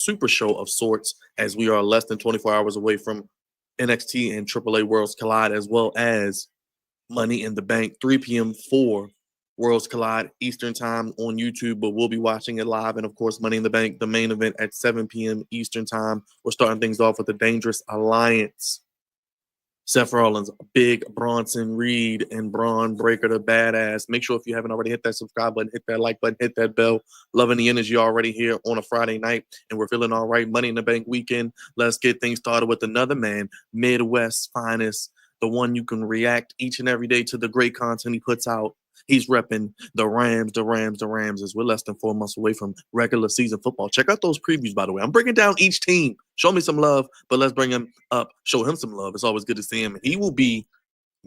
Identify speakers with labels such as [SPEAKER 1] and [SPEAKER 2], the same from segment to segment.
[SPEAKER 1] super show of sorts, as we are less than 24 hours away from NXT and AAA Worlds Collide, as well as Money in the Bank, 3 p.m. for Worlds Collide Eastern Time on YouTube, but we'll be watching it live. And of course, Money in the Bank, the main event at 7 p.m. Eastern Time. We're starting things off with the Dangerous Alliance. Seth Rollins, Big Bronson Reed, and Braun Breaker the Badass. Make sure if you haven't already hit that subscribe button, hit that like button, hit that bell. Loving the energy already here on a Friday night, and we're feeling all right. Money in the Bank weekend. Let's get things started with another man, Midwest's finest, the one you can react each and every day to the great content he puts out. He's repping the Rams, as we're less than 4 months away from regular season football. Check out those previews, by the way. I'm breaking down each team. Show me some love, but let's bring him up. Show him some love. It's always good to see him. He will be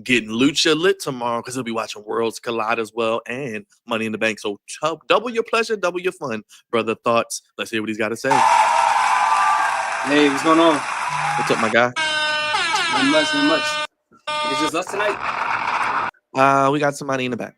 [SPEAKER 1] getting Lucha lit tomorrow because he'll be watching Worlds Collide as well and Money in the Bank. So double your pleasure, double your fun. Brother, thoughts? Let's hear what he's got to say.
[SPEAKER 2] Hey, what's going on?
[SPEAKER 1] What's up, my guy?
[SPEAKER 2] Not much. It's just us tonight.
[SPEAKER 1] We got somebody in the back.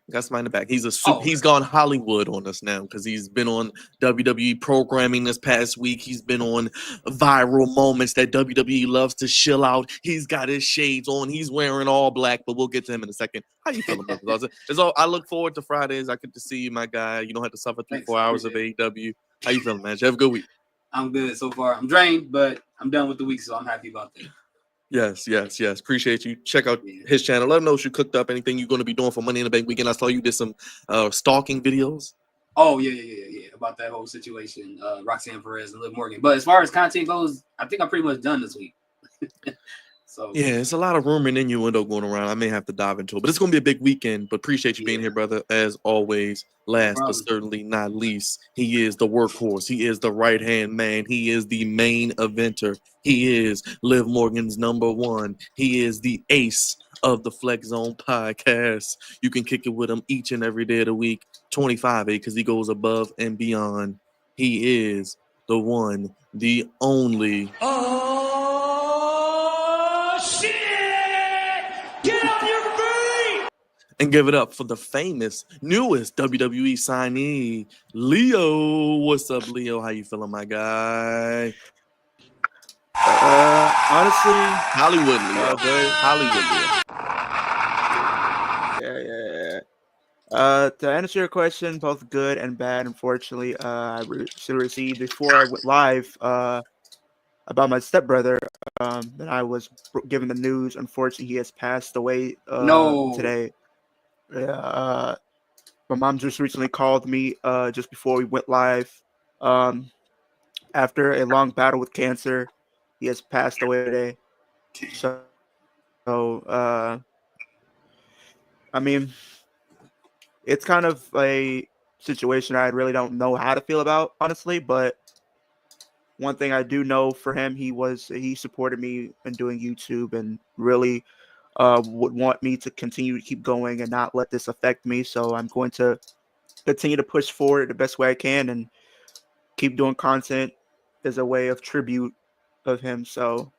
[SPEAKER 1] He's gone Hollywood on us now because he's been on WWE programming this past week. He's been on viral moments that WWE loves to shill out. He's got his shades on. He's wearing all black, but we'll get to him in a second. How you feeling, brother? I look forward to Fridays. I get to see you, my guy. You don't have to suffer through 4 hours of AEW. How you feeling, man? Did you have a good week?
[SPEAKER 2] I'm good so far. I'm drained, but I'm done with the week, so I'm happy about that.
[SPEAKER 1] Yes. Appreciate you. Check out his channel. Let him know what you cooked up, anything you're going to be doing for Money in the Bank weekend. I saw you did some stalking videos.
[SPEAKER 2] Oh, yeah. About that whole situation, Roxanne Perez and Liv Morgan. But as far as content goes, I think I'm pretty much done this week. So
[SPEAKER 1] yeah, it's a lot of rumor and innuendo going around. I may have to dive into it, but it's going to be a big weekend. But appreciate you being here, brother, as always. Last but certainly not least, he is the workhorse. He is the right-hand man. He is the main eventer. He is Liv Morgan's number one. He is the ace of the Flex Zone podcast. You can kick it with him each and every day of the week, 25 because he goes above and beyond. He is the one, the only. And give it up for the famous, newest WWE signee, Leo. What's up, Leo? How you feeling, my guy?
[SPEAKER 3] Honestly,
[SPEAKER 1] Hollywood, Leo.
[SPEAKER 3] Yeah. To answer your question, both good and bad. Unfortunately, I received before I went live about my stepbrother. That I was given the news. Unfortunately, he has passed away today. Yeah, my mom just recently called me just before we went live. After a long battle with cancer, he has passed away today. So I mean, it's kind of a situation I really don't know how to feel about, honestly. But one thing I do know for him, he supported me in doing YouTube and really would want me to continue to keep going and not let this affect me. So I'm going to continue to push forward the best way I can and keep doing content as a way of tribute of him. So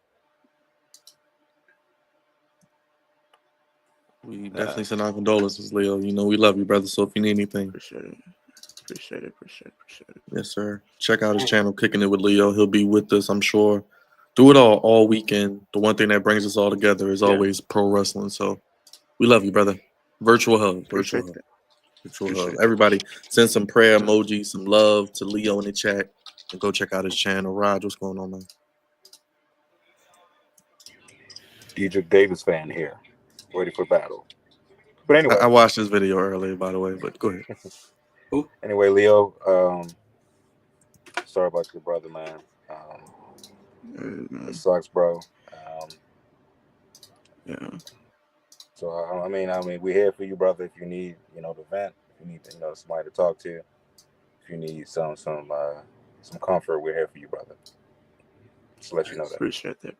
[SPEAKER 1] we definitely send our condolences, Leo. You know we love you, brother. So if you need anything,
[SPEAKER 3] appreciate it.
[SPEAKER 1] Yes, sir. Check out his channel, Kicking It with Leo. He'll be with us, I'm sure. Do it all weekend. The one thing that brings us all together is always pro wrestling. So we love you, brother. Virtual hug. Everybody send some prayer emojis, some love to Leo in the chat, and go check out his channel. Raj, what's going on, man?
[SPEAKER 4] Diedrich Davis fan here, ready for battle. But anyway,
[SPEAKER 1] I watched this video earlier, by the way, but go ahead.
[SPEAKER 4] Anyway, Leo, sorry about your brother, man. It sucks, bro.
[SPEAKER 3] Yeah.
[SPEAKER 4] So I mean, we're here for you, brother. If you need, to vent, if you need, somebody to talk to, if you need some comfort, we're here for you, brother. Just let you know that.
[SPEAKER 3] Appreciate that.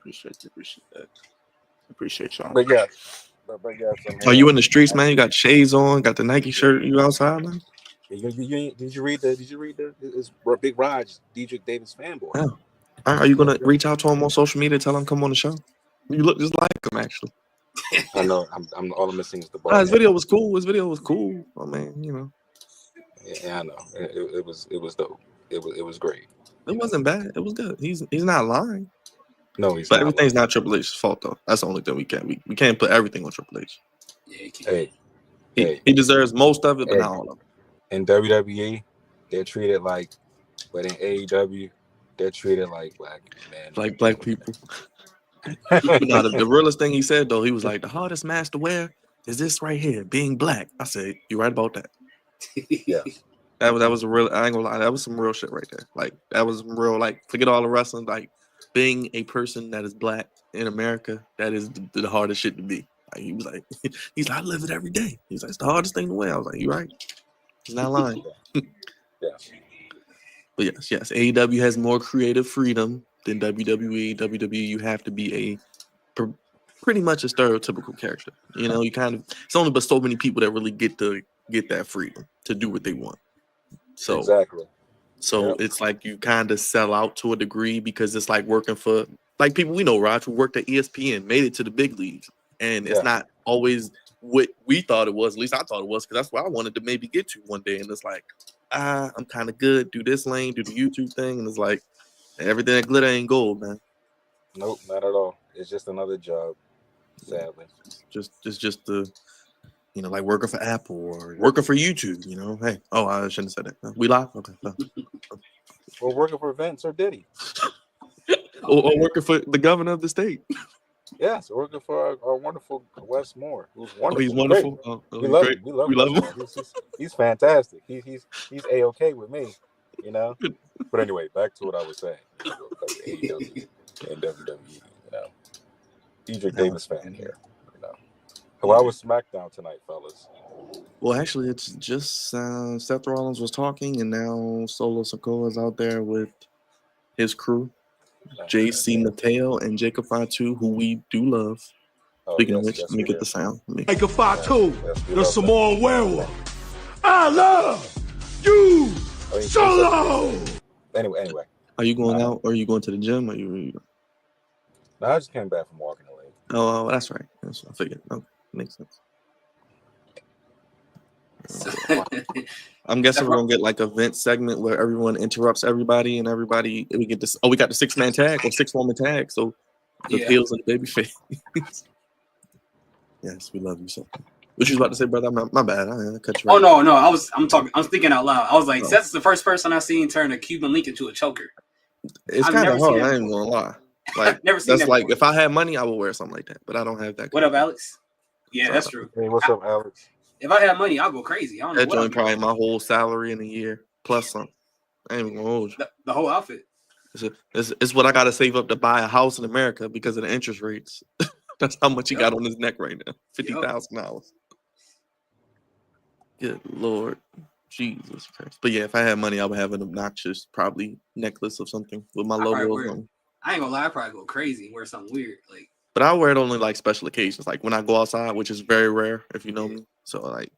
[SPEAKER 3] Appreciate y'all.
[SPEAKER 4] But yeah.
[SPEAKER 1] Are you in the streets, man? You got shades on, got the Nike shirt. You outside, man?
[SPEAKER 4] Did you read this Big Raj Diedrich Davis fanboy?
[SPEAKER 1] Yeah. Are you gonna reach out to him on social media, tell him come on the show? You look just like him, actually.
[SPEAKER 4] I know. I'm all I'm missing is the ball.
[SPEAKER 1] His video was cool. I mean,
[SPEAKER 4] Yeah, I know. It was dope. It was great.
[SPEAKER 1] It wasn't bad. It was good. He's not lying.
[SPEAKER 4] No, he's
[SPEAKER 1] But
[SPEAKER 4] not.
[SPEAKER 1] everything's not Triple H's fault though. That's the only thing we can't put everything on Triple H.
[SPEAKER 2] Yeah, he can't.
[SPEAKER 4] Hey,
[SPEAKER 1] He deserves most of it, but not all of it.
[SPEAKER 4] in WWE, they're treated like, but in AEW, they're treated like black men,
[SPEAKER 1] Like black people. No, the realest thing he said though, he was like, the hardest mask to wear is this right here, being black. I said, you're right about that.
[SPEAKER 4] Yeah.
[SPEAKER 1] That was a real. I ain't gonna lie. That was some real shit right there. Like that was some real. Like forget all the wrestling. Like being a person that is black in America, that is the hardest shit to be. Like, he was like, he's like, I live it every day. He's like, it's the hardest thing to wear. I was like, you're right. He's not lying.
[SPEAKER 4] Yeah.
[SPEAKER 1] But yes. AEW has more creative freedom than WWE. WWE, you have to be pretty much a stereotypical character. You know, you kind of. It's only but so many people that really get that freedom to do what they want. So
[SPEAKER 4] exactly.
[SPEAKER 1] So it's like you kind of sell out to a degree because it's like working for like people we know, Raj, who worked at ESPN, made it to the big leagues. And it's not always what we thought it was. At least I thought it was, because that's what I wanted to maybe get to one day. And it's like, I'm kind of good. Do this lane, do the YouTube thing. And it's like, everything that glitter ain't gold, man.
[SPEAKER 4] Nope, not at all. It's just another job, sadly.
[SPEAKER 1] It's just the, you know, like working for Apple or working for YouTube, you know. Hey, I shouldn't have said that. We live? Okay.
[SPEAKER 4] Or working for Vince or Diddy.
[SPEAKER 1] or working for the governor of the state.
[SPEAKER 4] Yes, working for our wonderful Wes Moore, who's wonderful.
[SPEAKER 1] He's wonderful.
[SPEAKER 4] We love him. We love him. He's fantastic. He's A-okay with me, you know. But anyway, back to what I was saying. AEW and WWE, you know. Edric Davis fan here, you know. How was SmackDown tonight, fellas?
[SPEAKER 1] Well, actually, it's just Seth Rollins was talking, and now Solo Sikoa's out there with his crew. JC Mateo and Jacob Fatu, who we do love. Speaking of which, let me get the sound.
[SPEAKER 5] Jacob Fatu, the Samoan werewolf. I love you, Solo.
[SPEAKER 4] Anyway.
[SPEAKER 1] Are you going out, or are you going to the gym? Or you?
[SPEAKER 4] No, I just came back from walking away.
[SPEAKER 1] Oh, that's right. That's what I figured. Okay, makes sense. I'm guessing we're gonna get like a vent segment where everyone interrupts everybody and everybody. We get this. Oh, we got the 6-man tag or 6-woman tag. So the heels and the baby face. Yes, we love you so. What you was about to say, brother? My bad. I cut you.
[SPEAKER 2] Oh no. I was thinking out loud. I was like, Seth's the first person I've seen turn a Cuban link into a choker.
[SPEAKER 1] It's kind of hard. I ain't gonna lie. Like
[SPEAKER 2] never seen
[SPEAKER 1] that's
[SPEAKER 2] that
[SPEAKER 1] like
[SPEAKER 2] before.
[SPEAKER 1] If I had money, I would wear something like that. But I don't have that.
[SPEAKER 2] What up, Alex? Yeah, that's true.
[SPEAKER 4] Hey, what's up, Alex?
[SPEAKER 2] If I had money, I'll go crazy. I don't know.
[SPEAKER 1] That joint probably my whole salary in a year plus some. I ain't even gonna hold you.
[SPEAKER 2] The whole outfit.
[SPEAKER 1] It's what I gotta save up to buy a house in America because of the interest rates. That's how much he got on his neck right now. $50,000. Good Lord. Jesus Christ. But yeah, if I had money, I would have an obnoxious probably necklace of something with my logo on.
[SPEAKER 2] I ain't gonna lie, I probably go crazy and wear something weird. Like,
[SPEAKER 1] but I wear it only like special occasions, like when I go outside, which is very rare if you know me. So like,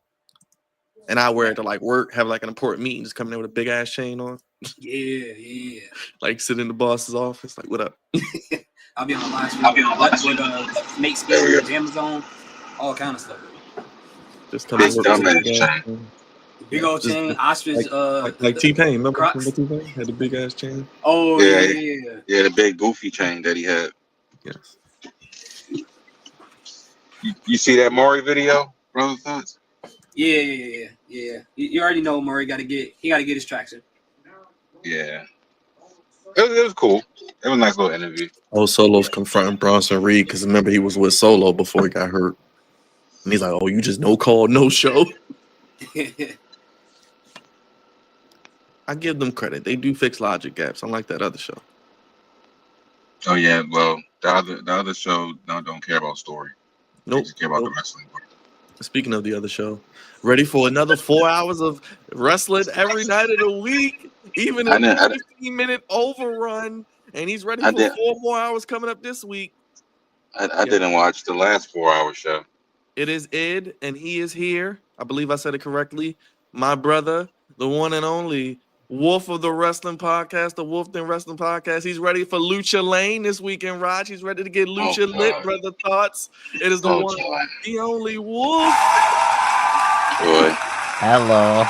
[SPEAKER 1] and I wear it to like work, have like an important meeting, just come in with a big ass chain on.
[SPEAKER 2] Yeah.
[SPEAKER 1] Like sit in the boss's office, like what up?
[SPEAKER 2] I'll be on the live stream with Nate Spears, Amazon, all kind of stuff.
[SPEAKER 1] Just come in with
[SPEAKER 2] big old chain, ostrich,
[SPEAKER 1] like T-Pain. Remember T-Pain had the big ass chain?
[SPEAKER 2] Oh yeah,
[SPEAKER 6] the big goofy chain that he had.
[SPEAKER 1] Yes.
[SPEAKER 6] You see that Maury video, brother? Thoughts?
[SPEAKER 2] Yeah. You already know Maury got to get his traction.
[SPEAKER 6] Yeah. It was cool. It was a nice little interview.
[SPEAKER 1] Solo's confronting Bronson Reed because remember he was with Solo before he got hurt. And he's like, oh, you just no call, no show. I give them credit. They do fix logic gaps, unlike that other show.
[SPEAKER 6] Oh yeah, well, the other show don't care about story.
[SPEAKER 1] Nope.
[SPEAKER 6] They just care about the wrestling part.
[SPEAKER 1] Speaking of the other show, ready for another 4 hours of wrestling every night of the week, even a 15-minute overrun, and he's ready for 4 more hours coming up this week.
[SPEAKER 6] I didn't watch the last 4-hour show.
[SPEAKER 1] It is Ed, and he is here. I believe I said it correctly. My brother, the one and only Wolf of the Wrestling Podcast, the Wolf Den Wrestling Podcast. He's ready for Lucha Lane this weekend, Raj. He's ready to get Lucha lit, brother. Thoughts? It is the one, the only Wolf.
[SPEAKER 6] Boy.
[SPEAKER 7] Hello.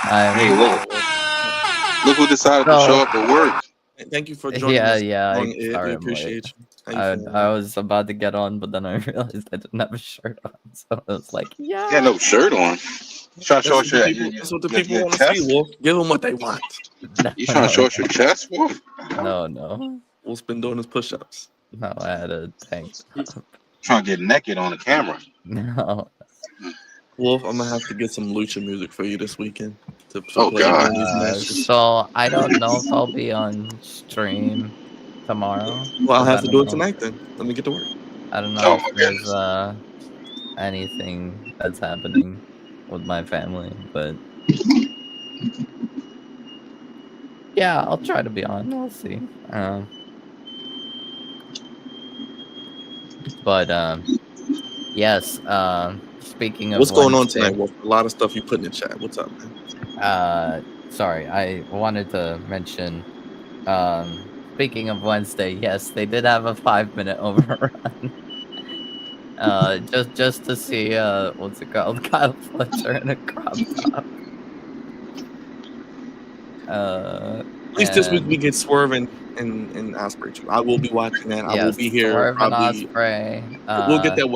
[SPEAKER 6] Hey, look. Look who decided to show up at work.
[SPEAKER 1] Thank you for joining us.
[SPEAKER 7] Sorry,
[SPEAKER 1] We
[SPEAKER 7] I'm late.
[SPEAKER 1] appreciate you. How you
[SPEAKER 7] I
[SPEAKER 1] feeling?
[SPEAKER 7] was about to get on, but then I realized I didn't have a shirt on, so I was like,
[SPEAKER 6] You got no shirt on. You trying to show us
[SPEAKER 1] That's what the people want to see,
[SPEAKER 6] chest?
[SPEAKER 1] Wolf. Give them what they want.
[SPEAKER 6] You trying to show us your chest, Wolf?
[SPEAKER 7] No.
[SPEAKER 1] Wolf's been doing his push-ups.
[SPEAKER 7] No, I had a tank top.
[SPEAKER 6] Trying to get naked on the camera.
[SPEAKER 7] No.
[SPEAKER 1] Wolf, I'm gonna have to get some lucha music for you this weekend to
[SPEAKER 6] Oh,
[SPEAKER 1] play
[SPEAKER 6] God.
[SPEAKER 1] during these matches.
[SPEAKER 7] So I don't know if I'll be on stream tomorrow.
[SPEAKER 1] Well, I'll have
[SPEAKER 7] I
[SPEAKER 1] to
[SPEAKER 7] don't
[SPEAKER 1] do it
[SPEAKER 7] know.
[SPEAKER 1] tonight then. Let me get to work.
[SPEAKER 7] I don't know
[SPEAKER 6] Oh,
[SPEAKER 7] if
[SPEAKER 6] my
[SPEAKER 7] there's anything that's happening with my family, but yeah, I'll try to be on. We'll see. But yes. Speaking of
[SPEAKER 1] What's going on
[SPEAKER 7] Wednesday,
[SPEAKER 1] tonight, Wolf? A lot of stuff you put in the chat. What's up, man?
[SPEAKER 7] Sorry, I wanted to mention. Speaking of Wednesday, yes, they did have a 5-minute overrun. Just to see what's it called, Kyle Fletcher in a crop top.
[SPEAKER 1] At least this week we get Swerve and Osprey too. I will be watching that. I will be here.
[SPEAKER 7] Swerve and
[SPEAKER 1] Probably.
[SPEAKER 7] Osprey.
[SPEAKER 1] We'll get that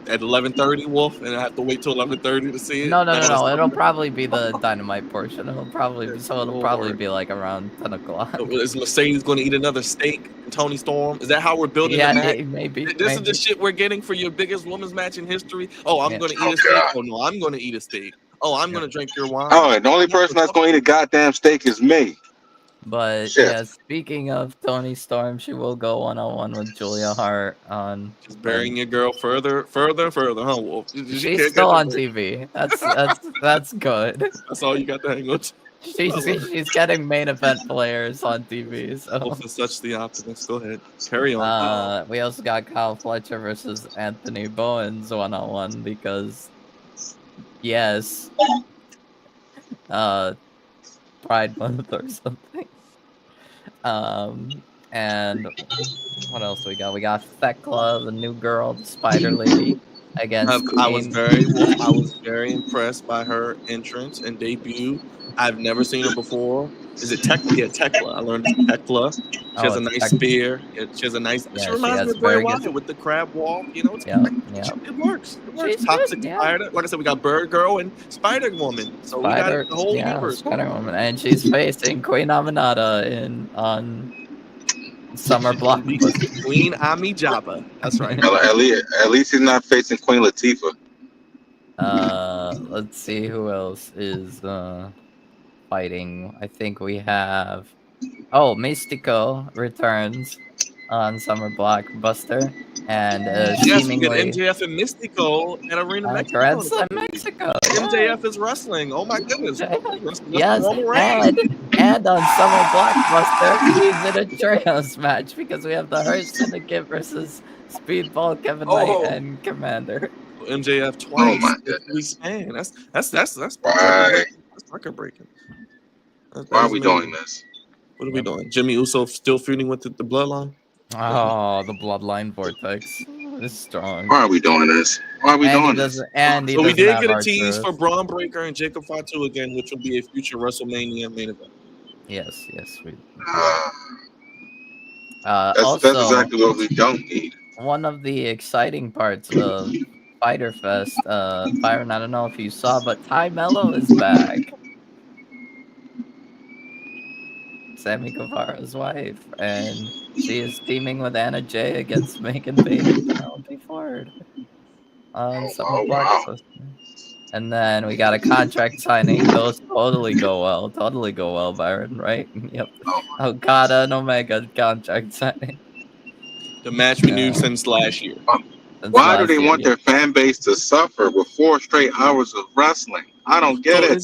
[SPEAKER 1] at 11:30, Wolf, and I have to wait till 11:30 to see it.
[SPEAKER 7] No. It'll probably be the Dynamite portion. It'll probably
[SPEAKER 1] Lord.
[SPEAKER 7] be like around 10 o'clock.
[SPEAKER 1] Is Mercedes going to eat another steak? And Tony Storm? Is that how we're building the match?
[SPEAKER 7] Maybe.
[SPEAKER 1] This is the shit we're getting for your biggest women's match in history. Oh, I'm going to eat a steak.
[SPEAKER 6] God.
[SPEAKER 1] Oh no, I'm going to eat a steak. Oh, I'm going to drink your wine.
[SPEAKER 6] Oh, and the only person that's going to eat a goddamn steak is me.
[SPEAKER 7] But
[SPEAKER 6] Shit.
[SPEAKER 7] yeah, speaking of Tony Storm, she will go 1-on-1 with Julia Hart on.
[SPEAKER 1] Just burying your girl further, huh, Wolf?
[SPEAKER 7] She's still on TV. That's good.
[SPEAKER 1] That's all you got to hang on to.
[SPEAKER 7] She's getting main event players on TV. So
[SPEAKER 1] Wolf is such the optimist. Go ahead, carry on.
[SPEAKER 7] we also got Kyle Fletcher versus Anthony Bowens 1-on-1 because yes, Pride Month or something. And what else do we got? We got Thekla, the new girl, the Spider Lady, against
[SPEAKER 1] I was
[SPEAKER 7] Queen.
[SPEAKER 1] very impressed by her entrance and debut. I've never seen her before. Is it Tekla? Yeah, Tekla. I learned it's Tekla. She has a nice spear. She has a nice.
[SPEAKER 7] Yeah,
[SPEAKER 1] she reminds me of Bray Wyatt with the crab walk. You know, it works. It works.
[SPEAKER 7] She's
[SPEAKER 1] Toxic
[SPEAKER 7] good, yeah.
[SPEAKER 1] Spider. Like I said, we got Bird Girl and Spider Woman. So we got the whole universe.
[SPEAKER 7] Spider Woman, and she's facing Queen Aminata on Summer Block.
[SPEAKER 1] Queen Ami Jabba. That's right.
[SPEAKER 6] At least he's not facing Queen Latifah.
[SPEAKER 7] Let's see who else is fighting. I think we have Mystico returns on Summer Blockbuster, and
[SPEAKER 1] yes, we get
[SPEAKER 7] seemingly
[SPEAKER 1] MJF and Mystico at Arena Mexico.
[SPEAKER 7] Grand Slam Mexico.
[SPEAKER 1] MJF is wrestling. Oh my goodness.
[SPEAKER 7] Yes, and on Summer Blockbuster, he's in a trios match because we have the Hurt Syndicate versus Speedball, Kevin Knight, and Commander.
[SPEAKER 1] MJF twice.
[SPEAKER 6] Oh my goodness.
[SPEAKER 1] Man, that's
[SPEAKER 6] Why?
[SPEAKER 1] That's record breaking.
[SPEAKER 6] Why are we doing this?
[SPEAKER 1] What are we doing? Jimmy Uso still feuding with the bloodline?
[SPEAKER 7] Oh, the bloodline vortex is strong.
[SPEAKER 6] Why are we doing this? Why are we doing this?
[SPEAKER 1] So we did get a tease for Braun Breaker and Jacob Fatu again, which will be a future WrestleMania main event.
[SPEAKER 7] Yes, we.
[SPEAKER 6] That's exactly what we don't need.
[SPEAKER 7] One of the exciting parts of Fighter Fest, Byron, I don't know if you saw, but Ty Mello is back. Sammy Guevara's wife, and she is teaming with Anna Jay against Megan Payne and Penelope Ford on Summer Blockbuster. And then we got a contract signing. Those totally go well, Byron, right? Yep. Okada and Omega contract signing.
[SPEAKER 1] The match we knew since last year.
[SPEAKER 6] Why do they want their fan base to suffer with 4 straight hours of wrestling? I don't get it.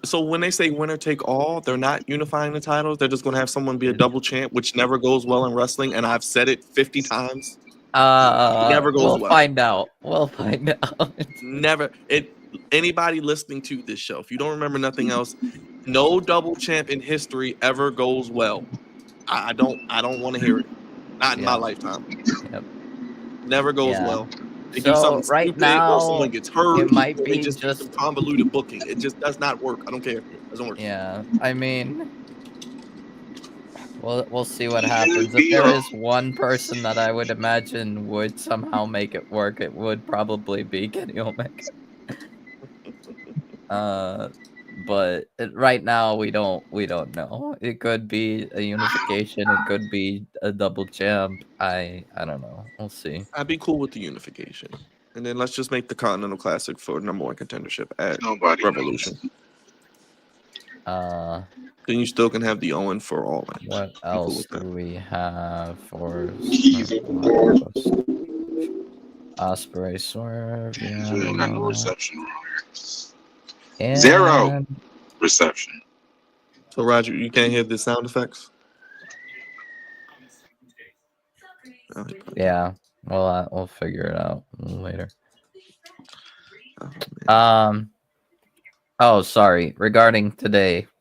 [SPEAKER 1] So when they say winner take all, they're not unifying the titles. They're just going to have someone be a double champ, which never goes well in wrestling. And I've said it 50 times. It never goes well.
[SPEAKER 7] We'll find out.
[SPEAKER 1] Never. Anybody listening to this show, if you don't remember nothing else, no double champ in history ever goes well. I don't want to hear it. Not in my lifetime. Yep. Never goes well. They do something
[SPEAKER 7] right
[SPEAKER 1] stupid,
[SPEAKER 7] now,
[SPEAKER 1] or someone gets hurt.
[SPEAKER 7] it might be
[SPEAKER 1] just some convoluted booking. It just does not work. I don't care. It doesn't work.
[SPEAKER 7] Yeah, I mean, We'll see what happens. If there is one person that I would imagine would somehow make it work, it would probably be Kenny Omega. But right now we don't know. It could be a unification. It could be a double champ. I don't know. We'll see.
[SPEAKER 1] I'd be cool with the unification, and then let's just make the Continental Classic for #1 contendership at
[SPEAKER 6] Nobody
[SPEAKER 1] Revolution. Then you still can have the Owen for all match.
[SPEAKER 7] What
[SPEAKER 1] Be cool
[SPEAKER 7] else
[SPEAKER 1] with that.
[SPEAKER 7] do we have for
[SPEAKER 6] knows.
[SPEAKER 7] Osprey Swerve?
[SPEAKER 6] We
[SPEAKER 7] Yeah,
[SPEAKER 6] don't got no
[SPEAKER 7] no.
[SPEAKER 6] reception around here.
[SPEAKER 7] And
[SPEAKER 6] Zero reception.
[SPEAKER 1] So Roger, you can't hear the sound effects. Oh,
[SPEAKER 7] yeah, we'll figure it out later.
[SPEAKER 1] oh, man.
[SPEAKER 7] Oh, sorry. Regarding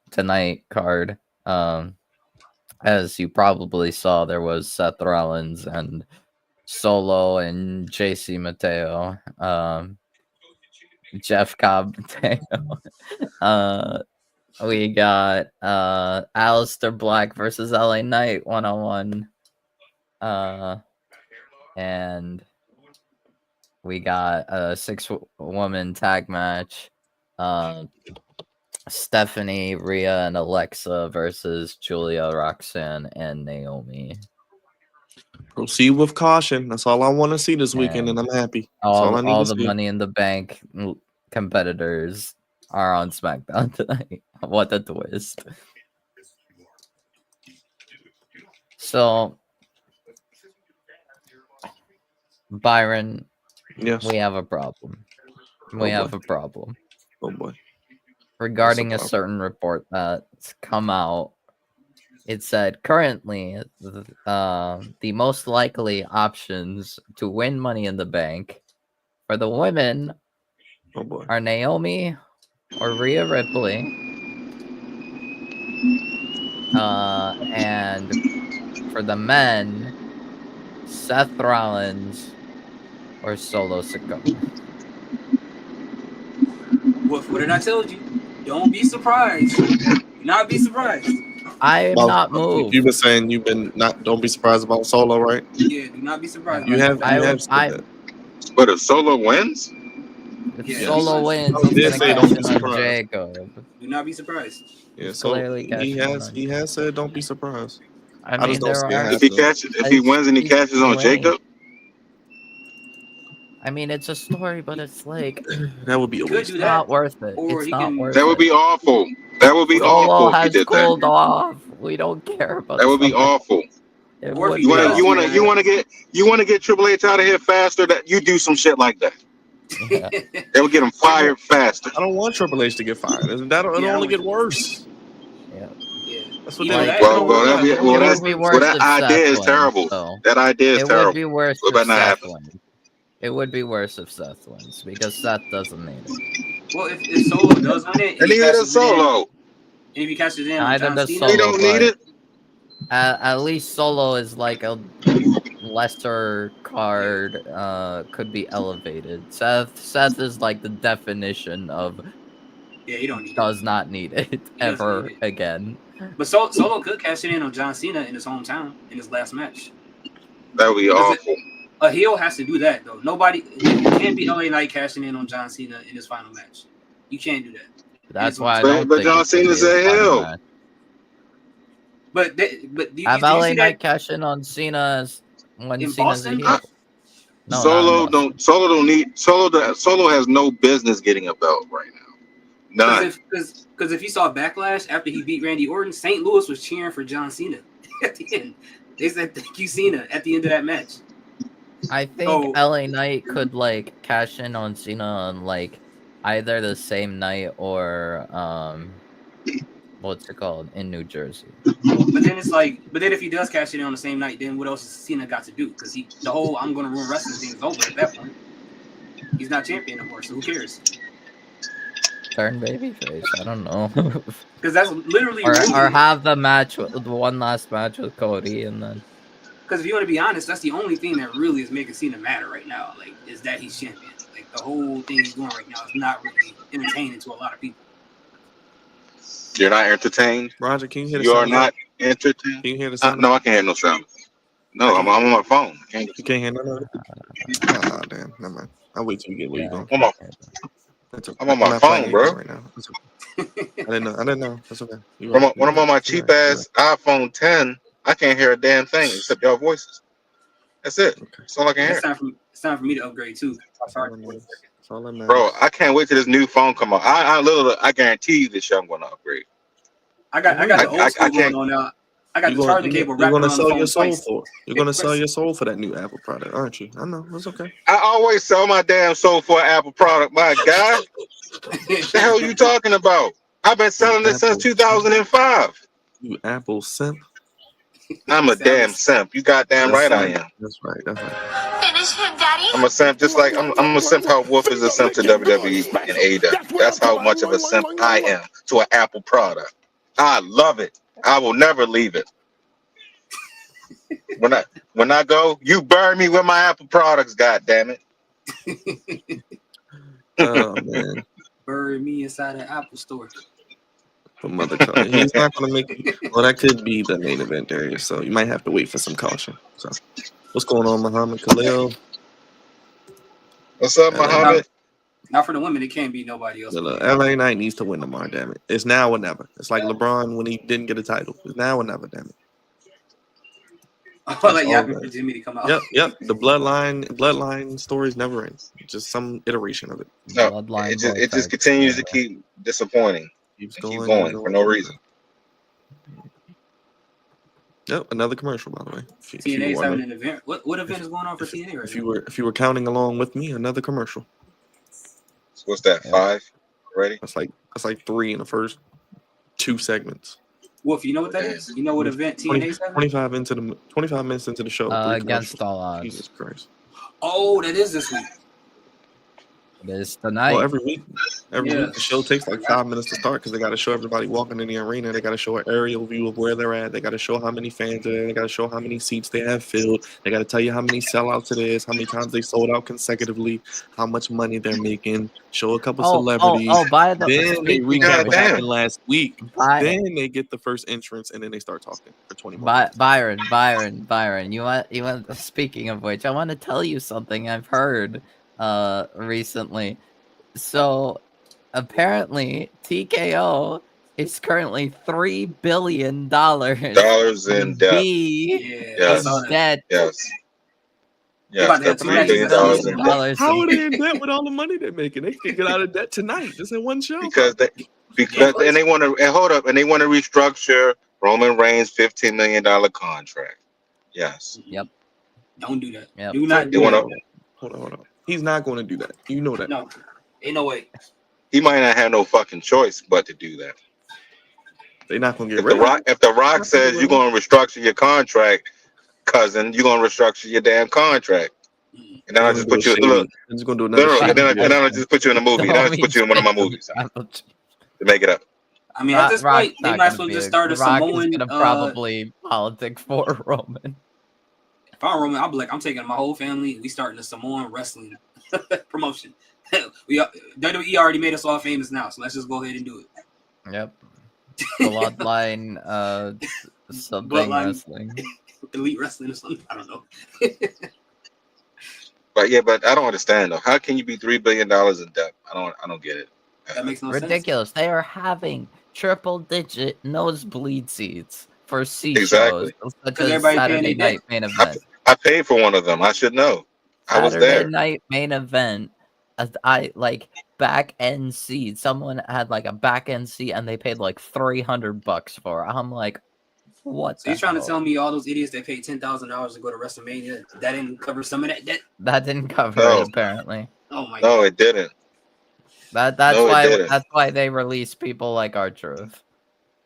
[SPEAKER 7] tonight card, as you probably saw, there was Seth Rollins and Solo and JC Mateo, Jeff Cobb Mateo. We got Aleister Black versus LA Knight 1-on-1. And we got a 6-woman tag match. Stephanie, Rhea, and Alexa versus Julia, Roxanne, and Naomi.
[SPEAKER 1] Proceed with caution. That's all I want to see this weekend, and I'm happy. That's all I need
[SPEAKER 7] All
[SPEAKER 1] to
[SPEAKER 7] the
[SPEAKER 1] see.
[SPEAKER 7] Money in the Bank competitors are on SmackDown tonight. What a twist. So, Byron,
[SPEAKER 1] Yes.
[SPEAKER 7] we have a problem. We have a problem.
[SPEAKER 1] Oh boy.
[SPEAKER 7] Regarding a
[SPEAKER 1] problem?
[SPEAKER 7] certain report that's come out, it said currently the most likely options to win Money in the Bank for the women
[SPEAKER 1] Oh boy.
[SPEAKER 7] are Naomi or Rhea Ripley, and for the men, Seth Rollins or Solo Sikoa.
[SPEAKER 2] What did I tell you? Don't be surprised. Do not be surprised.
[SPEAKER 7] I am
[SPEAKER 1] Well,
[SPEAKER 7] not moved.
[SPEAKER 1] You've been saying you've been not. Don't be surprised about Solo, right?
[SPEAKER 2] Yeah, do not be surprised.
[SPEAKER 1] You have. You have said that.
[SPEAKER 6] But if Solo wins,
[SPEAKER 7] If
[SPEAKER 2] Yeah,
[SPEAKER 7] Solo wins,
[SPEAKER 1] he
[SPEAKER 7] he's
[SPEAKER 1] did
[SPEAKER 7] gonna
[SPEAKER 1] say
[SPEAKER 7] cash
[SPEAKER 1] don't be
[SPEAKER 7] in on
[SPEAKER 1] surprised.
[SPEAKER 7] Jacob.
[SPEAKER 2] Do not be surprised.
[SPEAKER 1] Yeah.
[SPEAKER 7] He's
[SPEAKER 1] So
[SPEAKER 7] clearly
[SPEAKER 1] he
[SPEAKER 7] cashing
[SPEAKER 1] has.
[SPEAKER 7] in
[SPEAKER 1] He has said don't be surprised.
[SPEAKER 7] I
[SPEAKER 1] I
[SPEAKER 7] mean,
[SPEAKER 1] just don't
[SPEAKER 7] there
[SPEAKER 1] see it
[SPEAKER 7] are.
[SPEAKER 1] happen.
[SPEAKER 6] if he wins and he cashes on Jacob,
[SPEAKER 7] I mean, it's a story, but it's like
[SPEAKER 1] That would be a
[SPEAKER 2] Could
[SPEAKER 1] waste.
[SPEAKER 2] do
[SPEAKER 7] it's
[SPEAKER 2] that,
[SPEAKER 7] not worth it.
[SPEAKER 2] or
[SPEAKER 7] It's
[SPEAKER 2] he
[SPEAKER 7] not
[SPEAKER 2] can-
[SPEAKER 7] worth
[SPEAKER 6] that would
[SPEAKER 7] it.
[SPEAKER 6] be awful. That would be
[SPEAKER 7] Solo
[SPEAKER 6] awful if he
[SPEAKER 7] has
[SPEAKER 6] did
[SPEAKER 7] cooled
[SPEAKER 6] that.
[SPEAKER 7] off. We don't care about
[SPEAKER 6] That would be
[SPEAKER 7] Solo.
[SPEAKER 6] awful.
[SPEAKER 7] It
[SPEAKER 2] Or if
[SPEAKER 7] would
[SPEAKER 2] he
[SPEAKER 7] be
[SPEAKER 2] does,
[SPEAKER 6] You
[SPEAKER 7] awful.
[SPEAKER 6] want to get Triple H out of here faster. That you do some shit like that.
[SPEAKER 7] Yeah.
[SPEAKER 6] That would get him fired faster.
[SPEAKER 1] I don't want Triple H to get fired. It'll
[SPEAKER 2] Yeah, I
[SPEAKER 1] only
[SPEAKER 2] want-
[SPEAKER 1] get worse.
[SPEAKER 7] Yeah.
[SPEAKER 2] Yeah.
[SPEAKER 1] That's what
[SPEAKER 2] Either
[SPEAKER 1] they
[SPEAKER 2] that
[SPEAKER 1] they
[SPEAKER 6] Well,
[SPEAKER 1] don't
[SPEAKER 6] well,
[SPEAKER 1] want
[SPEAKER 6] that'd be,
[SPEAKER 1] that.
[SPEAKER 6] well,
[SPEAKER 7] It
[SPEAKER 6] that's,
[SPEAKER 7] would be
[SPEAKER 6] well,
[SPEAKER 7] worse
[SPEAKER 6] that
[SPEAKER 7] if
[SPEAKER 6] idea
[SPEAKER 7] Seth
[SPEAKER 6] is
[SPEAKER 7] wins,
[SPEAKER 6] terrible.
[SPEAKER 7] though.
[SPEAKER 6] That idea is
[SPEAKER 7] It
[SPEAKER 6] terrible.
[SPEAKER 7] would be worse
[SPEAKER 6] What
[SPEAKER 7] if
[SPEAKER 6] about not
[SPEAKER 7] Seth
[SPEAKER 6] happening?
[SPEAKER 7] wins. It would be worse if Seth wins because Seth doesn't need it.
[SPEAKER 2] Well, if Solo does win it,
[SPEAKER 6] And
[SPEAKER 2] he
[SPEAKER 6] neither does
[SPEAKER 2] cashes in,
[SPEAKER 6] Solo.
[SPEAKER 2] and if he cashes in on
[SPEAKER 7] Neither
[SPEAKER 2] John
[SPEAKER 7] does
[SPEAKER 2] Cena,
[SPEAKER 7] Solo.
[SPEAKER 6] He don't need
[SPEAKER 7] but-
[SPEAKER 6] it.
[SPEAKER 7] At least Solo is like a lesser card, could be elevated. Seth is like the definition of
[SPEAKER 2] yeah, he don't need it.
[SPEAKER 7] does not need it
[SPEAKER 2] doesn't
[SPEAKER 7] ever
[SPEAKER 2] need it.
[SPEAKER 7] again.
[SPEAKER 2] But Solo could cash it in on John Cena in his hometown in his last match.
[SPEAKER 6] That would be
[SPEAKER 2] Does it-
[SPEAKER 6] awful.
[SPEAKER 2] A heel has to do that though. Nobody you can't be LA Knight cashing in on John Cena in his final match. You can't do that.
[SPEAKER 7] That's why I
[SPEAKER 6] But-
[SPEAKER 7] don't
[SPEAKER 6] but
[SPEAKER 7] think
[SPEAKER 6] John
[SPEAKER 7] it should be
[SPEAKER 6] Cena's
[SPEAKER 7] his
[SPEAKER 6] a
[SPEAKER 7] final
[SPEAKER 6] heel.
[SPEAKER 7] match.
[SPEAKER 2] But you
[SPEAKER 7] Have
[SPEAKER 2] see
[SPEAKER 7] LA
[SPEAKER 2] that
[SPEAKER 7] Knight cash in on Cena when
[SPEAKER 2] in
[SPEAKER 7] Cena's
[SPEAKER 2] Boston?
[SPEAKER 7] a heel. No,
[SPEAKER 6] Solo
[SPEAKER 7] not in Boston.
[SPEAKER 6] don't need Solo has no business getting a belt right now. None.
[SPEAKER 2] Because if you saw Backlash after he beat Randy Orton, St. Louis was cheering for John Cena at the end. They said thank you, Cena, at the end of that match.
[SPEAKER 7] I think
[SPEAKER 2] Oh.
[SPEAKER 7] LA Knight could like cash in on Cena on like either the same night or what's it called in New Jersey.
[SPEAKER 2] But then it's like, if he does cash it in on the same night, then what else has Cena got to do? Because the whole I'm gonna ruin wrestling thing is over at that point. He's not champion anymore, so who cares?
[SPEAKER 7] Turn babyface. I don't know.
[SPEAKER 2] Because that's literally
[SPEAKER 7] or have the match with the one last match with Cody and then.
[SPEAKER 2] Because if you want to be honest, that's the only thing that really is making Cena matter right now. Like, is that he's champion. Like the whole thing he's doing right now is not really entertaining to a lot of people.
[SPEAKER 6] You're not entertained.
[SPEAKER 1] Roger, can you hear the
[SPEAKER 6] You are
[SPEAKER 1] sound
[SPEAKER 6] not. Entertain.
[SPEAKER 1] Can you hear the sound?
[SPEAKER 6] No, I can't hear no sound. No, I'm on my phone. I can't.
[SPEAKER 1] You can't hear none of it? Oh, damn. Never mind. I'll wait till you get where you're going.
[SPEAKER 6] I'm on my phone, bro.
[SPEAKER 1] Right now. That's okay. I didn't know. That's okay.
[SPEAKER 6] When I'm on my cheap ass iPhone 10, I can't hear a damn thing except y'all voices. That's it.
[SPEAKER 1] Okay.
[SPEAKER 6] That's all I can hear.
[SPEAKER 2] It's time for me to upgrade too.
[SPEAKER 6] Bro, I can't wait till this new phone come out. I guarantee you this shit I'm gonna upgrade.
[SPEAKER 2] I got the old school going on now. I got the charging cable wrapped around the phone twice.
[SPEAKER 1] You're gonna sell your soul for that new Apple product, aren't you? I know. That's okay.
[SPEAKER 6] I always sell my damn soul for an Apple product, my guy. What the hell you talking about? I've been selling this since 2005.
[SPEAKER 1] You Apple simp.
[SPEAKER 6] I'm a damn simp. You goddamn right I am.
[SPEAKER 1] That's right.
[SPEAKER 8] Finish him, Daddy.
[SPEAKER 6] I'm a simp, just like I'm a simp. How Wolf is a simp to WWE and AEW. That's how much of a simp I am to an Apple product. I love it. I will never leave it. When I go, you burn me with my Apple products. God damn it.
[SPEAKER 1] Oh man.
[SPEAKER 2] Bury me inside the Apple store.
[SPEAKER 1] He's not going to make it. Well, that could be the main event area, so you might have to wait for some caution. So, what's going on, Muhammad Khalil?
[SPEAKER 6] What's up, Muhammad?
[SPEAKER 2] Not for the women. It can't be nobody else.
[SPEAKER 1] LA Knight needs to win tomorrow, damn it. It's now or never. It's like LeBron when he didn't get a title. It's now or never, damn it.
[SPEAKER 2] I like yapping for Jimmy to come out.
[SPEAKER 1] Yep. The bloodline stories never end. Just some iteration of it.
[SPEAKER 6] No, it just continues to keep disappointing. Keeps going for no reason.
[SPEAKER 1] Yep, another commercial, by the way.
[SPEAKER 2] TNA's having an event. What event is going on for TNA right now?
[SPEAKER 1] If you were counting along with me, another commercial.
[SPEAKER 6] So what's that? 5 already?
[SPEAKER 1] That's like 3 in the first 2 segments.
[SPEAKER 2] Wolf, you know what that is? You know what event TNA's having?
[SPEAKER 1] 25 minutes into the show.
[SPEAKER 7] Against all odds.
[SPEAKER 1] Jesus Christ.
[SPEAKER 2] Oh, that is this week.
[SPEAKER 7] It is tonight.
[SPEAKER 1] Well, every week the show takes like 5 minutes to start because they got to show everybody walking in the arena. They got to show an aerial view of where they're at. They got to show how many fans are there. They got to show how many seats they have filled. They got to tell you how many sellouts it is, how many times they sold out consecutively, how much money they're making. Show a couple celebrities.
[SPEAKER 7] By the
[SPEAKER 1] then they recap what happened last week. Then they get the first entrance and then they start talking for 20 minutes.
[SPEAKER 7] Byron. You want? Speaking of which, I want to tell you something I've heard recently. So apparently TKO is currently $3 billion
[SPEAKER 6] in debt.
[SPEAKER 7] Debt.
[SPEAKER 6] Yes.
[SPEAKER 2] $3 billion
[SPEAKER 6] in debt.
[SPEAKER 1] How are they in debt with all the money they're making? They can get out of debt tonight, just in one show.
[SPEAKER 6] Because they want to hold up, and they want to restructure Roman Reigns' $15 million contract. Yes.
[SPEAKER 7] Yep.
[SPEAKER 2] Don't do that.
[SPEAKER 7] Yep.
[SPEAKER 2] Do not do that.
[SPEAKER 1] Hold on. He's not going to do that. You know that.
[SPEAKER 2] No. Ain't no way.
[SPEAKER 6] He might not have no fucking choice but to do that.
[SPEAKER 1] They're not going to get rid of it.
[SPEAKER 6] If The Rock says you're going to restructure your contract, cousin, you're going to restructure your damn contract. And then I'll just put you in I'll just put you in a movie. Then I'll just put you in one of my movies to make it up.
[SPEAKER 2] I mean, at this point, they might as well just start a Samoan.
[SPEAKER 7] Gonna probably politic for Roman.
[SPEAKER 2] If I'm Roman, I'll be like, I'm taking my whole family. We starting a Samoan wrestling promotion. WWE already made us all famous now, so let's just go ahead and do it.
[SPEAKER 7] Yep. Bloodline, something wrestling.
[SPEAKER 2] Elite wrestling or something. I don't know.
[SPEAKER 6] But I don't understand though. How can you be $3 billion in debt? I don't get it.
[SPEAKER 2] That makes no sense.
[SPEAKER 7] Ridiculous. They are having triple-digit nosebleed seats for C
[SPEAKER 6] Exactly.
[SPEAKER 7] shows, such as Saturday Night Main Event.
[SPEAKER 6] I paid for one of them. I should know. I was there.
[SPEAKER 7] Saturday Night Main Event. I like back end seat. Someone had like a back end seat, and they paid like $300 for it. I'm like, what?
[SPEAKER 2] So you're trying to tell me all those idiots that paid $10,000 to go to WrestleMania that didn't cover some of that debt?
[SPEAKER 7] That didn't cover it apparently.
[SPEAKER 2] Oh my God.
[SPEAKER 6] No, it didn't.
[SPEAKER 7] That's why they release people like R-Truth.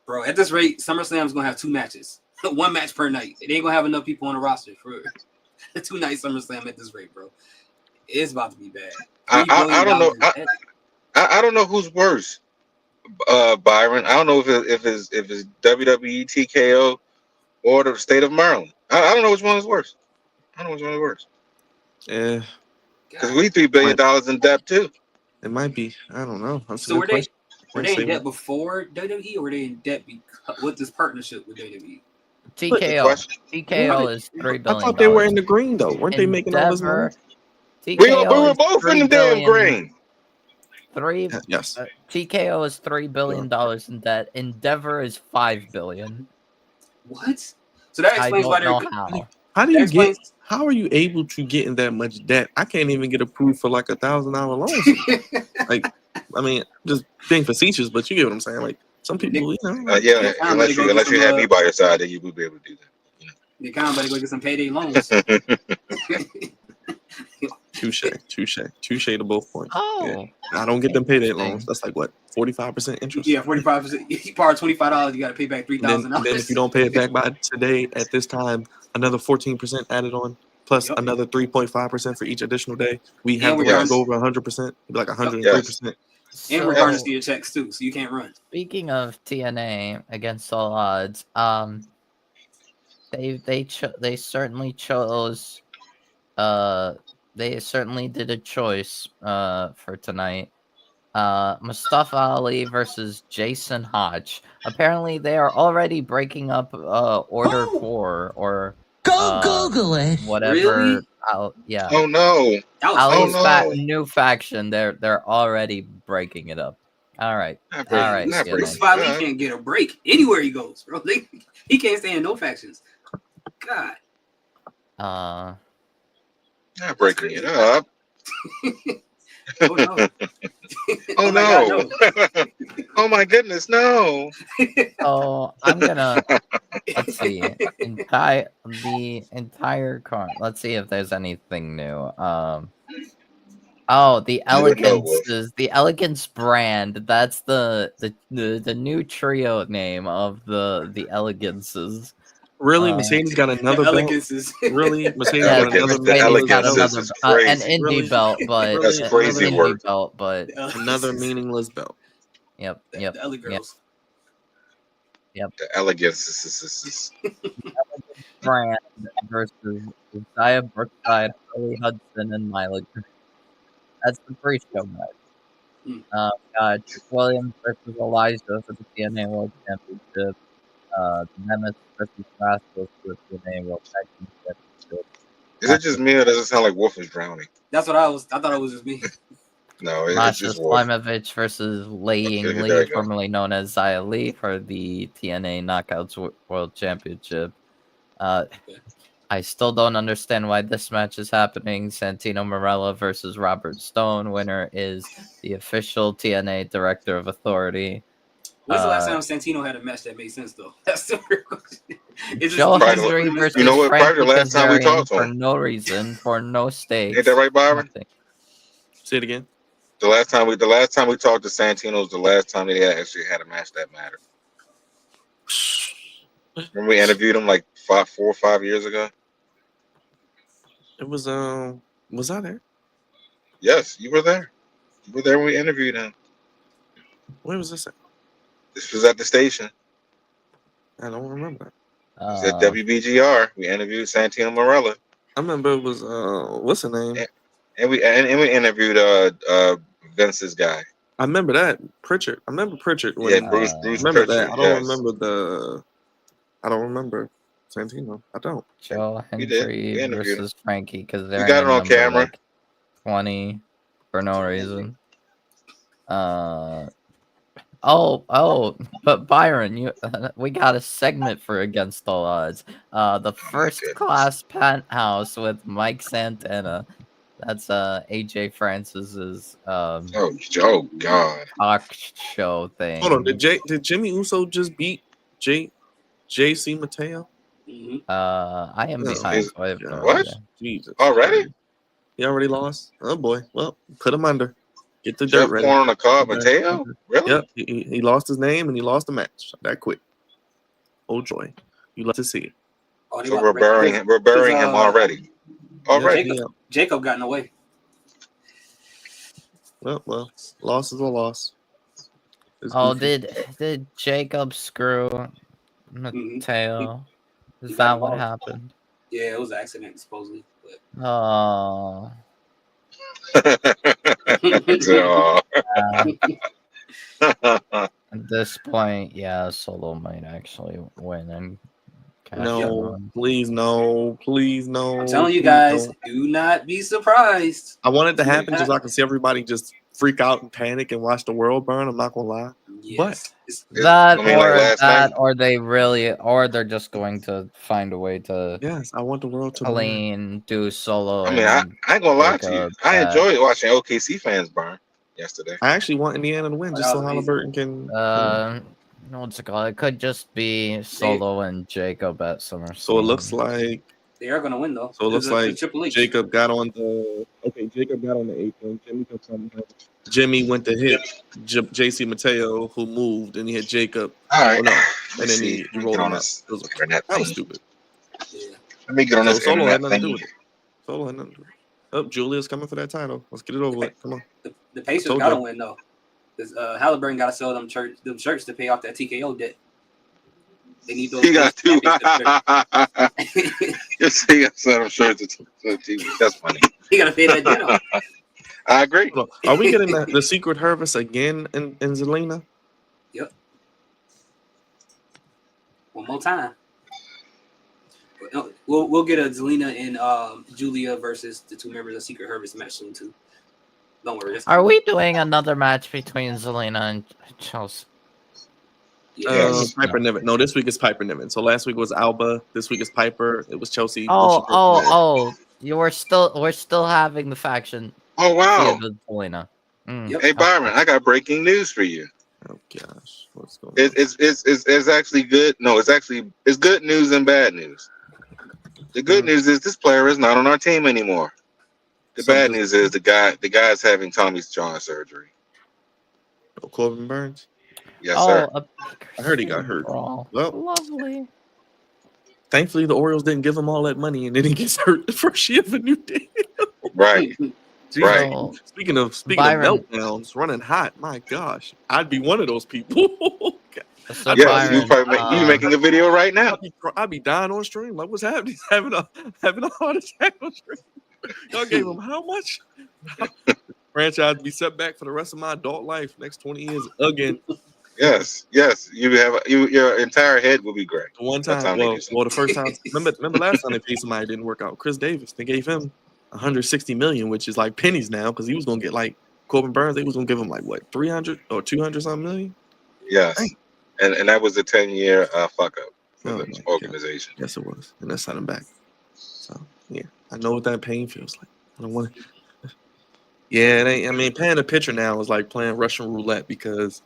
[SPEAKER 2] Bro, at this rate, SummerSlam's gonna have 2 matches. 1 match per night. It ain't gonna have enough people on the roster for a 2-night SummerSlam at this rate, bro. It's about to be bad.
[SPEAKER 6] I don't know. I don't know who's worse, Byron. I don't know if it's WWE, TKO, or the state of Maryland. I don't know which one is worse.
[SPEAKER 1] Yeah.
[SPEAKER 6] Because we $3 billion in debt too.
[SPEAKER 1] It might be. I don't know.
[SPEAKER 2] So were they? Were they in debt before WWE, or were they in debt with this partnership with WWE?
[SPEAKER 7] TKO is $3 billion.
[SPEAKER 1] I thought they were in the green though. Weren't they making all this money?
[SPEAKER 6] We were both in the damn green.
[SPEAKER 1] Yes.
[SPEAKER 7] TKO is $3 billion in debt. Endeavor is $5 billion.
[SPEAKER 2] What? So that explains why they're.
[SPEAKER 1] How are you able to get in that much debt? I can't even get approved for like $1,000 loans. Like, I mean, just being facetious, but you get what I'm saying. Like some people, you know.
[SPEAKER 6] Yeah, unless you had me by your side, then you would be able to do that. You know?
[SPEAKER 2] You kind of better go get some payday loans.
[SPEAKER 1] Touche to both points.
[SPEAKER 7] Oh,
[SPEAKER 1] yeah. I don't get them payday loans. That's like what, 45% interest?
[SPEAKER 2] Yeah, 45%. You borrow $25, you got to pay back $3,000.
[SPEAKER 1] Then if you don't pay it back by today, at this time, another 14% added on, plus another 3.5% for each additional day. We have to go over 100%, like 103%.
[SPEAKER 2] And we're garnishing your checks too, so you can't run.
[SPEAKER 7] Speaking of TNA against all odds, they certainly chose. They certainly did a choice for tonight. Mustafa Ali versus Jason Hodge. Apparently, they are already breaking up Order 4 or
[SPEAKER 9] go Google it.
[SPEAKER 7] Whatever.
[SPEAKER 2] Really?
[SPEAKER 7] Yeah.
[SPEAKER 6] Oh no.
[SPEAKER 7] Ali's new faction. They're already breaking it up. All right.
[SPEAKER 2] Mustafa Ali can't get a break anywhere he goes, bro. He can't stay in no factions. God.
[SPEAKER 6] Not breaking it up.
[SPEAKER 2] Oh no.
[SPEAKER 6] Oh no. Oh my goodness, no.
[SPEAKER 7] So I'm gonna let's see. The entire card. Let's see if there's anything new. The Elegance brand. That's the new trio name of the Elegances.
[SPEAKER 1] Really, Mercedes got another belt. Really, Mercedes got another
[SPEAKER 6] belt.
[SPEAKER 7] An indie belt, but
[SPEAKER 6] that's crazy work.
[SPEAKER 7] But
[SPEAKER 1] another meaningless belt.
[SPEAKER 7] Yep.
[SPEAKER 2] The LA girls.
[SPEAKER 7] Yep.
[SPEAKER 6] The Elegance
[SPEAKER 7] brand versus Zaya Brookside, Holly Hudson, and Mila. That's the pre-show match. Trick Williams versus Elijah for the TNA World Championship. Nemesis versus Rascals for the TNA World Tag Team Championship.
[SPEAKER 6] Is it just me, or does it sound like Wolf is drowning?
[SPEAKER 2] That's what I thought it was just me.
[SPEAKER 6] No, it's
[SPEAKER 7] Masha
[SPEAKER 6] just Wolf.
[SPEAKER 7] Slimovich versus Lei Ying Lee, formerly known as Xia Li, for the TNA Knockouts World Championship. I still don't understand why this match is happening. Santino Marella versus Robert Stone. Winner is the official TNA Director of Authority.
[SPEAKER 2] When's the last time Santino had a match that made sense, though? That's the real question.
[SPEAKER 7] Joe Hendry versus
[SPEAKER 6] probably the last time we talked to him.
[SPEAKER 7] For no reason, for no stakes.
[SPEAKER 6] Ain't that right, Byron?
[SPEAKER 1] Say it again.
[SPEAKER 6] The last time we talked to Santino was the last time they actually had a match that mattered. When we interviewed him like 4 or 5 years ago.
[SPEAKER 1] It was was I there?
[SPEAKER 6] Yes, you were there. You were there when we interviewed him.
[SPEAKER 1] Where was this at?
[SPEAKER 6] This was at the station.
[SPEAKER 1] I don't remember.
[SPEAKER 6] It was at WBGR. We interviewed Santino Marella.
[SPEAKER 1] I remember it was what's the name?
[SPEAKER 6] And we interviewed Vince's guy.
[SPEAKER 1] I remember that Pritchard. I remember Pritchard.
[SPEAKER 6] Bruce
[SPEAKER 1] remember
[SPEAKER 6] Pritchard.
[SPEAKER 1] That. I don't remember Santino. I don't.
[SPEAKER 7] Joe Hendry versus Frankie because they're
[SPEAKER 6] got it on camera.
[SPEAKER 7] Like 20 for no reason. But Byron, we got a segment for Against All Odds. The First Class Penthouse with Mike Santana. That's AJ Francis's
[SPEAKER 6] God
[SPEAKER 7] talk show thing.
[SPEAKER 1] Hold on, did Jimmy Uso just beat JC Mateo?
[SPEAKER 7] I am behind. So I have no
[SPEAKER 6] what?
[SPEAKER 7] idea.
[SPEAKER 6] Jesus. Already?
[SPEAKER 1] He already lost? Oh boy. Well, put him under. Get the
[SPEAKER 6] Jeff
[SPEAKER 1] dirt ready.
[SPEAKER 6] Corn on the card, Mateo? Really?
[SPEAKER 1] Yep. He lost his name and he lost the match. That quick. Oh joy. You love to see it.
[SPEAKER 6] So we're burying him already. Already.
[SPEAKER 2] Jacob got in the way.
[SPEAKER 1] Well, loss is a loss.
[SPEAKER 7] Did Jacob screw Mateo? Is that what happened?
[SPEAKER 2] Yeah, it was an accident, supposedly. But...
[SPEAKER 7] Oh. At this point, yeah, Solo might actually win and cash
[SPEAKER 1] No,
[SPEAKER 7] on.
[SPEAKER 1] please, no, please, no.
[SPEAKER 2] I'm telling you
[SPEAKER 1] please
[SPEAKER 2] guys,
[SPEAKER 1] don't.
[SPEAKER 2] do not be surprised.
[SPEAKER 1] I want it to
[SPEAKER 2] See what
[SPEAKER 1] happen just so I can see everybody just freak out and panic and watch the world burn. I'm not gonna lie.
[SPEAKER 2] Yes.
[SPEAKER 7] That
[SPEAKER 6] I mean, like
[SPEAKER 7] or
[SPEAKER 6] last night.
[SPEAKER 7] or they really, or they're just going to find a way to
[SPEAKER 1] Yes, I want the world to burn.
[SPEAKER 7] clean, do Solo.
[SPEAKER 6] I mean, I ain't gonna lie to you.
[SPEAKER 7] Jacob,
[SPEAKER 6] I enjoyed watching OKC fans burn yesterday.
[SPEAKER 1] I actually want Indiana to win just so Halliburton can.
[SPEAKER 7] What's it called? It could just be Solo and Jacob at SummerSlam.
[SPEAKER 1] So it looks like
[SPEAKER 2] they are gonna win though.
[SPEAKER 1] So it looks like Jacob got on the 8th one. Jimmy took something. Jimmy went to hit JC Mateo, who moved, and he hit Jacob.
[SPEAKER 6] All right.
[SPEAKER 1] Oh, no. And
[SPEAKER 6] Let's
[SPEAKER 1] then
[SPEAKER 6] see.
[SPEAKER 1] he rolled him out. That was stupid.
[SPEAKER 6] Let me get on this
[SPEAKER 1] Solo had
[SPEAKER 6] internet
[SPEAKER 1] nothing to do
[SPEAKER 6] thing.
[SPEAKER 1] with it. Solo had nothing to do with it. Oh, Julia's coming for that title. Let's get it over with. Come on.
[SPEAKER 2] The Pacers gotta win though, because Halliburton gotta sell them shirts to pay off that TKO debt. They need those.
[SPEAKER 6] He got two. Yes, he got some shirts to TV. That's funny.
[SPEAKER 2] He gotta pay that debt off.
[SPEAKER 6] I agree.
[SPEAKER 1] Are we getting the secret Hervis again in Zelina?
[SPEAKER 2] Yep. One more time. We'll get a Zelina and Julia versus the two members of Secret Hervis match soon too. Don't worry.
[SPEAKER 7] Are we doing another match between Zelina and Chelsea?
[SPEAKER 2] Yes.
[SPEAKER 1] Piper Niven. No, this week is Piper Niven. So last week was Alba. This week is Piper. It was Chelsea.
[SPEAKER 7] Oh! We're still having the faction.
[SPEAKER 6] Oh wow!
[SPEAKER 7] Zelina.
[SPEAKER 6] Hey Byron, I got breaking news for you.
[SPEAKER 1] Oh gosh, what's going
[SPEAKER 6] on? It's actually good. No, it's good news and bad news. The good news is this player is not on our team anymore. The bad news is the guy's having Tommy John surgery.
[SPEAKER 1] Oh, Corbin Burns.
[SPEAKER 6] Yes, sir.
[SPEAKER 1] I heard he got hurt.
[SPEAKER 7] Well, lovely.
[SPEAKER 1] Thankfully, the Orioles didn't give him all that money, and then he gets hurt the first year of a new deal.
[SPEAKER 6] Right. Right.
[SPEAKER 1] Speaking of meltdowns, running hot. My gosh, I'd be one of those people.
[SPEAKER 6] So you making a video right now.
[SPEAKER 1] I'd be dying on stream. Like, what's happening? He's having a heart attack on stream. Y'all gave him how much? Franchise be set back for the rest of my adult life. Next 20 years again.
[SPEAKER 6] Yes. Your entire head will be gray.
[SPEAKER 1] One time, well, the first time. Remember last time they paid somebody that didn't work out. Chris Davis. They gave him $160 million, which is like pennies now, because he was gonna get like Corbin Burns. They was gonna give him like what 300 or 200 something million.
[SPEAKER 6] Yes, and that was a 10-year fuck up for the organization.
[SPEAKER 1] Yes, it was, and that's set him back. So yeah, I know what that pain feels like. I don't want to. Yeah, paying a pitcher now is like playing Russian roulette because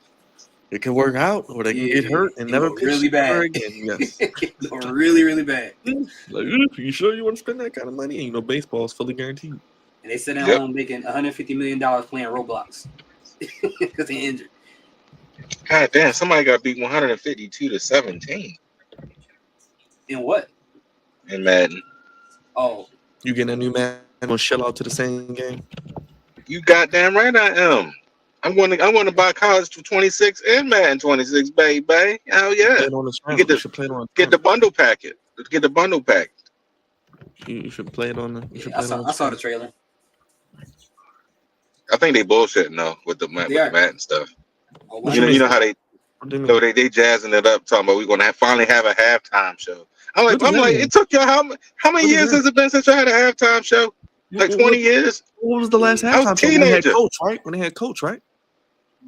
[SPEAKER 1] it can work out or they can get hurt and never pitch
[SPEAKER 2] really bad
[SPEAKER 1] again. Yes,
[SPEAKER 2] really, really bad.
[SPEAKER 1] Like, you sure you want to spend that kind of money? And you know, baseball is fully guaranteed.
[SPEAKER 2] And they sit at home making $150 million playing Roblox because they're injured.
[SPEAKER 6] God damn! Somebody got beat 152-17.
[SPEAKER 2] In what?
[SPEAKER 6] In Madden.
[SPEAKER 2] Oh,
[SPEAKER 1] you getting a new Madden? Gonna shell out to the same game?
[SPEAKER 6] You goddamn right I am. I'm going to buy college for 26 and Madden 26, baby. Oh yeah. Get the bundle packet. Get the bundle pack.
[SPEAKER 1] You should play it on the.
[SPEAKER 2] I saw the trailer.
[SPEAKER 6] I think they bullshitting though with the Madden stuff.
[SPEAKER 2] Oh,
[SPEAKER 6] you know how they jazzing it up, talking about we're gonna finally have a halftime show. I'm like, it took y'all how many years has it been since y'all had a halftime show? Like 20 years.
[SPEAKER 1] What was the last halftime?
[SPEAKER 6] I was a teenager.
[SPEAKER 1] When they had Coach, right?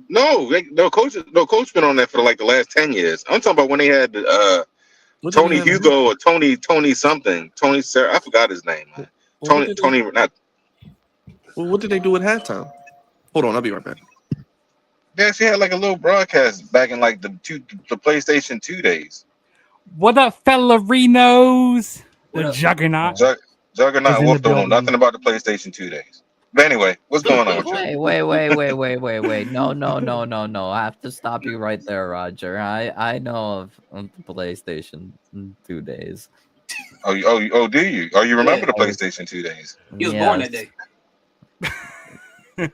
[SPEAKER 6] No, coach been on that for like the last 10 years. I'm talking about when they had Tony Hugo or Tony something. Tony Sarah, I forgot his name. Tony not.
[SPEAKER 1] Well, what did they do at halftime? Hold on, I'll be right back.
[SPEAKER 6] Yeah, she had like a little broadcast back in like the PlayStation 2 days.
[SPEAKER 10] What up, fellerinos? The Juggernaut.
[SPEAKER 6] Juggernaut and Wolf don't know nothing about the PlayStation 2 days. But anyway, what's going on?
[SPEAKER 7] Wait. No. I have to stop you right there, Roger. I know of the PlayStation 2 days.
[SPEAKER 6] Oh, do you? Oh, you remember the PlayStation 2 days?
[SPEAKER 2] He was born that day.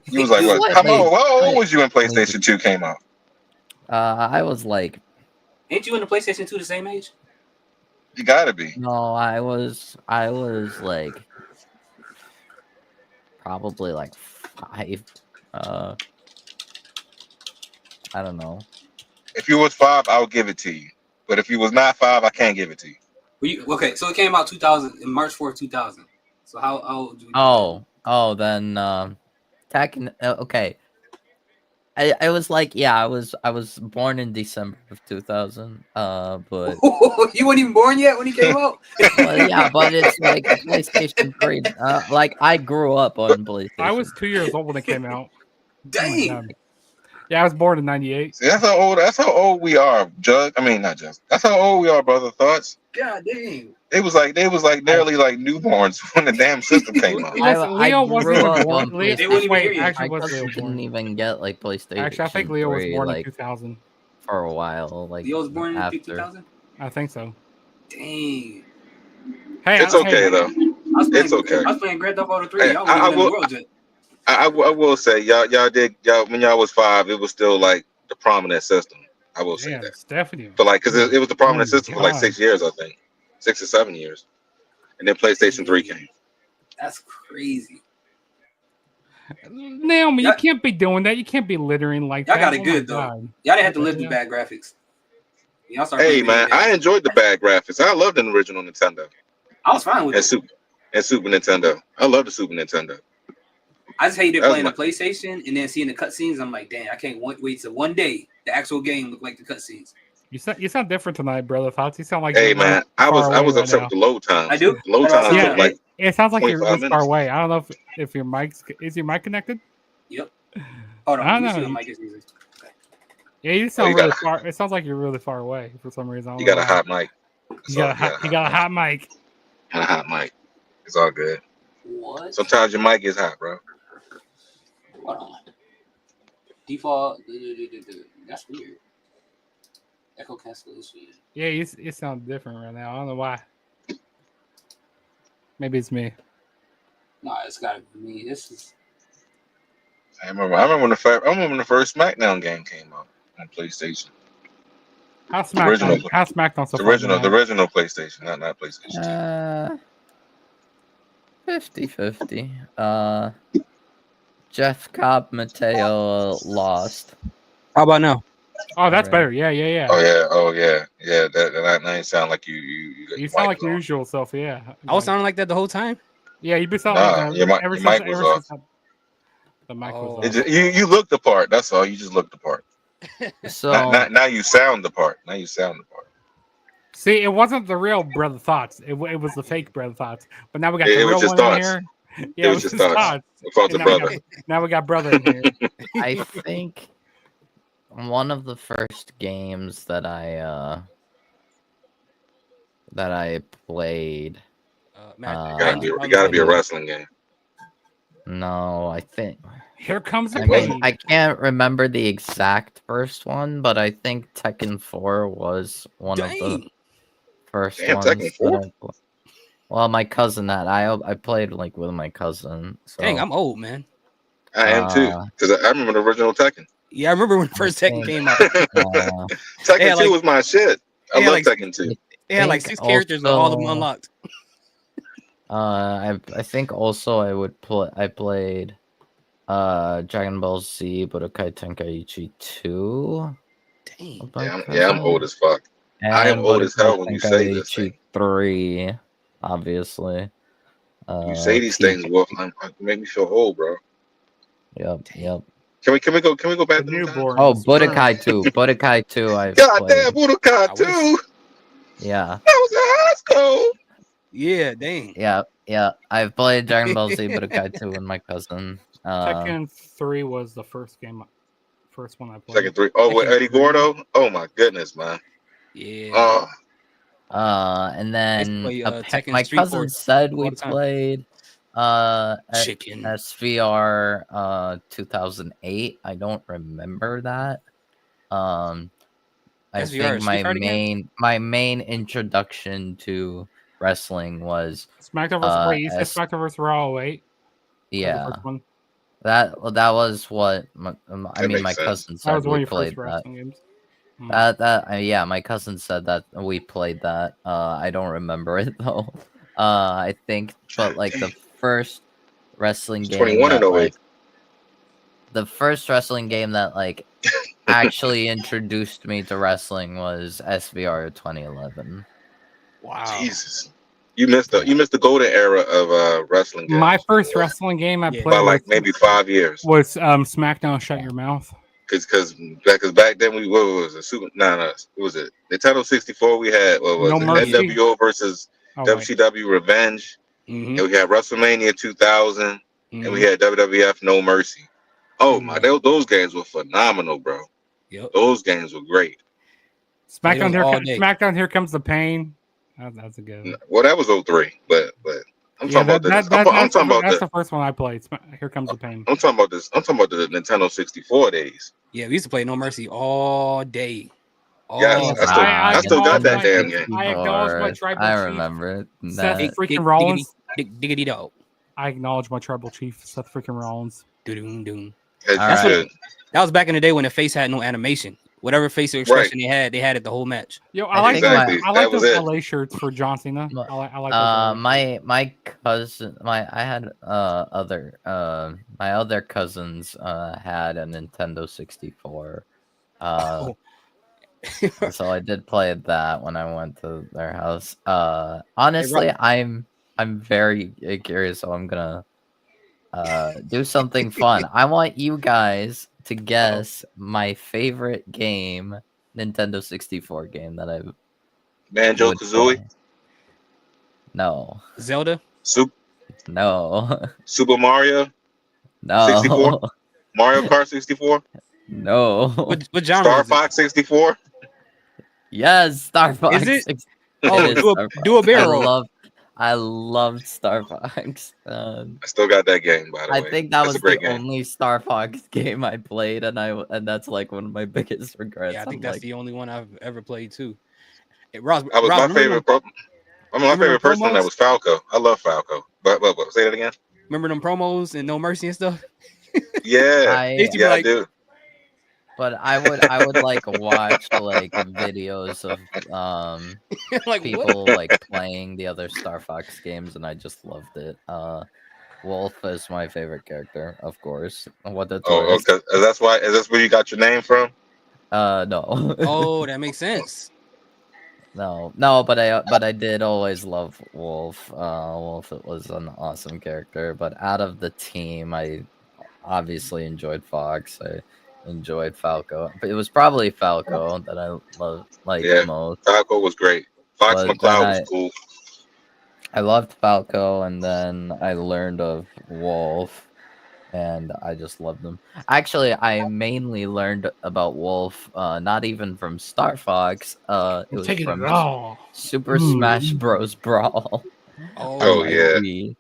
[SPEAKER 6] He was like, what? How old was you when PlayStation 2 came out?
[SPEAKER 7] I was like...
[SPEAKER 2] Ain't you in the PlayStation 2 the same age?
[SPEAKER 6] You gotta be.
[SPEAKER 7] No, I was like... probably like 5. I don't know.
[SPEAKER 6] If you was 5, I would give it to you. But if you was not 5, I can't give it to you.
[SPEAKER 2] Okay, so it came out 2000 in March 4th, 2000. So how old?
[SPEAKER 7] Then okay. I was like, yeah, I was born in December of 2000. But
[SPEAKER 2] you weren't even born yet when he came out.
[SPEAKER 7] well, yeah, but it's like PlayStation 3. Like I grew up on PlayStation.
[SPEAKER 10] I was 2 years old when it came out.
[SPEAKER 2] Dang.
[SPEAKER 10] Oh yeah, I was born in '98.
[SPEAKER 6] See, that's how old we are, Judge. I mean, not Judge. That's how old we are, brother. Thoughts?
[SPEAKER 2] God dang.
[SPEAKER 6] They was like nearly like newborns when the damn system came out.
[SPEAKER 10] Leo wasn't
[SPEAKER 7] grew
[SPEAKER 10] even
[SPEAKER 7] up
[SPEAKER 10] born.
[SPEAKER 7] on
[SPEAKER 10] Leo,
[SPEAKER 7] PlayStation.
[SPEAKER 10] wait,
[SPEAKER 7] My
[SPEAKER 10] actually, was
[SPEAKER 7] cousin
[SPEAKER 10] Leo
[SPEAKER 7] didn't
[SPEAKER 10] born?
[SPEAKER 7] even get like PlayStation.
[SPEAKER 10] Actually, I think Leo was
[SPEAKER 7] 3,
[SPEAKER 10] born
[SPEAKER 7] like,
[SPEAKER 10] in 2000.
[SPEAKER 7] for a while. Like
[SPEAKER 2] Leo was born in
[SPEAKER 7] after.
[SPEAKER 2] 2000.
[SPEAKER 10] I think so.
[SPEAKER 2] Dang.
[SPEAKER 10] Hey,
[SPEAKER 6] It's okay though.
[SPEAKER 2] It's okay. I was playing Grand Theft Auto 3.
[SPEAKER 6] Hey,
[SPEAKER 2] Y'all wasn't even in the world yet.
[SPEAKER 6] I will say y'all when y'all was 5, it was still like the prominent system. I will say that.
[SPEAKER 10] Stephanie.
[SPEAKER 6] But like, because it was the prominent system for like
[SPEAKER 10] God.
[SPEAKER 6] 6 years, I think, 6 or 7 years, and then PlayStation 3 came.
[SPEAKER 2] That's crazy.
[SPEAKER 10] Naomi, you can't be doing that. You can't be littering like
[SPEAKER 2] Y'all
[SPEAKER 10] that.
[SPEAKER 2] got it
[SPEAKER 10] Oh
[SPEAKER 2] good
[SPEAKER 10] my
[SPEAKER 2] though.
[SPEAKER 10] God.
[SPEAKER 2] Y'all didn't have to live through bad graphics. Y'all started
[SPEAKER 6] Hey
[SPEAKER 2] playing
[SPEAKER 6] man,
[SPEAKER 2] video games.
[SPEAKER 6] I enjoyed the bad graphics. I loved an original Nintendo.
[SPEAKER 2] I was fine with it.
[SPEAKER 6] Super Nintendo. I love the Super Nintendo.
[SPEAKER 2] I just hated
[SPEAKER 6] That was
[SPEAKER 2] playing the PlayStation and then seeing the cutscenes. I'm like, dang, I can't wait till one day the actual game look like the cutscenes.
[SPEAKER 10] You sound different tonight, brother. Thoughts? You sound like
[SPEAKER 6] Hey
[SPEAKER 10] you're
[SPEAKER 6] man, I was upset
[SPEAKER 10] right
[SPEAKER 6] with the load times.
[SPEAKER 2] I do.
[SPEAKER 6] The load times
[SPEAKER 10] Yeah,
[SPEAKER 6] took like
[SPEAKER 10] it sounds like you're
[SPEAKER 6] 25
[SPEAKER 10] really far
[SPEAKER 6] minutes.
[SPEAKER 10] away. I don't know if your is your mic connected?
[SPEAKER 2] Yep. Hold on.
[SPEAKER 10] I
[SPEAKER 2] Let me
[SPEAKER 10] don't
[SPEAKER 2] see
[SPEAKER 10] know.
[SPEAKER 2] what mic is using.
[SPEAKER 10] Yeah, you sound
[SPEAKER 6] you
[SPEAKER 10] really
[SPEAKER 6] got-
[SPEAKER 10] far. It sounds like you're really far away for some reason. I don't
[SPEAKER 6] You got
[SPEAKER 10] know
[SPEAKER 6] a
[SPEAKER 10] why.
[SPEAKER 6] hot mic.
[SPEAKER 10] You got a hot mic.
[SPEAKER 6] And a hot mic. It's all good.
[SPEAKER 2] What?
[SPEAKER 6] Sometimes your mic is hot, bro.
[SPEAKER 2] Hold on. Default. That's weird. Echo cancellation.
[SPEAKER 10] Yeah, it sounds different right now. I don't know why. Maybe it's me.
[SPEAKER 2] No, it's gotta be me. This is.
[SPEAKER 6] I remember when the first Smackdown game came out on PlayStation.
[SPEAKER 10] How's
[SPEAKER 6] The original-
[SPEAKER 10] SmackDown? How's SmackDown so
[SPEAKER 6] The
[SPEAKER 10] far?
[SPEAKER 6] original PlayStation, not PlayStation.
[SPEAKER 7] 50-50. Jeff Cobb Mateo lost.
[SPEAKER 2] How about now?
[SPEAKER 10] Oh, that's
[SPEAKER 7] Right.
[SPEAKER 10] better. Yeah.
[SPEAKER 6] Oh yeah. That ain't sound like you.
[SPEAKER 10] You sound like your usual self. Yeah.
[SPEAKER 2] I was sounding like that the whole time.
[SPEAKER 10] Yeah, you've been sounding like
[SPEAKER 6] Nah,
[SPEAKER 10] that
[SPEAKER 6] your mic was off.
[SPEAKER 10] since the mic was
[SPEAKER 2] Oh.
[SPEAKER 10] off.
[SPEAKER 6] It just, you looked the part. That's all. You just looked the part.
[SPEAKER 7] So
[SPEAKER 6] Now you sound the part.
[SPEAKER 10] See, it wasn't the real Brother Thoughts. It was the fake Brother Thoughts. But now we got
[SPEAKER 6] It
[SPEAKER 10] the
[SPEAKER 6] was
[SPEAKER 10] real
[SPEAKER 6] just
[SPEAKER 10] one in
[SPEAKER 6] thoughts.
[SPEAKER 10] here. Yeah,
[SPEAKER 6] It was just thoughts. Without the
[SPEAKER 10] And now we
[SPEAKER 6] brother.
[SPEAKER 10] now we got Brother in here.
[SPEAKER 7] I think one of the first games that I played.
[SPEAKER 6] It gotta be a wrestling game.
[SPEAKER 7] No, I think.
[SPEAKER 10] Here comes the
[SPEAKER 7] I mean,
[SPEAKER 10] pain.
[SPEAKER 7] I can't remember the exact first one, but I think Tekken 4 was one of the first
[SPEAKER 6] Damn,
[SPEAKER 7] ones.
[SPEAKER 6] Tekken 4?
[SPEAKER 7] Well, my cousin had. I played like with my cousin. So,
[SPEAKER 2] Dang, I'm old, man.
[SPEAKER 6] I am too, because I remember the original Tekken.
[SPEAKER 2] Yeah, I remember when first Tekken came out.
[SPEAKER 6] Tekken 2 was my shit. I love Tekken 2.
[SPEAKER 2] It had like 6 characters with all of them unlocked.
[SPEAKER 7] I think also I played Dragon Ball Z Budokai Tenkaichi 2.
[SPEAKER 2] Dang.
[SPEAKER 6] Yeah, I'm old as fuck. I am old as hell when you say this thing.
[SPEAKER 7] 3, obviously.
[SPEAKER 6] You say these things, Wolf. Make me feel old, bro.
[SPEAKER 7] Yep.
[SPEAKER 6] Can we go back to
[SPEAKER 10] newborn?
[SPEAKER 7] Oh, Budokai 2. Budokai 2. I've
[SPEAKER 6] God
[SPEAKER 7] played.
[SPEAKER 6] damn, Budokai 2.
[SPEAKER 7] Yeah.
[SPEAKER 6] That was in high school.
[SPEAKER 2] Yeah, dang.
[SPEAKER 7] Yeah. I've played Dragon Ball Z Budokai 2 with my cousin.
[SPEAKER 10] Tekken 3 was the first one I played.
[SPEAKER 6] Tekken 3. Oh, with Eddie Gordo. Oh my goodness, man.
[SPEAKER 2] Yeah.
[SPEAKER 7] And then
[SPEAKER 2] play, Tekken
[SPEAKER 7] my
[SPEAKER 2] Street
[SPEAKER 7] cousin
[SPEAKER 2] Force
[SPEAKER 7] said
[SPEAKER 2] all
[SPEAKER 7] we
[SPEAKER 2] the time.
[SPEAKER 7] played
[SPEAKER 2] Chicken.
[SPEAKER 7] SVR 2008. I don't remember that. I
[SPEAKER 2] SVR,
[SPEAKER 7] think
[SPEAKER 2] Street Fighter game?
[SPEAKER 7] my main introduction to wrestling was
[SPEAKER 10] SmackDown vs. Wait, you said SmackDown vs. Raw 08?
[SPEAKER 7] yeah.
[SPEAKER 10] The first one?
[SPEAKER 7] That was what my
[SPEAKER 6] makes sense.
[SPEAKER 7] cousin
[SPEAKER 10] That
[SPEAKER 7] said
[SPEAKER 10] was one
[SPEAKER 7] we
[SPEAKER 10] of your
[SPEAKER 7] played
[SPEAKER 10] first
[SPEAKER 7] that.
[SPEAKER 10] wrestling games.
[SPEAKER 7] Yeah, my cousin said that we played that. I don't remember it though. I think, but like the first wrestling game
[SPEAKER 6] 21
[SPEAKER 7] that
[SPEAKER 6] and 08.
[SPEAKER 7] like the first wrestling game that like actually introduced me to wrestling was SVR 2011.
[SPEAKER 2] Wow.
[SPEAKER 6] Jesus. You missed the golden era of wrestling games.
[SPEAKER 10] My first wrestling game I
[SPEAKER 2] Yeah.
[SPEAKER 10] played
[SPEAKER 6] by like maybe 5 years.
[SPEAKER 10] was Smackdown. Shut your mouth.
[SPEAKER 6] Because back then what was it? What was it? Nintendo 64. We had what was
[SPEAKER 10] No
[SPEAKER 6] it?
[SPEAKER 10] Mercy.
[SPEAKER 6] NWO versus
[SPEAKER 10] Oh, wait.
[SPEAKER 6] WCW Revenge,
[SPEAKER 2] Mm-hmm.
[SPEAKER 6] and we had WrestleMania 2000, and we
[SPEAKER 2] Mhm.
[SPEAKER 6] had WWF No Mercy. Oh my,
[SPEAKER 2] Mhm.
[SPEAKER 6] those games were phenomenal, bro.
[SPEAKER 2] Yep.
[SPEAKER 6] Those games were great.
[SPEAKER 10] Smackdown.
[SPEAKER 2] those all day.
[SPEAKER 10] Smackdown. Here comes the pain. That's a good one.
[SPEAKER 6] Well, that was 03, but I'm
[SPEAKER 10] Yeah,
[SPEAKER 6] talking about this. I'm talking about
[SPEAKER 10] that's the first one I played. Here comes the pain.
[SPEAKER 6] I'm talking about this. I'm talking about the Nintendo 64 days.
[SPEAKER 2] Yeah, we used to play No Mercy all day.
[SPEAKER 6] Yes,
[SPEAKER 10] Yes,
[SPEAKER 6] I still got that damn game.
[SPEAKER 10] I acknowledge my tribal
[SPEAKER 7] I
[SPEAKER 10] chief,
[SPEAKER 7] remember
[SPEAKER 10] Seth
[SPEAKER 7] that.
[SPEAKER 10] freaking Rollins.
[SPEAKER 2] Diggity dog.
[SPEAKER 10] I acknowledge my tribal chief, Seth freaking Rollins.
[SPEAKER 2] Doom doom.
[SPEAKER 6] As you
[SPEAKER 7] Alright.
[SPEAKER 6] should.
[SPEAKER 2] That was back in the day when the face had no animation. Whatever facial expression they had it the whole match.
[SPEAKER 10] Yo,
[SPEAKER 7] I
[SPEAKER 10] I like
[SPEAKER 7] think
[SPEAKER 6] Exactly.
[SPEAKER 10] I
[SPEAKER 6] That
[SPEAKER 10] like
[SPEAKER 6] was
[SPEAKER 10] those
[SPEAKER 6] it.
[SPEAKER 10] LA shirts for John Cena. I like those.
[SPEAKER 7] My cousin, I had my other cousins had a Nintendo 64.
[SPEAKER 2] Oh.
[SPEAKER 7] So I did play that when I went to their house. Honestly, I'm very curious, so I'm gonna do something fun. I want you guys to guess my favorite game, Nintendo 64 game that I
[SPEAKER 6] Banjo
[SPEAKER 7] would
[SPEAKER 6] Kazooie,
[SPEAKER 7] play. No.
[SPEAKER 2] Zelda.
[SPEAKER 7] No.
[SPEAKER 6] Super Mario,
[SPEAKER 7] No.
[SPEAKER 6] 64? Mario Kart 64,
[SPEAKER 7] No.
[SPEAKER 2] What genre
[SPEAKER 6] Star
[SPEAKER 2] is it?
[SPEAKER 6] Fox 64.
[SPEAKER 7] Yes, Star Fox.
[SPEAKER 2] Is it?
[SPEAKER 7] It
[SPEAKER 2] Oh,
[SPEAKER 7] is
[SPEAKER 2] do
[SPEAKER 7] Star
[SPEAKER 2] a, do a
[SPEAKER 7] Fox.
[SPEAKER 2] barrel.
[SPEAKER 7] I loved Star Fox.
[SPEAKER 6] I still got that game, by the
[SPEAKER 7] I
[SPEAKER 6] way.
[SPEAKER 7] think that
[SPEAKER 6] That's
[SPEAKER 7] was
[SPEAKER 6] a great
[SPEAKER 7] the
[SPEAKER 6] game.
[SPEAKER 7] only Star Fox game I played, and that's like one of my biggest regrets.
[SPEAKER 2] Yeah, I think
[SPEAKER 7] I'm
[SPEAKER 2] that's
[SPEAKER 7] like,
[SPEAKER 2] the only one I've ever played too. Hey, Ross,
[SPEAKER 6] I was
[SPEAKER 2] Ross,
[SPEAKER 6] my
[SPEAKER 2] remember
[SPEAKER 6] favorite. My
[SPEAKER 2] remember
[SPEAKER 6] favorite
[SPEAKER 2] them
[SPEAKER 6] person on that
[SPEAKER 2] promos?
[SPEAKER 6] was Falco. I love Falco. But say that again.
[SPEAKER 2] Remember them promos and No Mercy and stuff?
[SPEAKER 6] Yeah,
[SPEAKER 2] They used to be
[SPEAKER 6] yeah, I
[SPEAKER 2] like,
[SPEAKER 6] do.
[SPEAKER 7] but I would like watch like videos of
[SPEAKER 2] like what?
[SPEAKER 7] people like playing the other Star Fox games, and I just loved it. Wolf is my favorite character, of course. What a
[SPEAKER 6] Oh,
[SPEAKER 7] twist.
[SPEAKER 6] okay. Is that where you got your name from?
[SPEAKER 7] No.
[SPEAKER 2] Oh, that makes sense.
[SPEAKER 7] No, but I did always love Wolf. Wolf was an awesome character, but out of the team, I obviously enjoyed Fox. I enjoyed Falco, but it was probably Falco that I loved
[SPEAKER 6] Yeah.
[SPEAKER 7] most.
[SPEAKER 6] Falco was great. Fox
[SPEAKER 7] But
[SPEAKER 6] McCloud
[SPEAKER 7] then
[SPEAKER 6] was cool.
[SPEAKER 7] I loved Falco, and then I learned of Wolf, and I just loved them. Actually, I mainly learned about Wolf, not even from Star Fox. It was
[SPEAKER 10] Taking
[SPEAKER 7] from
[SPEAKER 10] it all.
[SPEAKER 7] Super Smash Bros. Brawl.
[SPEAKER 6] Oh,
[SPEAKER 7] on
[SPEAKER 6] yeah.
[SPEAKER 7] Wii.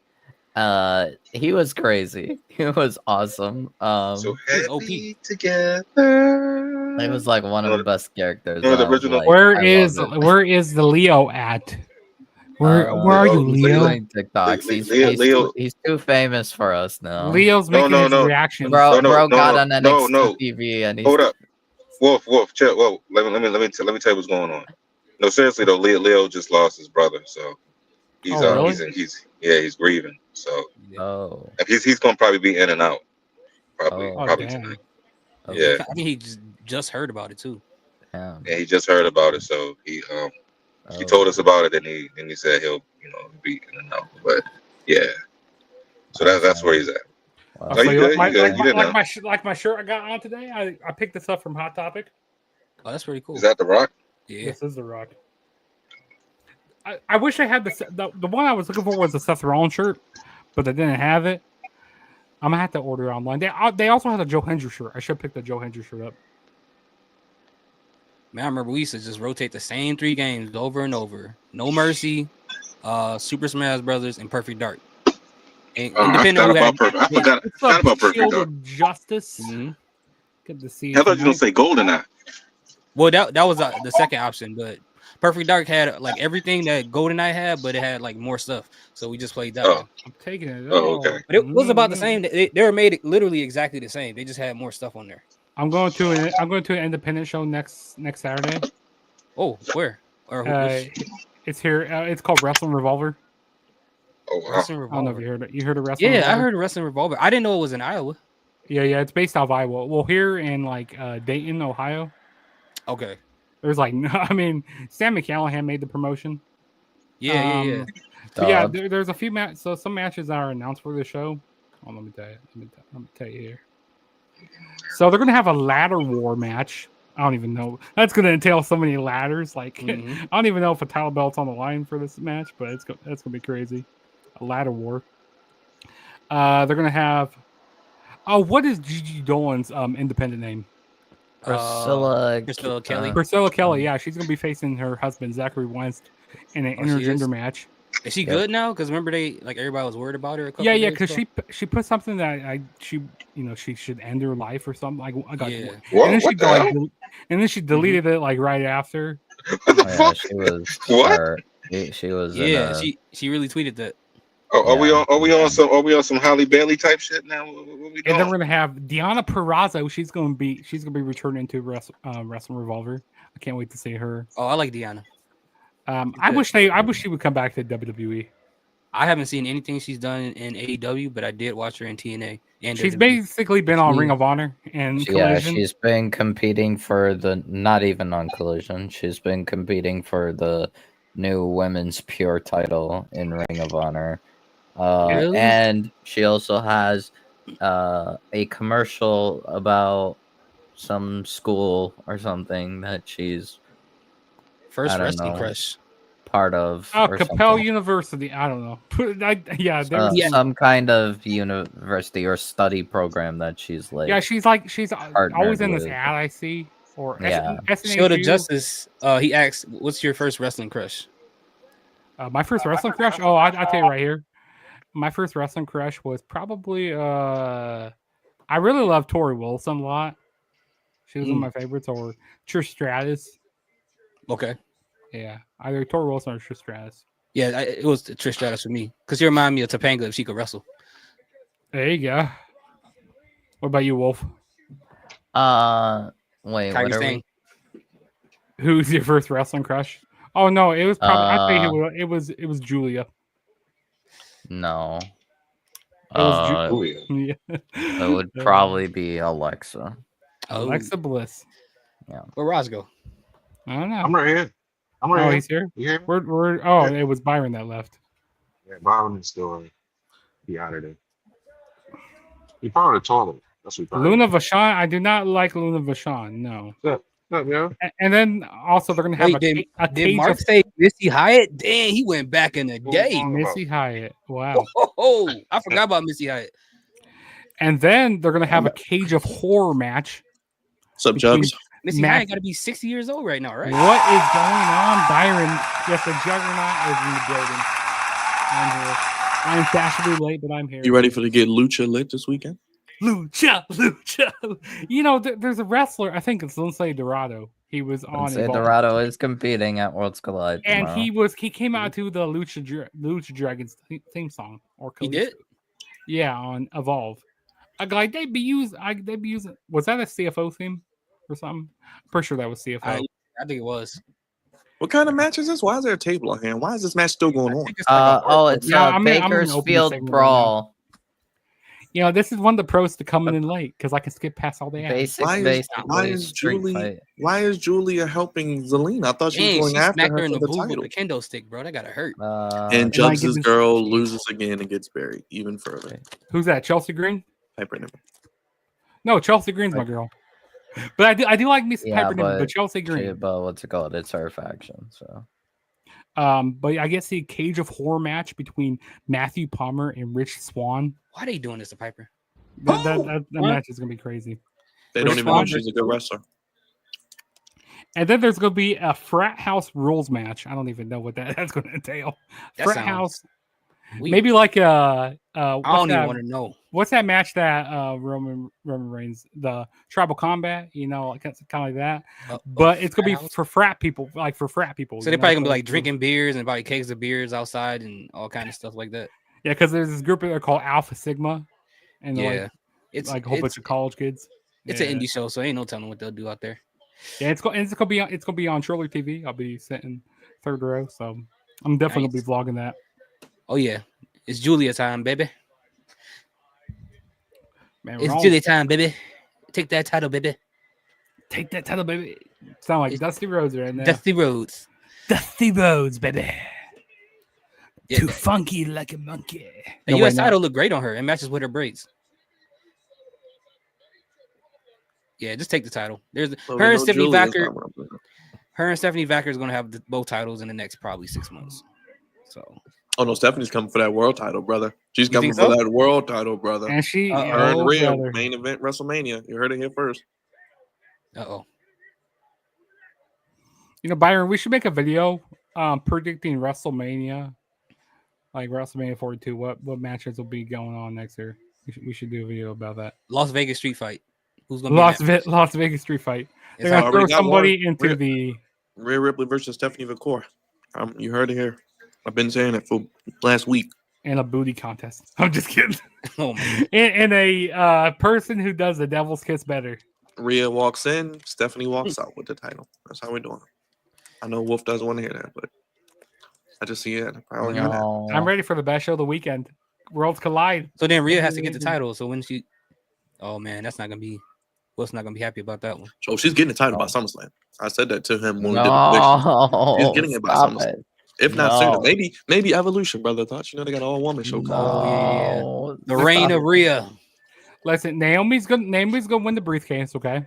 [SPEAKER 7] He was crazy. He was awesome.
[SPEAKER 6] So
[SPEAKER 2] He was OP.
[SPEAKER 6] happy together.
[SPEAKER 7] It was like one of the best characters.
[SPEAKER 6] You know the
[SPEAKER 7] I was
[SPEAKER 6] original-
[SPEAKER 7] like,
[SPEAKER 10] Where
[SPEAKER 7] I
[SPEAKER 10] is
[SPEAKER 7] love it.
[SPEAKER 10] the Leo at? Where are you,
[SPEAKER 7] He's
[SPEAKER 10] Leo?
[SPEAKER 7] doing TikToks.
[SPEAKER 6] Leo-
[SPEAKER 7] He's too famous for us now.
[SPEAKER 10] Leo's
[SPEAKER 6] No,
[SPEAKER 10] making
[SPEAKER 6] no,
[SPEAKER 10] his
[SPEAKER 6] no.
[SPEAKER 10] reactions.
[SPEAKER 7] Bro
[SPEAKER 6] No,
[SPEAKER 7] got on
[SPEAKER 6] no,
[SPEAKER 7] NXT
[SPEAKER 6] no.
[SPEAKER 7] TV and he's
[SPEAKER 6] Hold up, Wolf, chill. Whoa, let me tell you what's going on. No, seriously though, Leo just lost his brother, so he's
[SPEAKER 10] Oh, really?
[SPEAKER 6] he's grieving. So
[SPEAKER 7] Oh.
[SPEAKER 6] he's gonna probably be in and out, probably
[SPEAKER 7] Oh,
[SPEAKER 10] damn.
[SPEAKER 6] tonight.
[SPEAKER 7] Okay.
[SPEAKER 6] Yeah.
[SPEAKER 2] I think he just heard about it too.
[SPEAKER 7] Damn.
[SPEAKER 6] Yeah, he just heard about it, so he
[SPEAKER 7] Oh.
[SPEAKER 6] told us about it, and he said he'll be in and out. But yeah, so that's where he's at.
[SPEAKER 7] Wow.
[SPEAKER 6] Oh,
[SPEAKER 10] So
[SPEAKER 6] you
[SPEAKER 10] you
[SPEAKER 6] good?
[SPEAKER 10] like,
[SPEAKER 6] You good? You didn't know.
[SPEAKER 10] like my shirt I got on today? I picked this up from Hot Topic.
[SPEAKER 2] Oh, that's pretty cool.
[SPEAKER 6] Is that The Rock?
[SPEAKER 2] Yeah.
[SPEAKER 10] This is The Rock. I wish I had the one I was looking for was the Seth Rollins shirt, but they didn't have it. I'm gonna have to order it online. They also had a Joe Hendry shirt. I should pick the Joe Hendry shirt up.
[SPEAKER 2] Man, I remember we used to just rotate the same 3 games over and over. No Mercy, Super Smash Brothers, and Perfect Dark. And
[SPEAKER 6] I
[SPEAKER 2] independent
[SPEAKER 6] forgot
[SPEAKER 2] who had,
[SPEAKER 6] about Perfect. I forgot
[SPEAKER 10] It's the
[SPEAKER 6] about Perfect
[SPEAKER 10] Shield
[SPEAKER 6] Dark.
[SPEAKER 10] of Justice.
[SPEAKER 2] Mhm.
[SPEAKER 10] Good to see.
[SPEAKER 6] I thought you were gonna say GoldenEye.
[SPEAKER 2] Well, that was the second option, but Perfect Dark had like everything that GoldenEye had, but it had like more stuff. So we just played that
[SPEAKER 6] Oh.
[SPEAKER 2] one.
[SPEAKER 10] I'm taking it.
[SPEAKER 6] Oh, okay.
[SPEAKER 2] But it was about the same. They were made literally exactly the same. They just had more stuff on there.
[SPEAKER 10] I'm going to an independent show next Saturday.
[SPEAKER 2] Oh, where? Or
[SPEAKER 10] It's here. It's called Wrestling Revolver.
[SPEAKER 6] Oh wow.
[SPEAKER 2] Wrestling
[SPEAKER 10] I don't know if
[SPEAKER 2] Revolver.
[SPEAKER 10] you heard it. You heard of Wrestling?
[SPEAKER 2] Yeah, I
[SPEAKER 10] Revolver?
[SPEAKER 2] heard of Wrestling Revolver. I didn't know it was in Iowa.
[SPEAKER 10] Yeah, it's based off Iowa. Well, here in like Dayton, Ohio,
[SPEAKER 2] Okay.
[SPEAKER 10] there's like I mean, Sam McCallahan made the promotion.
[SPEAKER 2] Yeah.
[SPEAKER 10] But yeah,
[SPEAKER 7] Dog.
[SPEAKER 10] there's a few so some matches that are announced for the show. Oh, let me tell you. Let me tell you here. So they're gonna have a ladder war match. I don't even know. That's gonna entail so many ladders. Like I don't even know if a title belt's on the line for this match, but that's gonna be crazy. A ladder war. They're gonna have. Oh, what is Gigi Dolan's independent name?
[SPEAKER 7] Priscilla
[SPEAKER 2] Kelly.
[SPEAKER 10] Priscilla Kelly. Yeah, she's gonna be facing her husband Zachary Wentz in an intergender match.
[SPEAKER 2] Is she good now? Because remember everybody was worried about her. A couple
[SPEAKER 10] Yeah,
[SPEAKER 2] days
[SPEAKER 10] because
[SPEAKER 2] ago?
[SPEAKER 10] she put something that she should end her life or something. Like I got,
[SPEAKER 2] Yeah.
[SPEAKER 10] and then she deleted it like right after.
[SPEAKER 7] Yeah, she was.
[SPEAKER 6] What?
[SPEAKER 7] She was.
[SPEAKER 2] Yeah, she really tweeted that.
[SPEAKER 6] Oh, are we on some Halle Bailey type shit now? What we doing?
[SPEAKER 10] And then we're gonna have Deonna Purrazzo. She's gonna be returning to Wrestling Revolver. I can't wait to see her.
[SPEAKER 2] Oh, I like Deonna.
[SPEAKER 10] I wish she would come back to WWE.
[SPEAKER 2] I haven't seen anything she's done in AEW, but I did watch her in TNA. And
[SPEAKER 10] She's
[SPEAKER 2] WWE.
[SPEAKER 10] basically been on Ring of Honor and Collision.
[SPEAKER 7] She's been competing for not even on Collision. She's been competing for the new women's pure title in Ring of Honor.
[SPEAKER 2] Really?
[SPEAKER 7] And she also has a commercial about some school or something that she's
[SPEAKER 2] First wrestling crush
[SPEAKER 7] part of.
[SPEAKER 10] Oh,
[SPEAKER 7] or
[SPEAKER 10] Capel
[SPEAKER 7] something.
[SPEAKER 10] University. I don't know.
[SPEAKER 7] Some kind of university or study program that she's like.
[SPEAKER 10] Yeah, she's always in this ad I see. Or
[SPEAKER 2] Show the Justice. He asks, "What's your first wrestling crush?"
[SPEAKER 10] My first wrestling crush. Oh, I'll tell you right here. My first wrestling crush was probably I really love Tori Wilson a lot. She was one of my favorites, or Trish Stratus.
[SPEAKER 2] Okay.
[SPEAKER 10] Yeah, either Tori Wilson or Trish Stratus.
[SPEAKER 2] Yeah, it was Trish Stratus for me because you remind me of Topanga if she could wrestle.
[SPEAKER 10] There you go. What about you, Wolf?
[SPEAKER 7] Wait,
[SPEAKER 2] Kyrie
[SPEAKER 7] what are
[SPEAKER 2] Sane.
[SPEAKER 10] Who's your first wrestling crush? Oh no, it was probably. I think it was Julia.
[SPEAKER 7] No.
[SPEAKER 10] It was Julia.
[SPEAKER 7] Yeah. It would probably be Alexa.
[SPEAKER 10] Alexa Bliss.
[SPEAKER 7] Yeah.
[SPEAKER 2] Where Roz go?
[SPEAKER 10] I don't know.
[SPEAKER 11] I'm right here.
[SPEAKER 10] Oh, he's here.
[SPEAKER 11] You hear me?
[SPEAKER 10] It was Byron that left.
[SPEAKER 11] Yeah, Byron is still he out of there. He found the toilet. That's what he found.
[SPEAKER 10] Luna Vachon. I do not like Luna Vachon. No.
[SPEAKER 11] What's up, yo?
[SPEAKER 10] And then also they're gonna have
[SPEAKER 2] Did
[SPEAKER 10] cage
[SPEAKER 2] Mark
[SPEAKER 10] of
[SPEAKER 2] say Missy Hyatt? Damn, he went back in the day.
[SPEAKER 10] Missy Hyatt. Wow.
[SPEAKER 2] Oh, I forgot about Missy Hyatt.
[SPEAKER 10] And then they're gonna have a cage of horror match.
[SPEAKER 1] What's up, Jugs?
[SPEAKER 2] Missy Hyatt got to be 60 years old right now, right?
[SPEAKER 10] What is going on, Byron? Yes, the Juggernaut is in the building. I'm here. I'm fashionably late, but I'm here.
[SPEAKER 1] You ready for to get Lucha lit this weekend?
[SPEAKER 10] Lucha. You know, there's a wrestler. I think it's Lindsay Dorado. He was on.
[SPEAKER 7] Lindsay Dorado is competing at Worlds Collide tomorrow.
[SPEAKER 10] And he came out to the Lucha Dragons theme song. Or
[SPEAKER 2] he did?
[SPEAKER 10] Yeah, on Evolve. Like they'd be using. Was that a CFO theme or something? I'm pretty sure that was CFO.
[SPEAKER 2] I think it was.
[SPEAKER 1] What kind of match is this? Why is there a table on here? Why is this match still going on?
[SPEAKER 7] It's Bakersfield Brawl.
[SPEAKER 10] You know, this is one of the pros to coming in late because I can skip past all the ads.
[SPEAKER 1] Why is Julia helping Zelina? I thought she was going after her
[SPEAKER 2] in
[SPEAKER 1] for
[SPEAKER 2] the
[SPEAKER 1] the title.
[SPEAKER 2] With the kendo stick, bro. That gotta hurt.
[SPEAKER 1] And Jugs' girl loses again and gets buried even further.
[SPEAKER 10] Who's that? Chelsea Green?
[SPEAKER 1] Piper Niven.
[SPEAKER 10] No, Chelsea Green's my girl. But I do like me some Piper Niven, but Chelsea Green.
[SPEAKER 7] Yeah, but what's it called? It's her faction, so.
[SPEAKER 10] But I guess the cage of horror match between Matthew Palmer and Rich Swann.
[SPEAKER 2] Why are they doing this to Piper?
[SPEAKER 10] That match is gonna be crazy.
[SPEAKER 1] They don't even know she's a good wrestler.
[SPEAKER 10] And then there's gonna be a frat house rules match. I don't even know what that's gonna entail. Frat house. Maybe like
[SPEAKER 2] I don't even want to know.
[SPEAKER 10] What's that match that Roman Reigns, the tribal combat, you know, kind of like that. But it's gonna be for frat people, So
[SPEAKER 2] they're probably gonna be like drinking beers and probably kegs of beers outside and all kind of stuff like that.
[SPEAKER 10] Yeah, because there's this group they're called Alpha Sigma, and it's like a whole bunch of college kids.
[SPEAKER 2] It's an indie show, so ain't no telling what they'll do out there.
[SPEAKER 10] Yeah, it's gonna be on Shirley TV. I'll be sitting third row, so I'm definitely gonna be vlogging that.
[SPEAKER 2] Oh yeah, it's Julia time, baby.
[SPEAKER 10] Man,
[SPEAKER 2] It's Julie time, baby. Take that title, baby.
[SPEAKER 10] Take that title, baby. Sound like Dusty Rhodes right now.
[SPEAKER 2] Dusty Rhodes.
[SPEAKER 10] Dusty Rhodes, baby.
[SPEAKER 2] Yeah.
[SPEAKER 10] Too funky like a monkey.
[SPEAKER 2] The U.S. title look great on her. It matches with her braids. Yeah, just take the title. There's her and Stephanie Vacker. Her and Stephanie Vacker is going to have both titles in the next probably 6 months. So.
[SPEAKER 1] Oh no, Stephanie's coming for that world title, brother. She's coming for that world title, brother.
[SPEAKER 10] And she,
[SPEAKER 1] her and Rhea, main event WrestleMania. You heard it here first.
[SPEAKER 10] You know, Byron, we should make a video predicting WrestleMania, like WrestleMania 42. What matches will be going on next year? We should do a video about that.
[SPEAKER 2] Las Vegas Street Fight. Who's going
[SPEAKER 10] to be Las Vegas Street Fight? They're going to throw somebody into the
[SPEAKER 1] Rhea Ripley versus Stephanie Vacore. You heard it here. I've been saying it for last week.
[SPEAKER 10] In a booty contest. I'm just kidding. Oh man. In a person who does the devil's kiss better.
[SPEAKER 1] Rhea walks in, Stephanie walks out with the title. That's how we're doing it. I know Wolf doesn't want to hear that, but I just see it.
[SPEAKER 10] I'm ready for the best show of the weekend. Worlds collide.
[SPEAKER 2] So then Rhea has to get the title. So when she, oh man, that's not gonna be. Wolf's not gonna be happy about that one.
[SPEAKER 1] So she's getting the title by SummerSlam. I said that to him when we did the prediction. She's getting it by SummerSlam. If not sooner, maybe Evolution, brother. Thought you know they got an all woman show called.
[SPEAKER 2] The reign of Rhea.
[SPEAKER 10] Listen, Naomi's gonna win the briefcase, okay?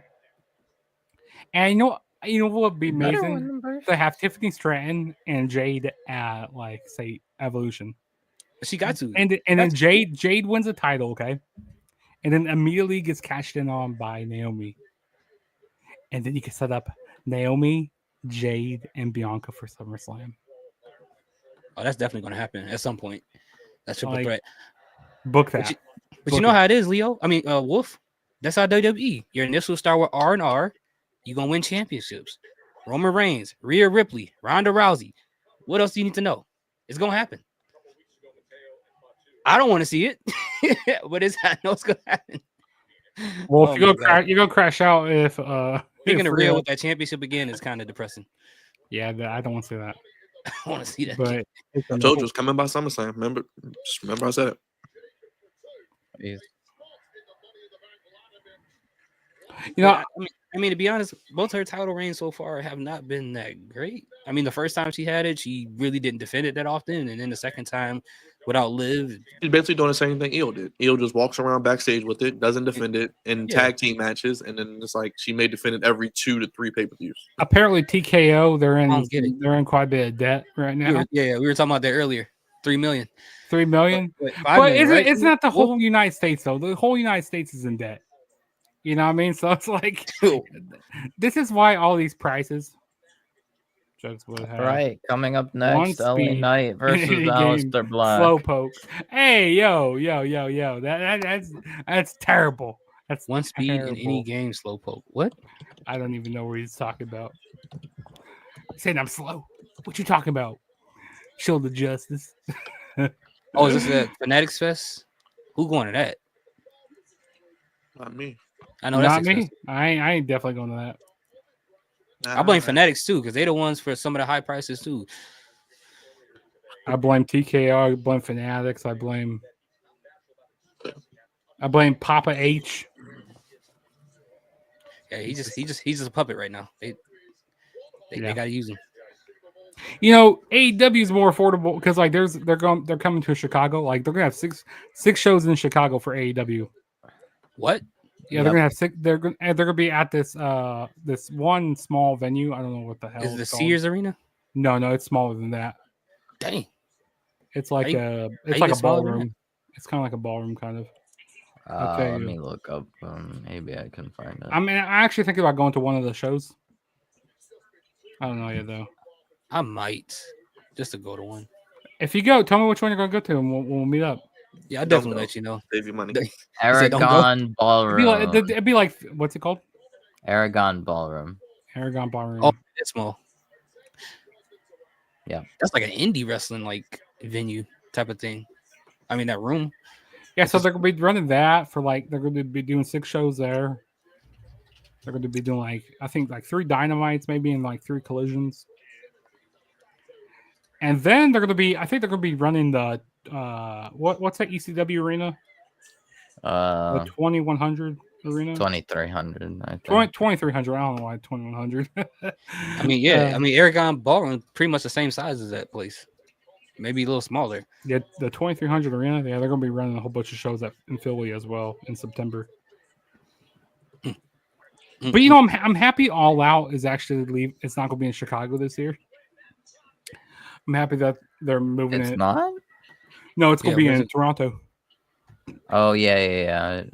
[SPEAKER 10] And you know what would be amazing to have Tiffany Stratton and Jade at like say Evolution.
[SPEAKER 2] She got to,
[SPEAKER 10] and then Jade wins the title, okay? And then immediately gets cashed in on by Naomi, and then you can set up Naomi, Jade, and Bianca for SummerSlam.
[SPEAKER 2] Oh, that's definitely going to happen at some point. That's triple threat.
[SPEAKER 10] Book that.
[SPEAKER 2] But you know how it is, Leo. I mean, Wolf. That's how WWE. Your initial start with R&R. You're going to win championships. Roman Reigns, Rhea Ripley, Ronda Rousey. What else do you need to know? It's going to happen. I don't want to see it. But I know it's going to happen.
[SPEAKER 10] Well, if you're going to crash out if...
[SPEAKER 2] Speaking of Rhea with that championship again is kind of depressing.
[SPEAKER 10] Yeah, I don't want to see that.
[SPEAKER 2] I want to see that.
[SPEAKER 10] But
[SPEAKER 1] I told you it's coming by SummerSlam. Remember I said it.
[SPEAKER 7] Yes.
[SPEAKER 10] You know,
[SPEAKER 2] I mean, to be honest, both her title reigns so far have not been that great. I mean, the first time she had it, she really didn't defend it that often, and then the second time, without Liv,
[SPEAKER 1] she's basically doing the same thing Io did. Io just walks around backstage with it, doesn't defend it in tag team matches, and then it's like she may defend it every 2 to 3 pay-per-views.
[SPEAKER 10] Apparently, TKO they're in quite a bit of debt right now.
[SPEAKER 2] We were talking about that earlier. $3 million.
[SPEAKER 10] $3 million. But it's not the whole United States though. The whole United States is in debt. You know what I mean? So it's like this is why all these prices.
[SPEAKER 7] Right, coming up next, LA Knight versus Aleister Black.
[SPEAKER 10] Slowpoke. Hey, yo. That's terrible. That's
[SPEAKER 2] one speed terrible. In any game. Slowpoke. What?
[SPEAKER 10] I don't even know what he's talking about. He's saying I'm slow. What you talking about? Shoulder justice.
[SPEAKER 2] Oh, is this a Fanatics Fest? Who going to that?
[SPEAKER 1] Not me.
[SPEAKER 2] I know
[SPEAKER 10] that's
[SPEAKER 2] not
[SPEAKER 10] me. I ain't definitely going to that.
[SPEAKER 2] I blame Fanatics too because they're the ones for some of the high prices too.
[SPEAKER 10] I blame TKO. I blame Fanatics. I blame Papa H.
[SPEAKER 2] Yeah, he's just a puppet right now. They gotta use him.
[SPEAKER 10] You know, AEW is more affordable because like they're coming to Chicago. Like they're gonna have six shows in Chicago for AEW.
[SPEAKER 2] What?
[SPEAKER 10] Yeah, they're gonna have 6. They're gonna be at this this one small venue. I don't know what the hell.
[SPEAKER 2] Is it the Sears Arena?
[SPEAKER 10] No, it's smaller than that.
[SPEAKER 2] Dang.
[SPEAKER 10] It's like a ballroom. It's kind of like a ballroom, kind of.
[SPEAKER 7] Let me look up. Maybe I can find it.
[SPEAKER 10] I mean, I actually think about going to one of the shows. I don't know yet, though.
[SPEAKER 2] I might just to go to one.
[SPEAKER 10] If you go, tell me which one you're gonna go to, and we'll meet up.
[SPEAKER 2] Yeah, I'll definitely let you know.
[SPEAKER 1] Save your money.
[SPEAKER 7] Aragon Ballroom.
[SPEAKER 10] It'd be like what's it called?
[SPEAKER 7] Aragon Ballroom.
[SPEAKER 10] Aragon Ballroom.
[SPEAKER 2] Oh, it's small.
[SPEAKER 7] Yeah,
[SPEAKER 2] that's like an indie wrestling like venue type of thing. I mean that room.
[SPEAKER 10] Yeah, so they're gonna be running that for like they're gonna be doing 6 shows there. They're gonna be doing like I think like 3 Dynamites maybe and like 3 Collisions. And then they're gonna be running the what's that ECW arena? The 2100 arena.
[SPEAKER 7] 2300. I think.
[SPEAKER 10] 2300. I don't know why 2100.
[SPEAKER 2] I mean, yeah. I mean, Aragon Ballroom pretty much the same size as that place. Maybe a little smaller.
[SPEAKER 10] Yeah, the 2300 arena. Yeah, they're gonna be running a whole bunch of shows in Philly as well in September. But you know, I'm happy All Out is actually leave. It's not gonna be in Chicago this year. I'm happy that they're moving it.
[SPEAKER 7] It's not?
[SPEAKER 10] No, it's gonna be in Toronto.
[SPEAKER 7] Oh yeah.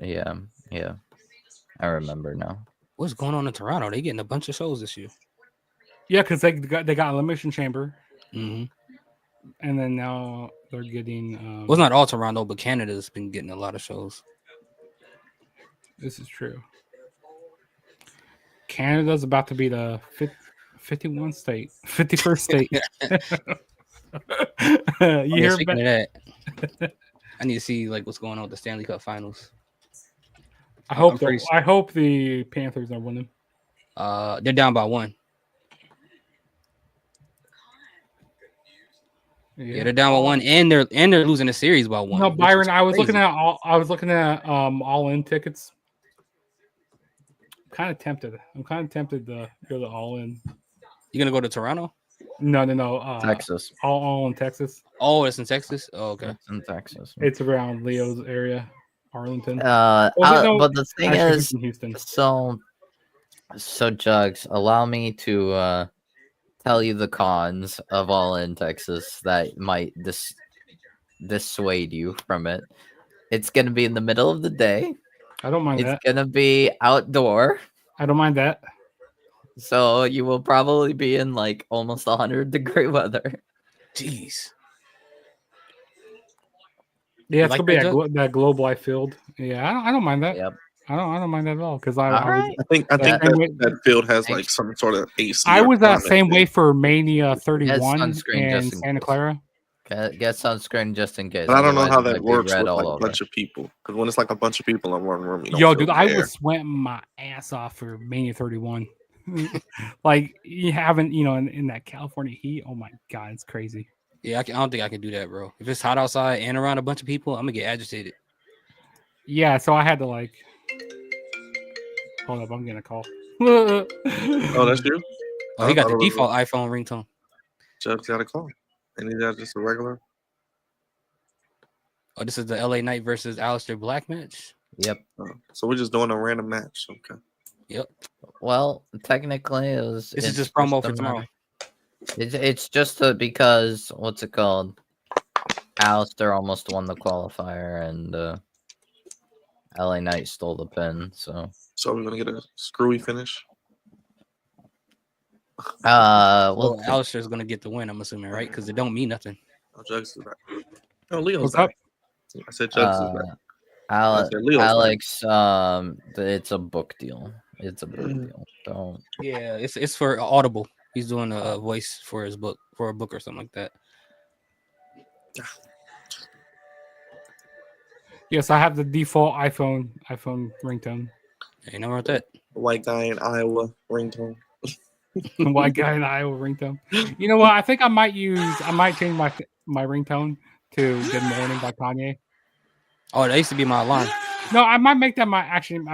[SPEAKER 7] I remember now.
[SPEAKER 2] What's going on in Toronto? They getting a bunch of shows this year.
[SPEAKER 10] Yeah, because they got Elimination Chamber,
[SPEAKER 2] Mm-hmm.
[SPEAKER 10] and then now they're getting.
[SPEAKER 2] Well, it's not all Toronto, but Canada's been getting a lot of shows.
[SPEAKER 10] This is true. Canada's about to be the 51st state. You hear
[SPEAKER 2] speaking of that, I need to see like what's going on with the Stanley Cup Finals.
[SPEAKER 10] I hope the Panthers are winning.
[SPEAKER 2] They're down by 1. Yeah, they're down by 1, and they're losing the series by 1.
[SPEAKER 10] No, Byron, I was looking at all in tickets. I'm kind of tempted to go to all in.
[SPEAKER 2] You gonna go to Toronto?
[SPEAKER 10] No.
[SPEAKER 7] Texas.
[SPEAKER 10] All in Texas.
[SPEAKER 2] Oh, it's in Texas. Oh, okay.
[SPEAKER 7] It's in Texas.
[SPEAKER 10] It's around Leo's area, Arlington.
[SPEAKER 7] But the thing is,
[SPEAKER 10] Houston.
[SPEAKER 7] So Jugs, allow me to tell you the cons of All in Texas that might dissuade you from it. It's gonna be in the middle of the day.
[SPEAKER 10] I don't mind that.
[SPEAKER 7] It's gonna be outdoor.
[SPEAKER 10] I don't mind that.
[SPEAKER 7] So you will probably be in like almost 100-degree weather.
[SPEAKER 2] Jeez.
[SPEAKER 10] Yeah, it's gonna be that Globe Life Field. Yeah, I don't mind that.
[SPEAKER 7] Yep.
[SPEAKER 10] I don't mind that at all because
[SPEAKER 1] I think that field has like some sort of AC.
[SPEAKER 10] I was that same way for Mania 31 in Santa Clara.
[SPEAKER 7] Get sunscreen just in case.
[SPEAKER 1] But I don't know how that works with like a bunch of people. Because when it's like a bunch of people in one room,
[SPEAKER 10] yo, dude, I was sweating my ass off for Mania 31. Like you haven't, in that California heat. Oh my god, it's crazy.
[SPEAKER 2] Yeah, I don't think I can do that, bro. If it's hot outside and around a bunch of people, I'm gonna get agitated.
[SPEAKER 10] Yeah, so I had to like. Hold up, I'm getting a call. Oh,
[SPEAKER 1] that's you?
[SPEAKER 2] Oh, he got the default iPhone ringtone.
[SPEAKER 1] Chubb's got a call. And is that just a regular?
[SPEAKER 2] Oh, this is the LA Knight versus Aleister Black match?
[SPEAKER 7] Yep.
[SPEAKER 1] So we're just doing a random match. Okay.
[SPEAKER 2] Yep.
[SPEAKER 7] Well, technically,
[SPEAKER 2] this is just promo for tomorrow.
[SPEAKER 7] It's just because, what's it called? Aleister almost won the qualifier, and LA Knight stole the pin, so
[SPEAKER 1] we're going to get a screwy finish?
[SPEAKER 2] Well, Aleister's gonna get the win, I'm assuming, right? Because it don't mean nothing.
[SPEAKER 1] Oh, Jugs is back. Oh, Leo's
[SPEAKER 10] What's
[SPEAKER 1] back.
[SPEAKER 10] up?
[SPEAKER 1] I said Jugs is back.
[SPEAKER 7] Alex, it's a book deal. It's a book deal. Don't.
[SPEAKER 2] Yeah, it's for Audible. He's doing a voice for his book, for a book or something like that.
[SPEAKER 10] Yes, I have the default iPhone ringtone.
[SPEAKER 2] Ain't nothing wrong with that.
[SPEAKER 1] White guy in Iowa ringtone.
[SPEAKER 10] White guy in Iowa ringtone. You know what? I think I might change my ringtone to "Good Morning" by Kanye.
[SPEAKER 2] Oh, that used to be my alarm.
[SPEAKER 10] No, I might make that I should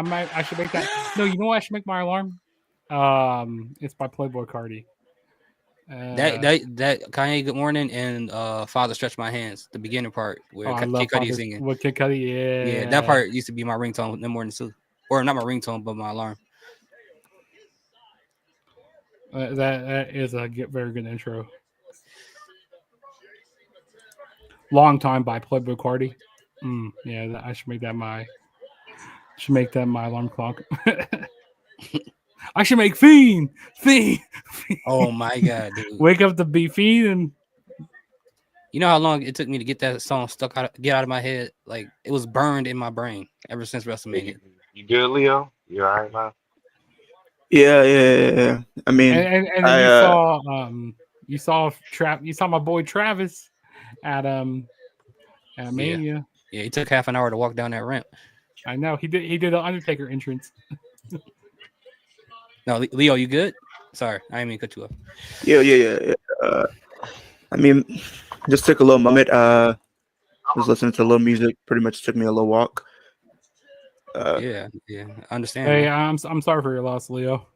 [SPEAKER 10] make that. No, you know what? I should make my alarm. It's by Playboy Cardi.
[SPEAKER 2] That Kanye "Good Morning" and "Father Stretch My Hands," the beginning part where Kid Cudi is singing.
[SPEAKER 10] What Kid Cudi? Yeah,
[SPEAKER 2] that part used to be my ringtone. No more than two, or not my ringtone, but my alarm.
[SPEAKER 10] That is a very good intro. Long Time by Playboy Cardi. Yeah, I should make that my alarm clock. I should make Fiend.
[SPEAKER 2] Oh my god, dude.
[SPEAKER 10] Wake up to be Fiend. And
[SPEAKER 2] you know how long it took me to get that song get out of my head? Like it was burned in my brain ever since WrestleMania.
[SPEAKER 11] You good, Leo? You all right, man?
[SPEAKER 3] Yeah. I mean,
[SPEAKER 10] and you saw my boy Travis at Mania.
[SPEAKER 2] Yeah, he took half an hour to walk down that ramp.
[SPEAKER 10] I know he did the Undertaker entrance.
[SPEAKER 2] No, Leo, you good? Sorry, I didn't mean to cut you off.
[SPEAKER 3] Yeah. I mean, just took a little moment. Was listening to a little music. Pretty much took me a little walk.
[SPEAKER 2] yeah, I understand.
[SPEAKER 10] Hey,
[SPEAKER 2] Man.
[SPEAKER 10] I'm sorry for your loss, Leo.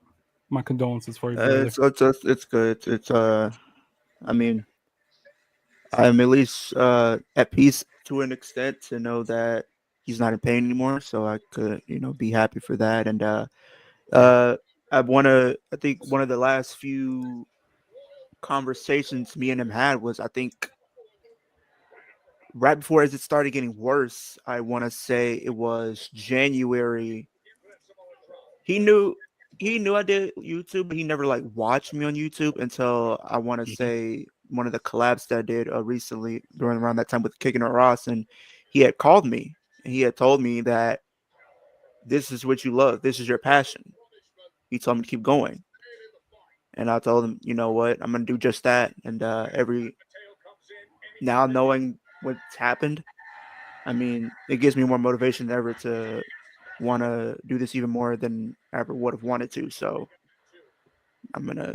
[SPEAKER 10] My condolences for you, brother.
[SPEAKER 3] It's good. It's I mean, I'm at least at peace to an extent to know that he's not in pain anymore, so I could be happy for that. And I think one of the last few conversations me and him had was, I think, right before as it started getting worse. I want to say it was January. He knew I did YouTube, but he never like watched me on YouTube until I want to say one of the collabs that I did recently during around that time with Kicking It Ross, and he had called me and he had told me that this is what you love, this is your passion. He told me to keep going, and I told him, you know what, I'm gonna do just that. And every now knowing what's happened, I mean, it gives me more motivation than ever to want to do this even more than I ever would have wanted to. So I'm gonna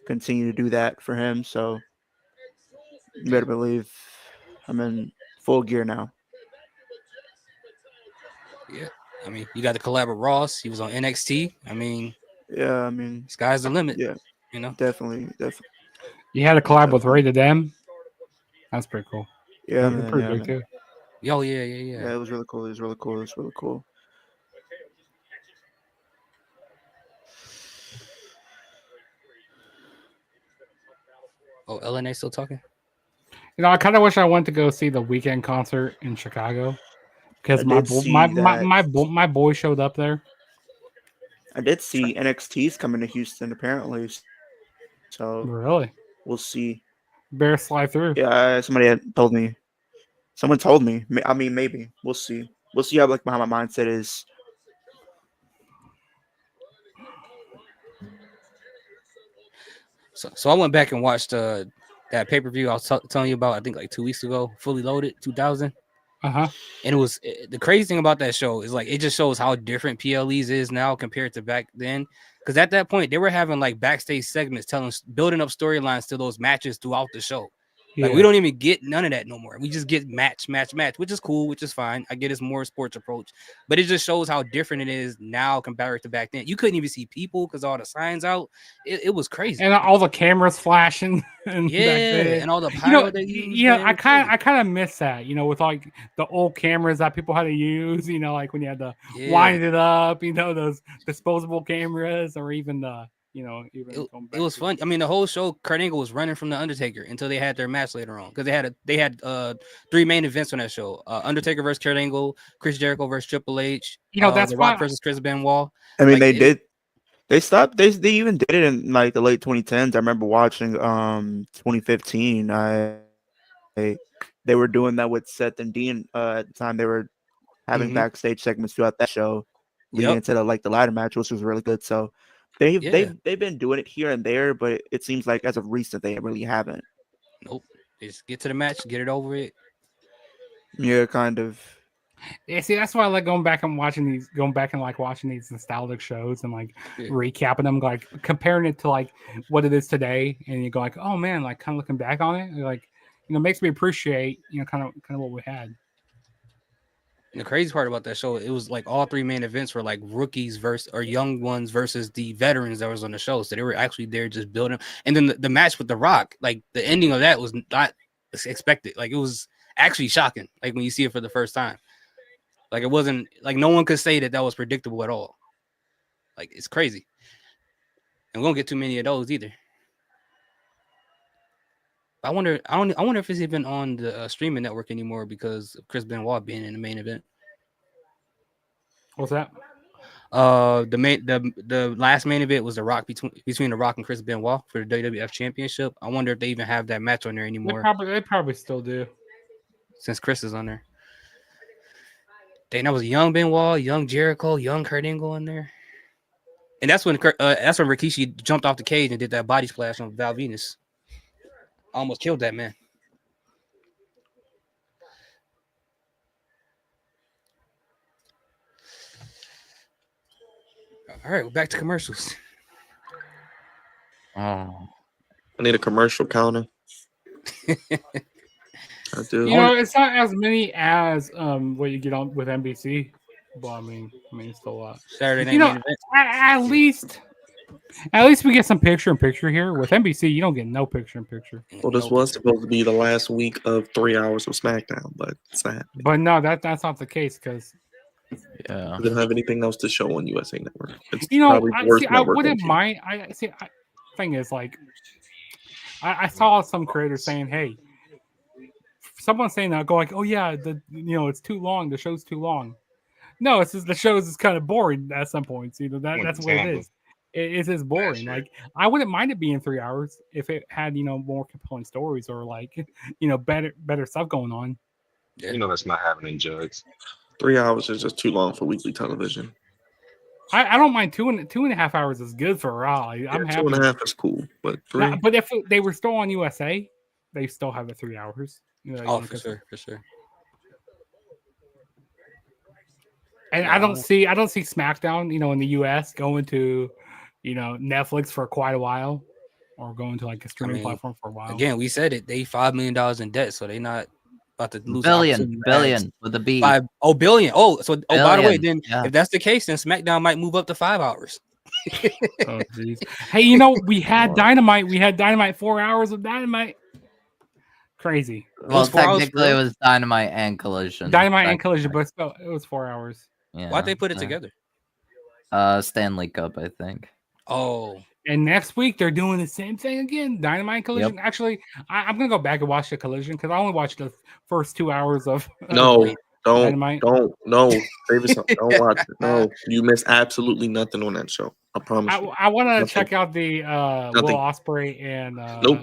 [SPEAKER 3] continue to do that for him. So you better believe I'm in full gear now.
[SPEAKER 2] Yeah, I mean, you got the collab with Ross. He was on NXT. I mean,
[SPEAKER 3] yeah, I mean,
[SPEAKER 2] sky's the limit.
[SPEAKER 3] Yeah, definitely.
[SPEAKER 10] You had a collab with Rated M. That's pretty cool.
[SPEAKER 3] Yeah,
[SPEAKER 10] They're
[SPEAKER 3] man.
[SPEAKER 10] pretty
[SPEAKER 3] Yeah,
[SPEAKER 10] big
[SPEAKER 3] man.
[SPEAKER 10] too.
[SPEAKER 2] Oh yeah.
[SPEAKER 3] Yeah, it was really cool. It was really cool. It was really cool.
[SPEAKER 2] Oh, LNA still talking?
[SPEAKER 10] I kind of wish I went to go see the Weekend concert in Chicago because
[SPEAKER 3] I
[SPEAKER 10] my
[SPEAKER 3] did
[SPEAKER 10] boy,
[SPEAKER 3] see
[SPEAKER 10] my,
[SPEAKER 3] that.
[SPEAKER 10] my boy showed up there.
[SPEAKER 3] I did see NXT's coming to Houston apparently. So
[SPEAKER 10] Really?
[SPEAKER 3] we'll see.
[SPEAKER 10] Better slide through.
[SPEAKER 3] Yeah, somebody had told me. Someone told me. I mean, maybe we'll see. We'll see how my mindset is.
[SPEAKER 2] So I went back and watched that pay-per-view I was telling you about, I think like 2 weeks ago, Fully Loaded 2000.
[SPEAKER 10] Uh-huh.
[SPEAKER 2] And it was the crazy thing about that show is like it just shows how different PLEs is now compared to back then. Because at that point they were having like backstage segments building up storylines to those matches throughout the show. Like we don't even get none of that no more. We just get match, which is cool, which is fine. I get it's more sports approach, but it just shows how different it is now compared to back then. You couldn't even see people because all the signs out. It was crazy,
[SPEAKER 10] and all the cameras flashing. And
[SPEAKER 2] and all the pyro they used.
[SPEAKER 10] I kind of miss that. With like the old cameras that people had to use. Like when you had to wind it up. Those disposable cameras, or even the.
[SPEAKER 2] It was fun. I mean, the whole show, Kurt Angle was running from the Undertaker until they had their match later on, because they had 3 main events on that show: Undertaker versus Kurt Angle, Chris Jericho versus Triple H,
[SPEAKER 10] that's
[SPEAKER 2] The Rock versus Chris Benoit.
[SPEAKER 3] I mean, they stopped. They even did it in like the late 2010s. I remember watching 2015. They were doing that with Seth and Dean at the time. They were having backstage segments throughout that show, leading into the ladder match, which was really good. So they've been doing it here and there, but it seems like as of recent they really haven't.
[SPEAKER 2] Nope. Just get to the match, get it over with.
[SPEAKER 3] Yeah, kind of.
[SPEAKER 10] Yeah, see, that's why I like going back and watching these nostalgic shows and like recapping them, like comparing it to like what it is today, and you go like, oh man, like kind of looking back on it, like makes me appreciate kind of what we had.
[SPEAKER 2] And the crazy part about that show, it was like all 3 main events were like rookies versus or young ones versus the veterans that was on the show. So they were actually there just building. And then the match with The Rock, like the ending of that was not expected. Like it was actually shocking. Like when you see it for the first time, like it wasn't like no one could say that was predictable at all. Like it's crazy. And we don't get too many of those either. I wonder if it's even on the streaming network anymore because of Chris Benoit being in the main event.
[SPEAKER 10] What's that?
[SPEAKER 2] The last main event was The Rock between The Rock and Chris Benoit for the WWF Championship. I wonder if they even have that match on there anymore.
[SPEAKER 10] They probably still do,
[SPEAKER 2] since Chris is on there. Dang, that was young Benoit, young Jericho, young Kurt Angle in there. And that's when Rikishi jumped off the cage and did that body splash on Val Venus. Almost killed that man. All right, we're back to commercials.
[SPEAKER 1] I need a commercial counter. I do.
[SPEAKER 10] It's not as many as what you get on with NBC. But I mean, it's still a lot.
[SPEAKER 2] Saturday night
[SPEAKER 10] You know,
[SPEAKER 2] main event.
[SPEAKER 10] at least we get some picture-in-picture here. With NBC, you don't get no picture-in-picture.
[SPEAKER 1] Well, this was supposed to be the last week of 3 hours of SmackDown, but it's not happening.
[SPEAKER 10] But no, that's not the case because
[SPEAKER 7] Yeah.
[SPEAKER 1] They don't have anything else to show on USA Network. It's
[SPEAKER 10] you know,
[SPEAKER 1] probably the worst
[SPEAKER 10] I
[SPEAKER 1] network
[SPEAKER 10] wouldn't
[SPEAKER 1] on TV.
[SPEAKER 10] mind. Thing is, like, I saw some creators saying, "Hey, someone saying that go like, oh yeah, it's too long. The show's too long." No, it's just the show's is kind of boring at some points. That's what it is. It is boring. Like I wouldn't mind it being 3 hours if it had more compelling stories or like better stuff going on.
[SPEAKER 11] You know that's not happening, Jugs.
[SPEAKER 1] 3 hours is just too long for weekly television.
[SPEAKER 10] I don't mind 2.5 hours is good for Raw. I'm happy.
[SPEAKER 1] 2.5 is cool, but 3.
[SPEAKER 10] Now, but if they were still on USA, they still have the 3 hours.
[SPEAKER 2] For sure.
[SPEAKER 10] And I don't see Smackdown, in the US going to, Netflix for quite a while, or going to like a streaming platform for a while.
[SPEAKER 2] Again, we said it. They $5 million in debt, so they're not about to lose.
[SPEAKER 7] Billion with a B.
[SPEAKER 2] Billion. Oh, so by the way, then
[SPEAKER 7] yeah.
[SPEAKER 2] if that's the case, then SmackDown might move up to 5 hours.
[SPEAKER 10] Oh jeez. Hey, we had Dynamite. We had Dynamite 4 hours of Dynamite. Crazy.
[SPEAKER 7] Well, technically, it was Dynamite and Collision.
[SPEAKER 10] Dynamite and Collision, but still, it was 4 hours.
[SPEAKER 7] Yeah.
[SPEAKER 2] Why'd they put it together?
[SPEAKER 7] Stanley Cup, I think.
[SPEAKER 2] Oh.
[SPEAKER 10] And next week they're doing the same thing again. Dynamite and Collision.
[SPEAKER 7] Yep.
[SPEAKER 10] Actually, I'm gonna go back and watch the Collision because I only watched the first 2 hours of.
[SPEAKER 1] No,
[SPEAKER 10] Dynamite.
[SPEAKER 1] don't watch it. No, you miss absolutely nothing on that show. I promise.
[SPEAKER 10] I want to check out the Will Ospreay and.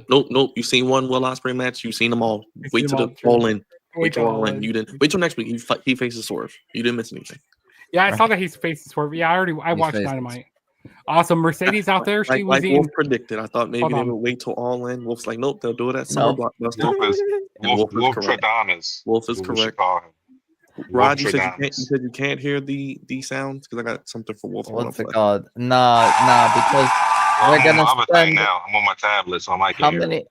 [SPEAKER 1] Nope. You seen one Will Ospreay match? You seen them all. Wait till the all in. Wait till all in. You didn't. Wait till next week. He faces Swerve. You didn't miss anything.
[SPEAKER 10] Yeah, I saw that he's facing Swerve. Yeah, I watched Dynamite. Awesome. Mercedes out there. She was
[SPEAKER 1] like Wolf predicted. I thought maybe they would wait till all in. Wolf's like, nope, they'll do it at Summer Blockbuster.
[SPEAKER 11] Wolf correct.
[SPEAKER 1] Wolf is correct. Rod, you said you can't hear the sounds because I got something for Wolf.
[SPEAKER 7] What's it called? Nah, because we're gonna spend
[SPEAKER 11] now. I'm on my tablet, so I might
[SPEAKER 7] how many?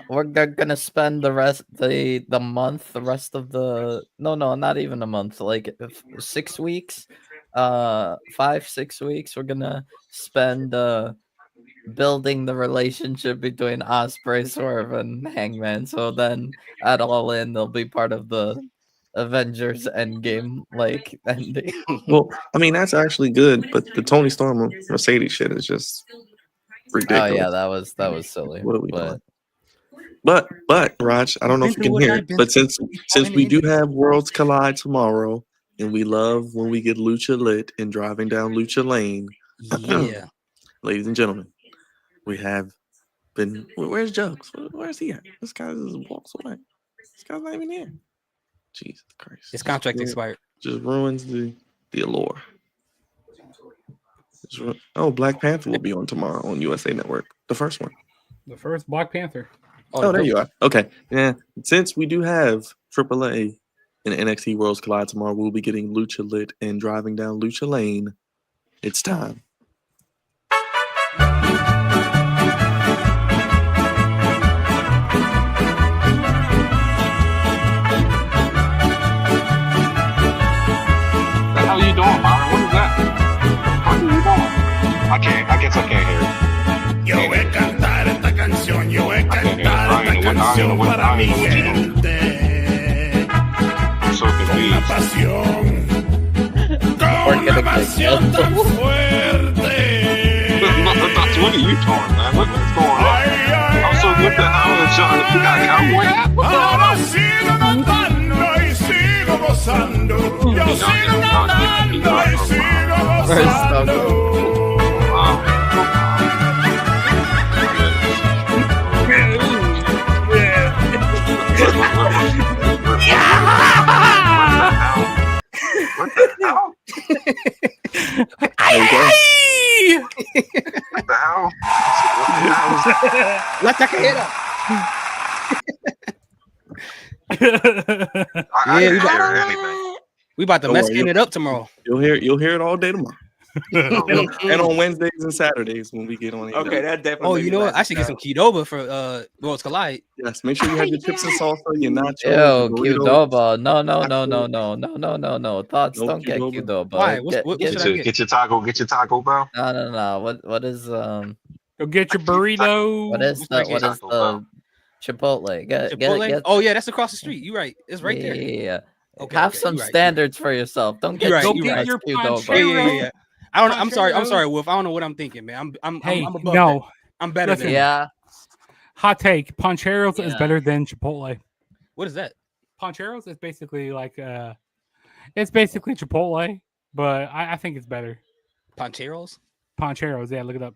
[SPEAKER 7] We're gonna spend the rest the month, the rest of the not even a month, like 6 weeks, 5-6 weeks. We're gonna spend building the relationship between Ospreay, Swerve, and Hangman. So then at All In, they'll be part of the Avengers Endgame like ending.
[SPEAKER 1] Well, I mean that's actually good, but the Tony Storm Mercedes shit is just ridiculous.
[SPEAKER 7] Oh yeah, that was silly.
[SPEAKER 1] What are we doing? But Raj, I don't know if you can hear it, but since we do have Worlds Collide tomorrow, and we love when we get Lucha lit and driving down Lucha Lane.
[SPEAKER 2] Yeah,
[SPEAKER 1] ladies and gentlemen, we have been. Where's Jugs? Where's he at? This guy just walks away. This guy's not even here. Jesus Christ!
[SPEAKER 2] His contract expired.
[SPEAKER 1] Just ruins the allure. Black Panther will be on tomorrow on USA Network. The first one.
[SPEAKER 10] The first Black Panther.
[SPEAKER 1] Oh, there you are. Okay. Yeah. Since we do have AAA and NXT Worlds Collide tomorrow, we'll be getting Lucha lit and driving down Lucha Lane. It's time.
[SPEAKER 11] How you doing, Byron? What is that? How are you doing? I guess I can't hear it.
[SPEAKER 5] Yo voy a cantar esta canción, yo voy a cantar esta canción para mi gente.
[SPEAKER 11] I'm so confused.
[SPEAKER 5] Una pasión, con una pasión tan fuerte.
[SPEAKER 11] What are you doing, man? What's going on? I'm so good to have a shot. You got cowboy hat?
[SPEAKER 5] Ahora sigo cantando y sigo gozando. Yo sigo cantando y sigo gozando.
[SPEAKER 11] What the hell? What the hell?
[SPEAKER 2] La chaquera.
[SPEAKER 11] I didn't hear anything.
[SPEAKER 2] We about to Mexican it up tomorrow.
[SPEAKER 1] You'll hear it all day tomorrow. And on Wednesdays and Saturdays when we get on.
[SPEAKER 3] Okay, that definitely.
[SPEAKER 2] Oh,
[SPEAKER 3] made
[SPEAKER 2] you
[SPEAKER 3] me
[SPEAKER 2] know
[SPEAKER 3] laugh
[SPEAKER 2] what? I should get some Qdoba for Worlds Collide.
[SPEAKER 1] Yes, make sure you have your chips and salsa, your nachos,
[SPEAKER 7] Ew,
[SPEAKER 1] your burritos.
[SPEAKER 7] Qdoba. No. Thoughts,
[SPEAKER 1] No
[SPEAKER 7] don't get
[SPEAKER 1] Qdoba.
[SPEAKER 7] Qdoba.
[SPEAKER 2] Why? What should I get?
[SPEAKER 11] Get your taco, bro.
[SPEAKER 7] No. What is
[SPEAKER 10] Go get your burrito.
[SPEAKER 7] What is the Chipotle? Get.
[SPEAKER 2] Oh yeah, that's across the street. You right. It's right there.
[SPEAKER 7] Yeah.
[SPEAKER 2] Okay,
[SPEAKER 7] Have
[SPEAKER 2] okay,
[SPEAKER 7] some
[SPEAKER 2] you right,
[SPEAKER 7] standards for yourself. Don't get
[SPEAKER 2] right,
[SPEAKER 7] too
[SPEAKER 2] you
[SPEAKER 7] much
[SPEAKER 2] right.
[SPEAKER 10] your
[SPEAKER 7] Qdoba.
[SPEAKER 2] Yeah. I don't. I'm sorry, Wolf. I don't know what I'm thinking, man. I'm above
[SPEAKER 10] no.
[SPEAKER 2] that. I'm better
[SPEAKER 10] Listen,
[SPEAKER 2] than
[SPEAKER 7] Yeah.
[SPEAKER 10] hot take. Poncheros is
[SPEAKER 7] Yeah.
[SPEAKER 10] better than Chipotle.
[SPEAKER 2] What is that?
[SPEAKER 10] Poncheros is basically like it's basically Chipotle, but I think it's better.
[SPEAKER 2] Poncheros?
[SPEAKER 10] Poncheros, yeah, look it up.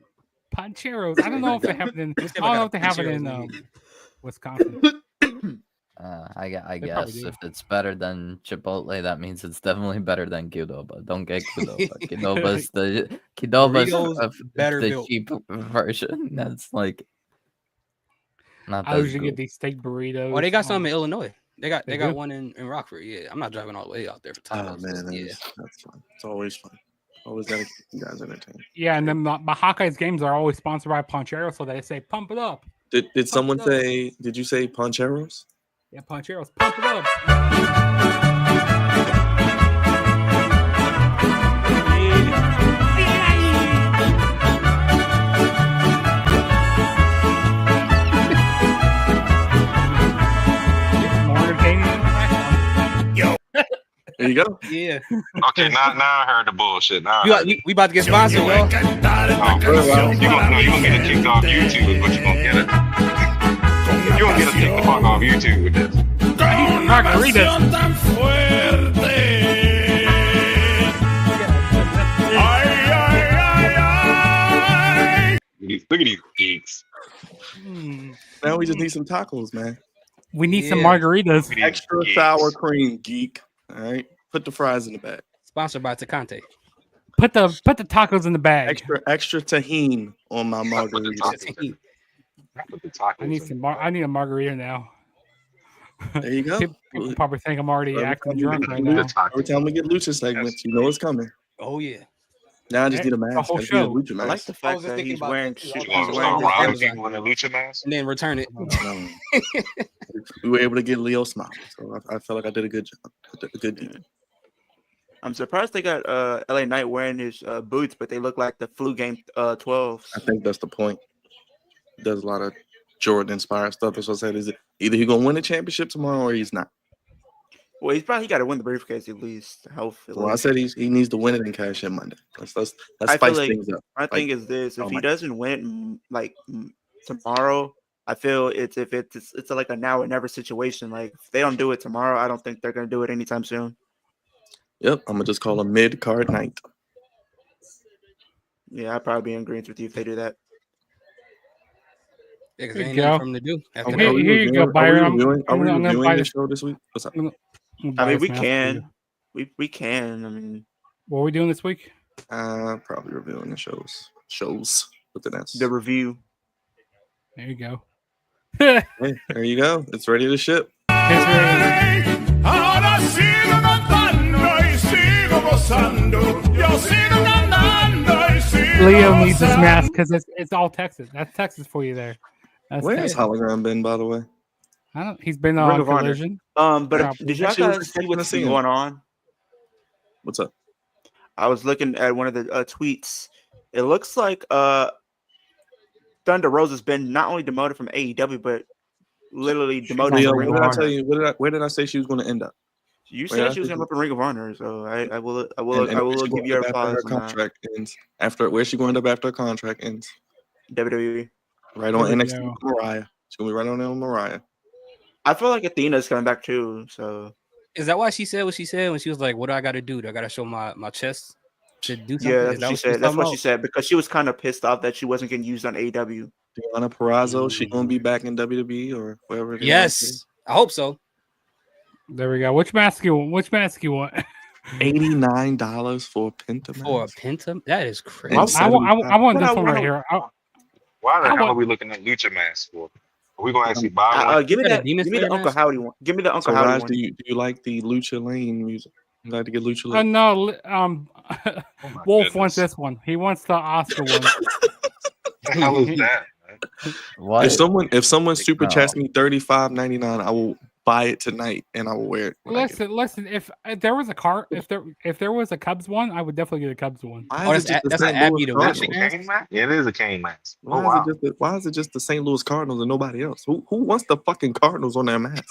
[SPEAKER 10] Poncheros. I don't know if they have it in. I don't know if they have it in Wisconsin.
[SPEAKER 7] I
[SPEAKER 10] probably
[SPEAKER 7] guess
[SPEAKER 10] do.
[SPEAKER 7] if it's better than Chipotle, that means it's definitely better than Qdoba. Don't get Qdoba. Qdoba's
[SPEAKER 2] Burritos better
[SPEAKER 7] the
[SPEAKER 2] built.
[SPEAKER 7] cheap version. That's like not
[SPEAKER 10] I
[SPEAKER 7] that
[SPEAKER 10] usually
[SPEAKER 7] good.
[SPEAKER 10] get these steak burritos.
[SPEAKER 2] Oh, they got some in Illinois. They got
[SPEAKER 10] do?
[SPEAKER 2] one in Rockford. Yeah, I'm not driving all the way out there for
[SPEAKER 1] Oh
[SPEAKER 2] tacos.
[SPEAKER 1] man,
[SPEAKER 2] but yeah.
[SPEAKER 1] that's fun. It's always fun. Always gotta keep you guys entertained.
[SPEAKER 10] Yeah, and then my Hawkeyes games are always sponsored by Ponchero, so they say pump it up.
[SPEAKER 1] Did someone
[SPEAKER 10] it up.
[SPEAKER 1] say? Did you say Poncheros?
[SPEAKER 10] Yeah, Poncheros, pump it up.
[SPEAKER 1] There you go.
[SPEAKER 2] Yeah.
[SPEAKER 11] Okay, now I heard the bullshit. Now
[SPEAKER 2] We about to get sponsored, y'all.
[SPEAKER 11] you gonna get it kicked off YouTube is what you gonna get it. You gonna get it kicked the fuck off YouTube with this. Look at these geeks.
[SPEAKER 1] Now we just need some tacos, man.
[SPEAKER 10] We need some margaritas.
[SPEAKER 1] Extra sour cream, geek. All right, put the fries in the bag.
[SPEAKER 2] Sponsored by Tecate.
[SPEAKER 10] Put the tacos in the bag.
[SPEAKER 1] Extra tahini on my margarita.
[SPEAKER 10] I need some. I need a margarita now.
[SPEAKER 1] There you go.
[SPEAKER 10] People probably think I'm already
[SPEAKER 1] Every
[SPEAKER 10] acting
[SPEAKER 1] time we
[SPEAKER 10] drunk
[SPEAKER 1] get
[SPEAKER 10] right
[SPEAKER 1] Lucha-
[SPEAKER 10] now.
[SPEAKER 1] Every time we get Lucha segments, you know it's coming.
[SPEAKER 2] Oh yeah.
[SPEAKER 1] Now I just need a mask.
[SPEAKER 10] whole
[SPEAKER 1] I just
[SPEAKER 10] show.
[SPEAKER 1] need a Lucha
[SPEAKER 3] I
[SPEAKER 1] mask.
[SPEAKER 3] like the fact that he's wearing
[SPEAKER 11] You want to start robbing people in a lucha mask?
[SPEAKER 2] And then return it.
[SPEAKER 1] We were able to get Leo Smile, so I felt like I did a good job. A good deed.
[SPEAKER 3] I'm surprised they got LA Knight wearing his boots, but they look like the flu game 12s.
[SPEAKER 1] I think that's the point. He does a lot of Jordan inspired stuff. That's what I said. Is it either he's gonna win the championship tomorrow or he's not?
[SPEAKER 3] Well, he's probably got to win the briefcase at least. Hopefully.
[SPEAKER 1] Well, I said he needs to win it and cash in Monday. Let's
[SPEAKER 3] I
[SPEAKER 1] spice
[SPEAKER 3] feel like
[SPEAKER 1] things up.
[SPEAKER 3] my thing is this: if he doesn't win tomorrow, I feel it's like a now or never situation. Like if they don't do it tomorrow, I don't think they're gonna do it anytime soon.
[SPEAKER 1] Yep, I'm gonna just call a mid card night.
[SPEAKER 3] Yeah, I'd probably be in agreement with you if they do that.
[SPEAKER 2] Yeah, 'cause
[SPEAKER 10] There
[SPEAKER 2] there
[SPEAKER 10] you
[SPEAKER 2] ain't nothing
[SPEAKER 10] go.
[SPEAKER 2] for him to do. After
[SPEAKER 10] Here
[SPEAKER 2] that.
[SPEAKER 10] you go, Byron.
[SPEAKER 1] Are we
[SPEAKER 10] I'm gonna
[SPEAKER 1] reviewing
[SPEAKER 10] buy
[SPEAKER 1] the
[SPEAKER 10] this-
[SPEAKER 1] show this week? What's up?
[SPEAKER 10] I'm gonna
[SPEAKER 3] I
[SPEAKER 10] buy
[SPEAKER 3] mean, we
[SPEAKER 10] this mask for
[SPEAKER 3] can,
[SPEAKER 10] you.
[SPEAKER 3] we can. I mean,
[SPEAKER 10] What are we doing this week?
[SPEAKER 1] Probably reviewing the shows with an S.
[SPEAKER 3] the review.
[SPEAKER 10] There you go.
[SPEAKER 1] Hey, there you go. It's ready to ship.
[SPEAKER 5] Ahora sigo cantando y sigo gozando. Yo sigo cantando y sigo
[SPEAKER 10] Leo needs this
[SPEAKER 5] gozando.
[SPEAKER 10] mask because it's all Texas. That's Texas for you there. That's
[SPEAKER 1] Where has
[SPEAKER 10] Texas.
[SPEAKER 1] Hologram been, by the way?
[SPEAKER 10] I don't. He's been
[SPEAKER 3] Ring
[SPEAKER 10] on
[SPEAKER 3] of Honor.
[SPEAKER 10] Collision.
[SPEAKER 3] But
[SPEAKER 10] Yeah.
[SPEAKER 3] did y'all
[SPEAKER 1] Actually, I was
[SPEAKER 3] guys see
[SPEAKER 1] expecting to
[SPEAKER 3] what's
[SPEAKER 1] see
[SPEAKER 3] been
[SPEAKER 1] him.
[SPEAKER 3] going on?
[SPEAKER 1] What's up?
[SPEAKER 3] I was looking at one of the tweets. It looks like Thunder Rosa's been not only demoted from AEW, but literally demoted
[SPEAKER 1] Leo,
[SPEAKER 3] from Ring
[SPEAKER 1] what
[SPEAKER 3] of
[SPEAKER 1] did I tell
[SPEAKER 3] Honor.
[SPEAKER 1] you? Where did I say she was going to end up?
[SPEAKER 3] You
[SPEAKER 1] Where did I
[SPEAKER 3] said she was
[SPEAKER 1] say
[SPEAKER 3] going to up in Ring of Honor, so I will
[SPEAKER 1] And
[SPEAKER 3] give
[SPEAKER 1] where's she
[SPEAKER 3] you
[SPEAKER 1] going
[SPEAKER 3] your
[SPEAKER 1] up after her
[SPEAKER 3] applause on that.
[SPEAKER 1] contract ends? After where's she going up after her contract ends?
[SPEAKER 3] WWE.
[SPEAKER 1] Right on
[SPEAKER 10] There we
[SPEAKER 1] NXT
[SPEAKER 10] go.
[SPEAKER 1] with Mariah. She's gonna be right on there with Mariah.
[SPEAKER 3] I feel like Athena's coming back too. So
[SPEAKER 2] Is that why she said what she said when she was like, "What do I got to do? Do I got to show my chest to do something?"
[SPEAKER 3] yeah,
[SPEAKER 2] Is
[SPEAKER 3] that's
[SPEAKER 2] that
[SPEAKER 3] what she
[SPEAKER 2] was
[SPEAKER 3] said. That's
[SPEAKER 2] talking
[SPEAKER 3] what she
[SPEAKER 2] about?
[SPEAKER 3] said because she was kind of pissed off that she wasn't getting used on AEW.
[SPEAKER 1] Deanna Purrazzo, she gonna be back in WWE or wherever it is.
[SPEAKER 2] Yes, I hope so.
[SPEAKER 10] There we go. Which mask you want? Which mask you want?
[SPEAKER 1] $89 for a Penta
[SPEAKER 2] For a
[SPEAKER 1] mask.
[SPEAKER 2] Penta, that is crazy.
[SPEAKER 1] And
[SPEAKER 10] I want this one right here.
[SPEAKER 11] Why the
[SPEAKER 10] I
[SPEAKER 11] hell
[SPEAKER 10] want-
[SPEAKER 11] are we looking at lucha masks for? Are we gonna actually buy one?
[SPEAKER 3] Give me
[SPEAKER 2] Is that a
[SPEAKER 3] that.
[SPEAKER 2] Demon
[SPEAKER 3] Give me the
[SPEAKER 2] Slayer
[SPEAKER 3] Uncle
[SPEAKER 2] mask?
[SPEAKER 3] Howdy one. Give me the
[SPEAKER 1] So
[SPEAKER 3] Uncle Howdy
[SPEAKER 1] Raj,
[SPEAKER 3] one.
[SPEAKER 1] do you like the Lucha Lane music? You like to get Lucha Lane?
[SPEAKER 10] No, Wolf wants this one. He wants the Oscar one.
[SPEAKER 11] the hell is that?
[SPEAKER 7] What?
[SPEAKER 1] If someone super
[SPEAKER 7] No.
[SPEAKER 1] chats me $35.99, I will buy it tonight and I will wear it.
[SPEAKER 10] Listen. If there was a car, if there was a Cubs one, I would definitely get a Cubs one.
[SPEAKER 1] Why is it just the
[SPEAKER 2] that's an
[SPEAKER 1] St.
[SPEAKER 2] Abby
[SPEAKER 1] Louis
[SPEAKER 2] the
[SPEAKER 11] That's
[SPEAKER 2] Witch
[SPEAKER 11] a
[SPEAKER 1] Cardinals?
[SPEAKER 11] cane mask? Yeah, it is a cane mask. Oh,
[SPEAKER 1] Why
[SPEAKER 11] wow.
[SPEAKER 1] is it just the St. Louis Cardinals and nobody else? Who wants the fucking Cardinals on their mask?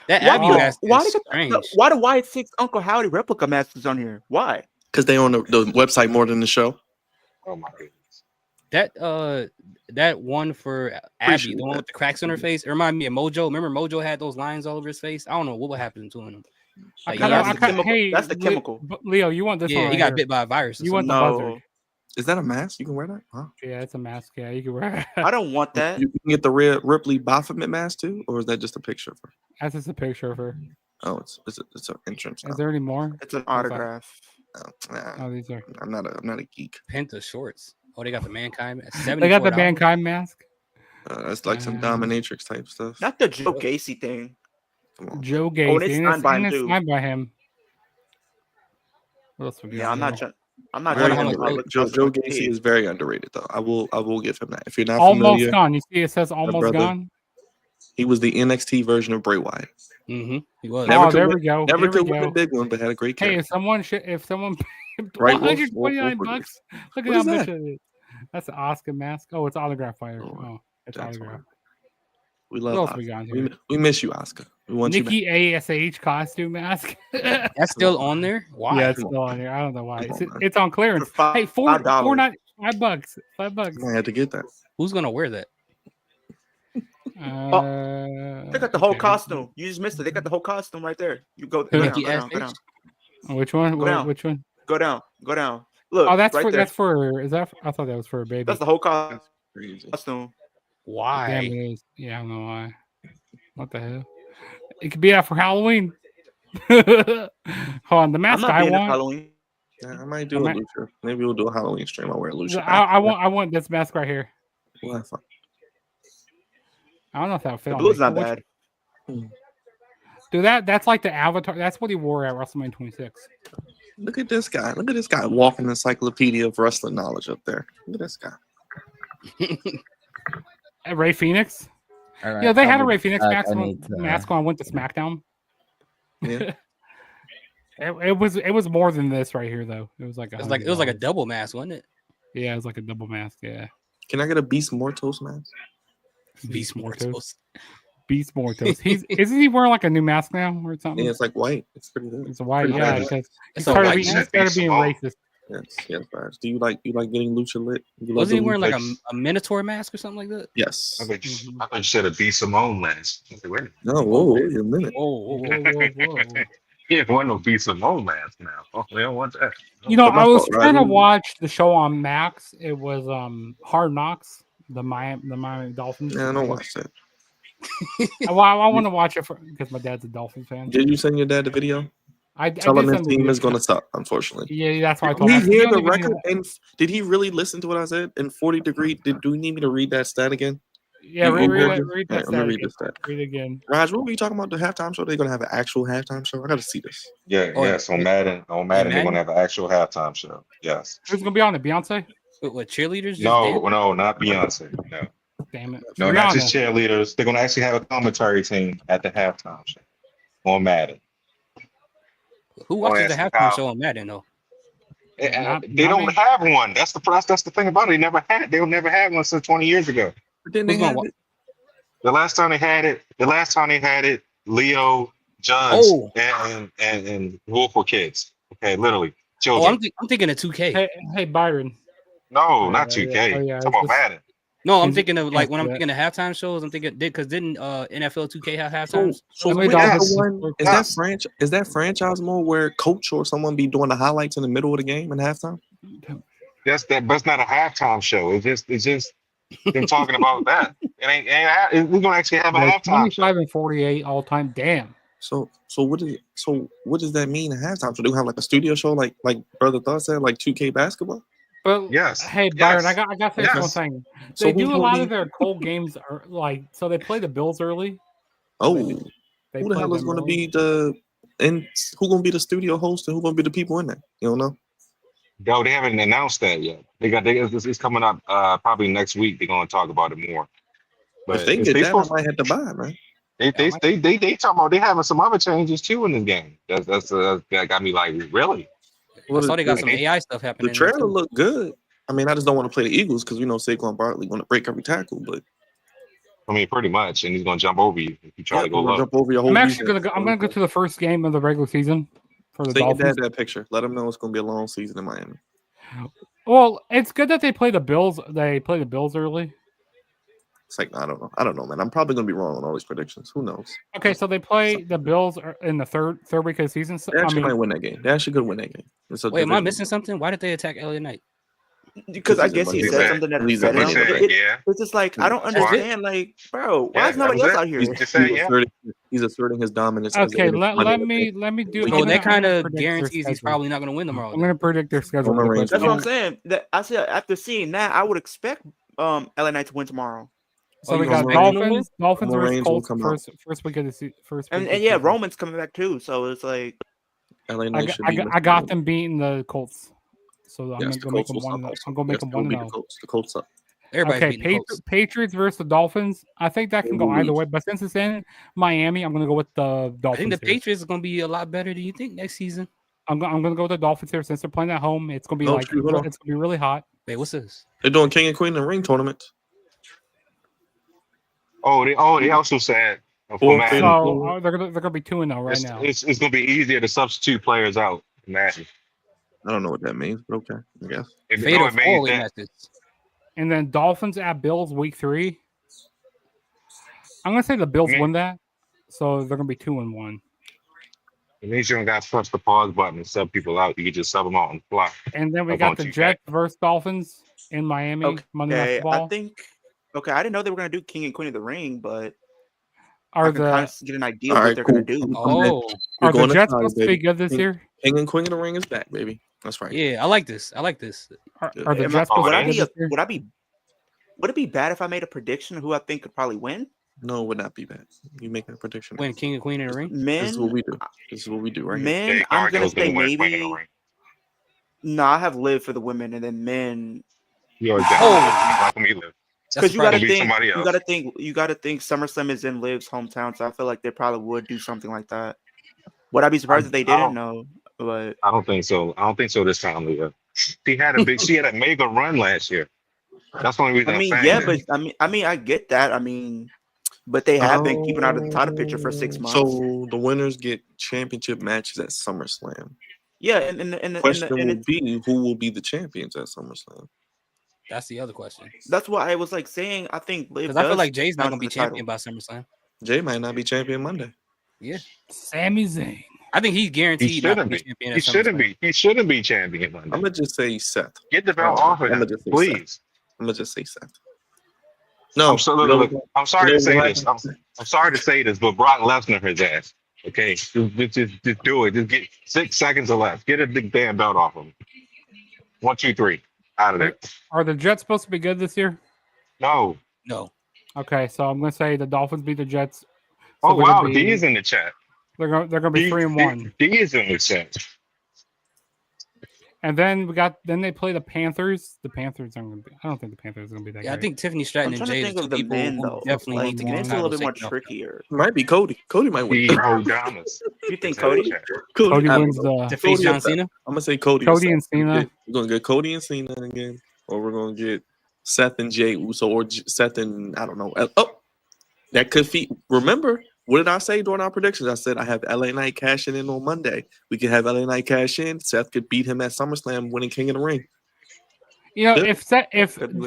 [SPEAKER 2] That Abby mask
[SPEAKER 3] Why
[SPEAKER 2] is
[SPEAKER 3] did
[SPEAKER 2] strange.
[SPEAKER 3] why the White Six Uncle Howdy replica mask is on here? Why?
[SPEAKER 1] Because they on the website more than the show.
[SPEAKER 11] Oh, my goodness.
[SPEAKER 2] That one for Abby, the one with the cracks in her face, it reminded me of Mojo. Remember Mojo had those lines all over his face? I don't know what would happen to him. Like,
[SPEAKER 3] That's the chemical.
[SPEAKER 10] Leo, you want this one?
[SPEAKER 2] Yeah,
[SPEAKER 10] right
[SPEAKER 2] he got
[SPEAKER 10] here.
[SPEAKER 2] bit by a virus.
[SPEAKER 10] You want the
[SPEAKER 3] No.
[SPEAKER 10] buzzard?
[SPEAKER 1] Is that a mask? You can wear that? Huh?
[SPEAKER 10] Yeah, it's a mask. Yeah, you can wear it.
[SPEAKER 3] I don't want that.
[SPEAKER 1] You can get the Rhea Ripley Baphomet mask too, or is that just a picture of her?
[SPEAKER 10] That's just a picture of her.
[SPEAKER 1] Oh, it's an entrance.
[SPEAKER 10] Is there any more?
[SPEAKER 3] It's an autograph.
[SPEAKER 10] Oh, these are.
[SPEAKER 1] I'm not a geek.
[SPEAKER 2] Penta shorts. Oh, they got the mankind mask.
[SPEAKER 10] They got the mankind mask.
[SPEAKER 1] That's like some dominatrix type stuff.
[SPEAKER 3] Not the Joe Gacy thing.
[SPEAKER 1] Come on.
[SPEAKER 10] Joe
[SPEAKER 3] Oh,
[SPEAKER 10] Gacy.
[SPEAKER 3] it's
[SPEAKER 10] and
[SPEAKER 3] signed by him
[SPEAKER 10] it's
[SPEAKER 3] too.
[SPEAKER 10] signed by him. What else we got
[SPEAKER 3] Yeah, I'm not.
[SPEAKER 10] here?
[SPEAKER 3] I'm not.
[SPEAKER 1] Very
[SPEAKER 3] trying to
[SPEAKER 1] underrated. Joe Gacy is very underrated though. I will give him that. If you're not
[SPEAKER 10] Almost
[SPEAKER 1] familiar,
[SPEAKER 10] gone. You see, it says almost
[SPEAKER 1] brother,
[SPEAKER 10] gone.
[SPEAKER 1] he was the NXT version of Bray Wyatt.
[SPEAKER 2] Mm-hmm. He was.
[SPEAKER 10] Oh, there we go.
[SPEAKER 1] Never
[SPEAKER 10] Here we
[SPEAKER 1] could win
[SPEAKER 10] go.
[SPEAKER 1] the big one, but had a great
[SPEAKER 10] Hey,
[SPEAKER 1] character.
[SPEAKER 10] if someone
[SPEAKER 1] Right, Wolf?
[SPEAKER 10] 129
[SPEAKER 1] Wolf,
[SPEAKER 10] bucks. Look at
[SPEAKER 1] what
[SPEAKER 10] how
[SPEAKER 1] is
[SPEAKER 10] much
[SPEAKER 1] that?
[SPEAKER 10] it is. That's an Oscar mask. Oh, it's autograph fire. Oh, it's
[SPEAKER 1] That's
[SPEAKER 10] autograph.
[SPEAKER 1] We
[SPEAKER 10] What
[SPEAKER 1] love
[SPEAKER 10] else
[SPEAKER 1] Oscar.
[SPEAKER 10] we got here?
[SPEAKER 1] We miss you, Oscar. We want
[SPEAKER 10] Nikki ASH costume mask.
[SPEAKER 2] That's still on there? Why?
[SPEAKER 10] Yeah, it's still on here. I don't know why.
[SPEAKER 1] Come on, man.
[SPEAKER 10] It's on clearance. Hey, $5. $5.
[SPEAKER 1] I had to get that.
[SPEAKER 2] Who's gonna wear that?
[SPEAKER 3] They got the whole costume. You just missed it. They got the whole costume right there. You go down.
[SPEAKER 2] Nikki
[SPEAKER 3] Go down. Go down.
[SPEAKER 10] Which one?
[SPEAKER 3] Go down.
[SPEAKER 10] Which one?
[SPEAKER 3] Go down. Go down. Look.
[SPEAKER 10] Oh, that's
[SPEAKER 3] right
[SPEAKER 10] for
[SPEAKER 3] there.
[SPEAKER 10] that's for. Is that? I thought that was for a baby.
[SPEAKER 3] That's the whole costume.
[SPEAKER 2] Why?
[SPEAKER 10] Damn, it is. Yeah, I don't know why. What the hell? It could be out for Halloween. Hold on, the mask I want.
[SPEAKER 3] Halloween.
[SPEAKER 1] Yeah, I might do a Lucha. Maybe we'll do a Halloween stream. I'll wear a Lucha.
[SPEAKER 10] I want this mask right here.
[SPEAKER 1] We'll have fun.
[SPEAKER 10] I don't know if that'll fit.
[SPEAKER 3] The
[SPEAKER 10] on
[SPEAKER 3] blue's
[SPEAKER 10] me.
[SPEAKER 3] not bad.
[SPEAKER 10] Dude, that's like the Avatar. That's what he wore at WrestleMania 26.
[SPEAKER 1] Look at this guy. Look at this guy walking encyclopedia of wrestling knowledge up there. Look at this guy.
[SPEAKER 10] Ray Phoenix.
[SPEAKER 7] All right,
[SPEAKER 10] Yeah, they had a
[SPEAKER 7] I'll be
[SPEAKER 10] Ray Phoenix
[SPEAKER 7] back.
[SPEAKER 10] mask when I went to SmackDown.
[SPEAKER 1] Yeah.
[SPEAKER 10] it was more than this right here though. It was like
[SPEAKER 2] It was like a double mask, wasn't it?
[SPEAKER 10] Yeah, it was like a double mask. Yeah.
[SPEAKER 1] Can I get a Beast Mortos mask?
[SPEAKER 2] Beast Mortos.
[SPEAKER 10] Beast Mortos. Isn't he wearing like a new mask now or something?
[SPEAKER 1] Yeah, it's like white. It's pretty good.
[SPEAKER 10] It's white,
[SPEAKER 1] Pretty
[SPEAKER 10] yeah.
[SPEAKER 1] good.
[SPEAKER 10] Because he
[SPEAKER 2] It's a
[SPEAKER 10] started
[SPEAKER 2] white
[SPEAKER 10] being,
[SPEAKER 2] shirt.
[SPEAKER 10] racist.
[SPEAKER 1] Yes, Raj. Do you like getting lucha lit? You like
[SPEAKER 2] Wasn't he
[SPEAKER 1] the
[SPEAKER 2] wearing like
[SPEAKER 1] lucha-
[SPEAKER 2] a Minotaur mask or something like that?
[SPEAKER 1] Yes.
[SPEAKER 11] I thought you said a B. Simone mask. I said, wait a minute.
[SPEAKER 1] No, whoa, wait a minute.
[SPEAKER 10] Whoa.
[SPEAKER 11] Yeah, want no B. Simone mask now. Oh, we don't want that.
[SPEAKER 10] You know,
[SPEAKER 1] But my
[SPEAKER 10] I was
[SPEAKER 1] fault,
[SPEAKER 10] trying to
[SPEAKER 1] Raj.
[SPEAKER 10] watch the show on Max. It was Hard Knocks, the Miami Dolphins.
[SPEAKER 1] Yeah, I don't watch that.
[SPEAKER 10] I want to watch it because my dad's a Dolphin fan.
[SPEAKER 1] Did you send your dad the video?
[SPEAKER 10] I
[SPEAKER 1] Tell
[SPEAKER 10] did
[SPEAKER 1] him his
[SPEAKER 10] send the
[SPEAKER 1] team
[SPEAKER 10] video.
[SPEAKER 1] is going to suck, unfortunately.
[SPEAKER 10] Yeah, that's why I told
[SPEAKER 1] Did
[SPEAKER 10] him.
[SPEAKER 1] he hear
[SPEAKER 10] I
[SPEAKER 1] the
[SPEAKER 10] don't even
[SPEAKER 1] record?
[SPEAKER 10] know-
[SPEAKER 1] And did he really listen to what I said? In 40 degree, do you need me to read that stat again?
[SPEAKER 10] Yeah,
[SPEAKER 1] You
[SPEAKER 10] read
[SPEAKER 1] Googled
[SPEAKER 10] that
[SPEAKER 1] it?
[SPEAKER 10] read
[SPEAKER 1] All right,
[SPEAKER 10] that
[SPEAKER 1] let me
[SPEAKER 10] stat
[SPEAKER 1] read
[SPEAKER 10] again.
[SPEAKER 1] this stat.
[SPEAKER 10] Read it again.
[SPEAKER 1] Raj, what were you talking about? The halftime show? They're going to have an actual halftime show? I got to see this.
[SPEAKER 11] Yeah,
[SPEAKER 2] Oh,
[SPEAKER 11] yes. On Madden, they're
[SPEAKER 2] Madden?
[SPEAKER 11] gonna have an actual halftime show. Yes.
[SPEAKER 10] Who's gonna be on it? Beyonce?
[SPEAKER 2] What cheerleaders? just
[SPEAKER 11] No,
[SPEAKER 2] dancing?
[SPEAKER 11] no, not Beyonce. No,
[SPEAKER 10] Damn it.
[SPEAKER 11] no, not just
[SPEAKER 10] Rihanna.
[SPEAKER 11] cheerleaders. They're gonna actually have a commentary team at the halftime show on Madden.
[SPEAKER 2] Who watches the
[SPEAKER 11] Ask him
[SPEAKER 2] halftime
[SPEAKER 11] how.
[SPEAKER 2] show on Madden though?
[SPEAKER 11] They
[SPEAKER 10] Not
[SPEAKER 11] don't
[SPEAKER 10] me.
[SPEAKER 11] have one. That's the thing about it. They'll never had one since 20 years ago.
[SPEAKER 1] But then
[SPEAKER 2] Who's
[SPEAKER 1] they
[SPEAKER 2] gonna
[SPEAKER 1] have
[SPEAKER 2] wa-
[SPEAKER 1] it.
[SPEAKER 11] The last time they had it, Leo, Judge,
[SPEAKER 2] Oh.
[SPEAKER 11] and Wolf were kids. Okay, literally
[SPEAKER 2] Oh,
[SPEAKER 11] children.
[SPEAKER 2] I'm thinking of 2K.
[SPEAKER 10] Hey, Byron.
[SPEAKER 11] No, not
[SPEAKER 10] yeah,
[SPEAKER 11] 2K.
[SPEAKER 10] oh, yeah,
[SPEAKER 11] Talk about
[SPEAKER 10] it's just-
[SPEAKER 11] Madden.
[SPEAKER 2] No, I'm
[SPEAKER 10] Is it-
[SPEAKER 2] thinking of like when I'm
[SPEAKER 10] yeah.
[SPEAKER 2] thinking of halftime shows. I'm thinking because didn't NFL 2K have halftime?
[SPEAKER 1] So
[SPEAKER 10] Somebody
[SPEAKER 1] which is
[SPEAKER 10] does.
[SPEAKER 1] the one? Is that franchise mode where coach or someone be doing the highlights in the middle of the game and halftime?
[SPEAKER 11] But it's not a halftime show. It's just them talking about that. We're gonna actually have a
[SPEAKER 10] Like
[SPEAKER 11] halftime show.
[SPEAKER 10] 25 and 48 all time. Damn.
[SPEAKER 1] So what does that mean a halftime? So do we have like a studio show like Brother Thought said, like 2K basketball?
[SPEAKER 10] But
[SPEAKER 11] Yes.
[SPEAKER 10] hey, Byron,
[SPEAKER 11] Yes.
[SPEAKER 10] I got to say
[SPEAKER 11] Yes.
[SPEAKER 10] one thing.
[SPEAKER 1] So
[SPEAKER 10] They
[SPEAKER 1] who's
[SPEAKER 10] do a
[SPEAKER 1] gonna
[SPEAKER 10] lot
[SPEAKER 1] be-
[SPEAKER 10] of their cold games are like so they play the Bills early.
[SPEAKER 1] Oh,
[SPEAKER 10] They
[SPEAKER 1] who the
[SPEAKER 10] play
[SPEAKER 1] hell is
[SPEAKER 10] them
[SPEAKER 1] going to
[SPEAKER 10] early.
[SPEAKER 1] be the And who gonna be the studio host and who gonna be the people in there? You don't know.
[SPEAKER 11] No, they haven't announced that yet. It's coming up probably next week. They're gonna talk about it more. But
[SPEAKER 1] If they get that, I might have to buy it, man.
[SPEAKER 11] they talking about they having some other changes too in this game. That got me like, really?
[SPEAKER 2] I saw they got some AI stuff happening.
[SPEAKER 1] The trailer looked good. I mean, I just don't want to play the Eagles because we know Saquon Barkley going to break every tackle. But
[SPEAKER 11] I mean, pretty much, and he's gonna jump over you if you try to go low.
[SPEAKER 1] Jump over your whole
[SPEAKER 10] I'm actually
[SPEAKER 1] defense.
[SPEAKER 10] gonna go. I'm gonna go to the first game of the regular season for the
[SPEAKER 1] Send your
[SPEAKER 10] Dolphins.
[SPEAKER 1] dad that picture. Let him know it's gonna be a long season in Miami.
[SPEAKER 10] Well, it's good that they play the Bills. They play the Bills early.
[SPEAKER 1] It's like I don't know, man. I'm probably gonna be wrong on all these predictions. Who knows?
[SPEAKER 10] Okay, so they play the Bills in the third week of the season. So,
[SPEAKER 1] They actually might win that game. They actually could win that game.
[SPEAKER 2] Wait, am I missing something? Why did they attack LA Knight?
[SPEAKER 3] Because I guess he said something that upset him. It's just like I don't understand. Like, bro, why is nobody else out here?
[SPEAKER 1] He's asserting his dominance.
[SPEAKER 10] Okay, let me do.
[SPEAKER 2] Well, that kind of guarantees he's probably not going to win tomorrow.
[SPEAKER 10] I'm going to predict their schedule.
[SPEAKER 3] That's what I'm saying. That I said after seeing that, I would expect LA Knight to win tomorrow.
[SPEAKER 10] So we got Dolphins versus Colts first week of the first.
[SPEAKER 3] And yeah, Roman's coming back too. So it's like
[SPEAKER 1] LA
[SPEAKER 10] Knight I got them beating the Colts. So I'm going to make them one. I'm going to make them 1-0.
[SPEAKER 1] The Colts up.
[SPEAKER 10] Okay, Patriots versus the Dolphins. I think that can go either way, but since it's in Miami, I'm going to go with the Dolphins.
[SPEAKER 2] I think the Patriots are going to be a lot better than you think next season.
[SPEAKER 10] I'm going to go with the Dolphins here since they're playing at home. It's going to be it's going to be really hot.
[SPEAKER 2] Wait, what's this?
[SPEAKER 1] They're doing King and Queen in the Ring tournament.
[SPEAKER 11] They also said
[SPEAKER 10] they're going to be 2-0 right now.
[SPEAKER 11] It's going to be easier to substitute players out. Imagine.
[SPEAKER 1] I don't know what that means, but okay, I guess.
[SPEAKER 10] And then Dolphins at Bills week 3. I'm going to say the Bills win that, so they're going to be 2-1.
[SPEAKER 11] It means you don't got to press the pause button and sub people out. You can just sub them out and fly.
[SPEAKER 10] And then we got the Jets versus Dolphins in Miami. Monday Night Football.
[SPEAKER 3] I didn't know they were going to do King and Queen of the Ring, but
[SPEAKER 10] I can
[SPEAKER 3] kind of get an idea of what they're going to do.
[SPEAKER 10] Are the Jets supposed to be good this year?
[SPEAKER 1] King and Queen of the Ring is back, baby. That's right.
[SPEAKER 2] Yeah, I like this.
[SPEAKER 10] Are the Jets
[SPEAKER 3] would it be bad if I made a prediction of who I think could probably win?
[SPEAKER 1] No, it would not be bad. You making a prediction.
[SPEAKER 2] Win King and Queen in the Ring?
[SPEAKER 3] Men,
[SPEAKER 1] this is what we do. This is what we do right
[SPEAKER 3] here. Men, I'm going to say maybe. No, I have Liv for the women, and then men.
[SPEAKER 11] You already got me Liv.
[SPEAKER 3] Because you got to think SummerSlam is in Liv's hometown, so I feel like they probably would do something like that. Would I be surprised if they didn't? No, but
[SPEAKER 11] I don't think so. I don't think so this time, Leah. She had a mega run last year. That's the only reason.
[SPEAKER 3] I get that. But they have been keeping out of the title picture for 6 months.
[SPEAKER 1] So the winners get championship matches at SummerSlam.
[SPEAKER 3] Yeah, and the
[SPEAKER 1] question will be who will be the champions at SummerSlam.
[SPEAKER 2] That's the other question.
[SPEAKER 3] That's why I was like saying I think
[SPEAKER 2] because I feel like Jay's not gonna be champion by SummerSlam.
[SPEAKER 1] Jay might not be champion Monday.
[SPEAKER 2] Yeah,
[SPEAKER 10] Sami Zayn.
[SPEAKER 2] I think he's guaranteed.
[SPEAKER 11] He shouldn't be. He shouldn't be. He shouldn't be champion Monday.
[SPEAKER 1] I'm gonna just say Seth.
[SPEAKER 11] Get the belt off of him, please.
[SPEAKER 1] I'm gonna just say Seth. No,
[SPEAKER 11] I'm sorry to say this. I'm sorry to say this, but Brock Lesnar his ass. Okay, just do it. Just get 6 seconds or less. Get a big damn belt off him. 1, 2, 3. Out of there.
[SPEAKER 10] Are the Jets supposed to be good this year?
[SPEAKER 11] No.
[SPEAKER 10] Okay, so I'm going to say the Dolphins beat the Jets. So
[SPEAKER 11] oh wow, D is in the chat.
[SPEAKER 10] They're going to be 3-1.
[SPEAKER 11] D is in the chat.
[SPEAKER 10] And then they play the Panthers. The Panthers aren't going to be. I don't think the Panthers are going to be that.
[SPEAKER 2] Yeah, I think Tiffany Stratton and Jay are two people who definitely need to get
[SPEAKER 3] a little bit more trickier.
[SPEAKER 1] Might be Cody. Cody might win.
[SPEAKER 3] You think Cody?
[SPEAKER 10] Cody wins the
[SPEAKER 2] face John Cena.
[SPEAKER 1] I'm gonna say Cody.
[SPEAKER 10] Cody and Cena.
[SPEAKER 1] We're gonna get Cody and Cena again, or we're gonna get Seth and Jay Uso, or Seth and I don't know. Oh, that could feed. Remember, what did I say during our predictions? I said I have LA Knight cashing in on Monday. We could have LA Knight cash in. Seth could beat him at SummerSlam, winning King of the Ring.
[SPEAKER 10] You know, if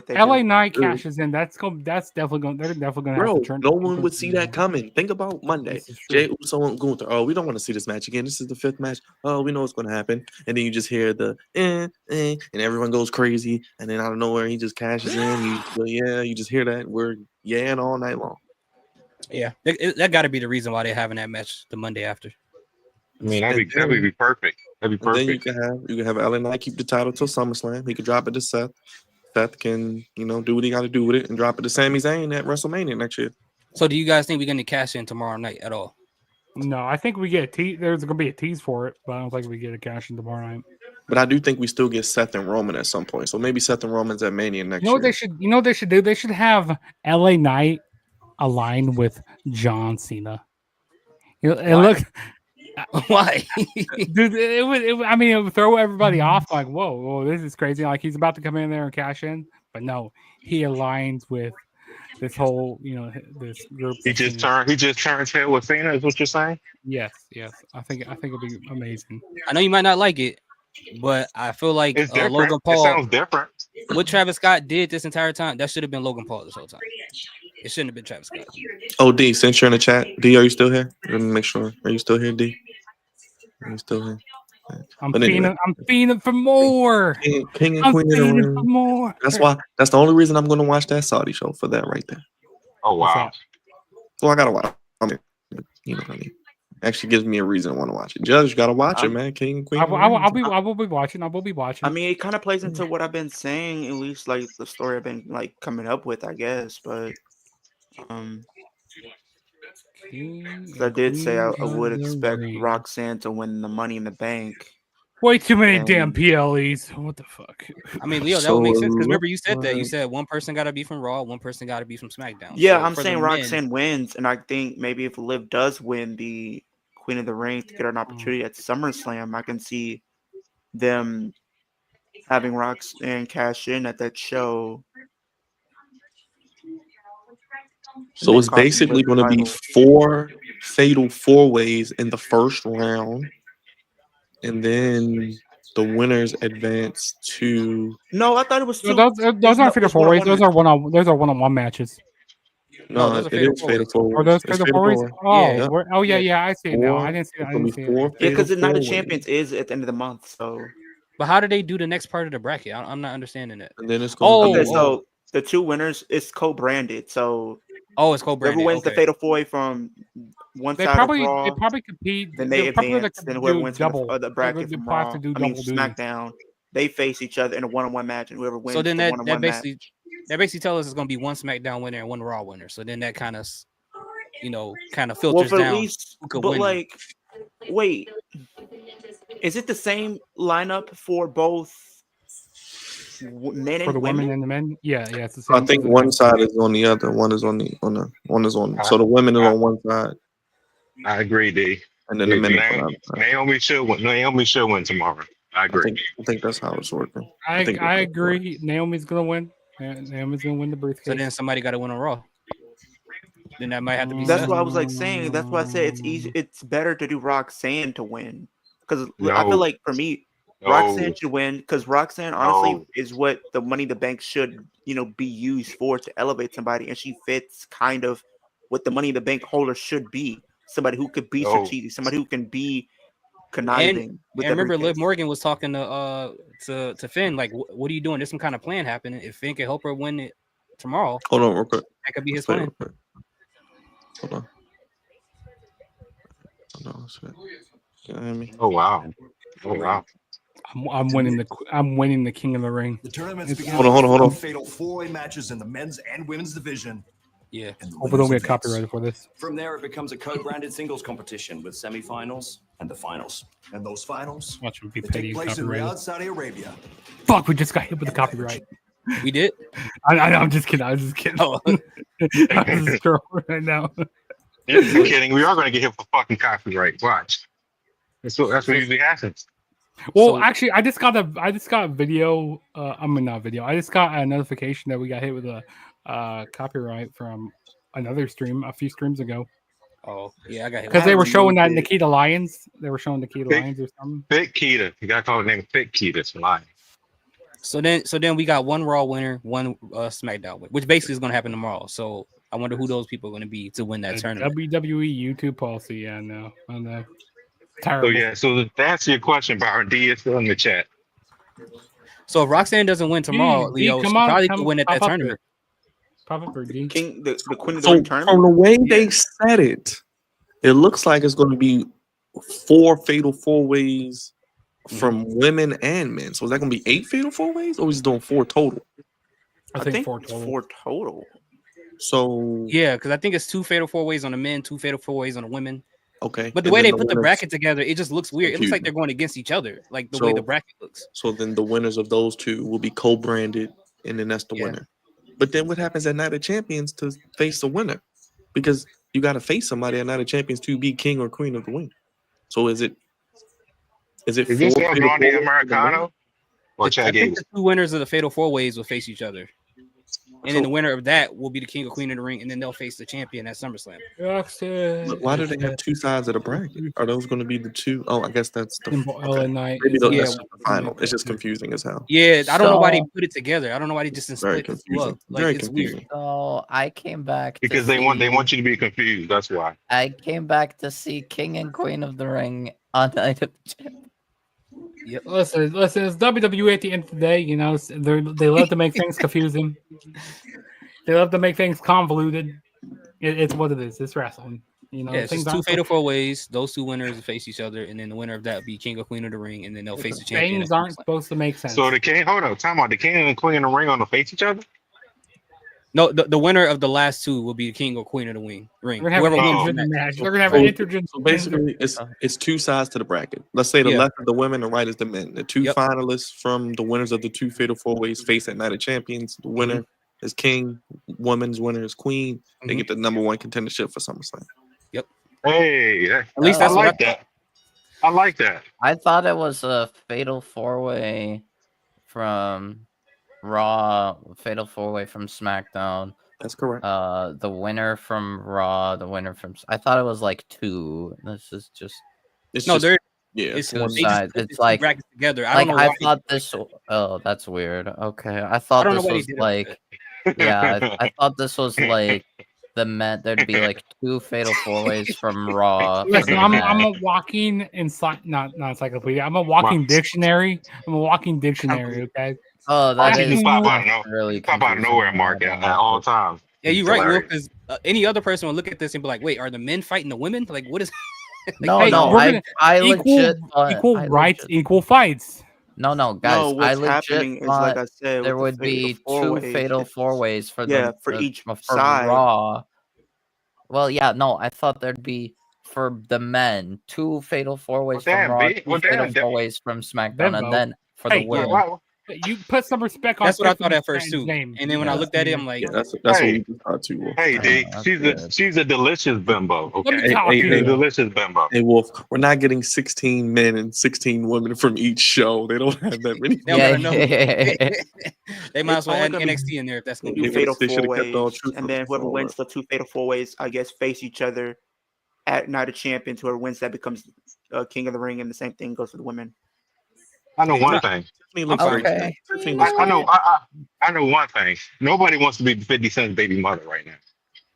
[SPEAKER 10] LA Knight cashes in, that's definitely going. They're definitely going to have to turn.
[SPEAKER 1] No one would see that coming. Think about Monday. Jay Uso and Gunther. Oh, we don't want to see this match again. This is the 5th match. Oh, we know what's going to happen. And then you just hear the and everyone goes crazy. And then out of nowhere, he just cashes in. You just hear that. We're yaing all night long.
[SPEAKER 2] Yeah, that got to be the reason why they're having that match the Monday after.
[SPEAKER 11] I mean, that'd be perfect. That'd be perfect.
[SPEAKER 1] Then you can have LA Knight keep the title till SummerSlam. He could drop it to Seth. Seth can, do what he got to do with it and drop it to Sami Zayn at WrestleMania next year.
[SPEAKER 2] So, do you guys think we're going to cash in tomorrow night at all?
[SPEAKER 10] No, I think we get a tease. There's going to be a tease for it, but I don't think we get a cash in tomorrow night.
[SPEAKER 1] But I do think we still get Seth and Roman at some point. So maybe Seth and Roman's at Mania next
[SPEAKER 10] You know what
[SPEAKER 1] year.
[SPEAKER 10] they should? You know what they should do? They should have LA Knight aligned with John Cena. It look
[SPEAKER 2] Why?
[SPEAKER 10] dude. It would. I mean, it would throw everybody off. Like, whoa, this is crazy. Like he's about to come in there and cash in, but no, he aligns with this whole, this group.
[SPEAKER 11] He just turns head with Cena. Is what you're saying?
[SPEAKER 10] Yes. I think it'll be amazing.
[SPEAKER 2] I know you might not like it, but I feel like
[SPEAKER 11] It's different.
[SPEAKER 2] Logan Paul.
[SPEAKER 11] It sounds different.
[SPEAKER 2] What Travis Scott did this entire time, that should have been Logan Paul this whole time. It shouldn't have been Travis Scott.
[SPEAKER 1] Oh, D, since you're in the chat, D, are you still here? Let me make sure. Are you still here, D? Are you still here?
[SPEAKER 10] I'm fiending for more.
[SPEAKER 1] King and
[SPEAKER 10] I'm
[SPEAKER 1] Queen of the
[SPEAKER 10] fiending
[SPEAKER 1] Ring.
[SPEAKER 10] for more.
[SPEAKER 1] That's the only reason I'm going to watch that Saudi show for that right there.
[SPEAKER 11] Oh wow.
[SPEAKER 1] So I gotta watch. I mean, you know what I mean. Actually gives me a reason to want to watch it. Judge, gotta watch it, man. King and Queen.
[SPEAKER 10] I will be watching. I
[SPEAKER 3] mean, it kind of plays into what I've been saying, at least like the story I've been like coming up with, I guess. But 'cause I did say I would expect Roxanne to win the Money in the Bank.
[SPEAKER 10] Way too many damn PLEs. What the fuck?
[SPEAKER 2] I mean, Leo, that would make sense because remember you said that. You said one person got to be from Raw, one person got to be from SmackDown.
[SPEAKER 3] Yeah,
[SPEAKER 2] so
[SPEAKER 3] I'm saying Roxanne wins, and I think maybe if Liv does win the Queen of the Ring to get an opportunity at SummerSlam, I can see them having Roxanne cash in at that show.
[SPEAKER 1] So it's basically going to be 4 fatal 4-ways in the first round. And then the winners advance to.
[SPEAKER 3] No, I thought it was 2.
[SPEAKER 10] Those aren't fatal 4-ways. Those are one-on-one matches.
[SPEAKER 1] No, it is fatal 4-ways.
[SPEAKER 10] Are those fatal 4-ways? Yeah. I see it now. I didn't see it.
[SPEAKER 3] Yeah, because the Night of Champions is at the end of the month. So,
[SPEAKER 2] but how do they do the next part of the bracket? I'm not understanding it.
[SPEAKER 1] And then it's going
[SPEAKER 3] so the 2 winners is co-branded. So.
[SPEAKER 2] It's co-branded.
[SPEAKER 3] Whoever wins the fatal 4-way from one side of Raw,
[SPEAKER 10] they probably compete.
[SPEAKER 3] Then they advance. Then whoever wins the bracket from Raw, SmackDown, they face each other in a one-on-one match, and whoever wins
[SPEAKER 2] so then
[SPEAKER 3] the
[SPEAKER 2] that
[SPEAKER 3] one-on-one
[SPEAKER 2] basically
[SPEAKER 3] match.
[SPEAKER 2] tells us it's going to be one SmackDown winner and one Raw winner. So then that kind of filters
[SPEAKER 3] well,
[SPEAKER 2] down.
[SPEAKER 3] At least, but like, wait, is it the same lineup for both? Men
[SPEAKER 10] for the
[SPEAKER 3] women
[SPEAKER 10] and the men, yeah, it's the same.
[SPEAKER 1] I think one side is on the other. One is on. So the women is on one side.
[SPEAKER 11] I agree, D.
[SPEAKER 1] And then the men.
[SPEAKER 11] Naomi should win. Naomi should win tomorrow. I agree.
[SPEAKER 1] I think that's how it's working.
[SPEAKER 10] I agree. Naomi's gonna win. Naomi's gonna win the briefcase.
[SPEAKER 2] So then somebody got to win on Raw. Then that might have to be.
[SPEAKER 3] That's what I was like saying. That's why I said it's easy. It's better to do Roxanne to win because I feel like for me. Roxanne should win because Roxanne honestly is what the Money in the Bank should, be used for to elevate somebody, and she fits kind of what the Money in the Bank holder should be. Somebody who could be strategic, somebody who can be conniving.
[SPEAKER 2] And remember, Liv Morgan was talking to Finn like, "What are you doing? There's some kind of plan happening. If Finn can help her win it tomorrow,
[SPEAKER 1] hold on, real quick.
[SPEAKER 2] That could be his plan."
[SPEAKER 1] Hold on.
[SPEAKER 11] Oh wow! Oh wow!
[SPEAKER 10] I'm winning the King of the Ring.
[SPEAKER 12] The tournament's begun.
[SPEAKER 1] Hold on.
[SPEAKER 12] Fatal 4-way matches in the men's and women's division.
[SPEAKER 2] Yeah.
[SPEAKER 10] Hope we don't get copyrighted for this.
[SPEAKER 12] From there, it becomes a co-branded singles competition with semifinals and the finals. And those finals take place in Riyadh, Saudi Arabia.
[SPEAKER 10] Fuck, we just got hit with the copyright.
[SPEAKER 2] We did?
[SPEAKER 10] I'm just kidding. I was just kidding.
[SPEAKER 2] Oh.
[SPEAKER 10] I'm just trolling right now.
[SPEAKER 11] You're kidding. We are going to get hit for fucking copyright. Watch. That's what usually happens.
[SPEAKER 10] Well, actually, I just got a video. Not video. I just got a notification that we got hit with a copyright from another stream a few streams ago.
[SPEAKER 2] Oh, yeah, I got hit
[SPEAKER 10] because they were showing that Nikita Lyons. They were showing Nikita Lyons or something.
[SPEAKER 11] Fit Keita. You got to call her name Fit Keita. It's lying.
[SPEAKER 2] So then we got one Raw winner, one SmackDown winner, which basically is going to happen tomorrow. So I wonder who those people are going to be to win that tournament.
[SPEAKER 10] WWE YouTube policy. Yeah, no, I know. Terrible.
[SPEAKER 11] So to answer your question, Byron, D is still in the chat.
[SPEAKER 2] So if Roxanne doesn't win tomorrow, Leo probably could win at that tournament.
[SPEAKER 3] The Queen of the Ring tournament.
[SPEAKER 1] From the way they said it, it looks like it's going to be 4 fatal 4-ways from women and men. So is that going to be 8 fatal 4-ways, or is it doing 4 total?
[SPEAKER 10] I think
[SPEAKER 3] 4 total.
[SPEAKER 1] So
[SPEAKER 2] yeah, because I think it's 2 fatal 4-ways on the men, 2 fatal 4-ways on the women.
[SPEAKER 1] Okay.
[SPEAKER 2] But the
[SPEAKER 1] and
[SPEAKER 2] way
[SPEAKER 1] then
[SPEAKER 2] they put the
[SPEAKER 1] winners-
[SPEAKER 2] bracket together, it just looks weird. It looks like
[SPEAKER 1] confusing.
[SPEAKER 2] they're going against each other, like the way the bracket looks.
[SPEAKER 1] So then the winners of those two will be co-branded, and then that's the
[SPEAKER 2] Yeah.
[SPEAKER 1] winner. But then what happens at Night of Champions to face the winner? Because you got to face somebody at Night of Champions to be king or queen of the ring. So is it
[SPEAKER 11] Is this
[SPEAKER 1] four
[SPEAKER 11] El
[SPEAKER 1] fatal
[SPEAKER 11] Grande
[SPEAKER 1] four-ways for the men?
[SPEAKER 11] Americano or
[SPEAKER 2] I
[SPEAKER 11] Chad
[SPEAKER 2] think
[SPEAKER 11] Gable?
[SPEAKER 2] the two winners of the Fatal 4-Ways will face each other. And then the winner of that will be the king or queen of the ring, and then they'll face the champion at SummerSlam.
[SPEAKER 1] But why do they have two sides of the bracket? Are those going to be the two? Oh, I guess that's the
[SPEAKER 10] LA Knight.
[SPEAKER 1] maybe
[SPEAKER 10] is-
[SPEAKER 1] that's
[SPEAKER 2] yeah.
[SPEAKER 1] just the final. It's just confusing as hell.
[SPEAKER 2] Yeah, I don't know why they
[SPEAKER 7] So-
[SPEAKER 2] put it together. I don't know why they just
[SPEAKER 1] Very
[SPEAKER 2] split the two
[SPEAKER 1] confusing.
[SPEAKER 2] up. Like
[SPEAKER 1] Very
[SPEAKER 2] it's
[SPEAKER 1] confusing.
[SPEAKER 2] weird.
[SPEAKER 7] So I came back
[SPEAKER 11] Because
[SPEAKER 7] to
[SPEAKER 11] they want
[SPEAKER 7] see-
[SPEAKER 11] you to be confused. That's why.
[SPEAKER 7] I came back to see King and Queen of the Ring on Night of the Champions.
[SPEAKER 10] Listen, it's WWE at the end of the day. You know, they love to make things confusing. They love to make things convoluted. It's what it is. It's wrestling. You know,
[SPEAKER 2] Yeah, it's
[SPEAKER 10] things
[SPEAKER 2] just two
[SPEAKER 10] aren't
[SPEAKER 2] Fatal 4-Ways. Those two winners will face each other, and then the winner of that will be king or queen of the ring, and then they'll face the champion.
[SPEAKER 10] things aren't supposed to make sense.
[SPEAKER 11] So the king, hold on, time out. The king and the queen of the ring on the face each other.
[SPEAKER 2] No, the winner of the last two will be the king or queen of the ring.
[SPEAKER 10] They're gonna have an
[SPEAKER 2] Whoever wins the
[SPEAKER 10] intergender
[SPEAKER 2] match.
[SPEAKER 10] match. They're gonna have an intergender.
[SPEAKER 1] So basically, it's two sides to the bracket. Let's say the
[SPEAKER 2] Yeah.
[SPEAKER 1] left is the women, the right is the men. The two
[SPEAKER 2] Yep.
[SPEAKER 1] finalists from the winners of the two Fatal 4-Ways face at Night of Champions. The winner is king, women's winner is queen. They get the number one contendership for SummerSlam.
[SPEAKER 11] Hey,
[SPEAKER 2] At least
[SPEAKER 11] I
[SPEAKER 2] that's what
[SPEAKER 11] like that. I like that.
[SPEAKER 7] I thought it was a fatal 4-way from Raw, fatal 4-way from SmackDown.
[SPEAKER 1] That's correct.
[SPEAKER 7] The winner from Raw, the winner from. I thought it was like two. This is just.
[SPEAKER 1] It's
[SPEAKER 2] No,
[SPEAKER 1] just,
[SPEAKER 2] they're
[SPEAKER 1] yeah.
[SPEAKER 2] it's
[SPEAKER 7] two
[SPEAKER 2] they just
[SPEAKER 7] sides.
[SPEAKER 2] put
[SPEAKER 7] It's
[SPEAKER 2] the two
[SPEAKER 7] like
[SPEAKER 2] brackets together. I
[SPEAKER 7] like
[SPEAKER 2] don't know
[SPEAKER 7] I
[SPEAKER 2] why.
[SPEAKER 7] thought this. Oh, that's weird. Okay, I thought
[SPEAKER 2] don't know
[SPEAKER 7] this
[SPEAKER 2] why they
[SPEAKER 7] was
[SPEAKER 2] did it like
[SPEAKER 7] like. Yeah, I thought this was like the men. There'd be like two fatal 4-ways from Raw. for
[SPEAKER 10] Listen,
[SPEAKER 7] the
[SPEAKER 10] I'm
[SPEAKER 7] men.
[SPEAKER 10] a walking not encyclopedia. I'm a walking dictionary. I'm a walking dictionary. Okay.
[SPEAKER 7] Oh,
[SPEAKER 11] Why
[SPEAKER 7] that
[SPEAKER 11] you
[SPEAKER 7] is
[SPEAKER 11] just pop out of
[SPEAKER 7] really
[SPEAKER 11] pop out of nowhere,
[SPEAKER 7] confusing.
[SPEAKER 11] Mark, at all times.
[SPEAKER 2] Yeah, you're right, Will.
[SPEAKER 11] Hilarious.
[SPEAKER 2] Because any other person would look at this and be like, "Wait, are the men fighting the women? Like, what is?"
[SPEAKER 7] No,
[SPEAKER 10] Hey,
[SPEAKER 7] no,
[SPEAKER 10] we're gonna-
[SPEAKER 7] I
[SPEAKER 10] equal,
[SPEAKER 7] legit thought-
[SPEAKER 10] equal
[SPEAKER 7] I
[SPEAKER 10] rights,
[SPEAKER 7] legit-
[SPEAKER 10] equal fights.
[SPEAKER 7] No, guys,
[SPEAKER 3] No, what's
[SPEAKER 7] I legit
[SPEAKER 3] happening is, like I
[SPEAKER 7] thought
[SPEAKER 3] said,
[SPEAKER 7] there
[SPEAKER 3] with the
[SPEAKER 7] would be
[SPEAKER 3] fatal
[SPEAKER 7] two
[SPEAKER 3] four-ways,
[SPEAKER 7] fatal
[SPEAKER 3] it's-
[SPEAKER 7] 4-ways for
[SPEAKER 3] yeah,
[SPEAKER 7] the
[SPEAKER 3] for each
[SPEAKER 7] for
[SPEAKER 3] side.
[SPEAKER 7] Raw. Well, yeah, no, I thought there'd be for the men two fatal 4-ways from
[SPEAKER 11] damn,
[SPEAKER 7] Raw,
[SPEAKER 11] B.
[SPEAKER 7] two
[SPEAKER 11] Well,
[SPEAKER 7] fatal
[SPEAKER 11] damn,
[SPEAKER 7] 4-ways from SmackDown,
[SPEAKER 10] Bimbo.
[SPEAKER 7] and then for
[SPEAKER 10] Hey,
[SPEAKER 7] the women.
[SPEAKER 11] Wow.
[SPEAKER 10] You put some respect on.
[SPEAKER 2] That's what I
[SPEAKER 10] Tiffany
[SPEAKER 2] thought at first
[SPEAKER 10] Stratton's
[SPEAKER 2] too.
[SPEAKER 10] name.
[SPEAKER 2] And then when I looked at it, I'm like,
[SPEAKER 1] Yeah, that's what
[SPEAKER 11] Hey.
[SPEAKER 1] we thought too, Wolf.
[SPEAKER 11] Hey, D,
[SPEAKER 7] that's
[SPEAKER 11] she's
[SPEAKER 7] good.
[SPEAKER 11] she's a delicious bimbo.
[SPEAKER 10] Let me
[SPEAKER 11] Okay,
[SPEAKER 10] talk
[SPEAKER 1] Hey,
[SPEAKER 10] to
[SPEAKER 11] she's a
[SPEAKER 10] you.
[SPEAKER 11] delicious bimbo.
[SPEAKER 1] Hey Wolf, we're not getting 16 men and 16 women from each show. They don't have that many.
[SPEAKER 2] they don't
[SPEAKER 7] Yeah,
[SPEAKER 2] gotta know.
[SPEAKER 7] yeah.
[SPEAKER 2] They might as well
[SPEAKER 3] only
[SPEAKER 2] add
[SPEAKER 3] gonna be
[SPEAKER 2] NXT in there if that's gonna
[SPEAKER 3] Two
[SPEAKER 2] be
[SPEAKER 1] They
[SPEAKER 2] the
[SPEAKER 3] fatal
[SPEAKER 1] should've kept all
[SPEAKER 3] 4-ways,
[SPEAKER 1] truth
[SPEAKER 3] and then whoever
[SPEAKER 1] forward.
[SPEAKER 3] wins the two fatal 4-ways, I guess, face each other at Night of Champions. Whoever wins that becomes King of the Ring, and the same thing goes for the women.
[SPEAKER 11] I know one thing.
[SPEAKER 1] Tiffany looks
[SPEAKER 2] Okay.
[SPEAKER 1] great. Tiffany looks
[SPEAKER 11] I
[SPEAKER 1] great.
[SPEAKER 11] know. I know one thing. Nobody wants to be 50 Cent's baby mother right now.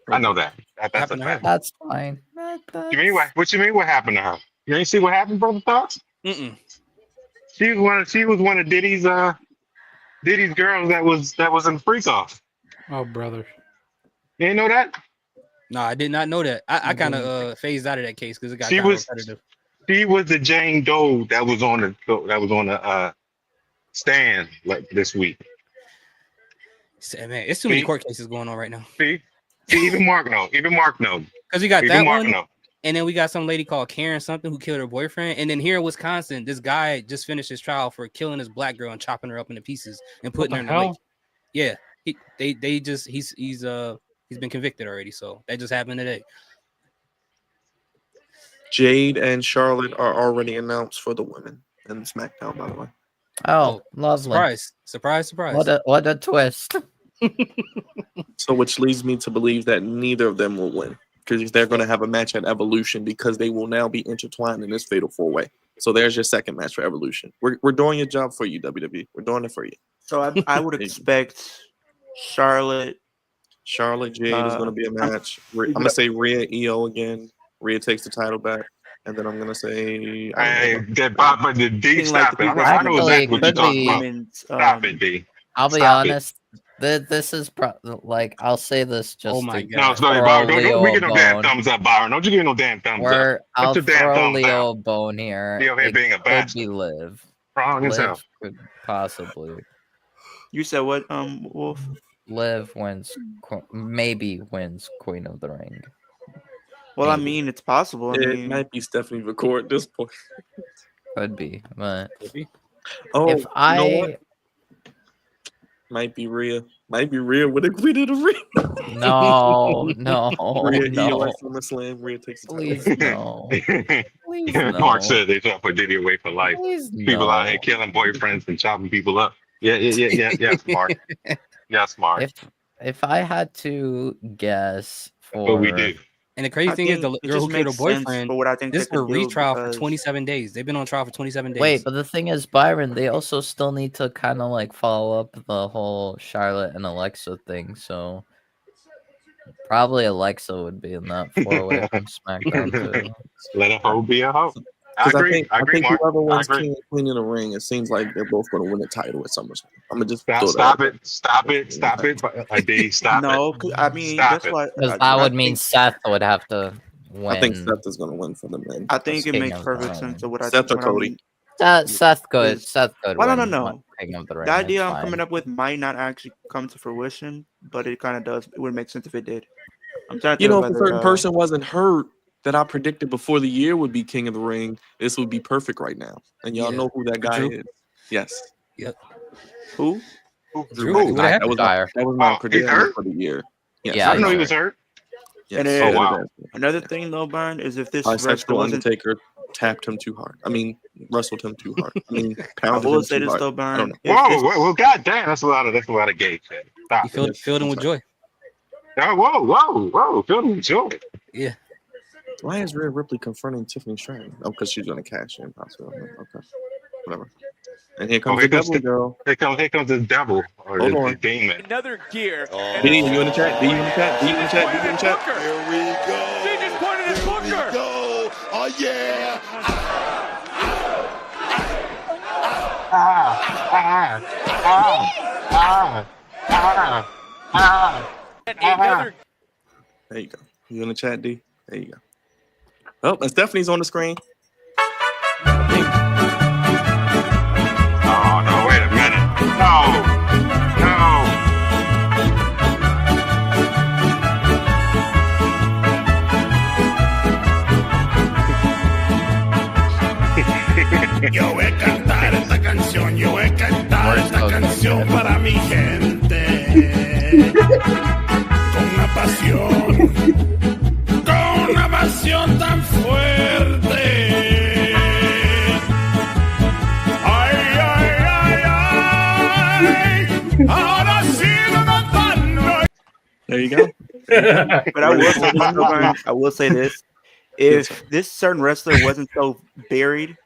[SPEAKER 11] I know that. That's a
[SPEAKER 2] happened to her?
[SPEAKER 11] fact.
[SPEAKER 7] That's fine.
[SPEAKER 11] You mean what you mean? What happened to her? You ain't see what happened, brother Thoughts?
[SPEAKER 2] Mm-mm.
[SPEAKER 11] She was one of Diddy's girls that was in freak off.
[SPEAKER 10] Oh, brother.
[SPEAKER 11] You ain't know that?
[SPEAKER 2] No, I did not know that. I kind of phased out of that case because it got
[SPEAKER 11] She
[SPEAKER 2] kind of
[SPEAKER 11] was-
[SPEAKER 2] repetitive.
[SPEAKER 11] She was the Jane Doe that was on the stand like this week.
[SPEAKER 2] Man, it's too many
[SPEAKER 11] See?
[SPEAKER 2] court cases going on right now.
[SPEAKER 11] See, even Mark knows.
[SPEAKER 2] Because we got
[SPEAKER 11] Even
[SPEAKER 2] that
[SPEAKER 11] Mark
[SPEAKER 2] one,
[SPEAKER 11] knows.
[SPEAKER 2] and then we got some lady called Karen something who killed her boyfriend. And then here in Wisconsin, this guy just finished his trial for killing his black girl and chopping her up into pieces and putting
[SPEAKER 10] What
[SPEAKER 2] her in
[SPEAKER 10] the
[SPEAKER 2] the lake.
[SPEAKER 10] hell?
[SPEAKER 2] Yeah, he's been convicted already. So that just happened today.
[SPEAKER 1] Jade and Charlotte are already announced for the women and SmackDown, by the way.
[SPEAKER 7] Oh, lovely.
[SPEAKER 2] Surprise.
[SPEAKER 7] What a twist.
[SPEAKER 1] So, which leads me to believe that neither of them will win because they're going to have a match at Evolution because they will now be intertwined in this fatal 4-way. So, there's your second match for Evolution. We're doing your job for you, WWE. We're doing it for you.
[SPEAKER 3] So I would expect Charlotte.
[SPEAKER 1] Jade is going to be a match. I'm going to say Rhea EO again. Rhea takes the title back. And then I'm going to say.
[SPEAKER 11] Hey, that Bob, but the D, stop it. I know
[SPEAKER 7] Actually,
[SPEAKER 11] exactly what you're talking about.
[SPEAKER 3] women's,
[SPEAKER 11] Stop it, D.
[SPEAKER 7] I'll be
[SPEAKER 11] Stop it.
[SPEAKER 7] honest. This is like I'll say this just.
[SPEAKER 2] Oh my
[SPEAKER 7] to
[SPEAKER 2] God.
[SPEAKER 11] No, sorry,
[SPEAKER 7] throw
[SPEAKER 11] Byron. Don't
[SPEAKER 7] Leo
[SPEAKER 11] we get no
[SPEAKER 7] a
[SPEAKER 11] damn
[SPEAKER 7] bone.
[SPEAKER 11] thumbs up, Byron. Don't you get no damn thumbs
[SPEAKER 7] Where
[SPEAKER 11] up.
[SPEAKER 7] I'll
[SPEAKER 11] Put your damn
[SPEAKER 7] throw
[SPEAKER 11] thumbs
[SPEAKER 7] Leo
[SPEAKER 11] up.
[SPEAKER 7] a bone here.
[SPEAKER 11] Leo here
[SPEAKER 7] It
[SPEAKER 11] being a
[SPEAKER 7] could
[SPEAKER 11] bastard.
[SPEAKER 7] be Liv.
[SPEAKER 11] Wrong as
[SPEAKER 7] Liv
[SPEAKER 11] hell.
[SPEAKER 7] could possibly.
[SPEAKER 3] You said what, Wolf?
[SPEAKER 7] Liv wins, maybe wins Queen of the Ring.
[SPEAKER 3] Well, I mean, it's possible. I
[SPEAKER 1] It
[SPEAKER 3] mean,
[SPEAKER 1] might be Stephanie McCoy at this point.
[SPEAKER 7] Could be, but
[SPEAKER 1] Oh,
[SPEAKER 7] if
[SPEAKER 1] you know what?
[SPEAKER 7] I
[SPEAKER 1] Might be Rhea. Might be Rhea with a Queen of the Ring.
[SPEAKER 7] no
[SPEAKER 1] Rhea EO
[SPEAKER 7] no
[SPEAKER 1] at SummerSlam. Rhea takes the title.
[SPEAKER 7] please no please no
[SPEAKER 11] Mark said they trying to put Diddy away for life.
[SPEAKER 7] please
[SPEAKER 11] People out here
[SPEAKER 7] no.
[SPEAKER 11] killing boyfriends and chopping people up. Yes, Mark. Yes, Mark.
[SPEAKER 7] If I had to guess
[SPEAKER 11] That's what we
[SPEAKER 7] for
[SPEAKER 11] do.
[SPEAKER 2] And the crazy
[SPEAKER 3] I
[SPEAKER 2] thing is,
[SPEAKER 3] think
[SPEAKER 2] the
[SPEAKER 3] it
[SPEAKER 2] girl
[SPEAKER 3] just
[SPEAKER 2] who killed her
[SPEAKER 3] makes sense
[SPEAKER 2] boyfriend,
[SPEAKER 3] for what I think
[SPEAKER 2] this is
[SPEAKER 3] they
[SPEAKER 2] a
[SPEAKER 3] could do
[SPEAKER 2] retrial for
[SPEAKER 3] because
[SPEAKER 2] 27 days. They've been on trial for 27 days.
[SPEAKER 7] wait, but the thing is, Byron, they also still need to kind of like follow up the whole Charlotte and Alexa thing. So probably Alexa would be in that 4-way from SmackDown too.
[SPEAKER 11] Let a hoe be a hoe. I
[SPEAKER 1] Because
[SPEAKER 11] agree. I agree, Mark.
[SPEAKER 1] whoever
[SPEAKER 11] I
[SPEAKER 1] wins
[SPEAKER 11] agree.
[SPEAKER 1] King and Queen of the Ring, it seems like they're both going to win the title at SummerSlam. I'm gonna just throw
[SPEAKER 11] Stop
[SPEAKER 1] that.
[SPEAKER 11] it. Stop it. Stop it. D, stop
[SPEAKER 3] no,
[SPEAKER 11] it.
[SPEAKER 3] 'cause I mean
[SPEAKER 11] Stop
[SPEAKER 3] that's
[SPEAKER 11] it.
[SPEAKER 3] why.
[SPEAKER 7] Because
[SPEAKER 3] What
[SPEAKER 7] that
[SPEAKER 3] I
[SPEAKER 7] would mean
[SPEAKER 3] think,
[SPEAKER 7] Seth would have to win.
[SPEAKER 1] I think Seth is going to win for the men.
[SPEAKER 3] I think it
[SPEAKER 7] King
[SPEAKER 3] makes
[SPEAKER 7] of the
[SPEAKER 3] perfect
[SPEAKER 7] Ring.
[SPEAKER 3] sense. Of what I
[SPEAKER 1] Seth or
[SPEAKER 3] what
[SPEAKER 1] Cody.
[SPEAKER 3] I mean
[SPEAKER 7] Seth could.
[SPEAKER 3] is
[SPEAKER 7] Seth could
[SPEAKER 3] well,
[SPEAKER 7] win.
[SPEAKER 3] no.
[SPEAKER 7] King of the Ring.
[SPEAKER 3] The idea
[SPEAKER 7] it's
[SPEAKER 3] I'm coming
[SPEAKER 7] fine.
[SPEAKER 3] up with might not actually come to fruition, but it kind of does. It would make sense if it did. I'm trying to
[SPEAKER 1] You
[SPEAKER 3] think
[SPEAKER 1] know,
[SPEAKER 3] of
[SPEAKER 1] if a
[SPEAKER 3] whether,
[SPEAKER 1] certain person wasn't hurt that I predicted before the year would be King of the Ring, this would be perfect right now. And y'all
[SPEAKER 2] Yeah.
[SPEAKER 1] know who that guy
[SPEAKER 2] Drew?
[SPEAKER 1] is. Yes.
[SPEAKER 2] Yep.
[SPEAKER 3] who?
[SPEAKER 1] Drew
[SPEAKER 2] Drew, what
[SPEAKER 1] McIntyre.
[SPEAKER 2] happened?
[SPEAKER 1] That was my
[SPEAKER 11] He's
[SPEAKER 1] prediction
[SPEAKER 11] hurt?
[SPEAKER 1] for the year. Yes.
[SPEAKER 7] Yeah,
[SPEAKER 11] I didn't know
[SPEAKER 7] he's
[SPEAKER 11] he was hurt.
[SPEAKER 1] Yes.
[SPEAKER 3] And
[SPEAKER 11] Oh,
[SPEAKER 3] then
[SPEAKER 11] wow.
[SPEAKER 3] another thing though, Byron, is if this wrestler
[SPEAKER 1] Bisexual
[SPEAKER 3] wasn't.
[SPEAKER 1] Undertaker tapped him too hard. I mean, wrestled him too hard. I mean,
[SPEAKER 3] I
[SPEAKER 1] pounded
[SPEAKER 3] will
[SPEAKER 1] him
[SPEAKER 3] say
[SPEAKER 1] too
[SPEAKER 3] this
[SPEAKER 1] hard.
[SPEAKER 3] though,
[SPEAKER 1] I don't
[SPEAKER 3] Byron.
[SPEAKER 1] know.
[SPEAKER 3] If this,
[SPEAKER 11] Whoa, goddamn, that's a lot of gay shit. Stop.
[SPEAKER 2] You filled him with joy.
[SPEAKER 11] Oh, whoa. Feel me, joy.
[SPEAKER 2] Yeah.
[SPEAKER 1] Why is Rhea Ripley confronting Tiffany Stratton? Oh, because she's going to cash in, possibly. Okay. Whatever. And here comes the devil girl.
[SPEAKER 11] Here comes the devil or
[SPEAKER 1] Hold
[SPEAKER 11] the
[SPEAKER 1] on.
[SPEAKER 11] demon.
[SPEAKER 13] Another gear.
[SPEAKER 1] D, you in the chat? D, you in the chat? D, you in the chat? D, you in the chat?
[SPEAKER 13] Here we go. He just pointed his Booker.
[SPEAKER 5] Go. Oh, yeah.
[SPEAKER 13] Another.
[SPEAKER 1] There you go. You in the chat, D? There you go. Oh, and Stephanie's on the screen.
[SPEAKER 11] Oh, no, wait a minute. No.
[SPEAKER 5] Yo voy a cantar esta canción, yo voy a cantar esta canción para mi gente. Con una pasión tan fuerte. Ay, ay, ay, ay. Ahora sigo cantando.
[SPEAKER 1] There you go.
[SPEAKER 3] But I will say this: if this certain wrestler wasn't so buried,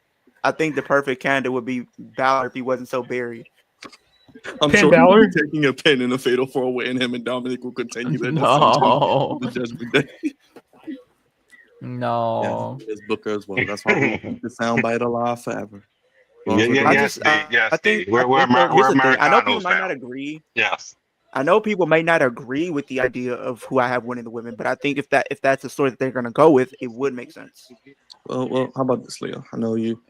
[SPEAKER 3] I think the perfect candidate would be Balor if he wasn't so buried.
[SPEAKER 1] I'm
[SPEAKER 10] Finn
[SPEAKER 1] sure
[SPEAKER 10] Balor?
[SPEAKER 1] he'll be taking a pin in a fatal 4-way, and him and Dominic will continue their
[SPEAKER 7] No.
[SPEAKER 1] the Judgment Day.
[SPEAKER 7] No.
[SPEAKER 1] Yes, Booker as well. That's why we keep the soundbite alive forever.
[SPEAKER 11] Yes,
[SPEAKER 3] I think
[SPEAKER 11] we're
[SPEAKER 3] here's the thing. I know people
[SPEAKER 11] Americanos
[SPEAKER 3] might
[SPEAKER 11] now.
[SPEAKER 3] not agree.
[SPEAKER 11] Yes.
[SPEAKER 3] I know people may not agree with the idea of who I have winning the women, but I think if that's the story that they're going to go with, it would make sense.
[SPEAKER 1] Well, how about this, Leo? I know you.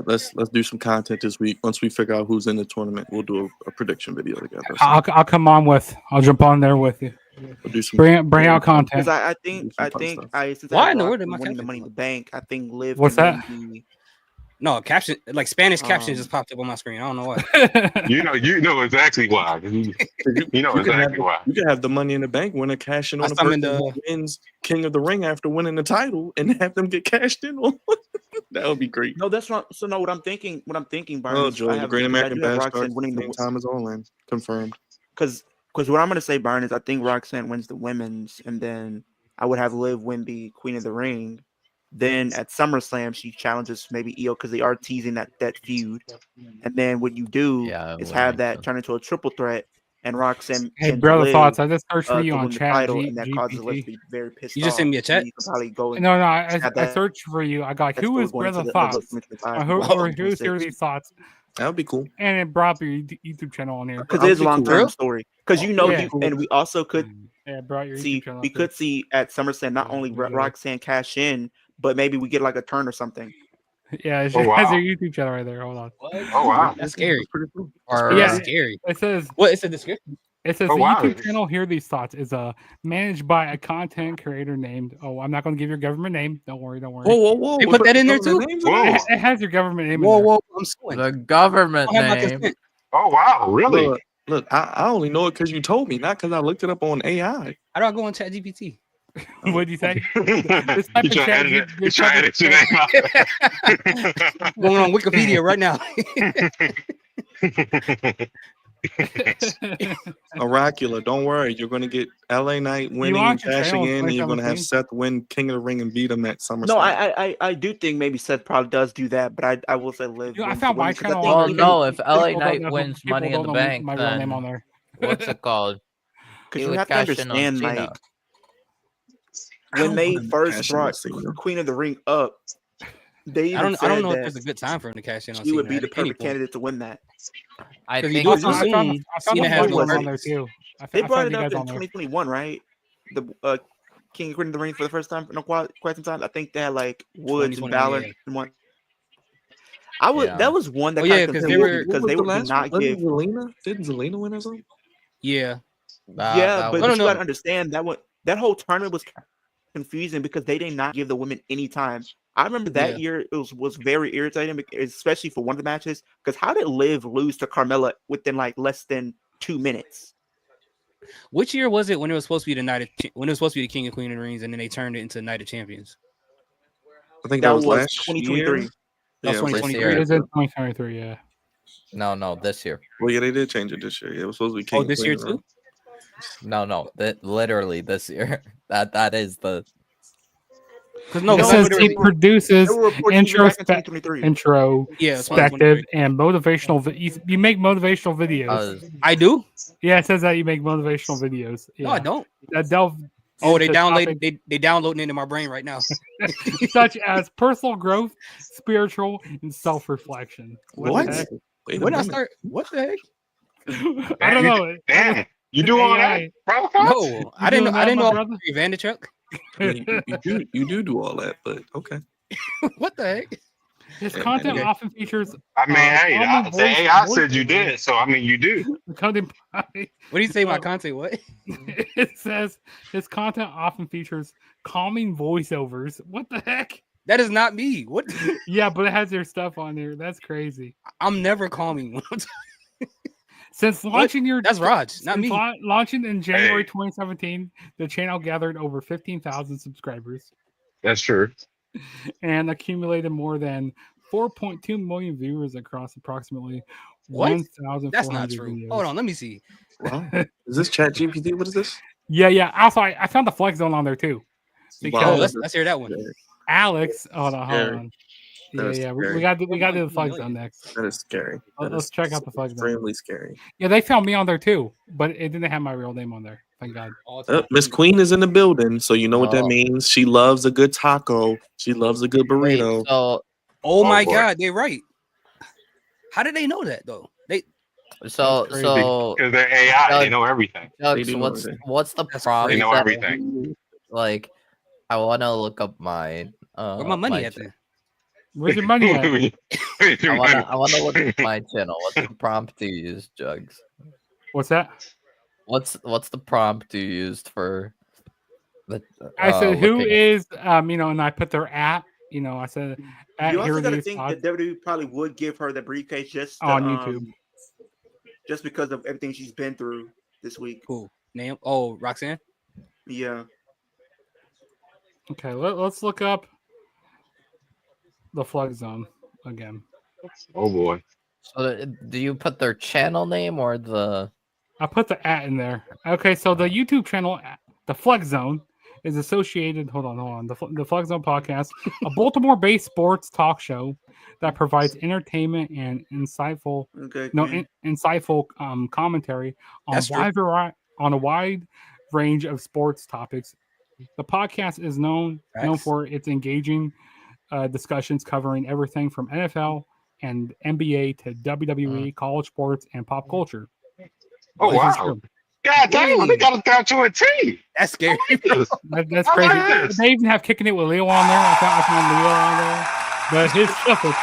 [SPEAKER 1] Let's do some content this week. Once we figure out who's in the tournament, we'll do a prediction video together. So
[SPEAKER 10] I'll come on with. I'll jump on there with you.
[SPEAKER 1] we'll do some
[SPEAKER 10] Bring out content.
[SPEAKER 3] Because I think since
[SPEAKER 2] Why
[SPEAKER 3] I
[SPEAKER 2] in the
[SPEAKER 3] Rock
[SPEAKER 2] world am I
[SPEAKER 3] winning the
[SPEAKER 2] captioning
[SPEAKER 3] Money in the Bank, I think Liv.
[SPEAKER 10] What's
[SPEAKER 3] can
[SPEAKER 10] that?
[SPEAKER 3] really be-
[SPEAKER 2] No, caption like Spanish captions just popped up on my screen. I don't know why.
[SPEAKER 11] You know exactly why. You know exactly why.
[SPEAKER 1] You can have the Money in the Bank winner cash in on
[SPEAKER 2] I
[SPEAKER 1] the person
[SPEAKER 2] summoned,
[SPEAKER 1] who wins King of the Ring after winning the title, and have them get cashed in on. That would be great.
[SPEAKER 3] No, that's not. So no, what I'm thinking, Byron.
[SPEAKER 1] Oh,
[SPEAKER 3] is
[SPEAKER 1] Joey,
[SPEAKER 3] I
[SPEAKER 1] the
[SPEAKER 3] have-
[SPEAKER 1] Great
[SPEAKER 3] I
[SPEAKER 1] American
[SPEAKER 3] do have
[SPEAKER 1] Bash
[SPEAKER 3] Roxanne
[SPEAKER 1] starts
[SPEAKER 3] winning
[SPEAKER 1] same time as All-In. Confirmed.
[SPEAKER 3] Because what I'm going to say, Byron, is I think Roxanne wins the women's, and then I would have Liv win the Queen of the Ring. Then at SummerSlam, she challenges maybe Io because they are teasing that feud. And then what you do is have that turn into a triple threat, and Roxanne.
[SPEAKER 10] Hey,
[SPEAKER 3] pins
[SPEAKER 10] brother,
[SPEAKER 3] Liv,
[SPEAKER 10] thoughts. I just searched for you
[SPEAKER 3] to
[SPEAKER 10] on
[SPEAKER 3] win the
[SPEAKER 10] chat.
[SPEAKER 3] title, and that causes Liv to
[SPEAKER 10] GPT.
[SPEAKER 3] be very pissed
[SPEAKER 2] You just
[SPEAKER 3] off.
[SPEAKER 2] sent me a chat?
[SPEAKER 3] You could probably go and
[SPEAKER 10] No,
[SPEAKER 3] have
[SPEAKER 10] I
[SPEAKER 3] that-
[SPEAKER 10] searched for you. I got like,
[SPEAKER 3] That's
[SPEAKER 10] who
[SPEAKER 3] still
[SPEAKER 10] is
[SPEAKER 3] going into
[SPEAKER 10] brother
[SPEAKER 3] the
[SPEAKER 10] thoughts?
[SPEAKER 3] Ultimate
[SPEAKER 10] Who's here
[SPEAKER 3] 26.
[SPEAKER 10] these thoughts?
[SPEAKER 1] That would be cool.
[SPEAKER 10] And it brought up your YouTube channel on there.
[SPEAKER 3] Because it is a long-term story. Because you know,
[SPEAKER 10] Yeah.
[SPEAKER 3] and we also could
[SPEAKER 10] Yeah, brought your
[SPEAKER 3] see
[SPEAKER 10] YouTube channel.
[SPEAKER 3] we
[SPEAKER 10] up
[SPEAKER 3] could see at SummerSlam not only Roxanne cash in, but maybe we get like a turn or something.
[SPEAKER 10] there. Yeah, it
[SPEAKER 11] Oh, wow.
[SPEAKER 10] has your YouTube channel right there. Hold on.
[SPEAKER 11] Oh wow.
[SPEAKER 2] That's scary.
[SPEAKER 1] Pretty cool.
[SPEAKER 2] Or
[SPEAKER 10] Yeah.
[SPEAKER 2] scary.
[SPEAKER 10] It says
[SPEAKER 2] What is the description?
[SPEAKER 10] It says
[SPEAKER 11] Oh,
[SPEAKER 10] the
[SPEAKER 11] wow.
[SPEAKER 10] YouTube channel Hear These Thoughts is managed by a content creator named. Oh, I'm not going to give your government name. Don't worry.
[SPEAKER 1] Whoa!
[SPEAKER 2] They put that in there too.
[SPEAKER 11] Whoa.
[SPEAKER 10] It has your government name.
[SPEAKER 2] Whoa,
[SPEAKER 10] in there.
[SPEAKER 2] whoa! I'm suing.
[SPEAKER 7] The government
[SPEAKER 2] I don't have my
[SPEAKER 7] name.
[SPEAKER 2] consent.
[SPEAKER 11] Oh, wow. Really?
[SPEAKER 1] Look, I only know it because you told me, not because I looked it up on AI.
[SPEAKER 2] How do I go on ChatGPT?
[SPEAKER 10] What did you say?
[SPEAKER 11] You trying to edit it? You trying to edit your name out?
[SPEAKER 2] Going on Wikipedia right now.
[SPEAKER 1] Oracular, don't worry. You're going to get LA Knight winning and
[SPEAKER 10] launched a
[SPEAKER 1] cashing
[SPEAKER 10] channel in
[SPEAKER 1] in, and you're going to have
[SPEAKER 10] 2017?
[SPEAKER 1] Seth win King of the Ring and beat him at SummerSlam.
[SPEAKER 3] No, I do think maybe Seth probably does do that, but I will say Liv.
[SPEAKER 10] I
[SPEAKER 3] wins
[SPEAKER 10] found
[SPEAKER 3] the
[SPEAKER 10] my
[SPEAKER 3] women's, 'cause I
[SPEAKER 10] channel
[SPEAKER 3] think
[SPEAKER 7] Well,
[SPEAKER 3] even-
[SPEAKER 7] no, if LA
[SPEAKER 10] People
[SPEAKER 7] Knight
[SPEAKER 10] don't know-
[SPEAKER 7] wins
[SPEAKER 10] people
[SPEAKER 7] Money in
[SPEAKER 10] don't
[SPEAKER 7] the
[SPEAKER 10] know
[SPEAKER 7] Bank,
[SPEAKER 10] my real name on
[SPEAKER 7] then
[SPEAKER 10] there.
[SPEAKER 7] what's it called?
[SPEAKER 3] Because
[SPEAKER 7] He
[SPEAKER 3] you
[SPEAKER 7] would
[SPEAKER 3] have to
[SPEAKER 7] cash in on
[SPEAKER 3] understand,
[SPEAKER 7] Cena.
[SPEAKER 3] like, when they first
[SPEAKER 1] cash in on
[SPEAKER 3] brought
[SPEAKER 1] Cena.
[SPEAKER 3] Queen of the Ring up, they
[SPEAKER 2] I
[SPEAKER 3] even
[SPEAKER 2] don't know if
[SPEAKER 3] said
[SPEAKER 2] it's a
[SPEAKER 3] that
[SPEAKER 2] good time for him to cash in on
[SPEAKER 3] she would
[SPEAKER 2] Cena
[SPEAKER 3] be
[SPEAKER 2] at
[SPEAKER 3] the
[SPEAKER 2] any
[SPEAKER 3] perfect
[SPEAKER 2] point.
[SPEAKER 3] candidate to win that.
[SPEAKER 7] I
[SPEAKER 2] Because
[SPEAKER 7] think
[SPEAKER 2] you do it
[SPEAKER 3] I
[SPEAKER 2] too
[SPEAKER 3] found-
[SPEAKER 2] soon, Cena
[SPEAKER 10] the
[SPEAKER 2] has
[SPEAKER 10] plug
[SPEAKER 2] no
[SPEAKER 3] was
[SPEAKER 10] on
[SPEAKER 3] it?
[SPEAKER 10] there
[SPEAKER 2] purpose.
[SPEAKER 10] too.
[SPEAKER 3] They
[SPEAKER 10] I
[SPEAKER 3] brought
[SPEAKER 10] found
[SPEAKER 3] it
[SPEAKER 10] you
[SPEAKER 3] up
[SPEAKER 10] guys
[SPEAKER 3] in
[SPEAKER 10] on there.
[SPEAKER 3] 2021, right? The King and Queen of the Ring for the first time in quite some time. I think they had like Woods and
[SPEAKER 2] 2021,
[SPEAKER 3] Balor
[SPEAKER 2] yeah.
[SPEAKER 3] in one. I would.
[SPEAKER 7] Yeah.
[SPEAKER 3] That was one that
[SPEAKER 2] Oh,
[SPEAKER 3] kind
[SPEAKER 2] yeah,
[SPEAKER 3] of
[SPEAKER 2] 'cause
[SPEAKER 3] confused
[SPEAKER 2] they
[SPEAKER 3] me
[SPEAKER 2] were-
[SPEAKER 3] because
[SPEAKER 1] What
[SPEAKER 3] they
[SPEAKER 1] was the
[SPEAKER 3] did
[SPEAKER 1] last
[SPEAKER 3] not
[SPEAKER 1] one?
[SPEAKER 3] give.
[SPEAKER 1] Zelina? Didn't Zelina win or something?
[SPEAKER 2] Yeah.
[SPEAKER 3] Yeah,
[SPEAKER 7] that
[SPEAKER 3] but
[SPEAKER 7] was-
[SPEAKER 3] you got to understand that whole tournament was confusing because they did not give the women any time. I remember that year it was very irritating, especially for one of the matches. Because how did Liv lose to Carmella within like less than 2 minutes?
[SPEAKER 2] Which year was it when it was supposed to be the King and Queen of the Rings, and then they turned it into Night of Champions?
[SPEAKER 1] I think
[SPEAKER 3] That
[SPEAKER 1] that
[SPEAKER 3] was
[SPEAKER 1] was last
[SPEAKER 3] 2023.
[SPEAKER 1] year.
[SPEAKER 2] That was
[SPEAKER 1] Yeah, it was like
[SPEAKER 2] 2023.
[SPEAKER 10] It
[SPEAKER 1] year
[SPEAKER 10] is in
[SPEAKER 1] ago.
[SPEAKER 10] 2023. Yeah.
[SPEAKER 7] No, this year.
[SPEAKER 1] Well, yeah, they did change it this year. Yeah, it was supposed to be King
[SPEAKER 2] Oh,
[SPEAKER 1] and
[SPEAKER 2] this
[SPEAKER 1] Queen
[SPEAKER 2] year
[SPEAKER 1] of the Ring.
[SPEAKER 2] too?
[SPEAKER 7] No, that literally this year. That is the
[SPEAKER 2] Because no,
[SPEAKER 10] It
[SPEAKER 3] No,
[SPEAKER 10] says
[SPEAKER 3] but
[SPEAKER 10] he
[SPEAKER 3] they were-
[SPEAKER 10] produces
[SPEAKER 3] they were reporting even back in 2023.
[SPEAKER 10] introspective and motivational. You make motivational videos.
[SPEAKER 2] I do.
[SPEAKER 10] Yeah, it says that you make motivational videos. Yeah.
[SPEAKER 2] No, I don't.
[SPEAKER 10] That delve.
[SPEAKER 2] Oh, they
[SPEAKER 10] into
[SPEAKER 2] downloaded.
[SPEAKER 10] topics
[SPEAKER 2] They downloading into my brain right now.
[SPEAKER 10] such as personal growth, spiritual, and self-reflection.
[SPEAKER 2] What?
[SPEAKER 10] the heck?
[SPEAKER 2] When I start, what the heck?
[SPEAKER 10] I don't know.
[SPEAKER 11] Damn, you do all that, bro?
[SPEAKER 2] No, I didn't know. I didn't know.
[SPEAKER 10] brother.
[SPEAKER 2] Vanderchuck.
[SPEAKER 1] Yeah, you do all that, but okay.
[SPEAKER 2] What the heck?
[SPEAKER 10] His
[SPEAKER 1] Yeah,
[SPEAKER 10] content
[SPEAKER 1] man.
[SPEAKER 10] often features.
[SPEAKER 11] I mean, hey,
[SPEAKER 10] common
[SPEAKER 11] the
[SPEAKER 10] voice-
[SPEAKER 11] AI
[SPEAKER 10] voice
[SPEAKER 11] said you
[SPEAKER 10] overs.
[SPEAKER 11] did, so I mean, you do.
[SPEAKER 10] Content-
[SPEAKER 2] What do you say? My content? What?
[SPEAKER 10] It says his content often features calming voiceovers. What the heck?
[SPEAKER 2] That is not me. What?
[SPEAKER 10] Yeah, but it has your stuff on there. That's crazy.
[SPEAKER 2] I'm never calming.
[SPEAKER 10] Since launching your
[SPEAKER 2] That's Raj, not
[SPEAKER 10] since
[SPEAKER 2] me.
[SPEAKER 10] launching in January
[SPEAKER 11] Hey.
[SPEAKER 10] 2017, the channel gathered over 15,000 subscribers
[SPEAKER 11] That's true.
[SPEAKER 10] and accumulated more than 4.2 million viewers across approximately
[SPEAKER 2] What?
[SPEAKER 10] 1,400
[SPEAKER 2] That's not true.
[SPEAKER 10] videos.
[SPEAKER 2] Hold on, let me see.
[SPEAKER 1] Wow. Is this Chat GPT? What is this?
[SPEAKER 10] Yeah. Also, I found the Flex Zone on there too.
[SPEAKER 2] Oh,
[SPEAKER 10] Because
[SPEAKER 2] let's hear that one.
[SPEAKER 10] Alex, hold on.
[SPEAKER 1] Scary. That is
[SPEAKER 10] Yeah.
[SPEAKER 1] scary.
[SPEAKER 10] We got to do the Flex Zone next.
[SPEAKER 1] That is scary. That
[SPEAKER 10] Let's
[SPEAKER 1] is
[SPEAKER 10] check out the Flex Zone.
[SPEAKER 1] extremely scary.
[SPEAKER 10] Yeah, they found me on there too, but it didn't have my real name on there. Thank God.
[SPEAKER 1] Miss Queen is in the building, so you know what that
[SPEAKER 7] Oh.
[SPEAKER 1] means. She loves a good taco. She loves a good
[SPEAKER 7] wait,
[SPEAKER 1] burrito.
[SPEAKER 7] so
[SPEAKER 2] Oh my
[SPEAKER 11] boy.
[SPEAKER 2] God, they're right. How did they know that though? They
[SPEAKER 7] so
[SPEAKER 10] crazy.
[SPEAKER 11] Because they're AI, they
[SPEAKER 7] Doug-
[SPEAKER 11] know everything.
[SPEAKER 7] Doug,
[SPEAKER 1] do
[SPEAKER 7] so
[SPEAKER 1] know
[SPEAKER 7] what's
[SPEAKER 1] everything.
[SPEAKER 7] what's the
[SPEAKER 2] That's
[SPEAKER 7] prompt?
[SPEAKER 11] They know
[SPEAKER 7] that-
[SPEAKER 11] everything.
[SPEAKER 7] Like, I want to look up my
[SPEAKER 2] where my money at
[SPEAKER 7] ch-
[SPEAKER 2] then?
[SPEAKER 10] Where's your money at?
[SPEAKER 7] I want to look at my channel. What's the prompt you used, Jugs?
[SPEAKER 10] What's that?
[SPEAKER 7] What's the prompt you used for the?
[SPEAKER 10] I said, who
[SPEAKER 7] looking-
[SPEAKER 10] is, and I put their at, I said, at
[SPEAKER 3] You also
[SPEAKER 10] Hear
[SPEAKER 3] got to
[SPEAKER 10] These
[SPEAKER 3] think
[SPEAKER 10] Thoughts
[SPEAKER 3] that WWE probably would give her the briefcase just to,
[SPEAKER 10] on YouTube.
[SPEAKER 3] just because of everything she's been through this week.
[SPEAKER 2] Who? Name? Oh, Roxanne.
[SPEAKER 3] Yeah.
[SPEAKER 10] Okay, let's look up the Flex Zone again.
[SPEAKER 11] Oh boy.
[SPEAKER 7] So do you put their channel name or the?
[SPEAKER 10] I put the at in there. Okay, so the YouTube channel, the Flex Zone, is associated. Hold on. The Flex Zone podcast, a Baltimore-based sports talk show that provides entertainment and insightful,
[SPEAKER 3] Okay.
[SPEAKER 10] insightful commentary on
[SPEAKER 2] That's true.
[SPEAKER 10] on a wide range of sports topics. The podcast is known
[SPEAKER 2] Facts.
[SPEAKER 10] for its engaging discussions covering everything from NFL and NBA to WWE, college sports, and pop culture.
[SPEAKER 11] Oh
[SPEAKER 10] This is
[SPEAKER 11] wow.
[SPEAKER 10] true.
[SPEAKER 11] God damn, they got us down to a T.
[SPEAKER 2] That's scary.
[SPEAKER 10] That's
[SPEAKER 11] I
[SPEAKER 10] crazy.
[SPEAKER 11] like this.
[SPEAKER 10] They even have kicking it with Leo on there. I found Leo on there. But his stuff was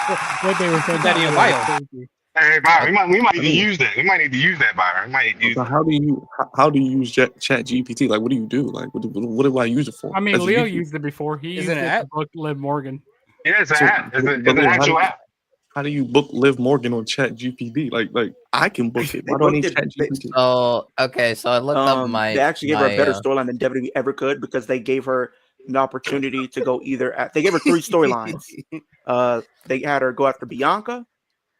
[SPEAKER 10] what they were saying.
[SPEAKER 2] Put that in your bio.
[SPEAKER 10] Crazy.
[SPEAKER 11] Hey, Byron, we might need to use that. We might need to use that, Byron. We might need to use
[SPEAKER 1] So
[SPEAKER 11] that.
[SPEAKER 1] how do you use Chat GPT? Like, what do you do? Like, what do I use it for?
[SPEAKER 10] I mean,
[SPEAKER 1] As a
[SPEAKER 10] Leo
[SPEAKER 1] YouTube-
[SPEAKER 10] used it before. He
[SPEAKER 2] Is
[SPEAKER 10] used
[SPEAKER 2] it
[SPEAKER 10] it
[SPEAKER 2] an
[SPEAKER 10] to
[SPEAKER 2] app?
[SPEAKER 10] book Liv Morgan.
[SPEAKER 11] Yeah, it's an
[SPEAKER 1] So-
[SPEAKER 11] app. It's
[SPEAKER 1] but
[SPEAKER 11] an
[SPEAKER 1] Leo,
[SPEAKER 11] actual app.
[SPEAKER 1] How do you book Liv Morgan on Chat GPT? Like I can book it. Why do I need Chat GPT?
[SPEAKER 7] So okay, so I looked up my.
[SPEAKER 3] They actually gave her a better
[SPEAKER 7] my,
[SPEAKER 3] storyline than WWE ever could because they gave her an opportunity to go they gave her 3 storylines. They had her go after Bianca,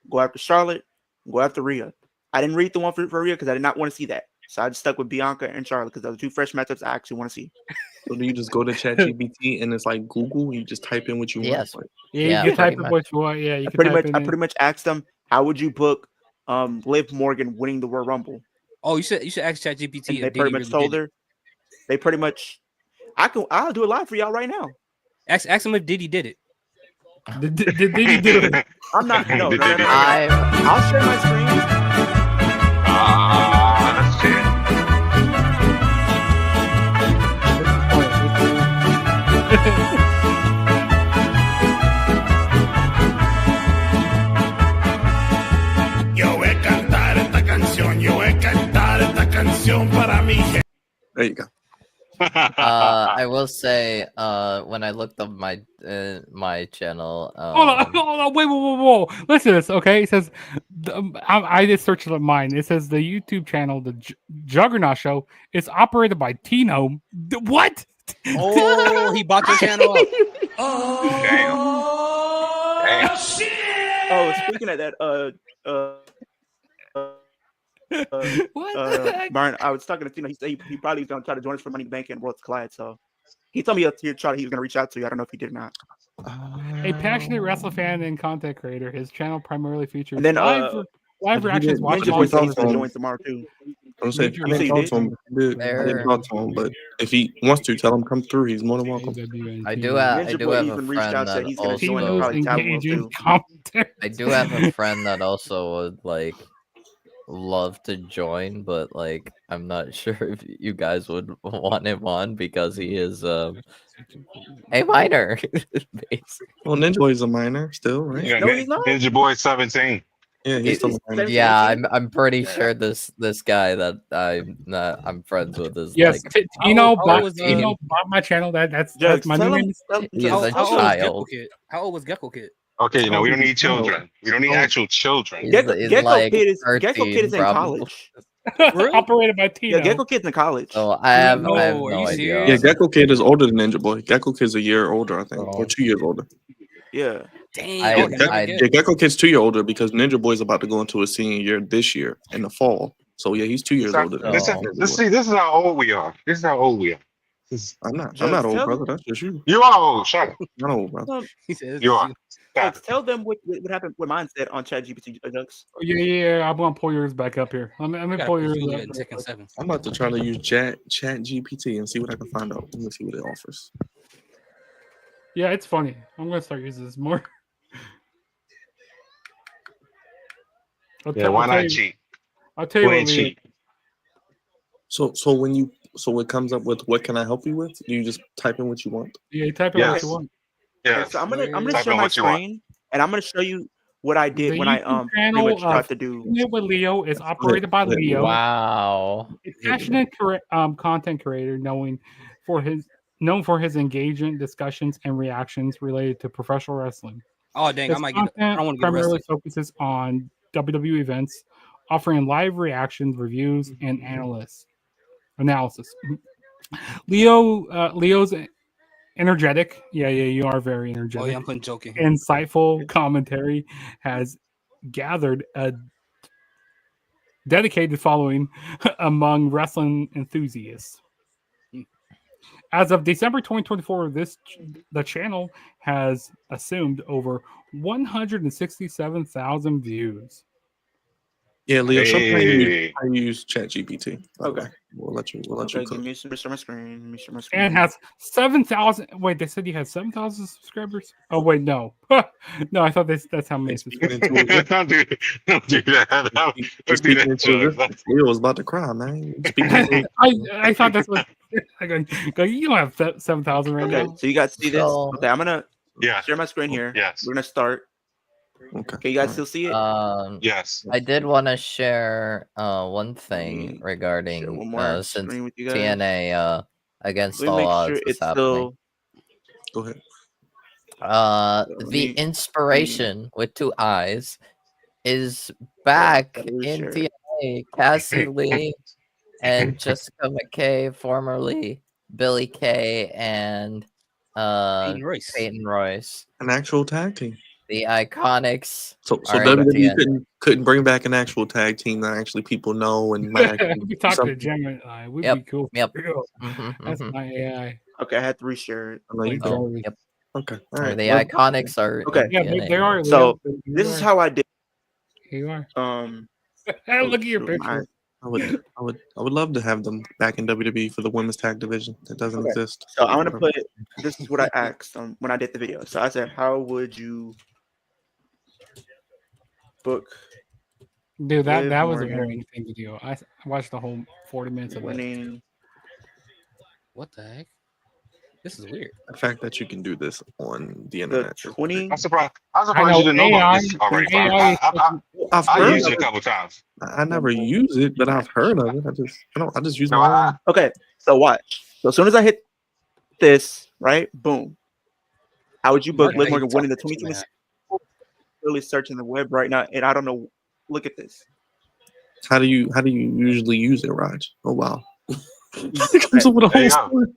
[SPEAKER 3] go after Charlotte, go after Rhea. I didn't read the one for Rhea because I did not want to see that. So I just stuck with Bianca and Charlotte because those are 2 fresh matchups I actually want to see.
[SPEAKER 1] So do you just go to Chat GPT and it's like Google? You just type in what you want.
[SPEAKER 7] Yes.
[SPEAKER 1] Like,
[SPEAKER 10] Yeah, you can type in what you want. Yeah, you
[SPEAKER 3] I
[SPEAKER 10] can
[SPEAKER 3] pretty
[SPEAKER 10] type
[SPEAKER 3] much
[SPEAKER 10] in
[SPEAKER 3] I pretty much asked them, how would you book Liv Morgan winning the Royal Rumble?
[SPEAKER 2] Oh, you should ask ChatGPT.
[SPEAKER 3] And
[SPEAKER 2] if
[SPEAKER 3] they
[SPEAKER 2] Diddy
[SPEAKER 3] pretty much
[SPEAKER 2] really
[SPEAKER 3] told
[SPEAKER 2] did it.
[SPEAKER 3] her. They pretty much. I'll do it live for y'all right now.
[SPEAKER 2] Ask him if Diddy did it.
[SPEAKER 10] Did Diddy do it?
[SPEAKER 3] I'm not. No.
[SPEAKER 11] Did
[SPEAKER 3] no.
[SPEAKER 11] Diddy do it?
[SPEAKER 3] I'll share my screen.
[SPEAKER 11] Ah, shit.
[SPEAKER 5] Yo voy a cantar esta canción, yo voy a cantar esta canción para mi gente.
[SPEAKER 1] there you go.
[SPEAKER 7] I will say, when I looked up my my channel,
[SPEAKER 10] Hold on, wait, whoa. Listen to this, okay? It says, I just searched up mine. It says the YouTube channel, the Juggernaut Show, is operated by Tino. What?
[SPEAKER 2] Oh, he bought your channel up.
[SPEAKER 3] Oh, speaking of that, Byron, I was talking to Tino. He said he probably was gonna try to join us for Money in the Bank and Worlds Collide. So he told me he was gonna reach out to you. I don't know if he did or not.
[SPEAKER 10] A passionate wrestling fan and content creator. His channel primarily features
[SPEAKER 3] And then
[SPEAKER 10] live reactions, watching
[SPEAKER 3] Ninja Boy
[SPEAKER 10] all
[SPEAKER 3] said he's
[SPEAKER 10] the
[SPEAKER 3] gonna join tomorrow too.
[SPEAKER 1] I'm saying
[SPEAKER 10] You
[SPEAKER 1] I didn't
[SPEAKER 3] said
[SPEAKER 1] talk
[SPEAKER 3] you
[SPEAKER 1] to him. I didn't talk to him, but if he wants to, tell him come through. He's more than welcome.
[SPEAKER 7] I do have
[SPEAKER 3] Ninja
[SPEAKER 7] a
[SPEAKER 3] Boy even reached out,
[SPEAKER 7] friend
[SPEAKER 3] said
[SPEAKER 7] that
[SPEAKER 3] he's gonna join and
[SPEAKER 7] also.
[SPEAKER 3] probably Tag World
[SPEAKER 10] engaging
[SPEAKER 3] too.
[SPEAKER 10] commentary.
[SPEAKER 7] I do have a friend that also would like love to join, but like I'm not sure if you guys would want him on because he is a minor. Basically.
[SPEAKER 1] Well, Ninja Boy's a minor still, right?
[SPEAKER 11] Yeah,
[SPEAKER 3] No, he's not.
[SPEAKER 11] Ninja Boy 17.
[SPEAKER 1] Yeah, he's still a minor.
[SPEAKER 7] Yeah, I'm pretty sure this guy that I'm friends with is
[SPEAKER 10] Yes,
[SPEAKER 7] like
[SPEAKER 10] Tino
[SPEAKER 2] how
[SPEAKER 10] bought my channel. That's
[SPEAKER 3] Jugs,
[SPEAKER 10] my
[SPEAKER 3] tell
[SPEAKER 10] new
[SPEAKER 3] him-
[SPEAKER 10] name.
[SPEAKER 3] tell-
[SPEAKER 7] he is a
[SPEAKER 2] How old was Gecko
[SPEAKER 7] child.
[SPEAKER 2] Kid? How old was Gecko Kid?
[SPEAKER 11] Okay,
[SPEAKER 1] Oh,
[SPEAKER 11] we don't
[SPEAKER 1] he's
[SPEAKER 11] need children. We don't need
[SPEAKER 1] oh.
[SPEAKER 11] actual children.
[SPEAKER 7] He's
[SPEAKER 3] Gecko
[SPEAKER 7] like
[SPEAKER 3] Kid is
[SPEAKER 7] 13,
[SPEAKER 3] in
[SPEAKER 7] probably.
[SPEAKER 3] college.
[SPEAKER 10] Operated by Tino.
[SPEAKER 3] Yeah, Gecko Kid's in college.
[SPEAKER 7] So I have
[SPEAKER 2] No,
[SPEAKER 7] I have
[SPEAKER 2] are
[SPEAKER 7] no
[SPEAKER 2] you
[SPEAKER 7] idea.
[SPEAKER 2] serious?
[SPEAKER 1] Yeah, Gecko Kid is older than Ninja Boy. Gecko Kid's a year older, I think, or 2 years older.
[SPEAKER 3] Yeah.
[SPEAKER 2] Dang,
[SPEAKER 7] I-
[SPEAKER 2] I would never
[SPEAKER 7] I-
[SPEAKER 2] get
[SPEAKER 1] Yeah, Gecko Kid's 2 year older because Ninja Boy's about to go into his senior year this year in the fall. So yeah, he's 2 years older. Than
[SPEAKER 11] This
[SPEAKER 1] Ninja
[SPEAKER 11] is,
[SPEAKER 1] Boy.
[SPEAKER 11] this is how old we are. This is how old we are.
[SPEAKER 1] I'm not
[SPEAKER 3] Jugs,
[SPEAKER 1] old,
[SPEAKER 3] tell
[SPEAKER 1] brother.
[SPEAKER 3] them-
[SPEAKER 1] That's just you.
[SPEAKER 11] You are old. Shut up.
[SPEAKER 1] I'm not old, brother.
[SPEAKER 2] He says
[SPEAKER 11] You are.
[SPEAKER 3] Jugs, tell them what happened. What mine said on ChatGPT. Jugs.
[SPEAKER 10] Oh, yeah. I'm gonna pull yours back up here. Let me pull yours up.
[SPEAKER 2] Tekken 7.
[SPEAKER 1] I'm about to try to use Chat GPT and see what I can find out. Let me see what it offers.
[SPEAKER 10] Yeah, it's funny. I'm gonna start using this more.
[SPEAKER 11] Yeah, why not cheat?
[SPEAKER 10] I'll tell you
[SPEAKER 11] Who
[SPEAKER 10] what,
[SPEAKER 11] ain't
[SPEAKER 10] Leo.
[SPEAKER 11] cheat?
[SPEAKER 1] So it comes up with what can I help you with? Do you just type in what you want?
[SPEAKER 10] Yeah, you type in what
[SPEAKER 11] Yes.
[SPEAKER 10] you want.
[SPEAKER 11] Yeah.
[SPEAKER 3] So I'm gonna
[SPEAKER 11] Type
[SPEAKER 3] share
[SPEAKER 11] in
[SPEAKER 3] my
[SPEAKER 11] what you want.
[SPEAKER 3] screen and I'm gonna show you what I did
[SPEAKER 10] The
[SPEAKER 3] when I
[SPEAKER 10] YouTube
[SPEAKER 3] pretty
[SPEAKER 10] channel
[SPEAKER 3] much tried to do.
[SPEAKER 10] with Leo is operated by Leo.
[SPEAKER 7] Wow.
[SPEAKER 10] A passionate content creator known for his engagement discussions and reactions related to professional wrestling.
[SPEAKER 2] Oh dang, I
[SPEAKER 10] His
[SPEAKER 2] might get. I
[SPEAKER 10] content
[SPEAKER 2] don't want to get
[SPEAKER 10] primarily
[SPEAKER 2] arrested.
[SPEAKER 10] focuses on WWE events, offering live reactions, reviews, and analysis. Leo's energetic. Yeah, you are very
[SPEAKER 2] Oh
[SPEAKER 10] energetic.
[SPEAKER 2] yeah, I'm putting joking.
[SPEAKER 10] Insightful commentary has gathered a dedicated following among wrestling enthusiasts. As of December 2024, the channel has assumed over 167,000 views.
[SPEAKER 1] Yeah, Leo, show me how
[SPEAKER 11] Hey.
[SPEAKER 1] you use Chat GPT.
[SPEAKER 3] Okay.
[SPEAKER 1] We'll let you
[SPEAKER 3] Okay,
[SPEAKER 1] cook.
[SPEAKER 3] give me some share my screen. Let me share my screen.
[SPEAKER 10] And has 7,000. Wait, they said you had 7,000 subscribers? Oh, wait, no. No, I thought that's how many subscribers.
[SPEAKER 11] Don't do that. Don't do that. Don't do that, Jugs.
[SPEAKER 1] Leo was about to cry, man. Speaking into
[SPEAKER 10] I thought that's what. I go, you don't have 7,000 right
[SPEAKER 3] Okay,
[SPEAKER 10] now.
[SPEAKER 3] so you guys see this?
[SPEAKER 7] So-
[SPEAKER 3] Okay, I'm gonna
[SPEAKER 11] Yeah.
[SPEAKER 3] share my screen here.
[SPEAKER 11] Yes.
[SPEAKER 3] We're gonna start.
[SPEAKER 1] Okay.
[SPEAKER 3] Can you guys still see it?
[SPEAKER 11] Yes.
[SPEAKER 7] I did want to share one thing regarding
[SPEAKER 3] one more
[SPEAKER 7] since
[SPEAKER 3] screen with you guys.
[SPEAKER 7] TNA Against
[SPEAKER 3] Let me
[SPEAKER 7] All
[SPEAKER 3] make
[SPEAKER 7] Odds
[SPEAKER 3] sure
[SPEAKER 7] was
[SPEAKER 3] it's
[SPEAKER 7] happening.
[SPEAKER 1] Go ahead.
[SPEAKER 7] The inspiration with 2 eyes is back in TNA. Cassie Lee and Jessica McKay, formerly Billy Kay and Peyton Royce.
[SPEAKER 1] An actual tag team.
[SPEAKER 7] The Iconics.
[SPEAKER 1] So
[SPEAKER 7] are in
[SPEAKER 1] WWE
[SPEAKER 7] TNA.
[SPEAKER 1] couldn't bring back an actual tag team that actually people know and might actually
[SPEAKER 10] we
[SPEAKER 1] do
[SPEAKER 10] talked to
[SPEAKER 1] something.
[SPEAKER 10] Jim and I. Would
[SPEAKER 7] Yep,
[SPEAKER 10] be cool.
[SPEAKER 7] yep.
[SPEAKER 10] For real.
[SPEAKER 7] Mhm,
[SPEAKER 10] That's
[SPEAKER 7] mhm.
[SPEAKER 10] my AI.
[SPEAKER 3] Okay, I had to reshare it.
[SPEAKER 1] I know you
[SPEAKER 7] Oh,
[SPEAKER 1] did.
[SPEAKER 7] yep.
[SPEAKER 1] Okay. All
[SPEAKER 7] Or
[SPEAKER 1] right.
[SPEAKER 7] the
[SPEAKER 1] Well,
[SPEAKER 7] Iconics are
[SPEAKER 3] Okay.
[SPEAKER 7] in
[SPEAKER 10] Yeah,
[SPEAKER 7] TNA.
[SPEAKER 10] they are.
[SPEAKER 3] So
[SPEAKER 10] Leo. You
[SPEAKER 3] this is
[SPEAKER 10] are.
[SPEAKER 3] how I did.
[SPEAKER 10] You are. Look
[SPEAKER 3] oh,
[SPEAKER 10] at your
[SPEAKER 3] shoot,
[SPEAKER 10] picture.
[SPEAKER 1] I would love to have them back in WWE for the women's tag division. That doesn't
[SPEAKER 3] Okay.
[SPEAKER 1] exist.
[SPEAKER 3] So I'm gonna put. This is what I asked when I did the video. So I said, "How would you book?"
[SPEAKER 10] Dude, that
[SPEAKER 3] Liv
[SPEAKER 10] was a
[SPEAKER 3] Morgan
[SPEAKER 10] boring thing to do. I watched the whole 40 minutes of that.
[SPEAKER 3] winning.
[SPEAKER 2] What the heck? This is weird.
[SPEAKER 1] The fact that you can do this on the
[SPEAKER 3] The
[SPEAKER 1] internet.
[SPEAKER 3] 20.
[SPEAKER 11] I'm surprised
[SPEAKER 10] I
[SPEAKER 11] you
[SPEAKER 10] know
[SPEAKER 11] didn't know about this already. Bro.
[SPEAKER 10] AI
[SPEAKER 1] I've
[SPEAKER 11] I
[SPEAKER 1] heard
[SPEAKER 11] used
[SPEAKER 1] of
[SPEAKER 11] it a
[SPEAKER 1] it.
[SPEAKER 11] couple times.
[SPEAKER 1] I never use it, but I've heard of it. I just use
[SPEAKER 11] No,
[SPEAKER 1] my own.
[SPEAKER 3] Okay, so watch. So as soon as I hit this, right, boom. How would you book Liv Morgan winning the 2026? Really searching the web right now, and I don't know. Look at this.
[SPEAKER 1] How do you usually use it, Raj? Oh wow. It comes up with a
[SPEAKER 11] There
[SPEAKER 1] whole
[SPEAKER 11] you go.
[SPEAKER 1] story.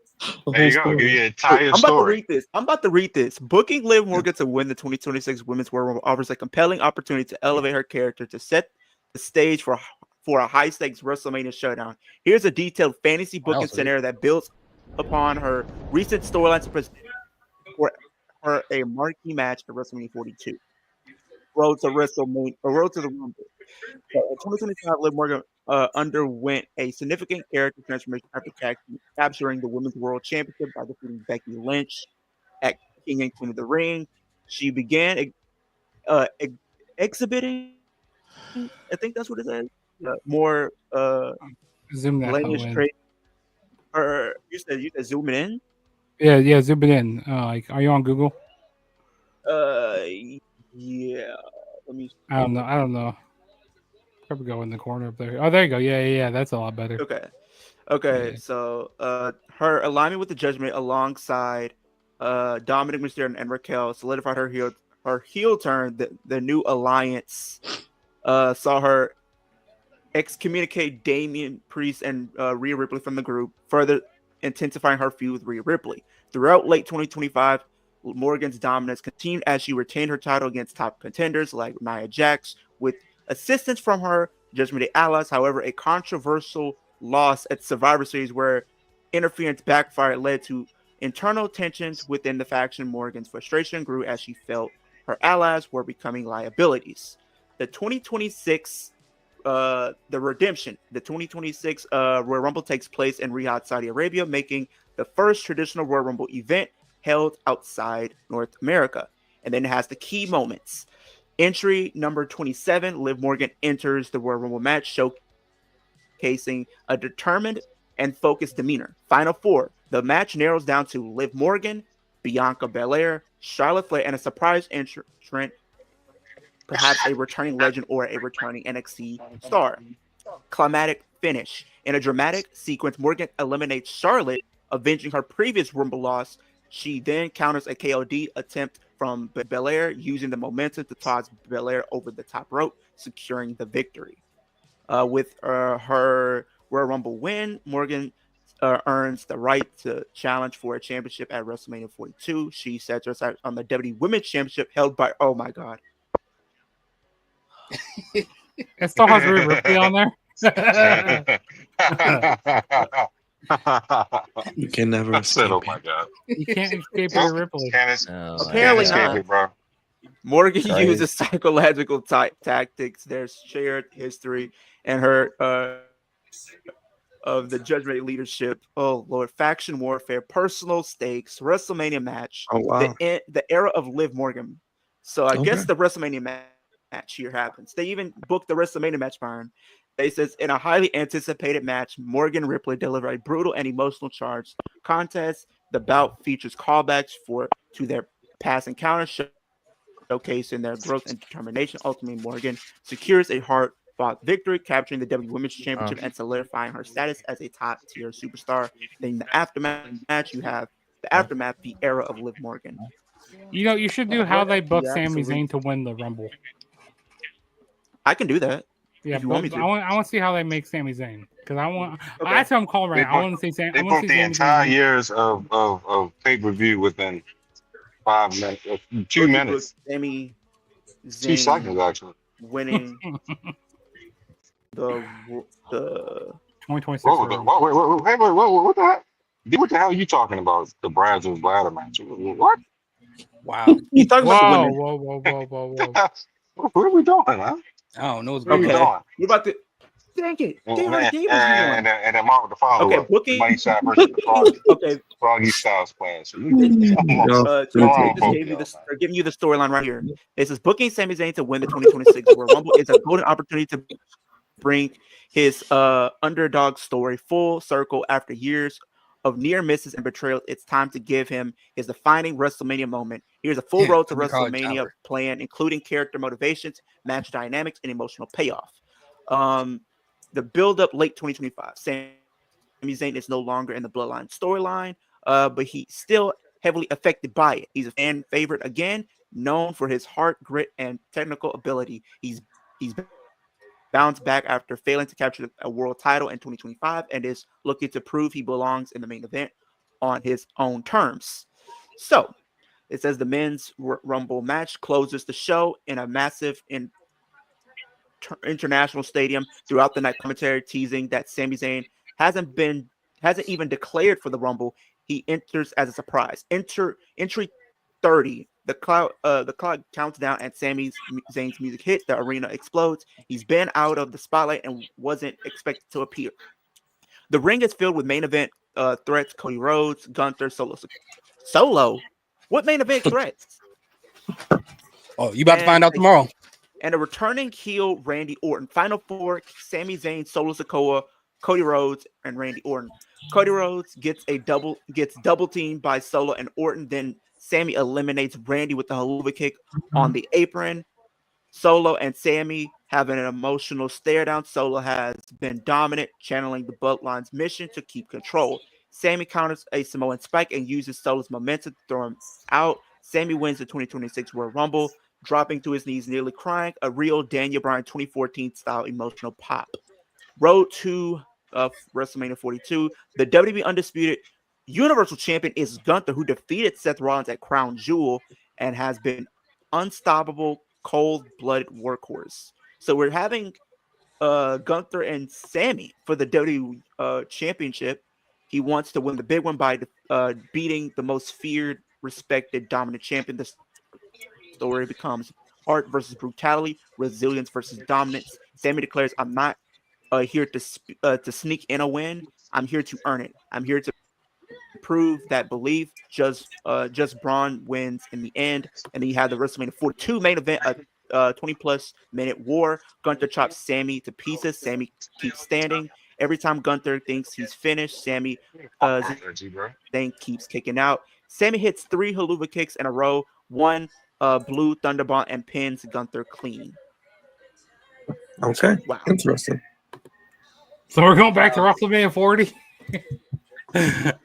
[SPEAKER 11] There you go. Give you an entire
[SPEAKER 3] I'm about to
[SPEAKER 11] story.
[SPEAKER 3] read this. I'm about to read this. Booking Liv Morgan to win the 2026 Women's World Rumble offers a compelling opportunity to elevate her character to set the stage for a high stakes WrestleMania showdown. Here's a detailed fantasy booking scenario that builds upon her recent storylines to present for her a marquee match at WrestleMania 42. Road to WrestleMania, or Road to the Rumble. So in 2025, Liv Morgan underwent a significant character transformation after capturing the Women's World Championship by defeating Becky Lynch at King and Queen of the Ring. She began exhibiting, I think that's what it says, more
[SPEAKER 10] Zoom that
[SPEAKER 3] blameless
[SPEAKER 10] in.
[SPEAKER 3] trait. Or you said zooming in.
[SPEAKER 10] Yeah, zoom it in. Like, are you on Google?
[SPEAKER 3] Yeah. Let me.
[SPEAKER 10] I don't know. Probably go in the corner up there. Oh, there you go. Yeah. That's a lot better.
[SPEAKER 3] Okay.
[SPEAKER 10] Yeah.
[SPEAKER 3] So her alignment with the Judgment alongside Dominic Mysterio and Raquel solidified her heel turn. The new alliance saw her excommunicate Damian Priest and Rhea Ripley from the group, further intensifying her feud with Rhea Ripley. Throughout late 2025, Morgan's dominance continued as she retained her title against top contenders like Nia Jax, with assistance from her Judgment Day allies. However, a controversial loss at Survivor Series where interference backfired led to internal tensions within the faction. Morgan's frustration grew as she felt her allies were becoming liabilities. The 2026 the redemption. The 2026 Royal Rumble takes place in Riyadh, Saudi Arabia, making the first traditional Royal Rumble event held outside North America. And then it has the key moments. Entry number 27, Liv Morgan enters the Royal Rumble match, showcasing a determined and focused demeanor. Final four, the match narrows down to Liv Morgan, Bianca Belair, Charlotte Flair, and a surprise entrant, perhaps a returning legend or a returning NXT star. Climatic finish. In a dramatic sequence, Morgan eliminates Charlotte, avenging her previous Rumble loss. She then counters a KOD attempt from Belair, using the momentum to toss Belair over the top rope, securing the victory. With her Royal Rumble win, Morgan earns the right to challenge for a championship at WrestleMania 42. She sets her sights on the WWE Women's Championship held by, oh my God.
[SPEAKER 10] It still has Rhea Ripley on there.
[SPEAKER 1] You can never
[SPEAKER 11] I said,
[SPEAKER 1] escape
[SPEAKER 11] "Oh my God!"
[SPEAKER 10] You can't escape Rhea Ripley.
[SPEAKER 3] Apparently
[SPEAKER 11] escape
[SPEAKER 3] not.
[SPEAKER 11] it, bro.
[SPEAKER 3] Morgan
[SPEAKER 11] Crazy.
[SPEAKER 3] uses psychological tactics. There's shared history and her of the Judgment leadership. Oh Lord, faction warfare, personal stakes, WrestleMania match.
[SPEAKER 1] Oh wow.
[SPEAKER 3] The era of Liv Morgan. So I guess
[SPEAKER 1] Okay.
[SPEAKER 3] the WrestleMania match here happens. They even booked the WrestleMania match, Byron. They says in a highly anticipated match, Morgan Ripley delivered a brutal and emotional charged contest. The bout features callbacks to their past encounters, showcasing their growth and determination. Ultimately, Morgan secures a hard-fought victory, capturing the WWE Women's Championship and solidifying her status as a top-tier superstar. Then the aftermatch, you have the aftermath, the era of Liv Morgan.
[SPEAKER 10] You know, you should do how they book Sami Zayn to win the Rumble.
[SPEAKER 3] I can do that.
[SPEAKER 10] Yeah,
[SPEAKER 3] if you want me to.
[SPEAKER 10] I want to see how they make Sami Zayn because I want. Okay. That's what I'm calling right now. I want to see Sami.
[SPEAKER 11] They booked the entire years of pay-per-view within 5 minutes, 2 minutes.
[SPEAKER 3] Sami Zayn
[SPEAKER 11] 2 seconds actually.
[SPEAKER 3] Winning the
[SPEAKER 10] 2026.
[SPEAKER 11] What the heck? What the hell are you talking about? The Brazos ladder match? What?
[SPEAKER 2] Wow.
[SPEAKER 3] He's talking about the
[SPEAKER 10] Whoa.
[SPEAKER 11] What are we doing, man?
[SPEAKER 2] I don't know what's
[SPEAKER 3] Okay.
[SPEAKER 2] going on.
[SPEAKER 3] We're about to. Dang it.
[SPEAKER 11] And then Mark with the follow
[SPEAKER 3] Okay,
[SPEAKER 11] up.
[SPEAKER 3] booking.
[SPEAKER 11] Money shot versus the Froggy.
[SPEAKER 3] Okay.
[SPEAKER 11] Froggy Styles plan. So
[SPEAKER 3] they're giving you the storyline right here. It says booking Sami Zayn to win the 2026 Royal Rumble is a golden opportunity to bring his underdog story full circle after years of near misses and betrayals. It's time to give him his defining WrestleMania moment. Here's a full road to WrestleMania plan, including character motivations, match dynamics, and emotional payoff. The build-up late 2025. Sami Zayn is no longer in the Bloodline storyline, but he's still heavily affected by it. He's a fan favorite again, known for his heart, grit, and technical ability. He's bounced back after failing to capture a world title in 2025 and is looking to prove he belongs in the main event on his own terms. So it says the men's Rumble match closes the show in a massive international stadium. Throughout the night, commentary teasing that Sami Zayn hasn't even declared for the Rumble. He enters as a surprise. Entry 30. The clock counts down and Sami Zayn's music hit. The arena explodes. He's been out of the spotlight and wasn't expected to appear. The ring is filled with main event threats. Cody Rhodes, Gunther, Solo. What main event threats?
[SPEAKER 2] Oh, you about to find out tomorrow.
[SPEAKER 3] And a returning heel, Randy Orton. Final four: Sami Zayn, Solo Sikoa, Cody Rhodes, and Randy Orton. Cody Rhodes gets double teamed by Solo and Orton. Then Sami eliminates Randy with the haluva kick on the apron. Solo and Sami have an emotional stare down. Solo has been dominant, channeling the Bloodline's mission to keep control. Sami counters a Samoan spike and uses Solo's momentum to throw him out. Sami wins the 2026 Royal Rumble, dropping to his knees, nearly crying. A real Daniel Bryan 2014 style emotional pop. Road to WrestleMania 42. The WWE Undisputed Universal Champion is Gunther, who defeated Seth Rollins at Crown Jewel and has been unstoppable, cold-blooded workhorse. So we're having Gunther and Sami for the WWE Championship. He wants to win the big one by beating the most feared, respected, dominant champion. The story becomes art versus brutality, resilience versus dominance. Sami declares, "I'm not here to sneak in a win. I'm here to earn it. I'm here to prove that belief." Just Braun wins in the end. And then you have the WrestleMania 42 main event, a 20-plus minute war. Gunther chops Sami to pieces. Sami keeps standing. Every time Gunther thinks he's finished, Sami then keeps kicking out. Sami hits 3 haluva kicks in a row, 1 blue thunderbomb, and pins Gunther clean.
[SPEAKER 1] Okay,
[SPEAKER 3] wow,
[SPEAKER 1] interesting.
[SPEAKER 10] So we're going back to WrestleMania 40.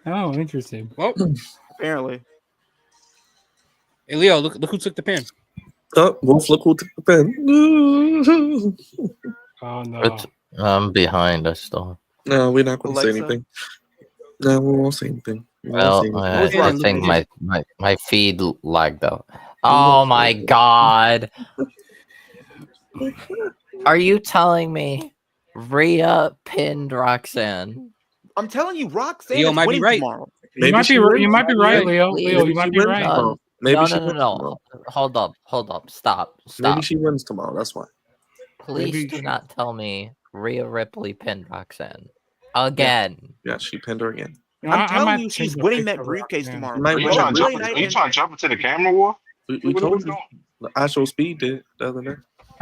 [SPEAKER 10] Oh, interesting.
[SPEAKER 2] Well,
[SPEAKER 3] apparently.
[SPEAKER 2] Hey Leo, look who took the pin.
[SPEAKER 1] Oh, Wolf, look who took the pin.
[SPEAKER 10] Oh no.
[SPEAKER 7] I'm behind us still.
[SPEAKER 1] No, we're not going to say anything. No, we won't say anything.
[SPEAKER 7] Well, I think my feed lagged out. Oh my god. Are you telling me Rhea pinned Roxanne?
[SPEAKER 3] I'm telling you, Roxanne
[SPEAKER 2] Leo might be right.
[SPEAKER 3] tomorrow.
[SPEAKER 10] You might be right, Leo. Leo, you might be right.
[SPEAKER 7] No. Hold up. Stop.
[SPEAKER 1] Maybe she wins tomorrow. That's why.
[SPEAKER 7] Please do not tell me Rhea Ripley pinned Roxanne again.
[SPEAKER 1] Yeah, she pinned her again.
[SPEAKER 3] I'm telling you, she's winning that briefcase tomorrow.
[SPEAKER 11] Are you trying to jump into the camera war?
[SPEAKER 1] We told you. Actual Speed did the other day.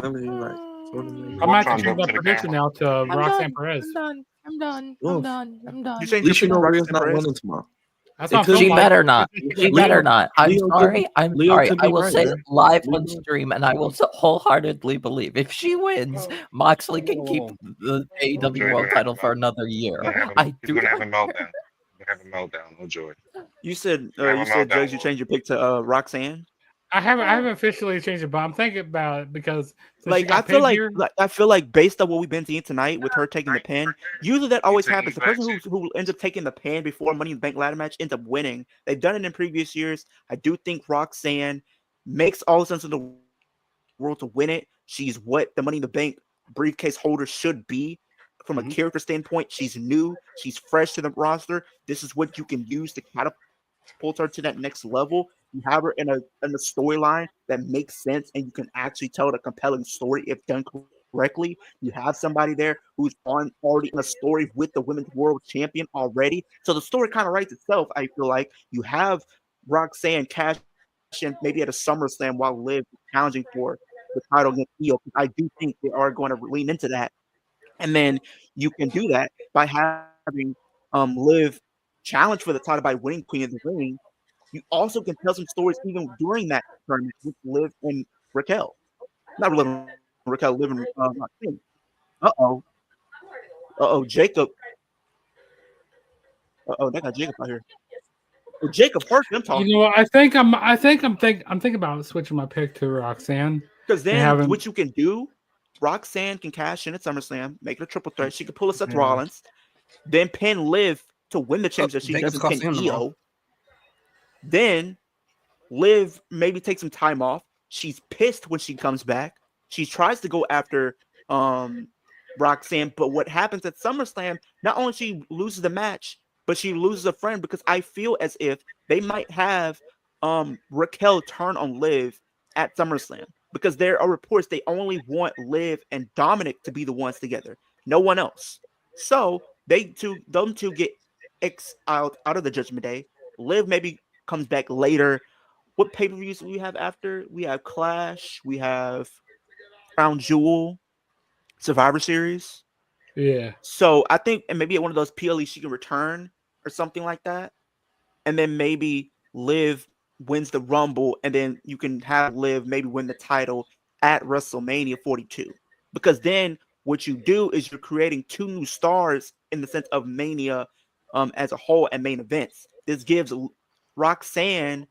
[SPEAKER 1] I mean, like,
[SPEAKER 10] I might have to change that prediction now to Roxanne Perez.
[SPEAKER 7] I'm done.
[SPEAKER 1] At least you know Rhea's not winning tomorrow.
[SPEAKER 10] That's what
[SPEAKER 7] She
[SPEAKER 10] like.
[SPEAKER 7] better not. She better not. I'm sorry. I'm sorry. I will
[SPEAKER 1] right,
[SPEAKER 7] say
[SPEAKER 1] man.
[SPEAKER 7] it live on stream, and I will wholeheartedly believe if she wins, Moxley can keep the AEW World Title for another year.
[SPEAKER 11] He's gonna have a meltdown. He's gonna have a meltdown. No joy.
[SPEAKER 3] You said
[SPEAKER 11] Have a meltdown,
[SPEAKER 3] Jugs, you changed your pick to Roxanne.
[SPEAKER 10] I haven't officially changed it, but I'm thinking about it because since she
[SPEAKER 3] Like
[SPEAKER 10] got
[SPEAKER 3] I feel
[SPEAKER 10] pinned here,
[SPEAKER 3] I feel like based on what we've been seeing tonight with her taking the pin, usually that always happens. The person who ends up taking the pin before Money in the Bank ladder match ends up winning. They've done it in previous years. I do think Roxanne makes all the sense in the world to win it. She's what the Money in the Bank briefcase holder should be from a character standpoint. She's new. She's fresh to the roster. This is what you can use to catapult her to that next level. You have her in a storyline that makes sense, and you can actually tell a compelling story if done correctly. You have somebody there who's already in a story with the Women's World Champion already, so the story kind of writes itself. I feel like you have Roxanne cash in maybe at a SummerSlam while Liv challenging for the title against Io. I do think they are going to lean into that, and then you can do that by having Liv challenge for the title by winning Queen of the Ring. You also can tell some stories even during that tournament with Liv and Raquel. Not Liv and Raquel, Liv and Jacob. They got Jacob out here. Well, Jacob first, I'm talking.
[SPEAKER 10] you know, I think I'm thinking about switching my pick to Roxanne
[SPEAKER 3] Because then what you can do, Roxanne can cash in at SummerSlam, make it a triple threat. She can pull a Seth Rollins, then pin Liv to win the championship. She doesn't pin Io. Then Liv maybe take some time off. She's pissed when she comes back. She tries to go after Roxanne, but what happens at SummerSlam, not only she loses the match, but she loses a friend, because I feel as if they might have Raquel turn on Liv at SummerSlam, because there are reports they only want Liv and Dominic to be the ones together, no one else. So them two get out of the Judgment Day. Liv maybe comes back later. What pay-per-views do we have after? We have Clash, we have Crown Jewel, Survivor Series.
[SPEAKER 10] Yeah.
[SPEAKER 3] So I think, and maybe at one of those PLE she can return or something like that. And then maybe Liv wins the Rumble, and then you can have Liv maybe win the title at WrestleMania 42. Because then what you do is you're creating two new stars in the sense of Mania as a whole and main events. This gives Roxanne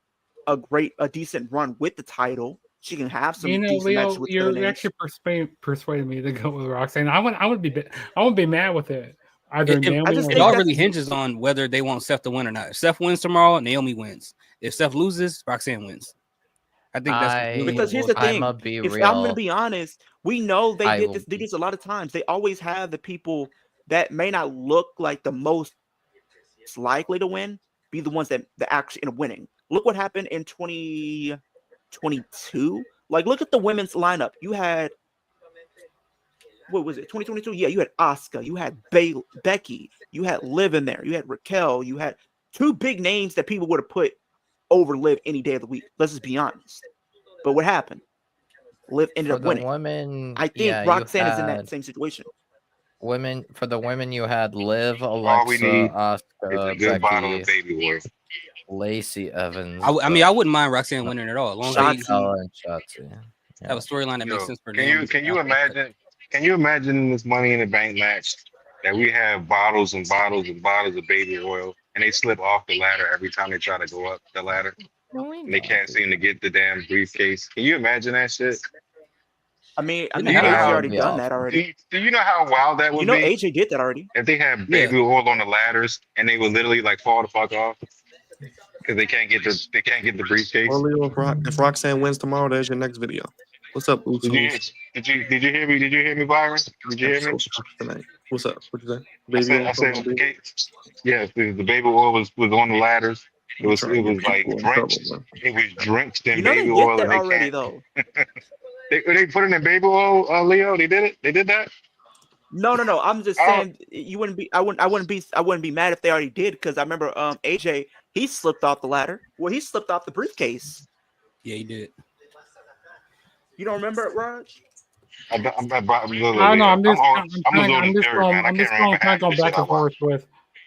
[SPEAKER 3] a decent run with the title. She can have some decent
[SPEAKER 10] Leo,
[SPEAKER 3] matches with
[SPEAKER 10] you're actually persuading me to go with Roxanne. I wouldn't be mad with it. Either
[SPEAKER 2] it all really hinges on whether they want Seth to win or not. If Seth wins tomorrow, Naomi wins. If Seth loses, Roxanne wins. I think that's really
[SPEAKER 3] because here's the thing. I'm gonna be honest, we know they did this a lot of times. They always have the people that may not look like the most likely to win be the ones that actually end up winning. Look what happened in 2022. Like, look at the women's lineup. You had, what was it, 2022? Yeah, you had Asuka, you had Becky, you had Liv in there, you had Raquel, you had two big names that people would have put over Liv any day of the week. Let's just be honest. But what happened? Liv ended up winning.
[SPEAKER 7] Women,
[SPEAKER 3] I think Roxanne is in that same situation.
[SPEAKER 7] For the women, you had Liv, Alexa, Asuka,
[SPEAKER 11] Becky, baby work.
[SPEAKER 7] Lacey Evans.
[SPEAKER 2] I mean, I wouldn't mind Roxanne winning at all, as long as they
[SPEAKER 7] Shotzi.
[SPEAKER 2] have a storyline that makes sense for
[SPEAKER 11] them. Can you imagine? Can you imagine this Money in the Bank match that we have bottles and bottles and bottles of baby oil, and they slip off the ladder every time they try to go up the ladder, and they can't seem to get the damn briefcase? Can you imagine that shit?
[SPEAKER 3] I mean, AJ already done that already.
[SPEAKER 11] Do you know how wild that would be?
[SPEAKER 3] AJ did that already.
[SPEAKER 11] If they had baby oil on the ladders and they would literally like fall the fuck off because they can't get the briefcase.
[SPEAKER 1] Or Leo, if Roxanne wins tomorrow, there's your next video. What's up, Usos?
[SPEAKER 11] Did you hear me? Did you hear me, Byron? Did you hear me?
[SPEAKER 1] What's up? What you say?
[SPEAKER 11] I said, yes, the baby oil was on the ladders. It was like drenched. It was drenched in baby oil.
[SPEAKER 3] That already though.
[SPEAKER 11] They put it in baby oil, Leo. They did it. They did that.
[SPEAKER 3] No. I'm just saying you wouldn't be. I wouldn't be mad if they already did, because I remember AJ, he slipped off the ladder. Well, he slipped off the briefcase.
[SPEAKER 2] Yeah, he did.
[SPEAKER 3] You don't remember it, Raj?
[SPEAKER 10] I don't know. I'm just going back and forth with.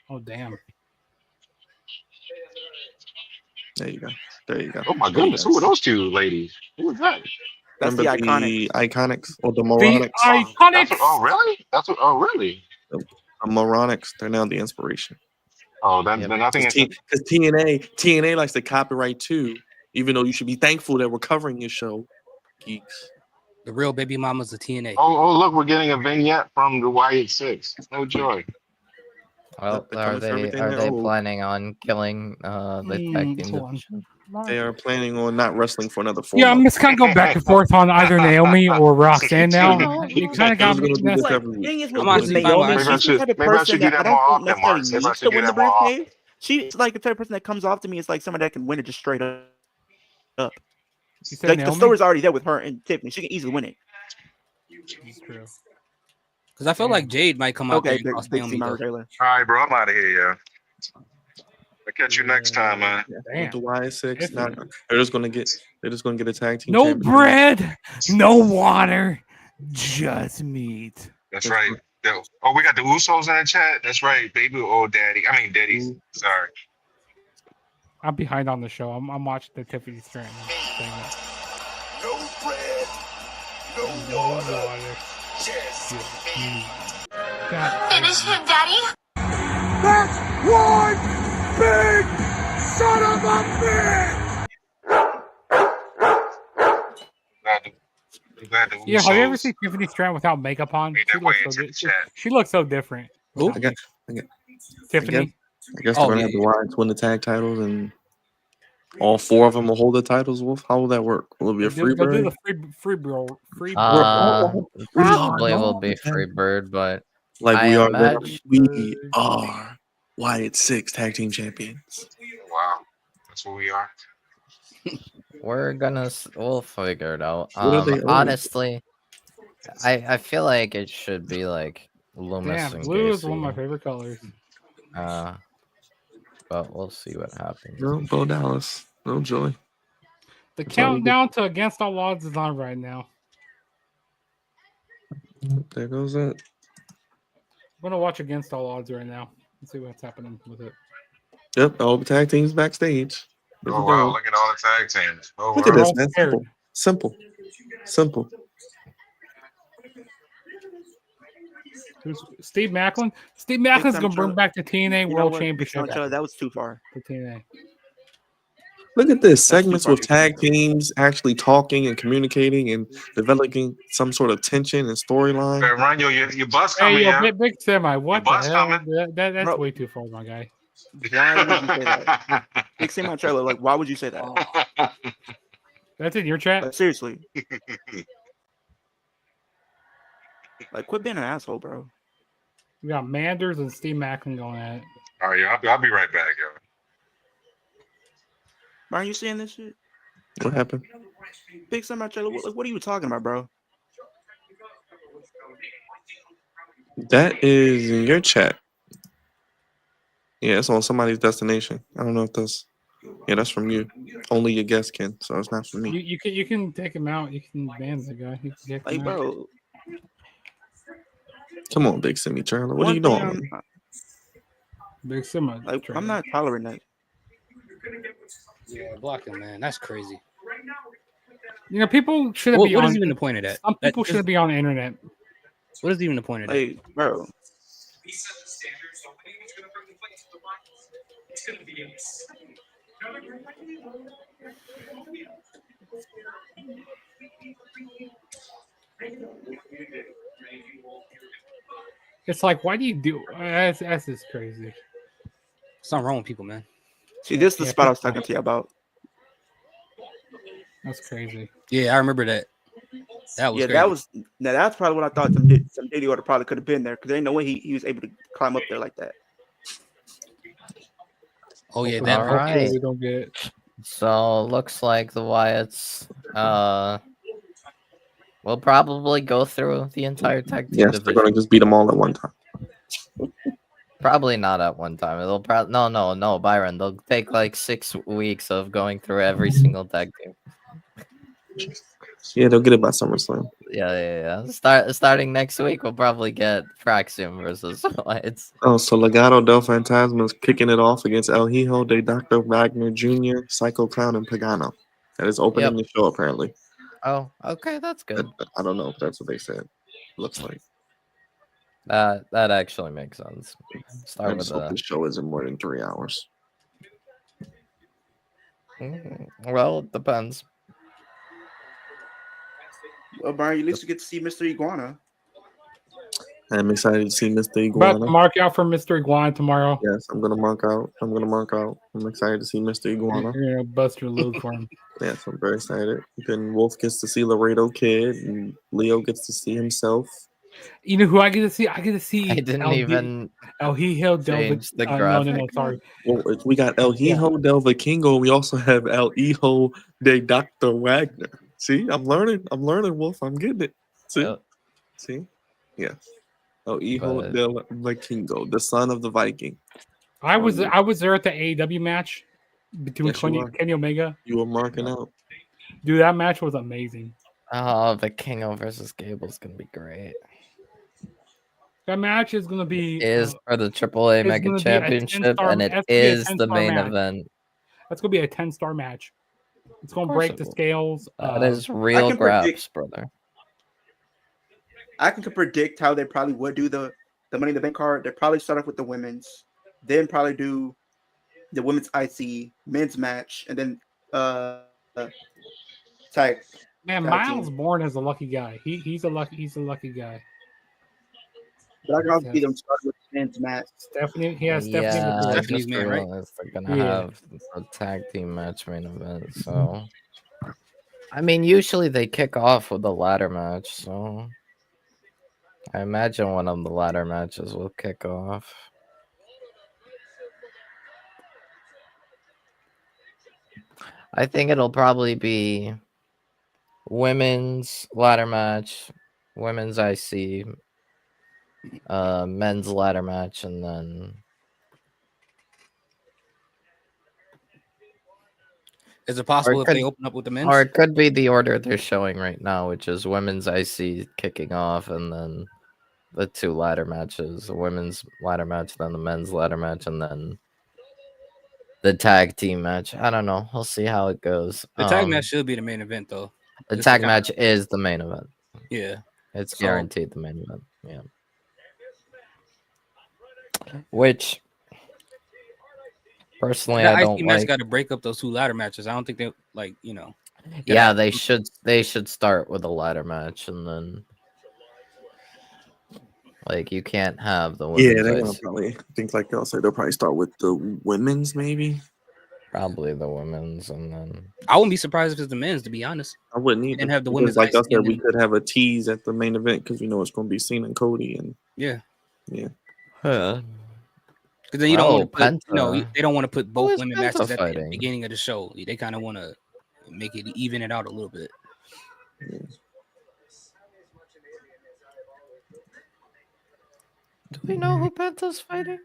[SPEAKER 10] Oh damn.
[SPEAKER 1] There you go. There you go.
[SPEAKER 11] Oh my goodness, who are those two ladies? Who is that?
[SPEAKER 3] That's
[SPEAKER 1] Remember
[SPEAKER 3] the
[SPEAKER 1] Iconics or the
[SPEAKER 10] The
[SPEAKER 1] Moronics?
[SPEAKER 10] Iconics.
[SPEAKER 11] Oh really? Oh really?
[SPEAKER 1] The Moronics. They're now the inspiration.
[SPEAKER 11] Oh, then I think
[SPEAKER 1] Because TNA likes to copyright too. Even though you should be thankful that we're covering your show, geeks.
[SPEAKER 2] The real baby mamas of TNA.
[SPEAKER 11] Oh look, we're getting a vignette from the Wyatt Six. No joy.
[SPEAKER 7] Well,
[SPEAKER 1] They're
[SPEAKER 7] are
[SPEAKER 1] coming for
[SPEAKER 7] they
[SPEAKER 1] everything
[SPEAKER 7] are
[SPEAKER 1] they're
[SPEAKER 7] they
[SPEAKER 1] owed.
[SPEAKER 7] planning on killing the tag team
[SPEAKER 10] hold on.
[SPEAKER 7] division?
[SPEAKER 1] They are planning on not wrestling for another 4
[SPEAKER 10] Yeah, I'm
[SPEAKER 1] months.
[SPEAKER 10] just kind of go back and forth on either Naomi or Roxanne now. You kind of got me.
[SPEAKER 1] Gonna do this
[SPEAKER 10] That's-
[SPEAKER 1] every week.
[SPEAKER 3] thing is
[SPEAKER 2] I'm
[SPEAKER 3] with
[SPEAKER 2] honestly fine with
[SPEAKER 3] Naomi,
[SPEAKER 2] Maybe I
[SPEAKER 3] she's the type of
[SPEAKER 11] maybe I
[SPEAKER 3] person
[SPEAKER 11] should do
[SPEAKER 3] that I
[SPEAKER 11] that more
[SPEAKER 3] don't think
[SPEAKER 11] often,
[SPEAKER 3] necessarily
[SPEAKER 11] Marks. Maybe I
[SPEAKER 3] needs
[SPEAKER 11] should
[SPEAKER 3] to
[SPEAKER 11] do
[SPEAKER 3] win the
[SPEAKER 11] that more often.
[SPEAKER 3] briefcase. She's like the type of person that comes off to me as like someone that can win it just straight up.
[SPEAKER 10] You said
[SPEAKER 3] Like the
[SPEAKER 10] Naomi?
[SPEAKER 3] story's already there with her and Tiffany. She can easily win it.
[SPEAKER 10] That's true.
[SPEAKER 2] Because I feel like Jade might come out
[SPEAKER 3] Okay,
[SPEAKER 2] there and cross
[SPEAKER 3] big
[SPEAKER 2] Naomi
[SPEAKER 3] C
[SPEAKER 2] though.
[SPEAKER 3] Taylor.
[SPEAKER 11] All right, bro. I'm out of here, yeah. I'll catch you next time, man.
[SPEAKER 1] With the Y6, they're just gonna get a tag team.
[SPEAKER 10] No
[SPEAKER 1] championship.
[SPEAKER 10] bread, no water, just meat.
[SPEAKER 11] That's right. Oh, we got the Usos in the chat. That's right, baby. Oh, daddy. I mean, daddies. Sorry.
[SPEAKER 10] I'm behind on the show. I'm watching the Tiffany Stratton thing.
[SPEAKER 5] No bread, no water, just meat.
[SPEAKER 8] Finish him, Daddy.
[SPEAKER 5] That's one big son of a
[SPEAKER 11] I'm glad the
[SPEAKER 10] Yeah, have you ever
[SPEAKER 11] Usos
[SPEAKER 10] seen Tiffany Stratton without makeup on?
[SPEAKER 11] made
[SPEAKER 10] She
[SPEAKER 11] their way
[SPEAKER 10] looks so
[SPEAKER 11] into the
[SPEAKER 10] good.
[SPEAKER 11] chat.
[SPEAKER 10] She looks so different.
[SPEAKER 1] Who? I got
[SPEAKER 10] Tiffany.
[SPEAKER 1] I guess they're gonna have the Lions win the tag titles, and all 4 of them will hold the titles. Wolf, how will that work? Will it be a free
[SPEAKER 10] They'll do
[SPEAKER 1] bird?
[SPEAKER 10] the free bro.
[SPEAKER 7] Probably will be free bird, but
[SPEAKER 1] Like
[SPEAKER 7] I
[SPEAKER 1] we are
[SPEAKER 7] imagine
[SPEAKER 1] we are Wyatt 6 tag team champions.
[SPEAKER 11] Wow, that's what we are.
[SPEAKER 7] we'll figure it out.
[SPEAKER 1] What are they owed?
[SPEAKER 7] Honestly, I feel like it should be like Loomis
[SPEAKER 10] Damn,
[SPEAKER 7] and
[SPEAKER 10] blue is one of
[SPEAKER 7] Gacy.
[SPEAKER 10] my favorite colors.
[SPEAKER 7] But we'll see what happens.
[SPEAKER 1] No, Bo Dallas. No joy.
[SPEAKER 10] The
[SPEAKER 1] That's all we
[SPEAKER 10] countdown to Against All Odds is on right now.
[SPEAKER 1] There goes that.
[SPEAKER 10] I'm gonna watch Against All Odds right now and see what's happening with it.
[SPEAKER 1] Yep, all the tag teams backstage. There
[SPEAKER 11] Oh
[SPEAKER 1] we
[SPEAKER 11] wow,
[SPEAKER 1] go.
[SPEAKER 11] look at all the tag teams. Oh,
[SPEAKER 1] Look at
[SPEAKER 11] wow.
[SPEAKER 1] this, man. Simple.
[SPEAKER 10] Who's Steve Macklin? Steve Macklin's gonna bring back the TNA World Championship.
[SPEAKER 3] That was too far.
[SPEAKER 10] The TNA.
[SPEAKER 1] Look at this segments with tag teams actually talking and communicating and developing some sort of tension and storyline.
[SPEAKER 11] Hey, Ryan, your bus coming,
[SPEAKER 10] Hey, yo,
[SPEAKER 11] yeah?
[SPEAKER 10] big semi. What the
[SPEAKER 11] bus
[SPEAKER 10] hell?
[SPEAKER 11] coming.
[SPEAKER 10] That's
[SPEAKER 3] Bro.
[SPEAKER 10] way too far, my guy.
[SPEAKER 3] Why would you say that? Big C my trailer. Like, why would you say that?
[SPEAKER 10] That's in your chat.
[SPEAKER 3] Like, seriously. Like, quit being an asshole, bro.
[SPEAKER 10] We got Manders and Steve Macklin going at it.
[SPEAKER 11] All right, yeah, I'll be right back, yo.
[SPEAKER 3] Aren't you seeing this shit?
[SPEAKER 1] What happened?
[SPEAKER 3] Big semi trailer. What are you talking about, bro?
[SPEAKER 1] That is in your chat. Yeah, it's on somebody's destination. I don't know if that's. Yeah, that's from you. Only your guest can, so it's not from me.
[SPEAKER 10] You can take him out. You can ban the guy. You can get him
[SPEAKER 3] Like,
[SPEAKER 10] out.
[SPEAKER 3] bro.
[SPEAKER 1] Come on, Big Simi Turner. What are you doing?
[SPEAKER 10] Big Semi.
[SPEAKER 3] Like, I'm not tolerating that.
[SPEAKER 2] Yeah, block him, man. That's crazy.
[SPEAKER 10] You know, people shouldn't
[SPEAKER 2] What
[SPEAKER 10] be
[SPEAKER 2] is
[SPEAKER 10] on.
[SPEAKER 2] even the point of that?
[SPEAKER 10] Some people
[SPEAKER 2] That-
[SPEAKER 10] shouldn't be on the internet.
[SPEAKER 2] What is even the point of that?
[SPEAKER 3] Hey, bro.
[SPEAKER 10] It's like, why do you do? That's just crazy.
[SPEAKER 2] Something wrong with people, man.
[SPEAKER 3] See, this is the
[SPEAKER 10] Yeah,
[SPEAKER 3] spot I was talking to you about.
[SPEAKER 10] That's crazy.
[SPEAKER 2] Yeah, I remember that. That was
[SPEAKER 3] Yeah,
[SPEAKER 2] crazy.
[SPEAKER 3] that was. Now that's probably what I thought some Diddy order probably could have been there because there ain't no way he was able to climb up there like that.
[SPEAKER 2] Oh yeah,
[SPEAKER 7] All
[SPEAKER 2] that
[SPEAKER 7] right.
[SPEAKER 10] We don't get it.
[SPEAKER 7] So looks like the Wyatts will probably go through the entire tag team
[SPEAKER 1] Yes, they're
[SPEAKER 7] division.
[SPEAKER 1] gonna just beat them all at one time.
[SPEAKER 7] Probably not at one time. It'll probably no, Byron. They'll take like 6 weeks of going through every single tag team.
[SPEAKER 1] Yeah, they'll get it by SummerSlam.
[SPEAKER 7] Yeah. Starting next week, we'll probably get Fraxium versus Whites.
[SPEAKER 1] Oh, so Legado del Fantasma is kicking it off against El Hijo de Dr. Wagner Jr., Psycho Clown, and Pagano. That is opening the show, apparently.
[SPEAKER 7] Oh, okay, that's good.
[SPEAKER 1] I don't know if that's what they said. Looks like.
[SPEAKER 7] That actually makes sense.
[SPEAKER 1] I just hope the show isn't more than 3 hours.
[SPEAKER 7] Well, it depends.
[SPEAKER 3] Well, Brian, at least you get to see Mr. Iguana.
[SPEAKER 1] I'm excited to see Mr.
[SPEAKER 10] About
[SPEAKER 1] Iguana.
[SPEAKER 10] to mark out for Mr. Iguana tomorrow.
[SPEAKER 1] Yes, I'm gonna mark out. I'm excited to see Mr. Iguana.
[SPEAKER 10] You're gonna bust your load for him.
[SPEAKER 1] Yes, I'm very excited. Then Wolf gets to see Laredo Kid, and Leo gets to see himself.
[SPEAKER 10] You know who I get to see? I get to see.
[SPEAKER 7] I didn't even
[SPEAKER 10] El Hijo del
[SPEAKER 7] change the
[SPEAKER 10] No,
[SPEAKER 7] graphic.
[SPEAKER 10] sorry.
[SPEAKER 1] Well, we got El Hijo del Vikingo. We also have El Hijo de Dr. Wagner. See, I'm learning, Wolf. I'm getting it. See? Yes. El Hijo del Vikingo, the son of the Viking.
[SPEAKER 10] I was there at the AEW match between Kenny Omega.
[SPEAKER 1] You were marking out.
[SPEAKER 10] Dude, that match was amazing.
[SPEAKER 7] Oh, Vikingo versus Gable is gonna be great.
[SPEAKER 10] That match is gonna be
[SPEAKER 7] for the AAA Mega Championship, and it is the main event.
[SPEAKER 10] That's gonna be a 10-star match. It's gonna break the scales.
[SPEAKER 7] That is real graps, brother.
[SPEAKER 3] I can predict how they probably would do the Money in the Bank card. They probably start off with the women's, then probably do the women's IC, men's match, and then tag.
[SPEAKER 10] Man, Miles Bourne is a lucky guy. He's a lucky guy.
[SPEAKER 3] But I can also see them start with the men's match.
[SPEAKER 10] Stephanie's man, right?
[SPEAKER 7] They're gonna have a tag team match main event. So, I mean, usually they kick off with a ladder match. So, I imagine one of the ladder matches will kick off. I think it'll probably be women's ladder match, women's IC, men's ladder match, and then
[SPEAKER 2] is it possible if they open up with the men's?
[SPEAKER 7] Or it could be the order they're showing right now, which is women's IC kicking off, and then the two ladder matches, the women's ladder match, then the men's ladder match, and then the tag team match. I don't know. We'll see how it goes.
[SPEAKER 2] The tag match should be the main event, though.
[SPEAKER 7] The tag match is the main event.
[SPEAKER 2] Yeah.
[SPEAKER 7] It's guaranteed the main event. Yeah. Which, personally, I don't
[SPEAKER 2] like. The IC match got to break up those two ladder matches. I don't think they,
[SPEAKER 7] Yeah, they should. They should start with a ladder match, and then, you can't have the women's.
[SPEAKER 1] Yeah, they're gonna probably think like they'll say they'll probably start with the women's, maybe.
[SPEAKER 7] Probably the women's, and then
[SPEAKER 2] I wouldn't be surprised if it's the men's. To be honest,
[SPEAKER 1] I wouldn't either.
[SPEAKER 2] And have the
[SPEAKER 1] women's.
[SPEAKER 2] Like
[SPEAKER 1] I said, we could have a tease at the main event because we know it's going to be Cena and Cody, and
[SPEAKER 2] yeah.
[SPEAKER 7] Huh.
[SPEAKER 2] Because then you don't want to put, they don't want to put both women matches at the beginning of the show. They kind of want to make it even it out a little bit.
[SPEAKER 1] Yeah.
[SPEAKER 7] Do we know who Penta's fighting?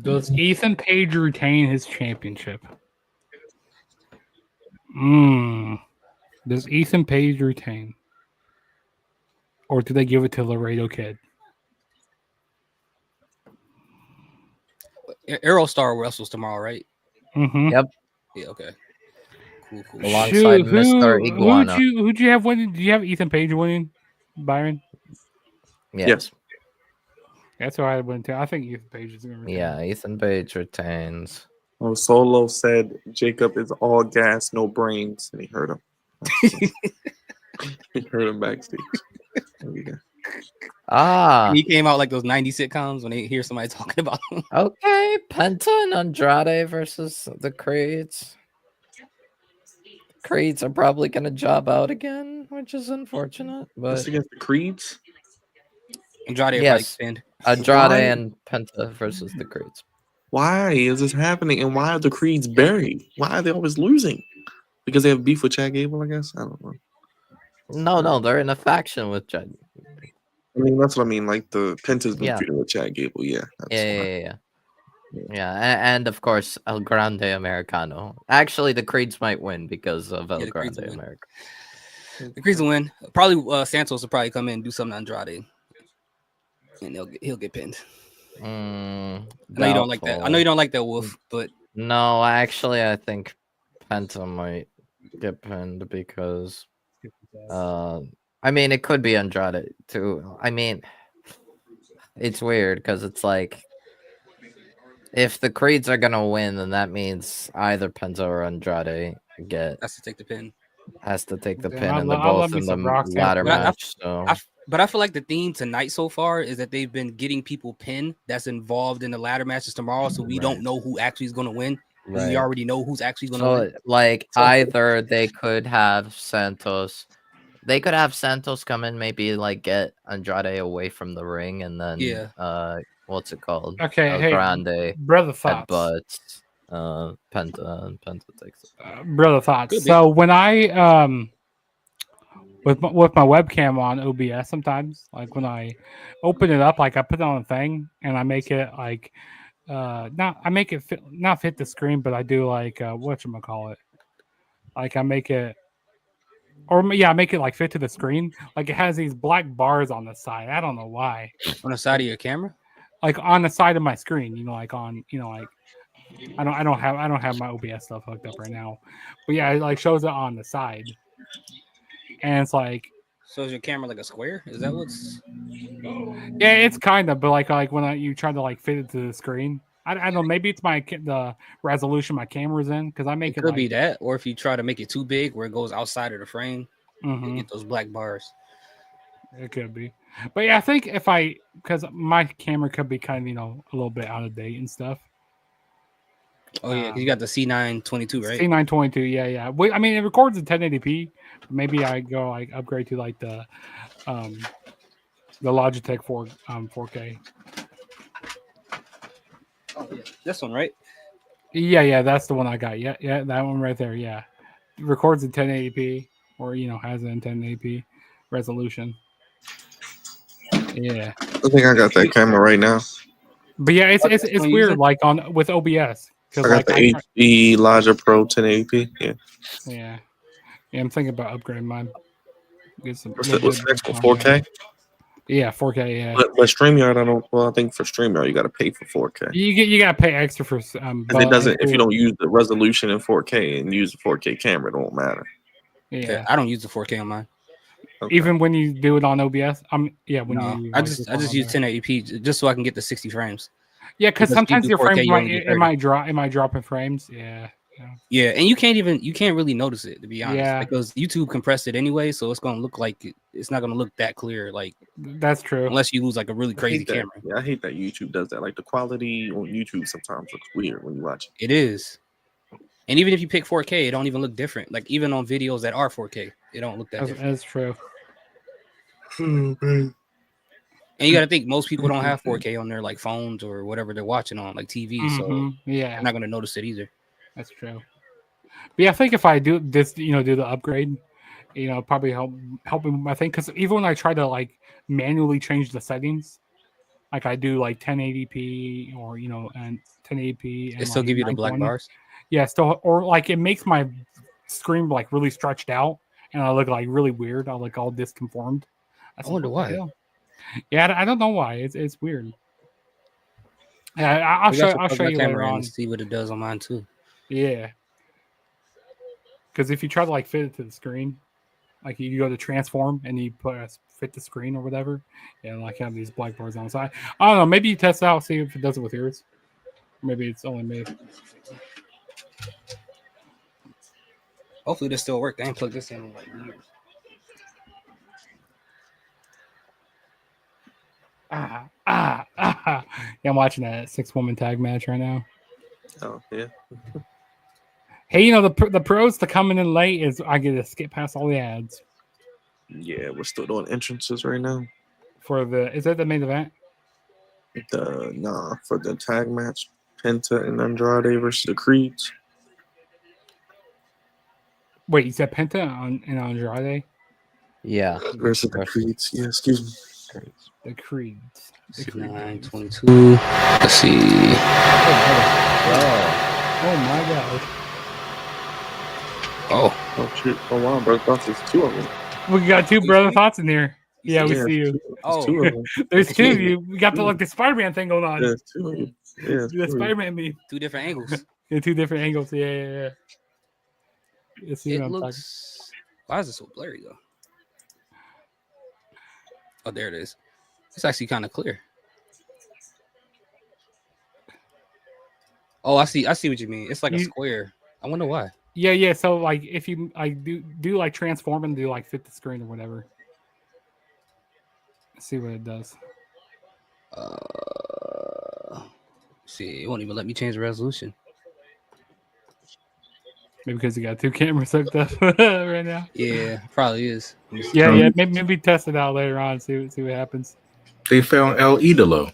[SPEAKER 10] Does Ethan Page retain his championship? Does Ethan Page retain? Or do they give it to Laredo Kid?
[SPEAKER 2] Aerostar wrestles tomorrow, right?
[SPEAKER 10] Mm-hmm.
[SPEAKER 7] Yep.
[SPEAKER 2] Yeah, okay. Cool.
[SPEAKER 7] Alongside Mr. Iguana.
[SPEAKER 10] Who'd you have winning? Do you have Ethan Page winning, Byron?
[SPEAKER 7] Yes.
[SPEAKER 10] That's why I went to. I think Ethan Page is going to retain.
[SPEAKER 7] Yeah, Ethan Page retains.
[SPEAKER 1] Oh, Solo said Jacob is all gas, no brains, and he heard him. He heard him backstage.
[SPEAKER 2] He came out like those 90s sitcoms when they hear somebody talking about him.
[SPEAKER 7] Okay, Penta and Andrade versus the Creeds. Creeds are probably going to job out again, which is unfortunate. But
[SPEAKER 1] That's against the Creeds?
[SPEAKER 2] Andrade,
[SPEAKER 7] yes, Andrade and Penta versus the Creeds.
[SPEAKER 1] Why is this happening? And why are the Creeds buried? Why are they always losing? Because they have beef with Chad Gable, I guess. I don't know.
[SPEAKER 7] No, they're in a faction with Chad.
[SPEAKER 1] I mean, that's what I mean. Like the Penta's been
[SPEAKER 7] Yeah.
[SPEAKER 1] feuding with Chad Gable. Yeah.
[SPEAKER 7] Yeah. And of course, El Grande Americano. Actually, the Creeds might win because of El Grande Americano.
[SPEAKER 2] The Creeds will win. Probably Santos will probably come in and do something to Andrade, and he'll get pinned. I know you don't like that. I know you don't like that, Wolf, but
[SPEAKER 7] no, actually, I think Penta might get pinned because, I mean, it could be Andrade too. I mean, it's weird because it's like, if the Creeds are gonna win, then that means either Penta or Andrade
[SPEAKER 2] has to take the pin.
[SPEAKER 7] Has to take the
[SPEAKER 10] Damn,
[SPEAKER 7] pin, and they're
[SPEAKER 10] I love
[SPEAKER 7] both
[SPEAKER 10] me
[SPEAKER 7] in
[SPEAKER 10] some
[SPEAKER 7] the
[SPEAKER 10] Roxanne.
[SPEAKER 7] ladder
[SPEAKER 2] But
[SPEAKER 7] match.
[SPEAKER 2] But I feel like the theme tonight so far is that they've been getting people pinned that's involved in the ladder matches tomorrow, so we don't know who actually is going to win.
[SPEAKER 7] Right.
[SPEAKER 2] We already know who's actually going to
[SPEAKER 7] So,
[SPEAKER 2] win.
[SPEAKER 7] like, either they could have Santos. They could have Santos come in, maybe like get Andrade away from the ring, and then what's it called?
[SPEAKER 10] Okay,
[SPEAKER 7] El
[SPEAKER 10] hey,
[SPEAKER 7] Grande
[SPEAKER 10] brother thoughts.
[SPEAKER 7] headbutts Penta, and Penta takes it.
[SPEAKER 10] Brother thoughts. So when I with my webcam on OBS, sometimes like when I open it up, like I put it on a thing and I make it like not fit the screen, but I do like whatchamacallit. Like I make it I make it like fit to the screen. Like it has these black bars on the side. I don't know why.
[SPEAKER 2] On the side of your camera?
[SPEAKER 10] Like on the side of my screen, like I don't have my OBS stuff hooked up right now. But yeah, it like shows it on the side. And it's like,
[SPEAKER 2] so is your camera like a square? Is that what's?
[SPEAKER 10] Yeah, it's kind of, but like when you try to like fit it to the screen, I don't know. Maybe it's the resolution my camera's in because I make
[SPEAKER 2] It could be that, or if you try to make it too big where it goes outside of the frame, you get those black bars.
[SPEAKER 10] It could be, but yeah, I think because my camera could be kind of a little bit out of date and stuff.
[SPEAKER 2] Oh yeah, because you got the C922, right?
[SPEAKER 10] C922, yeah. I mean, it records in 1080p. Maybe I go upgrade to like the Logitech 4K.
[SPEAKER 2] Oh, yeah. This one, right?
[SPEAKER 10] Yeah, that's the one I got. Yeah, that one right there. Yeah, it records in 1080p or has it in 1080p resolution. Yeah,
[SPEAKER 1] I think I got that camera right now.
[SPEAKER 10] but yeah, it's weird. Like with OBS,
[SPEAKER 1] I got the HD Logic Pro 1080p.
[SPEAKER 10] Yeah. I'm thinking about upgrading mine. Get some.
[SPEAKER 1] What's next one? 4K.
[SPEAKER 10] Yeah, 4K. Yeah,
[SPEAKER 1] but StreamYard, I don't. Well, I think for StreamYard, you got to pay for 4K.
[SPEAKER 10] You got to pay extra for.
[SPEAKER 1] It doesn't. If you don't use the resolution in 4K and use the 4K camera, it won't matter.
[SPEAKER 10] Yeah,
[SPEAKER 2] I don't use the 4K on mine.
[SPEAKER 10] Okay. Even when you do it on OBS,
[SPEAKER 2] I just use 1080p just so I can get the 60 frames.
[SPEAKER 10] Yeah, because sometimes your frames might drop in frames. Yeah,
[SPEAKER 2] and you can't really notice it, to be honest, because YouTube compressed it anyway, so it's gonna look like it's not gonna look that clear. Like
[SPEAKER 10] that's true,
[SPEAKER 2] unless you lose like a really crazy camera.
[SPEAKER 1] Yeah, I hate that YouTube does that. Like the quality on YouTube sometimes looks weird when you watch it.
[SPEAKER 2] It is, and even if you pick 4K, it don't even look different. Like even on videos that are 4K, it don't look that different.
[SPEAKER 10] That's true.
[SPEAKER 2] And you got to think most people don't have 4K on their like phones or whatever they're watching on, like TV. So
[SPEAKER 10] yeah,
[SPEAKER 2] they're not gonna notice it either.
[SPEAKER 10] That's true. But yeah, I think if I do this, do the upgrade, probably help with my thing. Because even when I try to like manually change the settings, like I do like 1080p or and 1080p, and
[SPEAKER 2] it still give you the black bars.
[SPEAKER 10] Yeah, still, or like it makes my screen like really stretched out, and I look like really weird. I look all disconformed.
[SPEAKER 2] I wonder why.
[SPEAKER 10] Yeah, I don't know why. It's weird. Yeah, I'll show you later on.
[SPEAKER 2] See what it does on mine too.
[SPEAKER 10] Yeah, because if you try to like fit it to the screen, like you go to transform and you fit the screen or whatever, and like have these black bars on the side. I don't know. Maybe you test it out, see if it does it with yours. Maybe it's only me.
[SPEAKER 2] Hopefully this still works. I ain't plugged this in like years.
[SPEAKER 10] Yeah, I'm watching that 6-woman tag match right now.
[SPEAKER 1] Oh yeah.
[SPEAKER 10] Hey, the pros to coming in late is I get to skip past all the ads.
[SPEAKER 1] Yeah, we're still doing entrances right now.
[SPEAKER 10] Is that the main event?
[SPEAKER 1] For the tag match. Penta and Andrade versus the Creeds.
[SPEAKER 10] Wait, you said Penta and Andrade?
[SPEAKER 7] Yeah.
[SPEAKER 1] Versus the Creeds. Yeah, excuse me.
[SPEAKER 10] The Creeds. The
[SPEAKER 2] 922. Let's see.
[SPEAKER 10] Oh my god.
[SPEAKER 1] Oh shit. Oh wow, bro. Thoughts is two of them.
[SPEAKER 10] We got two brother thoughts in here. Yeah, we
[SPEAKER 1] Yeah,
[SPEAKER 10] see you.
[SPEAKER 1] it's two of them.
[SPEAKER 10] There's two of you. We got the Spider-Man thing going on.
[SPEAKER 1] Yeah, it's two of them. Yeah,
[SPEAKER 10] The Spider-Man meme.
[SPEAKER 2] Two different angles.
[SPEAKER 10] Yeah, two different angles. Yeah. You see what I'm talking.
[SPEAKER 2] Why is it so blurry though? Oh, there it is. It's actually kind of clear. Oh, I see what you mean. It's like a square. I wonder why.
[SPEAKER 10] Yeah. So like, if you like do like transform and do like fit the screen or whatever. Let's see what it does.
[SPEAKER 2] See, it won't even let me change the resolution.
[SPEAKER 10] Maybe because you got two cameras hooked up right now.
[SPEAKER 2] Yeah, probably is.
[SPEAKER 10] Yeah. Maybe test it out later on. See what happens.
[SPEAKER 14] They found El Idolo.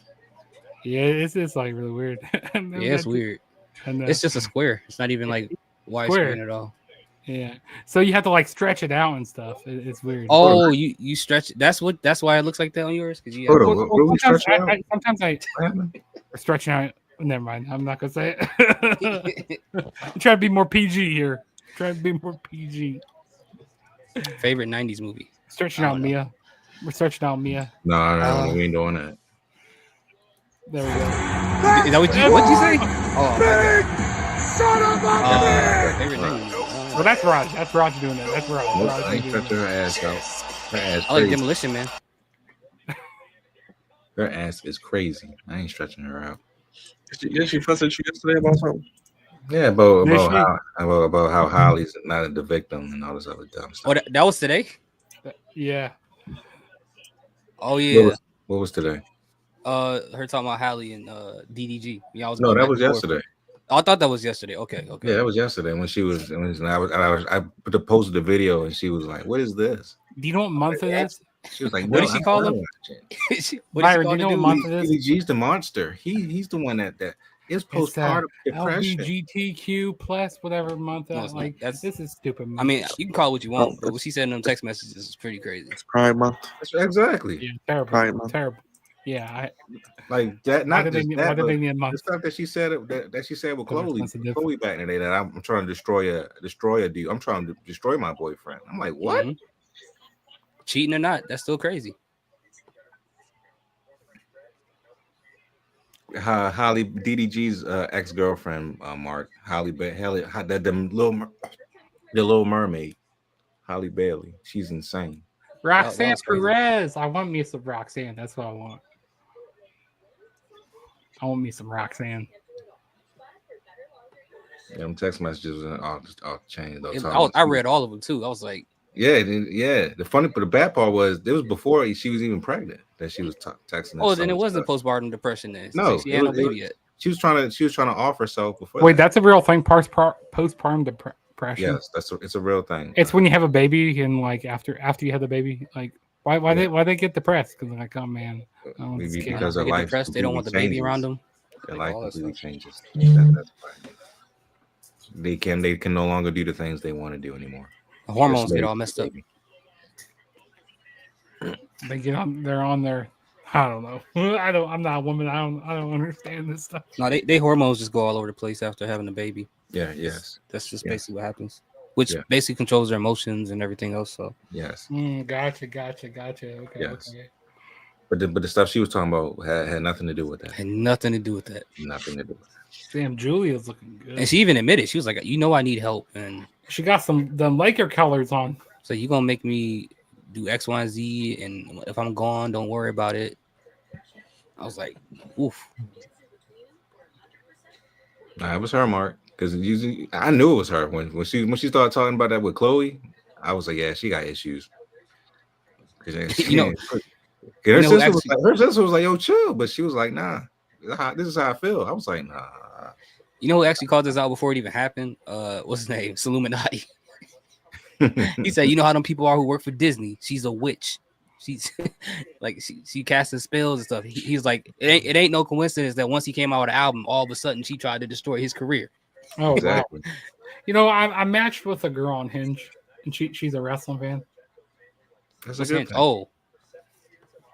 [SPEAKER 10] Yeah, it's like really weird.
[SPEAKER 2] Yeah, it's weird. It's just a square. It's not even like widescreen at all.
[SPEAKER 10] Yeah. So you have to like stretch it out and stuff. It's weird.
[SPEAKER 2] Oh, you stretch. That's why it looks like that on yours. Because
[SPEAKER 10] sometimes I stretch out. Never mind. I'm not gonna say it. Try to be more PG here. Try to be more PG.
[SPEAKER 2] Favorite '90s movie?
[SPEAKER 10] Stretching out Mia. We're stretching out Mia.
[SPEAKER 14] No, we ain't doing that.
[SPEAKER 10] There we go.
[SPEAKER 2] Is that what'd you say? Oh,
[SPEAKER 13] son of a
[SPEAKER 2] favorite '90s.
[SPEAKER 10] Well, that's Raj. That's Raj doing that. That's Raj.
[SPEAKER 14] I ain't stretching her ass out. Her ass
[SPEAKER 2] I like
[SPEAKER 14] crazy.
[SPEAKER 2] Demolition Man.
[SPEAKER 14] Her ass is crazy. I ain't stretching her out.
[SPEAKER 1] Did she fuss at you yesterday about something?
[SPEAKER 14] Yeah, about how Holly's not the victim and all this other dumb stuff.
[SPEAKER 2] Oh, that was today?
[SPEAKER 10] Yeah.
[SPEAKER 2] Oh yeah.
[SPEAKER 14] What was today?
[SPEAKER 2] Her talking about Hallie and DDG. Yeah, I was
[SPEAKER 14] No, that was yesterday.
[SPEAKER 2] Oh, I thought that was yesterday. Okay.
[SPEAKER 14] Yeah, that was yesterday when she was. I posted the video and she was like, "What is this?"
[SPEAKER 10] Do you know what month it is?
[SPEAKER 14] She was like,
[SPEAKER 2] "What did she call him?"
[SPEAKER 10] Byron, do you know what month it is?
[SPEAKER 14] DDG's the monster. He's the one that is postpartum depression.
[SPEAKER 10] LGBTQ plus whatever month. This is stupid.
[SPEAKER 2] I mean, you can call it what you want, but what she said in them text messages is pretty crazy.
[SPEAKER 1] It's Pride Month.
[SPEAKER 14] Exactly.
[SPEAKER 10] Yeah, terrible.
[SPEAKER 1] Pride Month.
[SPEAKER 10] Terrible. Yeah,
[SPEAKER 14] like that. Not just that,
[SPEAKER 10] why did
[SPEAKER 14] but
[SPEAKER 10] they need a month?
[SPEAKER 14] the stuff that she said that she said with Chloe back in the day that I'm trying to destroy a dude. I'm trying to destroy my boyfriend. I'm like, what?
[SPEAKER 2] Mm-hmm. Cheating or not, that's still crazy.
[SPEAKER 14] Holly DDG's ex-girlfriend, Mark Holly the Little Mermaid, Holly Bailey. She's insane.
[SPEAKER 10] Roxanne Perez. I want me some Roxanne. That's what I want. I want me some Roxanne.
[SPEAKER 14] Yeah, them text messages off chain.
[SPEAKER 2] I read all of them too. I was like,
[SPEAKER 14] yeah. The bad part was it was before she was even pregnant that she was texting.
[SPEAKER 2] Oh, then it wasn't postpartum depression then.
[SPEAKER 14] No,
[SPEAKER 2] she had no baby yet.
[SPEAKER 14] She was trying to off herself before.
[SPEAKER 10] Wait, that's a real thing. Postpartum depression.
[SPEAKER 14] Yes, it's a real thing.
[SPEAKER 10] It's when you have a baby and like after you have the baby, like why they get depressed? Because like, oh man,
[SPEAKER 14] because their life
[SPEAKER 2] depressed. They don't want the baby around them.
[SPEAKER 14] Their life completely changes. That's right. They can no longer do the things they want to do anymore.
[SPEAKER 2] The hormones get all messed up.
[SPEAKER 10] They're on their. I don't know. I'm not a woman. I don't understand this stuff.
[SPEAKER 2] No, they hormones just go all over the place after having a baby.
[SPEAKER 14] Yeah. Yes.
[SPEAKER 2] That's just basically what happens. Which basically controls their emotions and everything else. So
[SPEAKER 14] yes.
[SPEAKER 10] Gotcha. Okay.
[SPEAKER 14] Yes.
[SPEAKER 10] Okay.
[SPEAKER 14] But the stuff she was talking about had nothing to do with that.
[SPEAKER 2] Had nothing to do with that.
[SPEAKER 14] Nothing to do with that.
[SPEAKER 10] Damn, Julia's looking good.
[SPEAKER 2] And she even admitted, she was like, I need help. And
[SPEAKER 10] she got them Laker colors on.
[SPEAKER 2] So you gonna make me do X, Y, and Z, and if I'm gone, don't worry about it. I was like, oof.
[SPEAKER 14] Nah, it was her, Mark. Because I knew it was her when she started talking about that with Chloe. I was like, yeah, she got issues. Her sister was like, yo, chill, but she was like, nah, this is how I feel. I was like, nah.
[SPEAKER 2] You know who actually called this out before it even happened? What's his name? Illuminati. He said, you know how them people are who work for Disney? She's a witch. She's like she casting spells and stuff. He's like, it ain't no coincidence that once he came out with an album, all of a sudden she tried to destroy his career.
[SPEAKER 10] Oh
[SPEAKER 14] Exactly.
[SPEAKER 10] wow! You know, I matched with a girl on Hinge, and she's a wrestling fan.
[SPEAKER 14] That's
[SPEAKER 2] What's
[SPEAKER 14] a good
[SPEAKER 2] Hinge?
[SPEAKER 14] thing.
[SPEAKER 2] Oh,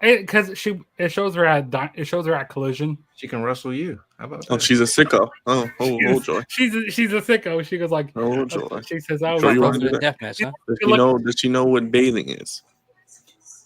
[SPEAKER 10] Because it shows her at Collision.
[SPEAKER 14] She can wrestle you. How about that?
[SPEAKER 1] Oh, she's a sicko. Oh, joy.
[SPEAKER 10] She's a sicko. She goes like,
[SPEAKER 1] Oh, joy.
[SPEAKER 10] she says, "Oh,
[SPEAKER 1] So you
[SPEAKER 2] close
[SPEAKER 1] want
[SPEAKER 2] to
[SPEAKER 1] to
[SPEAKER 2] the
[SPEAKER 1] do that?
[SPEAKER 2] deathmatch, huh?
[SPEAKER 1] Does she know what bathing is?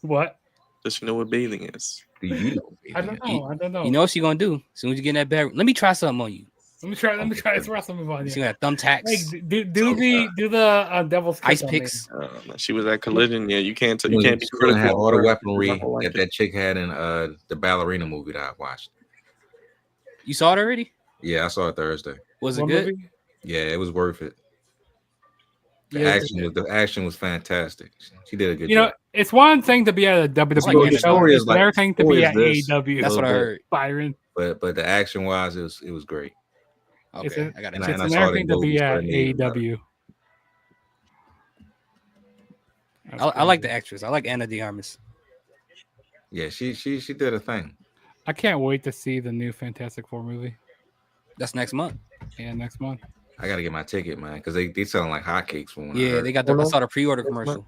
[SPEAKER 10] what?
[SPEAKER 1] Does she know what bathing is?
[SPEAKER 14] Do you know?
[SPEAKER 10] I don't know. I don't know.
[SPEAKER 2] You know what she gonna do? As soon as you get in that bed, let me try something on you.
[SPEAKER 10] Let me try this wrestling move on you.
[SPEAKER 2] She got thumbtacks.
[SPEAKER 10] Hey, do the devil's kiss
[SPEAKER 2] Ice
[SPEAKER 10] on me.
[SPEAKER 2] picks.
[SPEAKER 1] She was at Collision. Yeah, you can't
[SPEAKER 14] You
[SPEAKER 1] be
[SPEAKER 14] she's gonna have
[SPEAKER 1] critical
[SPEAKER 14] all the
[SPEAKER 1] of her.
[SPEAKER 14] weaponry
[SPEAKER 1] She's not gonna like
[SPEAKER 14] that chick had in the ballerina movie that I watched.
[SPEAKER 2] You saw it already?
[SPEAKER 14] Yeah, I saw it Thursday.
[SPEAKER 2] Was it
[SPEAKER 10] What
[SPEAKER 2] good?
[SPEAKER 10] movie?
[SPEAKER 14] Yeah, it was worth it. The
[SPEAKER 10] Yeah,
[SPEAKER 14] action was fantastic. She did a good
[SPEAKER 10] You know,
[SPEAKER 14] job.
[SPEAKER 10] it's one thing to be at a WWE
[SPEAKER 14] the
[SPEAKER 10] show.
[SPEAKER 14] story
[SPEAKER 10] It's
[SPEAKER 14] is like-
[SPEAKER 10] another thing to
[SPEAKER 14] story
[SPEAKER 10] be
[SPEAKER 14] is
[SPEAKER 10] at
[SPEAKER 14] this,
[SPEAKER 10] AEW.
[SPEAKER 2] That's what I
[SPEAKER 14] little bit.
[SPEAKER 2] heard.
[SPEAKER 10] Byron.
[SPEAKER 14] But the action wise, it was great.
[SPEAKER 2] Okay, I got
[SPEAKER 14] And
[SPEAKER 2] it.
[SPEAKER 14] I
[SPEAKER 10] It's
[SPEAKER 14] saw
[SPEAKER 10] another
[SPEAKER 14] it
[SPEAKER 10] thing
[SPEAKER 14] in
[SPEAKER 10] to
[SPEAKER 14] Dolby,
[SPEAKER 10] be
[SPEAKER 14] so
[SPEAKER 10] at
[SPEAKER 14] it made it even better.
[SPEAKER 10] AEW.
[SPEAKER 2] I like the actress. I like Anna de Armas.
[SPEAKER 14] Yeah, she did a thing.
[SPEAKER 10] I can't wait to see the new Fantastic Four movie.
[SPEAKER 2] That's next month.
[SPEAKER 10] Yeah, next month.
[SPEAKER 14] I gotta get my ticket, man, because they selling like hotcakes from when I
[SPEAKER 2] Yeah,
[SPEAKER 14] heard.
[SPEAKER 2] they got the. I saw the pre-order commercial.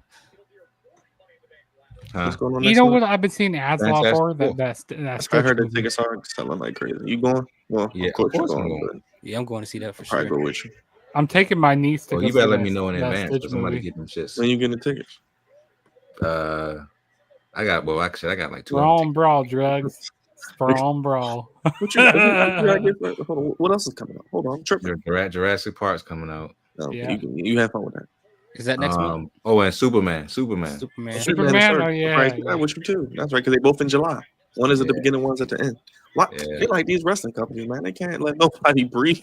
[SPEAKER 14] Huh?
[SPEAKER 1] What's going on
[SPEAKER 10] You
[SPEAKER 1] next
[SPEAKER 10] know
[SPEAKER 1] month?
[SPEAKER 10] what I've been seeing ads a lot
[SPEAKER 14] Fantastic
[SPEAKER 10] for?
[SPEAKER 14] Four.
[SPEAKER 10] That
[SPEAKER 1] I heard the
[SPEAKER 10] movie.
[SPEAKER 1] tickets are selling like crazy. You going? Well,
[SPEAKER 14] Yeah,
[SPEAKER 1] of course you're
[SPEAKER 14] I'm
[SPEAKER 1] going.
[SPEAKER 14] going.
[SPEAKER 2] Yeah, I'm going to see that for
[SPEAKER 1] I'll probably
[SPEAKER 2] sure.
[SPEAKER 1] go with you.
[SPEAKER 10] I'm taking my niece to
[SPEAKER 14] Well,
[SPEAKER 10] go
[SPEAKER 14] you better
[SPEAKER 10] see
[SPEAKER 14] let me know in
[SPEAKER 10] that
[SPEAKER 14] advance
[SPEAKER 10] Stitch
[SPEAKER 14] because somebody
[SPEAKER 10] movie.
[SPEAKER 14] get them shits.
[SPEAKER 1] When you getting the tickets?
[SPEAKER 14] I got like 2
[SPEAKER 10] Brawl and brawl, drugs. Brawl and brawl.
[SPEAKER 1] What you got get for, hold on, what else is coming out? Hold on, I'm tripping.
[SPEAKER 14] Jurassic Park's coming out.
[SPEAKER 1] No,
[SPEAKER 10] Yeah.
[SPEAKER 1] you have fun with that.
[SPEAKER 2] Is that next month?
[SPEAKER 14] Oh, and Superman.
[SPEAKER 2] Superman.
[SPEAKER 10] Superman, oh, yeah,
[SPEAKER 1] I wish you too. That's right, because they both in July. One is at the
[SPEAKER 14] Yeah.
[SPEAKER 1] beginning, one's at the end. What?
[SPEAKER 14] Yeah.
[SPEAKER 1] They like these wrestling companies, man. They can't let nobody breathe.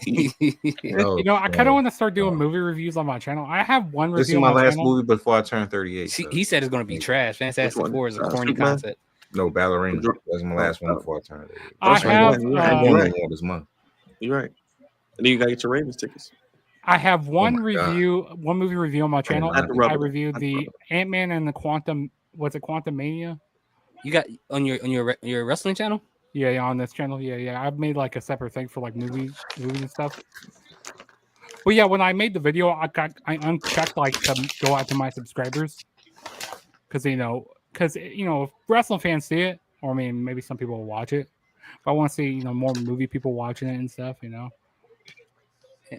[SPEAKER 14] No,
[SPEAKER 10] You know, I kind of want to start doing movie reviews on my channel. I have one
[SPEAKER 14] This is
[SPEAKER 10] review
[SPEAKER 14] my
[SPEAKER 10] on my
[SPEAKER 14] last
[SPEAKER 10] channel.
[SPEAKER 14] movie before I turn 38. So.
[SPEAKER 2] He said it's going to be trash. Fantastic
[SPEAKER 1] one?
[SPEAKER 2] Four is a corny
[SPEAKER 1] Superman?
[SPEAKER 2] concept.
[SPEAKER 14] No, Ballerina. That's my last one before I turn 38.
[SPEAKER 10] I have.
[SPEAKER 14] I'm going to this month.
[SPEAKER 1] You're right. And then you gotta get your Ravens tickets.
[SPEAKER 10] I have one
[SPEAKER 14] my God.
[SPEAKER 10] review, one movie review on my channel.
[SPEAKER 1] Not the rubber.
[SPEAKER 10] I reviewed the Ant-Man and the Quantum. What's it? Quantum Mania.
[SPEAKER 2] You got on your wrestling channel?
[SPEAKER 10] Yeah, on this channel. Yeah. I've made like a separate thing for like movies and stuff. But yeah, when I made the video, I unchecked like to go out to my subscribers because if wrestling fans see it, or I mean maybe some people will watch it. But I want to see more movie people watching it and stuff.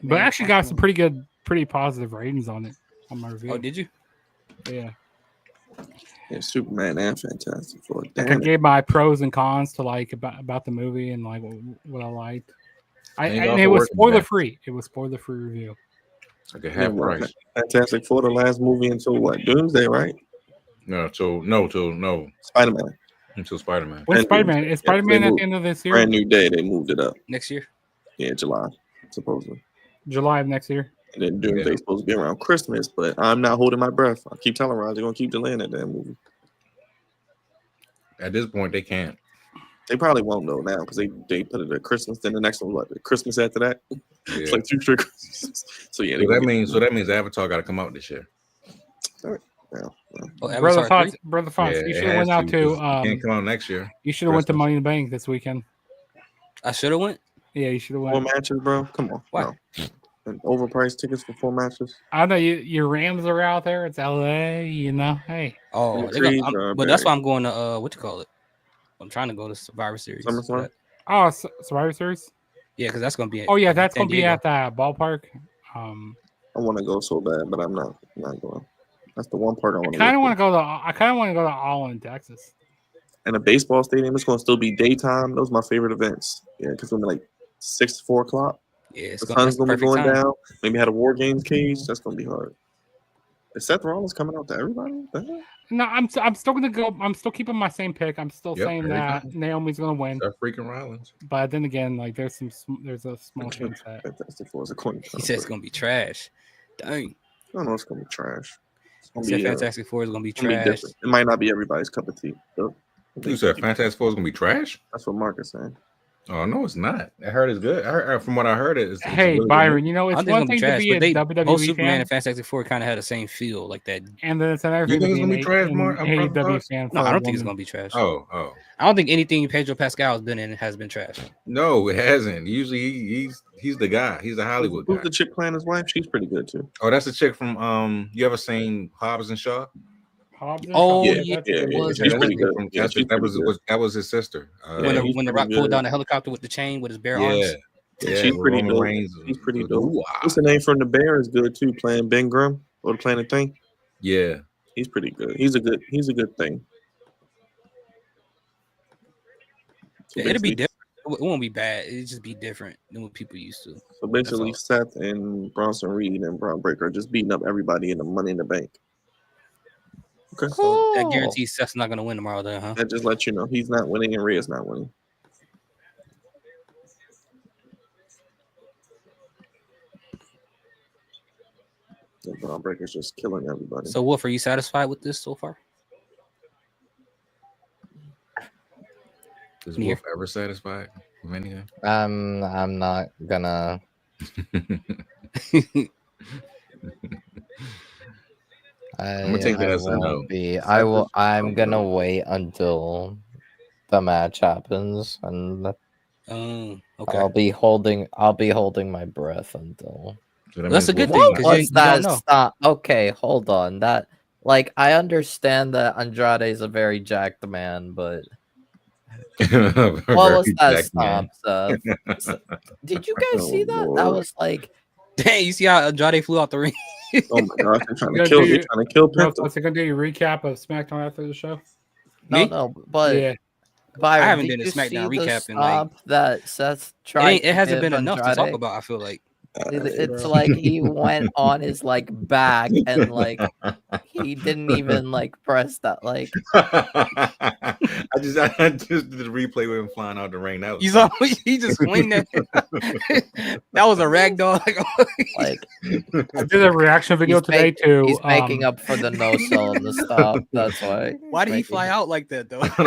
[SPEAKER 10] But I actually got some pretty positive ratings on it on my review.
[SPEAKER 2] Oh, did you?
[SPEAKER 10] Yeah.
[SPEAKER 1] Yeah, Superman and Fantastic Four.
[SPEAKER 10] Like I
[SPEAKER 1] Damn it.
[SPEAKER 10] gave my pros and cons to like about the movie and like what I liked.
[SPEAKER 14] Thank
[SPEAKER 10] And
[SPEAKER 14] God
[SPEAKER 10] it
[SPEAKER 14] for
[SPEAKER 10] was
[SPEAKER 14] working
[SPEAKER 10] spoiler
[SPEAKER 14] back.
[SPEAKER 10] free. It was spoiler free review.
[SPEAKER 14] Like a
[SPEAKER 1] Yeah,
[SPEAKER 14] half
[SPEAKER 1] well,
[SPEAKER 14] price.
[SPEAKER 1] Fantastic Four, the last movie until what? Doomsday, right?
[SPEAKER 14] No.
[SPEAKER 1] Spider-Man.
[SPEAKER 14] Until Spider-Man.
[SPEAKER 10] When's
[SPEAKER 1] And
[SPEAKER 10] Spider-Man? Is
[SPEAKER 1] yeah,
[SPEAKER 10] Spider-Man
[SPEAKER 1] they
[SPEAKER 10] at
[SPEAKER 1] moved-
[SPEAKER 10] the end of this year?
[SPEAKER 1] Brand new day, they moved it up.
[SPEAKER 2] Next year?
[SPEAKER 1] Yeah, July, supposedly.
[SPEAKER 10] July of next year.
[SPEAKER 1] And then Doomsday's supposed to be around Christmas, but I'm not holding my breath. I keep telling Roger they're gonna keep delaying that damn movie.
[SPEAKER 14] At this point, they can't.
[SPEAKER 1] They probably won't know now because they put it at Christmas. Then the next one, what? Christmas after that.
[SPEAKER 14] Yeah.
[SPEAKER 1] It's like 2 straight Christmases. So yeah,
[SPEAKER 14] So that means Avatar got to come out this year.
[SPEAKER 2] Oh,
[SPEAKER 10] Brother
[SPEAKER 2] Avatar 3?
[SPEAKER 10] Fox, Brother Fox,
[SPEAKER 14] Yeah,
[SPEAKER 10] you
[SPEAKER 14] it
[SPEAKER 10] should have
[SPEAKER 14] has
[SPEAKER 10] went out to.
[SPEAKER 14] it can't come out next year.
[SPEAKER 10] You should have went to
[SPEAKER 14] Christmas.
[SPEAKER 10] Money in the Bank this weekend.
[SPEAKER 2] I should have went.
[SPEAKER 10] Yeah, you should have
[SPEAKER 1] 4
[SPEAKER 10] went.
[SPEAKER 1] matches, bro. Come on.
[SPEAKER 2] Why?
[SPEAKER 1] No. And overpriced tickets for 4 matches.
[SPEAKER 10] I know your Rams are out there. It's LA. Hey.
[SPEAKER 2] Oh, but that's why I'm going to what you call it? I'm trying to go to Survivor Series.
[SPEAKER 1] SummerSlam?
[SPEAKER 10] Oh, Survivor Series.
[SPEAKER 2] Yeah, because that's gonna be.
[SPEAKER 10] Oh yeah, that's
[SPEAKER 2] San
[SPEAKER 10] gonna be
[SPEAKER 2] Diego.
[SPEAKER 10] at the ballpark.
[SPEAKER 1] I want to go so bad, but I'm not going. That's the one part I want
[SPEAKER 10] I
[SPEAKER 1] to.
[SPEAKER 10] kind of want to go to. I kind of want to go to All in Texas.
[SPEAKER 1] And a baseball stadium is going to still be daytime. Those are my favorite events. Yeah, because it's going to be like 6 to 4 o'clock.
[SPEAKER 2] Yeah,
[SPEAKER 1] the sun's going to be
[SPEAKER 2] perfect
[SPEAKER 1] going
[SPEAKER 2] time.
[SPEAKER 1] down. Maybe had a War Games cage. That's going to be hard. Is Seth Rollins coming out to everybody?
[SPEAKER 10] No, I'm still gonna go. I'm still keeping my same pick. I'm still
[SPEAKER 14] Yep,
[SPEAKER 10] saying
[SPEAKER 14] there you
[SPEAKER 10] that
[SPEAKER 14] go.
[SPEAKER 10] Naomi's gonna win.
[SPEAKER 14] Seth freaking Rollins.
[SPEAKER 10] But then again, like there's a small chance that
[SPEAKER 1] Fantastic Four is a coin.
[SPEAKER 2] He said it's gonna be trash. Dang.
[SPEAKER 1] I don't know. It's going to be trash. It's
[SPEAKER 2] He
[SPEAKER 1] gonna
[SPEAKER 2] said
[SPEAKER 1] be,
[SPEAKER 2] Fantastic Four is gonna be
[SPEAKER 1] it's gonna be
[SPEAKER 2] trash.
[SPEAKER 1] different. It might not be everybody's cup of tea. So,
[SPEAKER 14] You said Fantastic Four is gonna be trash?
[SPEAKER 1] that's what Mark is saying.
[SPEAKER 14] Oh no, it's not. I heard it's good. From what I heard, it's
[SPEAKER 10] Hey,
[SPEAKER 14] really
[SPEAKER 10] Byron, you know,
[SPEAKER 2] I
[SPEAKER 10] it's
[SPEAKER 2] don't think
[SPEAKER 10] one
[SPEAKER 2] it's gonna be
[SPEAKER 10] thing to
[SPEAKER 2] trash,
[SPEAKER 10] be
[SPEAKER 2] but
[SPEAKER 10] a
[SPEAKER 2] they both
[SPEAKER 10] WWE
[SPEAKER 2] Superman
[SPEAKER 10] fan,
[SPEAKER 2] and Fantastic Four kind of had the same feel, like that.
[SPEAKER 10] and then it's another
[SPEAKER 14] You
[SPEAKER 10] thing to
[SPEAKER 14] think it's
[SPEAKER 10] be
[SPEAKER 14] gonna
[SPEAKER 10] an
[SPEAKER 14] be trash, Mark?
[SPEAKER 10] AEW fan.
[SPEAKER 2] No,
[SPEAKER 10] for
[SPEAKER 2] I
[SPEAKER 10] a
[SPEAKER 2] don't think it's
[SPEAKER 10] woman.
[SPEAKER 2] gonna be trash.
[SPEAKER 14] Oh.
[SPEAKER 2] I don't think anything Pedro Pascal has been in has been trash.
[SPEAKER 14] No, it hasn't. Usually he's the guy. He's the Hollywood
[SPEAKER 1] Who's
[SPEAKER 14] guy.
[SPEAKER 1] the chick playing his wife? She's pretty good too.
[SPEAKER 14] Oh, that's the chick from You ever seen Hobbs and Shaw?
[SPEAKER 10] Hobbs and
[SPEAKER 2] Oh
[SPEAKER 10] Shaw,
[SPEAKER 2] yeah,
[SPEAKER 10] that's
[SPEAKER 2] it
[SPEAKER 10] good.
[SPEAKER 2] was.
[SPEAKER 1] She's
[SPEAKER 14] that's
[SPEAKER 1] pretty
[SPEAKER 14] the chick
[SPEAKER 1] good.
[SPEAKER 14] from-
[SPEAKER 1] Yeah,
[SPEAKER 14] that's
[SPEAKER 1] she's
[SPEAKER 14] the- that
[SPEAKER 1] pretty
[SPEAKER 14] was
[SPEAKER 1] good.
[SPEAKER 14] that was his sister.
[SPEAKER 2] When the Rock
[SPEAKER 1] pretty
[SPEAKER 2] pulled down
[SPEAKER 1] good.
[SPEAKER 2] the helicopter with the chain with his bare
[SPEAKER 14] Yeah,
[SPEAKER 2] arms.
[SPEAKER 14] yeah.
[SPEAKER 1] She's
[SPEAKER 14] with
[SPEAKER 1] pretty
[SPEAKER 14] Roman
[SPEAKER 1] dope.
[SPEAKER 14] Reigns.
[SPEAKER 1] She's pretty
[SPEAKER 14] with
[SPEAKER 1] dope.
[SPEAKER 14] the
[SPEAKER 1] What's the name from the Bear is good too, playing Ben Grimm or playing a thing.
[SPEAKER 14] Yeah.
[SPEAKER 1] He's pretty good. He's a good thing. So
[SPEAKER 2] It'll be
[SPEAKER 1] basically,
[SPEAKER 2] different. It won't be bad. It'll just be different than what people used to.
[SPEAKER 1] so basically Seth and Bronson Reed and Braun Breaker are just beating up everybody in the Money in the Bank. Okay.
[SPEAKER 2] So that guarantees Seth's not gonna win tomorrow, then, huh?
[SPEAKER 1] That just lets you know he's not winning and Rhea's not winning. And Braun Breaker's just killing everybody.
[SPEAKER 2] So, Wolf, are you satisfied with this so far?
[SPEAKER 14] Is Wolf ever satisfied with anything?
[SPEAKER 7] I'm not gonna.
[SPEAKER 14] I'm gonna take that as a no.
[SPEAKER 7] I'm gonna wait until the match happens, and
[SPEAKER 2] okay.
[SPEAKER 7] I'll be holding my breath until.
[SPEAKER 14] So that
[SPEAKER 2] That's
[SPEAKER 14] means
[SPEAKER 2] a good
[SPEAKER 14] Wolf
[SPEAKER 2] thing,
[SPEAKER 14] is
[SPEAKER 2] 'cause
[SPEAKER 14] not-
[SPEAKER 2] you
[SPEAKER 7] that
[SPEAKER 2] don't know.
[SPEAKER 7] stop? Okay, hold on. That I understand that Andrade's a very jacked man, but what was
[SPEAKER 14] Very
[SPEAKER 7] that
[SPEAKER 14] jacked man.
[SPEAKER 7] stop? Did you guys see that? That was like.
[SPEAKER 2] Dang, you see how Andrade flew out the ring?
[SPEAKER 1] Oh my gosh, they're trying
[SPEAKER 10] You
[SPEAKER 1] to
[SPEAKER 10] gonna
[SPEAKER 1] kill
[SPEAKER 10] do
[SPEAKER 1] you.
[SPEAKER 10] your-
[SPEAKER 1] Trying to kill
[SPEAKER 10] Bro,
[SPEAKER 1] Penta.
[SPEAKER 10] so gonna do your recap of SmackDown after the show?
[SPEAKER 2] Me?
[SPEAKER 7] No, but
[SPEAKER 10] Yeah.
[SPEAKER 7] Byron,
[SPEAKER 2] I haven't
[SPEAKER 7] did
[SPEAKER 2] done a
[SPEAKER 7] you
[SPEAKER 2] SmackDown
[SPEAKER 7] see the
[SPEAKER 2] recap in, like-
[SPEAKER 7] stop that Seth tried.
[SPEAKER 2] It hasn't
[SPEAKER 7] to
[SPEAKER 2] been
[SPEAKER 7] give
[SPEAKER 2] enough to talk
[SPEAKER 7] Andrade?
[SPEAKER 2] about. I feel like.
[SPEAKER 7] It's like he went on his back and he didn't even press that
[SPEAKER 14] I just did the replay with him flying out the ring. That was
[SPEAKER 2] You saw he just swing that. That was a rag doll.
[SPEAKER 10] I did a reaction video today too.
[SPEAKER 7] He's making up for the no sell and the stop. That's why.
[SPEAKER 2] Why did he fly out like that though?
[SPEAKER 7] Because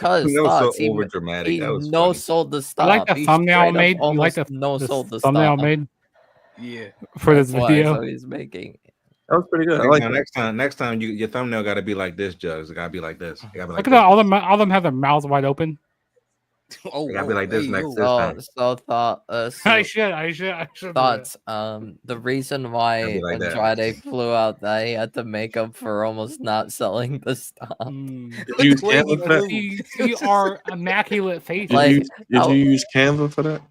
[SPEAKER 14] That was so
[SPEAKER 7] thoughts, he
[SPEAKER 14] overdramatic. That was
[SPEAKER 7] no
[SPEAKER 14] funny.
[SPEAKER 7] sold the
[SPEAKER 10] I
[SPEAKER 7] stop.
[SPEAKER 10] like the
[SPEAKER 7] He
[SPEAKER 10] thumbnail
[SPEAKER 7] straight up
[SPEAKER 10] made. You like
[SPEAKER 7] almost
[SPEAKER 10] the
[SPEAKER 7] no
[SPEAKER 10] the
[SPEAKER 7] sold the
[SPEAKER 10] thumbnail
[SPEAKER 7] stop.
[SPEAKER 10] made
[SPEAKER 2] Yeah.
[SPEAKER 10] for this
[SPEAKER 7] That's why,
[SPEAKER 10] video.
[SPEAKER 7] so he's making.
[SPEAKER 1] That was pretty good. I like that.
[SPEAKER 14] Next time your thumbnail got to be like this, Jugs. It got to be like this. It gotta be like
[SPEAKER 10] Look at that. All of them have their mouths wide open.
[SPEAKER 2] Oh,
[SPEAKER 14] It gotta be like this next this
[SPEAKER 7] So,
[SPEAKER 14] time.
[SPEAKER 7] so thought.
[SPEAKER 10] I
[SPEAKER 7] So
[SPEAKER 10] should. do
[SPEAKER 7] thoughts. The reason why
[SPEAKER 14] Gotta be like that.
[SPEAKER 7] Andrade flew out that he had to make up for almost not selling the stop.
[SPEAKER 1] Did you use Canva for that?
[SPEAKER 10] You see our immaculate face.
[SPEAKER 1] Did you use Canva for that?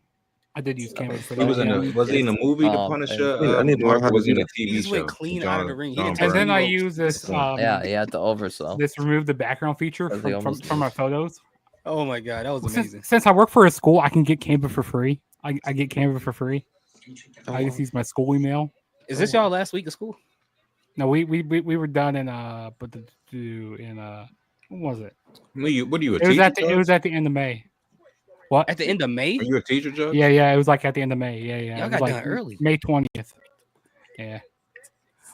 [SPEAKER 10] I did use Canva for that.
[SPEAKER 14] He was in
[SPEAKER 10] yeah.
[SPEAKER 14] the was he in the movie The Punisher?
[SPEAKER 1] I need to learn
[SPEAKER 14] Mark,
[SPEAKER 1] how
[SPEAKER 14] or was
[SPEAKER 1] to
[SPEAKER 14] he
[SPEAKER 1] do
[SPEAKER 14] in a
[SPEAKER 1] that.
[SPEAKER 14] TV
[SPEAKER 2] He just
[SPEAKER 14] show?
[SPEAKER 2] went clean
[SPEAKER 14] John-
[SPEAKER 2] out of the ring. He
[SPEAKER 14] John
[SPEAKER 2] didn't
[SPEAKER 10] And
[SPEAKER 2] touch
[SPEAKER 10] then
[SPEAKER 14] Byrne.
[SPEAKER 10] I use this.
[SPEAKER 7] Yeah, he had to oversell.
[SPEAKER 10] This remove the background feature
[SPEAKER 7] Because he
[SPEAKER 10] from
[SPEAKER 7] almost
[SPEAKER 10] my photos.
[SPEAKER 2] Oh my god, that was amazing.
[SPEAKER 10] Since I work for a school, I can get Canva for free. I get Canva for free. I just use my school email.
[SPEAKER 2] Is this y'all last week of school?
[SPEAKER 10] No, we were done in what was it?
[SPEAKER 14] What are you a
[SPEAKER 10] It
[SPEAKER 14] teacher?
[SPEAKER 10] was at the end of May. What?
[SPEAKER 2] At the end of May?
[SPEAKER 14] Are you a teacher, Judge?
[SPEAKER 10] Yeah. It was at the end of May. Yeah.
[SPEAKER 2] Y'all
[SPEAKER 10] It
[SPEAKER 2] got
[SPEAKER 10] was
[SPEAKER 2] done early.
[SPEAKER 10] May 20th. Yeah.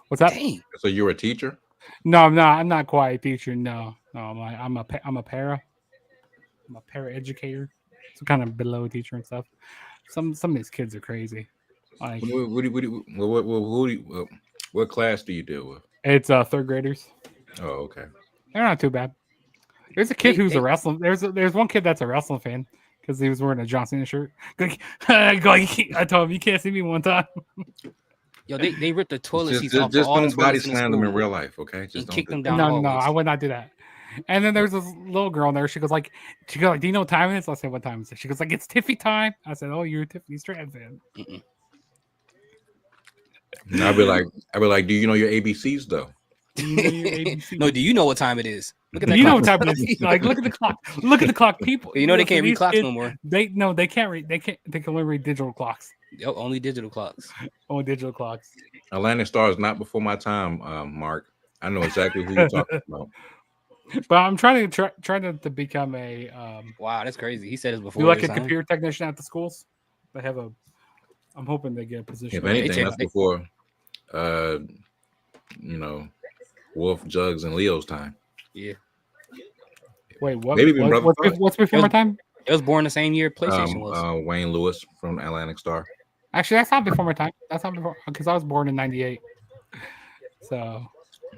[SPEAKER 10] What's up?
[SPEAKER 2] Dang.
[SPEAKER 14] So you're a teacher?
[SPEAKER 10] No, I'm not. I'm not quite a teacher. No. I'm a para. I'm a para educator. So kind of below teacher and stuff. Some of these kids are crazy. Like,
[SPEAKER 14] What class do you deal with?
[SPEAKER 10] it's third graders.
[SPEAKER 14] Oh, okay.
[SPEAKER 10] They're not too bad. There's a kid who's a wrestling. There's one kid that's a wrestling fan because he was wearing a John Cena shirt. I told him you can't see me one time.
[SPEAKER 2] Yo, they ripped the toilet seats
[SPEAKER 14] Just
[SPEAKER 2] off of all the
[SPEAKER 14] don't body
[SPEAKER 2] toilets in the
[SPEAKER 14] slam them in
[SPEAKER 2] school
[SPEAKER 14] real life, okay?
[SPEAKER 2] and
[SPEAKER 14] Just
[SPEAKER 2] kick them
[SPEAKER 14] don't.
[SPEAKER 2] down.
[SPEAKER 10] No, I would not do that. And then there's this little girl in there. She goes like, do you know what time it is? I said, what time is it? She goes like, it's Tiffy time. I said, oh, you're a Tiffany Strand fan.
[SPEAKER 14] And I'd be like, do you know your ABCs though?
[SPEAKER 10] Do you know your ABC?
[SPEAKER 2] No, do you know what time it is? Look at that.
[SPEAKER 10] You know
[SPEAKER 2] clock.
[SPEAKER 10] what time it is? Like, look at the clock. Look at the clock, people.
[SPEAKER 2] You know they can't read
[SPEAKER 10] these
[SPEAKER 2] clocks
[SPEAKER 10] kids,
[SPEAKER 2] no more.
[SPEAKER 10] They can't read. They can only read digital clocks.
[SPEAKER 2] Yep, only digital clocks.
[SPEAKER 10] Only digital clocks.
[SPEAKER 14] Atlantic Star is not before my time, Mark. I know exactly who you're talking about.
[SPEAKER 10] But I'm trying to become a
[SPEAKER 2] Wow, that's crazy. He said it before.
[SPEAKER 10] be like
[SPEAKER 2] his
[SPEAKER 10] a
[SPEAKER 2] time.
[SPEAKER 10] computer technician at the schools. They have a. I'm hoping they get a position.
[SPEAKER 14] If anything, that's before, Wolf, Jugs, and Leo's time.
[SPEAKER 2] Yeah.
[SPEAKER 10] Wait, what?
[SPEAKER 14] Maybe even Brother Thug.
[SPEAKER 10] What's before my time?
[SPEAKER 2] It was born the same year PlayStation was.
[SPEAKER 14] Wayne Lewis from Atlantic Star.
[SPEAKER 10] Actually, that's not before my time. That's not before because I was born in '98. So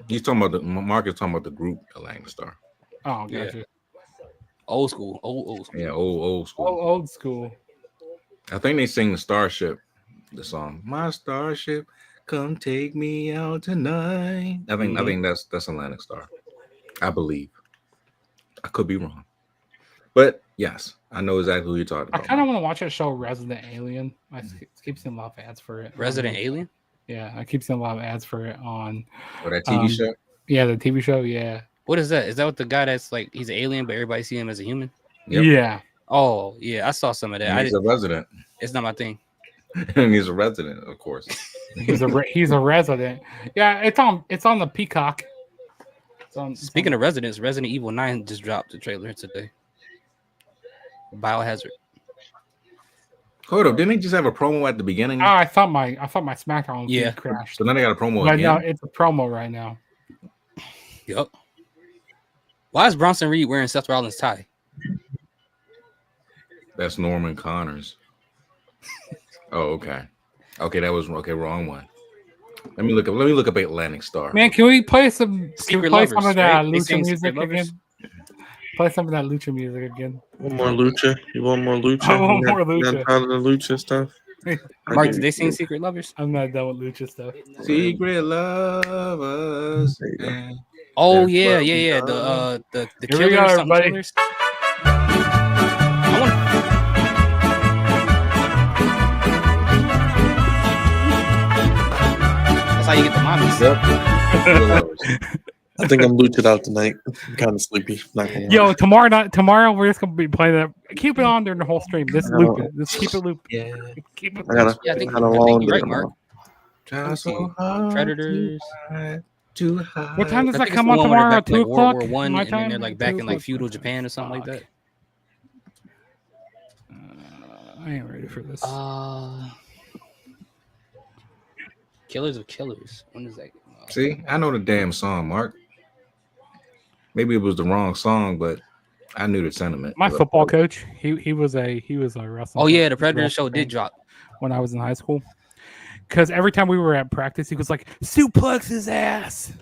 [SPEAKER 14] He's talking about Mark is talking about the group Atlantic Star.
[SPEAKER 10] oh, gotcha.
[SPEAKER 2] Yeah. Old school. Old school.
[SPEAKER 14] Yeah, old school.
[SPEAKER 10] Old school.
[SPEAKER 14] I think they sing the Starship, the song. My Starship, come take me out tonight. I think that's Atlantic Star. I believe. I could be wrong. But yes, I know exactly who you're talking
[SPEAKER 10] I
[SPEAKER 14] about.
[SPEAKER 10] kind of want to watch that show Resident Alien. I keep seeing a lot of ads for it.
[SPEAKER 2] Resident Alien?
[SPEAKER 10] Yeah, I keep seeing a lot of ads for it on
[SPEAKER 14] that TV show?
[SPEAKER 10] Yeah, the TV show, yeah.
[SPEAKER 2] What is that? Is that what the guy that's like he's an alien, but everybody see him as a human?
[SPEAKER 14] Yep.
[SPEAKER 10] Yeah.
[SPEAKER 2] Oh, yeah, I saw some of that.
[SPEAKER 14] And he's a resident.
[SPEAKER 2] It's not my thing.
[SPEAKER 14] And he's a resident, of course.
[SPEAKER 10] He's a resident. Yeah, it's on the Peacock.
[SPEAKER 2] Speaking of residents, Resident Evil 9 just dropped the trailer today. Biohazard.
[SPEAKER 14] Hold up, didn't they just have a promo at the beginning?
[SPEAKER 10] Oh, I thought my Smackdown feed crashed.
[SPEAKER 14] So now they got a promo
[SPEAKER 10] But
[SPEAKER 14] again.
[SPEAKER 10] no, it's a promo right now.
[SPEAKER 2] Yep. Why is Bronson Reed wearing Seth Rollins' tie?
[SPEAKER 14] That's Norman Connors. Oh, okay. Okay, that was wrong one. Let me look up Atlantic Star.
[SPEAKER 10] Man, can we play some
[SPEAKER 2] Secret
[SPEAKER 10] some
[SPEAKER 2] Lovers,
[SPEAKER 10] of that
[SPEAKER 2] right? They
[SPEAKER 10] lucha
[SPEAKER 2] sing
[SPEAKER 10] music
[SPEAKER 2] Secret Lovers?
[SPEAKER 10] again? Play some of that lucha music again.
[SPEAKER 1] One more lucha. You want more lucha?
[SPEAKER 10] I want
[SPEAKER 1] You
[SPEAKER 10] more
[SPEAKER 1] got- you got
[SPEAKER 10] lucha.
[SPEAKER 1] tired of the lucha stuff.
[SPEAKER 2] Mark, did they sing Secret Lovers?
[SPEAKER 10] I'm not done with lucha stuff.
[SPEAKER 14] Secret Lovers.
[SPEAKER 2] Oh yeah. The
[SPEAKER 10] Here we
[SPEAKER 2] killers,
[SPEAKER 10] go,
[SPEAKER 2] something
[SPEAKER 10] everybody.
[SPEAKER 2] killers. That's how you get the mommies.
[SPEAKER 1] I think I'm lucha'd out tonight. I'm kind of sleepy. Not gonna lie.
[SPEAKER 10] Yo, tomorrow we're just gonna be playing that. Keep it on during the whole stream. This loop it. Just keep it loop.
[SPEAKER 14] Yeah.
[SPEAKER 10] Keep it.
[SPEAKER 1] I got
[SPEAKER 2] Yeah, I think
[SPEAKER 1] a long
[SPEAKER 2] you're
[SPEAKER 1] day
[SPEAKER 2] right, Mark.
[SPEAKER 14] Try so hard
[SPEAKER 2] Predators.
[SPEAKER 14] to hide.
[SPEAKER 10] What time does
[SPEAKER 2] I
[SPEAKER 10] that
[SPEAKER 2] think it's
[SPEAKER 10] come
[SPEAKER 2] the
[SPEAKER 10] on
[SPEAKER 2] one where they're
[SPEAKER 10] tomorrow?
[SPEAKER 2] back,
[SPEAKER 10] 2
[SPEAKER 2] like,
[SPEAKER 10] o'clock.
[SPEAKER 2] World War One,
[SPEAKER 10] my
[SPEAKER 2] and then
[SPEAKER 10] time.
[SPEAKER 2] they're like back
[SPEAKER 10] 2
[SPEAKER 2] in like
[SPEAKER 10] o'clock.
[SPEAKER 2] feudal Japan or something like that.
[SPEAKER 10] I ain't ready for this.
[SPEAKER 2] Killers of Killers. When is that?
[SPEAKER 14] See, I know the damn song, Mark. Maybe it was the wrong song, but I knew the sentiment.
[SPEAKER 10] My football coach, he was a wrestling.
[SPEAKER 2] Oh yeah,
[SPEAKER 10] coach.
[SPEAKER 2] the Predator
[SPEAKER 10] Wrestling
[SPEAKER 2] show did
[SPEAKER 10] fan
[SPEAKER 2] drop.
[SPEAKER 10] when I was in high school. Because every time we were at practice, he was like, "Suplex his ass."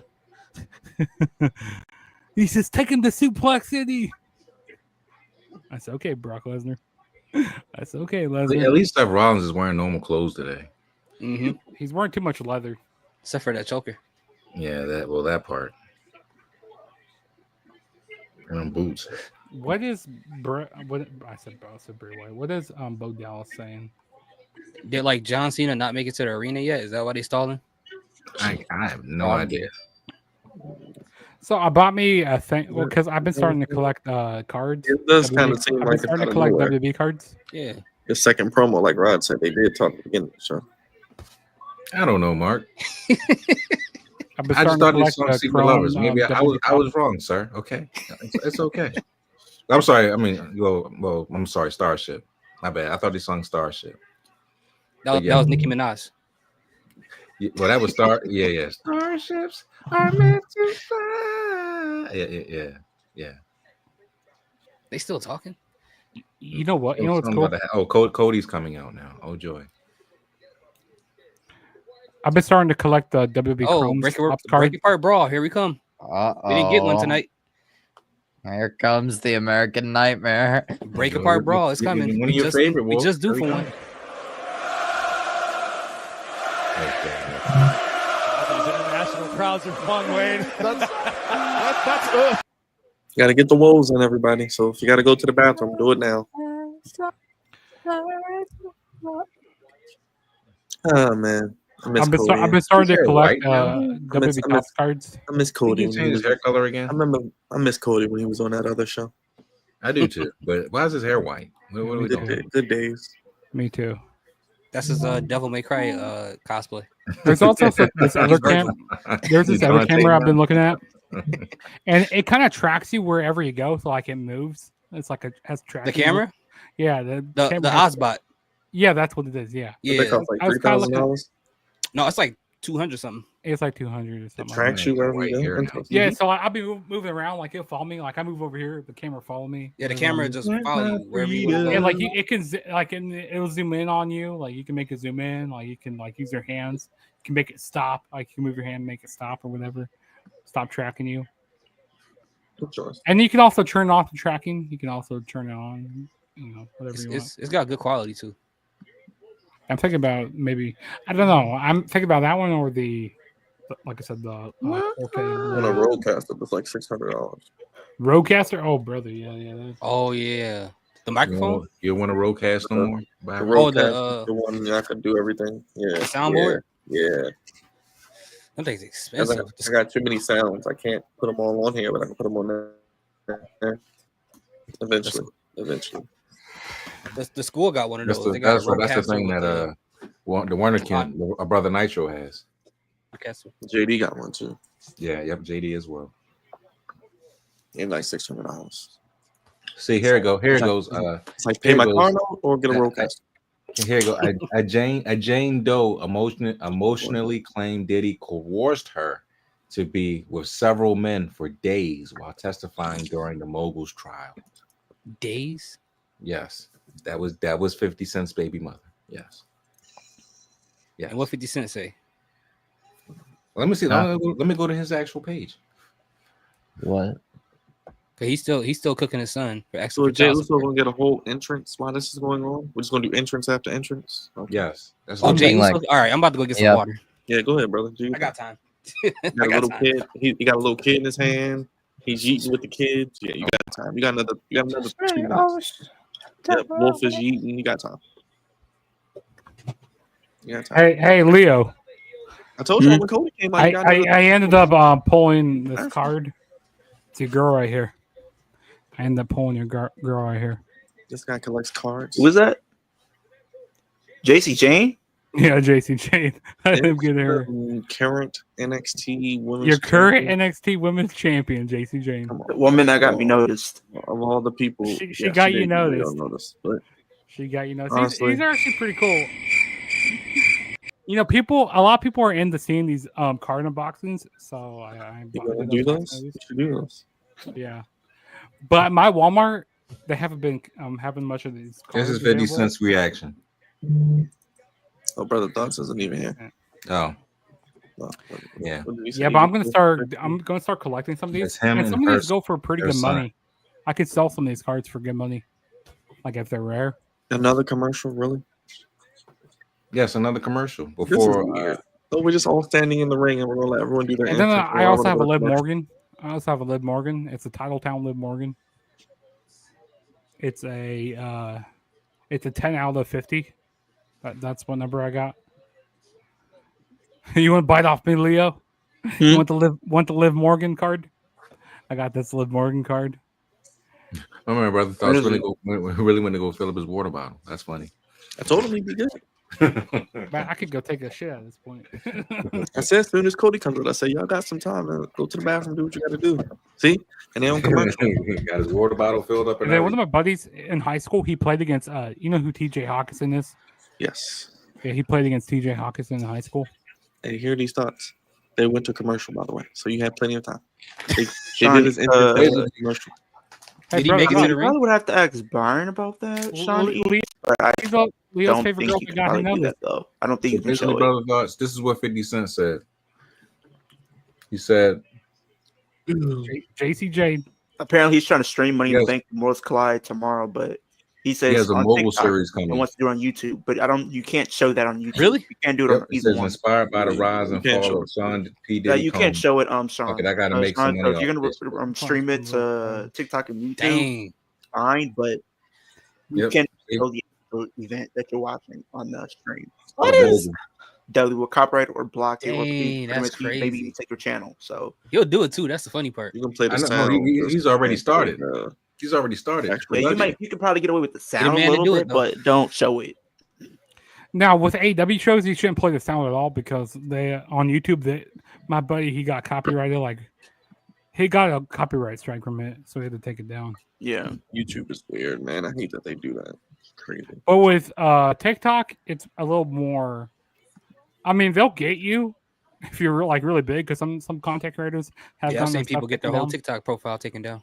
[SPEAKER 10] He says, "Take him to Suplex City." I said, "Okay, Brock Lesnar." I said, "Okay, Lesnar."
[SPEAKER 14] At least Seth Rollins is wearing normal clothes today.
[SPEAKER 2] Mm-hmm.
[SPEAKER 10] He's wearing too much leather.
[SPEAKER 2] Except for that choker.
[SPEAKER 14] Yeah, that part. And them boots.
[SPEAKER 10] What is what I said? Bray Wyatt. What is Bo Dallas saying?
[SPEAKER 2] Did like John Cena not make it to the arena yet? Is that why they stalling?
[SPEAKER 14] I have no idea.
[SPEAKER 10] So I bought me a thing because I've been starting to collect cards.
[SPEAKER 1] It does
[SPEAKER 10] WWE
[SPEAKER 1] kind of seem
[SPEAKER 10] I've been
[SPEAKER 1] like it's
[SPEAKER 10] starting
[SPEAKER 1] out
[SPEAKER 10] to
[SPEAKER 1] of
[SPEAKER 10] collect
[SPEAKER 1] nowhere.
[SPEAKER 10] WWE cards.
[SPEAKER 2] Yeah.
[SPEAKER 1] The second promo, like Rod said, they did talk at the beginning of the show.
[SPEAKER 14] I don't know, Mark.
[SPEAKER 10] I've been
[SPEAKER 14] I just
[SPEAKER 10] starting to
[SPEAKER 14] thought these
[SPEAKER 10] collect
[SPEAKER 14] songs Secret Lovers. Maybe I was wrong, sir. Okay, it's okay. I'm sorry. I mean, well, I'm sorry. Starship. My bad. I thought these songs Starship.
[SPEAKER 2] That was Nicki Minaj.
[SPEAKER 14] Yeah, well, that was Star. Yeah. Starships are meant to fly. Yeah.
[SPEAKER 2] They still talking?
[SPEAKER 10] You know what? You know what's cool?
[SPEAKER 14] Cody's coming out now. Oh joy.
[SPEAKER 10] I've been starting to collect the WWE
[SPEAKER 2] Oh,
[SPEAKER 10] Chrome
[SPEAKER 2] break
[SPEAKER 10] card.
[SPEAKER 2] apart brawl. Here we come. We didn't get one tonight.
[SPEAKER 7] Here comes the American Nightmare.
[SPEAKER 2] Break apart brawl. It's coming.
[SPEAKER 14] One of your favorite.
[SPEAKER 2] We just do for one.
[SPEAKER 15] These international crowds are fun, Wayne. That's
[SPEAKER 1] You got to get the woes in, everybody. So if you got to go to the bathroom, do it now. Oh man,
[SPEAKER 10] I've been starting to collect WWE Topps cards.
[SPEAKER 1] I miss Cody.
[SPEAKER 14] Did he change his hair color again?
[SPEAKER 1] I miss Cody when he was on that other show.
[SPEAKER 14] I do too. But why is his hair white? What are we doing?
[SPEAKER 1] Good days.
[SPEAKER 10] Me too.
[SPEAKER 2] That's his Devil May Cry cosplay.
[SPEAKER 10] There's also this other camera. There's this other camera I've been looking at, and it kind of tracks you wherever you go. So like it moves. It's like has tracking.
[SPEAKER 2] The camera?
[SPEAKER 10] Yeah,
[SPEAKER 2] the
[SPEAKER 10] camera
[SPEAKER 2] Ozbot.
[SPEAKER 10] Yeah, that's what it is. Yeah.
[SPEAKER 2] Yeah.
[SPEAKER 1] They cost like $3,000.
[SPEAKER 2] No, it's like 200 something.
[SPEAKER 10] It's like 200 or
[SPEAKER 1] It
[SPEAKER 10] something.
[SPEAKER 1] tracks you wherever you go.
[SPEAKER 10] Yeah, so I'll be moving around. Like it'll follow me. Like I move over here, the camera follow me.
[SPEAKER 2] Yeah, the camera just follow you wherever you go.
[SPEAKER 10] And like it can it'll zoom in on you. Like you can make it zoom in. Like you can use your hands. You can make it stop. Like you can move your hand, and make it stop or whatever. Stop tracking you. And you can also turn off the tracking. You can also turn it on. Whatever you want.
[SPEAKER 2] It's got good quality too.
[SPEAKER 10] I'm thinking about maybe I don't know. I'm thinking about that one or like I said, the 4K.
[SPEAKER 1] On a Rodecaster, it's like $600.
[SPEAKER 10] Rodecaster? Oh, brother, yeah.
[SPEAKER 2] Oh yeah, the microphone.
[SPEAKER 14] You want a Rodecaster no more?
[SPEAKER 1] The Rodecaster, the one I can do everything. Yeah,
[SPEAKER 2] the soundboard.
[SPEAKER 1] Yeah.
[SPEAKER 2] That thing's expensive.
[SPEAKER 1] I got too many sounds. I can't put them all on here, but I can put them on there. Eventually.
[SPEAKER 2] The school got one of those.
[SPEAKER 14] That's the thing that the Werner a brother Nitro has.
[SPEAKER 1] JD got one too.
[SPEAKER 14] Yeah, yep, JD as well.
[SPEAKER 1] And like $600.
[SPEAKER 14] See, here it goes. Here it goes.
[SPEAKER 1] It's like pay my car note or get a Rodecaster.
[SPEAKER 14] Here you go. A Jane Doe emotionally claimed Diddy coerced her to be with several men for days while testifying during the Mogul's trial.
[SPEAKER 2] Days?
[SPEAKER 14] Yes. That was 50 Cent's baby mother. Yes.
[SPEAKER 2] Yeah. And what 50 Cent say?
[SPEAKER 14] Let me see. Let me go to his actual page.
[SPEAKER 7] What?
[SPEAKER 2] He's still cooking his son for extra.
[SPEAKER 1] So Jay Uso gonna get a whole entrance while this is going on. We're just gonna do entrance after entrance.
[SPEAKER 14] Okay. Yes.
[SPEAKER 2] That's Jay Uso. All right, I'm about to go get some water.
[SPEAKER 1] Yeah, go ahead, brother.
[SPEAKER 2] I got time.
[SPEAKER 1] He got a little kid. He got a little kid in his hand. He's eating with the kids. Yeah, you got time. You got another 2 minutes. Yeah, Wolf is eating. You got time.
[SPEAKER 10] Hey, Leo.
[SPEAKER 1] I told you when Cody came out.
[SPEAKER 10] I ended up pulling this card. It's your girl right here. I ended up pulling your girl right here.
[SPEAKER 1] This guy collects cards.
[SPEAKER 3] Who is that? JC Jane?
[SPEAKER 10] Yeah, JC Jane. I didn't get her.
[SPEAKER 1] Current NXT women's.
[SPEAKER 10] Your current NXT women's champion, JC Jane.
[SPEAKER 3] The woman that got me noticed.
[SPEAKER 1] Of all the people,
[SPEAKER 10] she got you noticed.
[SPEAKER 1] She
[SPEAKER 10] got you noticed.
[SPEAKER 1] Honestly,
[SPEAKER 10] these are actually pretty cool. You know, a lot of people are into seeing these card unboxings, so I
[SPEAKER 1] do those. You should do those.
[SPEAKER 10] Yeah, but my Walmart, they haven't been having much of these.
[SPEAKER 14] This is 50 Cent's reaction.
[SPEAKER 1] Oh, brother Thoughts isn't even here.
[SPEAKER 14] Oh, yeah.
[SPEAKER 10] Yeah, but I'm gonna start collecting some of these, and some of these go for pretty good money. I could sell some of these cards for good money, like if they're rare.
[SPEAKER 1] Another commercial, really?
[SPEAKER 14] Yes, another commercial before.
[SPEAKER 1] So we're just all standing in the ring, and we're gonna let everyone do their.
[SPEAKER 10] And then I also have a Liv Morgan. It's a Titletown Liv Morgan. It's a 10 out of 50. That's what number I got. You want to bite off me, Leo? You want the Liv Morgan card? I got this Liv Morgan card.
[SPEAKER 14] Oh, my brother Thoughts really went to go fill up his water bottle. That's funny.
[SPEAKER 1] I told him he'd be good.
[SPEAKER 10] But I could go take a shit at this point.
[SPEAKER 1] I said as soon as Cody comes out, I say, y'all got some time to go to the bathroom, do what you got to do. See? And they don't come out.
[SPEAKER 14] Got his water bottle filled up.
[SPEAKER 10] And then one of my buddies in high school, he played against, you know who TJ Hawkinson is?
[SPEAKER 1] Yes.
[SPEAKER 10] Yeah, he played against TJ Hawkinson in high school.
[SPEAKER 1] Hey, hear these thoughts. They went to commercial, by the way, so you had plenty of time. They did his commercial.
[SPEAKER 3] Did he make it to the ring? I probably would have to ask Byron about that, Sean.
[SPEAKER 10] Leo's favorite girl got him
[SPEAKER 3] that though. I don't think you can show
[SPEAKER 14] brother Thoughts. This is what 50 Cent said. He said,
[SPEAKER 10] JC Jade.
[SPEAKER 3] Apparently, he's trying to stream Money in the Bank Worlds Collide tomorrow, but he says
[SPEAKER 14] he has a mobile series coming.
[SPEAKER 3] He wants to do it on YouTube, but you can't show that on YouTube.
[SPEAKER 2] Really?
[SPEAKER 3] You can't do it on either one.
[SPEAKER 14] Inspired by the rise and fall of Sean P. Diddy.
[SPEAKER 3] Yeah, you can't show it, Sean.
[SPEAKER 14] Okay, I gotta make some money.
[SPEAKER 3] So if you're gonna stream it to TikTok and YouTube, fine, but you can't show the event that you're watching on the stream. What is WWE will copyright or block it?
[SPEAKER 2] That's crazy.
[SPEAKER 3] Maybe even take your channel. So
[SPEAKER 2] he'll do it too. That's the funny part.
[SPEAKER 1] You can play the
[SPEAKER 14] sound. He's already started. He's already started.
[SPEAKER 3] Yeah, you can probably get away with the sound a little bit, but don't show it.
[SPEAKER 10] Now with AEW shows, you shouldn't play the sound at all because they on YouTube. My buddy he got copyrighted. Like he got a copyright strike from it, so he had to take it down.
[SPEAKER 3] Yeah,
[SPEAKER 1] YouTube is weird, man. I hate that they do that. It's crazy.
[SPEAKER 10] But with TikTok, it's a little more. I mean, they'll get you if you're like really big, because some content creators have
[SPEAKER 2] Yeah,
[SPEAKER 10] done
[SPEAKER 2] I've seen
[SPEAKER 10] their
[SPEAKER 2] people
[SPEAKER 10] stuff
[SPEAKER 2] get their
[SPEAKER 10] taken
[SPEAKER 2] whole
[SPEAKER 10] down.
[SPEAKER 2] TikTok profile taken down.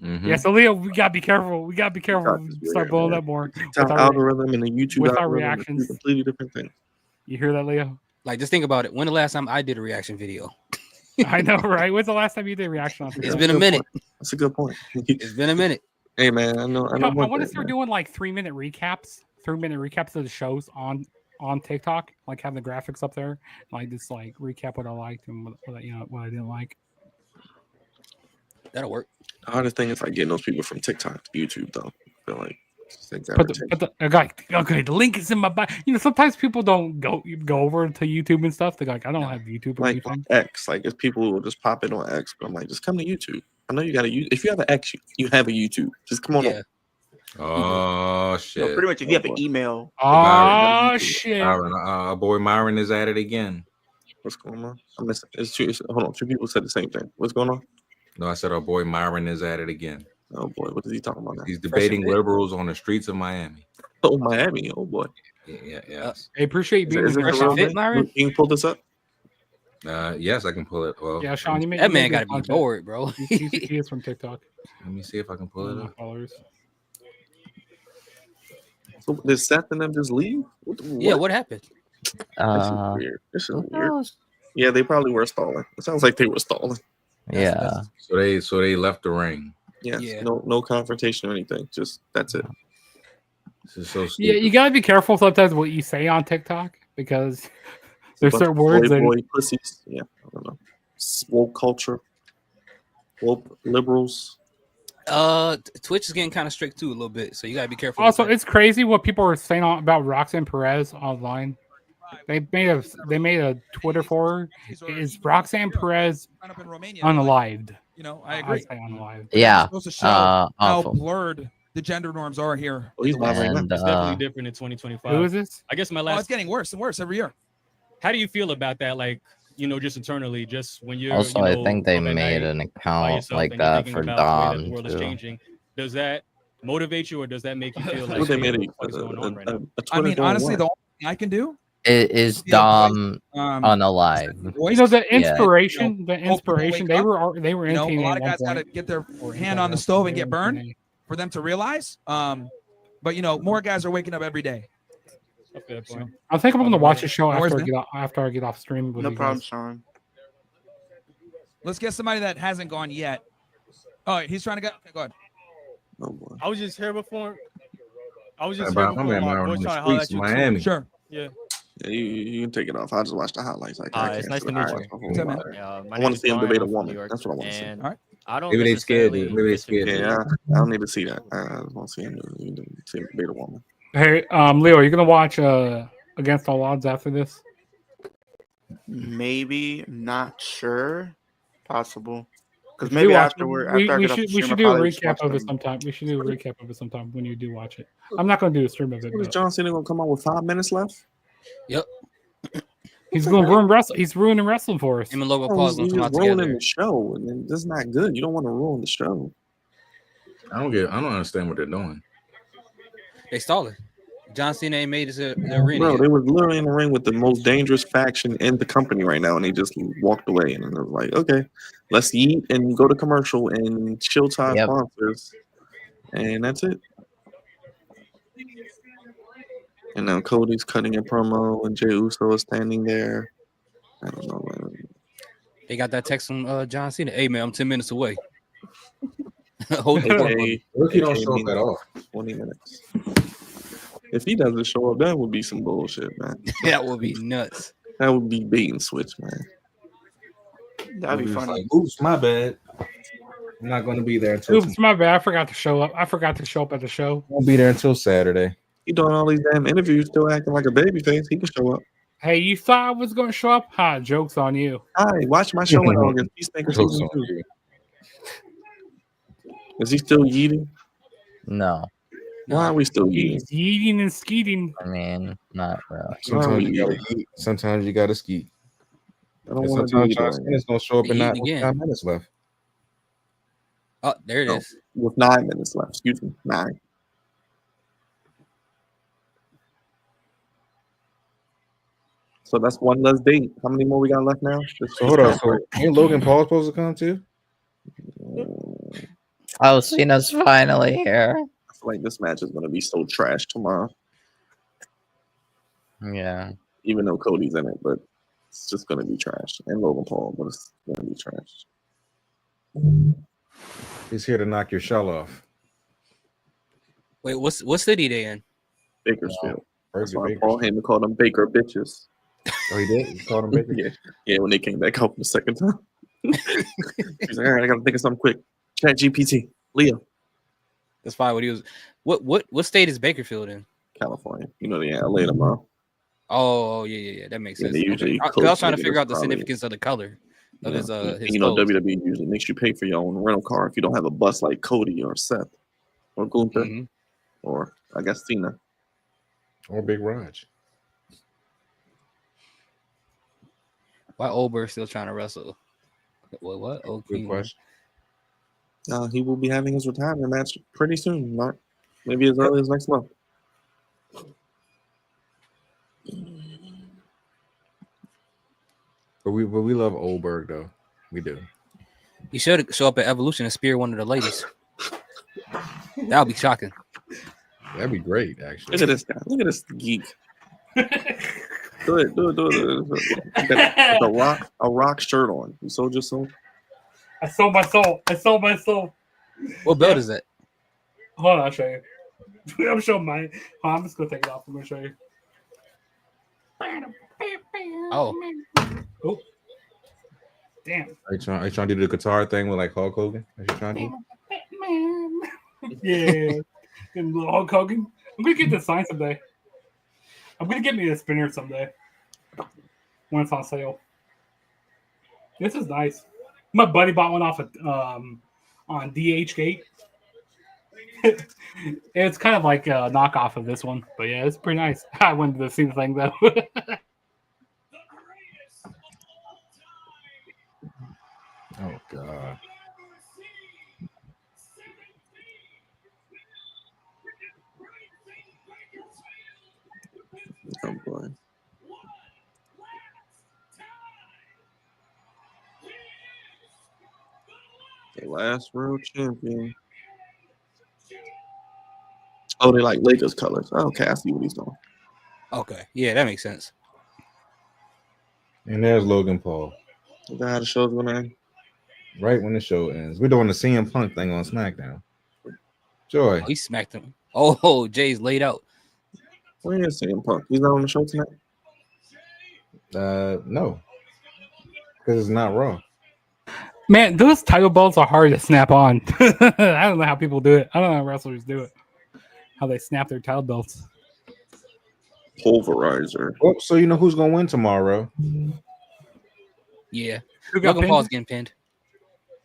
[SPEAKER 10] Yeah, so Leo, we gotta be careful. We gotta be careful. Start blowing up more.
[SPEAKER 1] TikTok algorithm and the YouTube
[SPEAKER 10] with our
[SPEAKER 1] algorithm are two
[SPEAKER 10] reactions.
[SPEAKER 1] completely different things.
[SPEAKER 10] You hear that, Leo?
[SPEAKER 2] Like, just think about it. When the last time I did a reaction video?
[SPEAKER 10] I know, right? When's the last time you did a reaction on
[SPEAKER 2] It's
[SPEAKER 10] TikTok?
[SPEAKER 2] been a minute.
[SPEAKER 1] That's a good point.
[SPEAKER 2] It's been a minute.
[SPEAKER 1] Hey man, I know.
[SPEAKER 10] I want to start doing like 3-minute recaps, 3-minute recaps of the shows on TikTok, like have the graphics up there, like just like recap what I liked and what I didn't like.
[SPEAKER 2] That'll work.
[SPEAKER 1] The hardest thing is like getting those people from TikTok to YouTube, though. I feel like
[SPEAKER 10] okay, the link is in my bio. You know, sometimes people don't go over to YouTube and stuff. They're like, I don't have YouTube or
[SPEAKER 1] like
[SPEAKER 10] anything.
[SPEAKER 1] X, like it's people who will just pop it on X, but I'm like, just come to YouTube. I know you got to. If you have an X, you have a YouTube. Just come on.
[SPEAKER 2] Yeah.
[SPEAKER 14] Oh shit!
[SPEAKER 3] No, pretty much, if you have an email.
[SPEAKER 10] Oh shit!
[SPEAKER 14] Myron, boy, Myron is at it again.
[SPEAKER 1] What's going on? I missed it. Hold on, two people said the same thing. What's going on?
[SPEAKER 14] No, I said our boy Myron is at it again.
[SPEAKER 1] Oh boy, what is he talking about now?
[SPEAKER 14] He's debating liberals on the streets of Miami.
[SPEAKER 1] Oh, Miami. Oh boy.
[SPEAKER 14] Yeah.
[SPEAKER 10] I appreciate you being
[SPEAKER 1] Is it
[SPEAKER 10] fresh
[SPEAKER 1] around
[SPEAKER 10] fit,
[SPEAKER 1] there?
[SPEAKER 10] Myron.
[SPEAKER 1] Can you pull this up?
[SPEAKER 14] Yes, I can pull it. Well,
[SPEAKER 10] Yeah, Sean, you made
[SPEAKER 2] that man
[SPEAKER 10] good
[SPEAKER 2] got to be
[SPEAKER 10] content.
[SPEAKER 2] bored, bro.
[SPEAKER 10] He is from TikTok.
[SPEAKER 14] Let me see if I can pull it up.
[SPEAKER 10] Followers.
[SPEAKER 1] So did Seth and them just leave?
[SPEAKER 2] Yeah, what happened?
[SPEAKER 1] This is weird. This is weird. Yeah, they probably were stalling. It sounds like they were stalling.
[SPEAKER 7] Yeah.
[SPEAKER 14] So they left the ring.
[SPEAKER 1] Yes.
[SPEAKER 2] Yeah.
[SPEAKER 1] No confrontation or anything. Just that's it.
[SPEAKER 14] This is so
[SPEAKER 10] Yeah,
[SPEAKER 14] stupid.
[SPEAKER 10] you gotta be careful sometimes what you say on TikTok because there's certain words that
[SPEAKER 1] boy pussies. Yeah, I don't know. Woke culture. Woke liberals.
[SPEAKER 2] Twitch is getting kind of strict too a little bit, so you gotta be careful.
[SPEAKER 10] also it's crazy what people are saying about Roxanne Perez online. They made a Twitter for her. Is Roxanne Perez unalived?
[SPEAKER 16] You know, I agree.
[SPEAKER 10] say unalived.
[SPEAKER 7] Yeah.
[SPEAKER 16] It goes to show how
[SPEAKER 7] awful.
[SPEAKER 16] blurred the gender norms are here.
[SPEAKER 1] Oh, he's live right now.
[SPEAKER 7] And,
[SPEAKER 17] It's definitely different in 2025.
[SPEAKER 10] Who is this?
[SPEAKER 17] I guess my
[SPEAKER 16] Oh,
[SPEAKER 17] last.
[SPEAKER 16] it's getting worse and worse every year.
[SPEAKER 17] How do you feel about that? Like, you know, just internally, just when you're.
[SPEAKER 7] Also,
[SPEAKER 17] you
[SPEAKER 7] I
[SPEAKER 17] know,
[SPEAKER 7] think they
[SPEAKER 17] up at
[SPEAKER 7] made
[SPEAKER 17] night
[SPEAKER 7] an
[SPEAKER 17] by
[SPEAKER 7] account
[SPEAKER 17] yourself
[SPEAKER 7] like
[SPEAKER 17] and you're
[SPEAKER 7] that
[SPEAKER 17] thinking
[SPEAKER 7] for
[SPEAKER 17] about the way that the
[SPEAKER 7] Dom
[SPEAKER 17] world is
[SPEAKER 7] too.
[SPEAKER 17] changing. Does that motivate you, or does that make you feel like
[SPEAKER 1] What they
[SPEAKER 17] hey,
[SPEAKER 1] made
[SPEAKER 17] what the fuck is going on right now?
[SPEAKER 16] I mean, honestly, the only thing I can do
[SPEAKER 7] Is
[SPEAKER 16] Yeah,
[SPEAKER 7] Dom
[SPEAKER 16] um,
[SPEAKER 7] unalive?
[SPEAKER 16] voice.
[SPEAKER 10] You know the
[SPEAKER 7] Yeah.
[SPEAKER 10] inspiration. The
[SPEAKER 16] Hope people
[SPEAKER 10] inspiration.
[SPEAKER 16] wake
[SPEAKER 10] They were
[SPEAKER 16] You know,
[SPEAKER 10] in
[SPEAKER 16] a lot
[SPEAKER 10] TNA
[SPEAKER 16] of
[SPEAKER 10] at
[SPEAKER 16] guys
[SPEAKER 10] one
[SPEAKER 16] got to
[SPEAKER 10] point.
[SPEAKER 16] get their
[SPEAKER 10] Or
[SPEAKER 16] hand on the
[SPEAKER 10] TNA.
[SPEAKER 16] stove and
[SPEAKER 10] They
[SPEAKER 16] get
[SPEAKER 10] were in
[SPEAKER 16] burned
[SPEAKER 10] TNA.
[SPEAKER 16] for them to realize. But you know, more guys are waking up every day.
[SPEAKER 17] A fair point.
[SPEAKER 10] I think I'm gonna watch the show
[SPEAKER 16] No worries,
[SPEAKER 10] after I get off stream. With
[SPEAKER 3] No
[SPEAKER 10] you
[SPEAKER 3] problem,
[SPEAKER 10] guys.
[SPEAKER 3] Sean.
[SPEAKER 16] Let's get somebody that hasn't gone yet. Oh, he's trying to get. Okay, go ahead.
[SPEAKER 1] Oh boy.
[SPEAKER 17] I was just here before. I was just
[SPEAKER 14] About
[SPEAKER 17] here
[SPEAKER 14] my
[SPEAKER 17] before.
[SPEAKER 14] man
[SPEAKER 17] My
[SPEAKER 14] Myron
[SPEAKER 17] boy
[SPEAKER 14] on the
[SPEAKER 17] trying to holler at
[SPEAKER 14] streets
[SPEAKER 17] you
[SPEAKER 14] of
[SPEAKER 17] too.
[SPEAKER 14] Miami.
[SPEAKER 16] Sure.
[SPEAKER 17] Yeah.
[SPEAKER 1] Yeah, you can take it off. I'll just watch the highlights.
[SPEAKER 18] It's nice to meet you.
[SPEAKER 1] I want to see him debate a woman. That's what I want to see.
[SPEAKER 18] And
[SPEAKER 16] All right.
[SPEAKER 18] I don't
[SPEAKER 14] Maybe they scared you.
[SPEAKER 18] necessarily
[SPEAKER 14] Maybe they
[SPEAKER 18] disagree
[SPEAKER 14] scared
[SPEAKER 18] with
[SPEAKER 14] you.
[SPEAKER 1] Yeah, I don't need to see that. I just want to see him debate a woman.
[SPEAKER 10] Hey, Leo, are you gonna watch Against All Odds after this?
[SPEAKER 3] Maybe, not sure. Possible. Because
[SPEAKER 10] We
[SPEAKER 3] maybe
[SPEAKER 10] should watch-
[SPEAKER 3] afterward,
[SPEAKER 10] we,
[SPEAKER 3] after I
[SPEAKER 10] we
[SPEAKER 3] get off
[SPEAKER 10] should
[SPEAKER 3] the
[SPEAKER 10] we
[SPEAKER 3] stream,
[SPEAKER 10] should
[SPEAKER 3] I'll
[SPEAKER 10] do a
[SPEAKER 3] probably just
[SPEAKER 10] recap
[SPEAKER 3] watch
[SPEAKER 10] of it
[SPEAKER 3] them.
[SPEAKER 10] sometime. We should do a recap of it sometime when you do watch it. I'm not gonna do a stream of it.
[SPEAKER 1] Was
[SPEAKER 10] But
[SPEAKER 1] John Cena gonna come out with 5 minutes left?
[SPEAKER 2] Yep.
[SPEAKER 10] he's going to ruin wrestling. He's ruining wrestling for us.
[SPEAKER 2] Him and Logan
[SPEAKER 1] Oh,
[SPEAKER 2] Paul's
[SPEAKER 1] he's
[SPEAKER 2] gonna come out
[SPEAKER 1] just ruining
[SPEAKER 2] together.
[SPEAKER 1] the show, and then that's not good. You don't want to ruin the show.
[SPEAKER 14] I don't understand what they're doing.
[SPEAKER 2] They stalling. John Cena ain't made it to the arena.
[SPEAKER 1] Bro,
[SPEAKER 2] yet.
[SPEAKER 1] they was literally in the ring with the most dangerous faction in the company right now, and they just walked away. And it was like, okay, let's eat and go to commercial and chill to our
[SPEAKER 7] Yep.
[SPEAKER 1] sponsors, and that's it. And now Cody's cutting a promo, and Jey Uso is standing there. I don't know, man.
[SPEAKER 2] They got that text from John Cena. Hey man, I'm 10 minutes away. Hold the fort.
[SPEAKER 1] AJ
[SPEAKER 14] What if he don't
[SPEAKER 1] AJ
[SPEAKER 14] show up
[SPEAKER 1] means
[SPEAKER 14] at all?
[SPEAKER 1] 20 minutes. If he doesn't show up, that would be some bullshit, man.
[SPEAKER 2] That would be nuts.
[SPEAKER 1] That would be bait and switch, man.
[SPEAKER 3] That'd be
[SPEAKER 14] It's
[SPEAKER 3] funny.
[SPEAKER 14] like, oops, my bad. I'm not going to be there until
[SPEAKER 10] Oops, my bad. I forgot to show up. I forgot to show up at the show.
[SPEAKER 14] won't be there until Saturday.
[SPEAKER 1] He doing all these damn interviews, still acting like a baby face. He can show up.
[SPEAKER 10] Hey, you thought I was going to show up? Ha, joke's on you.
[SPEAKER 1] Hi, watch my show in August. Peacemaker season 2. Is he still yeeting?
[SPEAKER 7] No.
[SPEAKER 1] Why are we still yeeting?
[SPEAKER 10] He's yeeting and skeeting.
[SPEAKER 7] I mean, not really.
[SPEAKER 14] Sometimes you gotta eat. Sometimes you gotta ski.
[SPEAKER 1] I don't
[SPEAKER 14] And
[SPEAKER 1] want to
[SPEAKER 14] sometimes
[SPEAKER 1] do
[SPEAKER 14] John
[SPEAKER 1] either.
[SPEAKER 14] Cena's gonna show up
[SPEAKER 2] He
[SPEAKER 14] and not
[SPEAKER 2] eating again.
[SPEAKER 14] 5 minutes left.
[SPEAKER 2] Oh, there it is.
[SPEAKER 1] With 9 minutes left. Excuse me. 9. So that's one less date. How many more we got left now?
[SPEAKER 14] So hold on. So ain't Logan Paul supposed to come too?
[SPEAKER 7] Oh, Cena's finally here.
[SPEAKER 1] I feel like this match is going to be so trash tomorrow.
[SPEAKER 7] Yeah.
[SPEAKER 1] Even though Cody's in it, but it's just going to be trash. And Logan Paul, but it's going to be trash.
[SPEAKER 14] He's here to knock your shell off.
[SPEAKER 2] Wait, what city they in?
[SPEAKER 1] Bakersfield. That's why
[SPEAKER 14] Bakersfield.
[SPEAKER 1] Paul Heyman called them Baker bitches.
[SPEAKER 14] Oh, he did? He called them Baker?
[SPEAKER 1] Yeah, when they came back out for the second time. He's like, all right, I got to think of something quick. Chat GPT. Leo.
[SPEAKER 2] That's probably what he was. What state is Bakerfield in?
[SPEAKER 1] California. You know, yeah, LA tomorrow.
[SPEAKER 2] Oh, yeah. That makes
[SPEAKER 1] Yeah,
[SPEAKER 2] sense.
[SPEAKER 1] they usually
[SPEAKER 2] I was trying to figure out the significance of the color of his
[SPEAKER 1] you know,
[SPEAKER 2] clothes.
[SPEAKER 1] WWE usually makes you pay for your own rental car if you don't have a bus like Cody or Seth or Gunther or I guess Cena
[SPEAKER 14] or Big Raj.
[SPEAKER 2] Why Oberg still trying to wrestle? What? Oh,
[SPEAKER 14] good question.
[SPEAKER 1] He will be having his retirement match pretty soon, Mark. Maybe as early as next month.
[SPEAKER 14] But we love Oldberg though. We do.
[SPEAKER 2] He should show up at Evolution and spear one of the ladies. That would be shocking.
[SPEAKER 14] That'd be great, actually.
[SPEAKER 1] Look at this guy. Look at this geek. Do it. With a rock shirt on. You sold your soul?
[SPEAKER 10] I sold my soul.
[SPEAKER 2] What belt is that?
[SPEAKER 10] Hold on, I'll show you. I'm showing mine. I'm just gonna take it off. I'm gonna show you.
[SPEAKER 2] Oh.
[SPEAKER 10] Damn.
[SPEAKER 14] Are you trying to do the guitar thing with like Hulk Hogan? Are you trying to?
[SPEAKER 10] Yeah. Getting a little Hulk Hogan. I'm gonna get this sign someday. I'm gonna get me a spinner someday when it's on sale. This is nice. My buddy bought one off of on DHgate. It's kind of like a knockoff of this one, but yeah, it's pretty nice. I wanted to see the thing though.
[SPEAKER 14] Oh God.
[SPEAKER 1] Oh boy. The last world champion. Oh, they like Lakers colors. Okay, I see what he's doing.
[SPEAKER 2] Okay, yeah, that makes sense.
[SPEAKER 14] And there's Logan Paul.
[SPEAKER 1] Is that how the show's gonna end?
[SPEAKER 14] Right when the show ends. We're doing the CM Punk thing on SmackDown. Joy.
[SPEAKER 2] Oh, he smacked him. Oh, Jay's laid out.
[SPEAKER 1] Where is CM Punk? He's not on the show tonight?
[SPEAKER 14] No. Because it's not Raw.
[SPEAKER 10] Man, those title belts are hard to snap on. I don't know how people do it. I don't know how wrestlers do it. How they snap their title belts.
[SPEAKER 1] Pulverizer.
[SPEAKER 14] Oh, so you know who's gonna win tomorrow?
[SPEAKER 2] Yeah.
[SPEAKER 10] Who got
[SPEAKER 2] Logan Paul's getting pinned.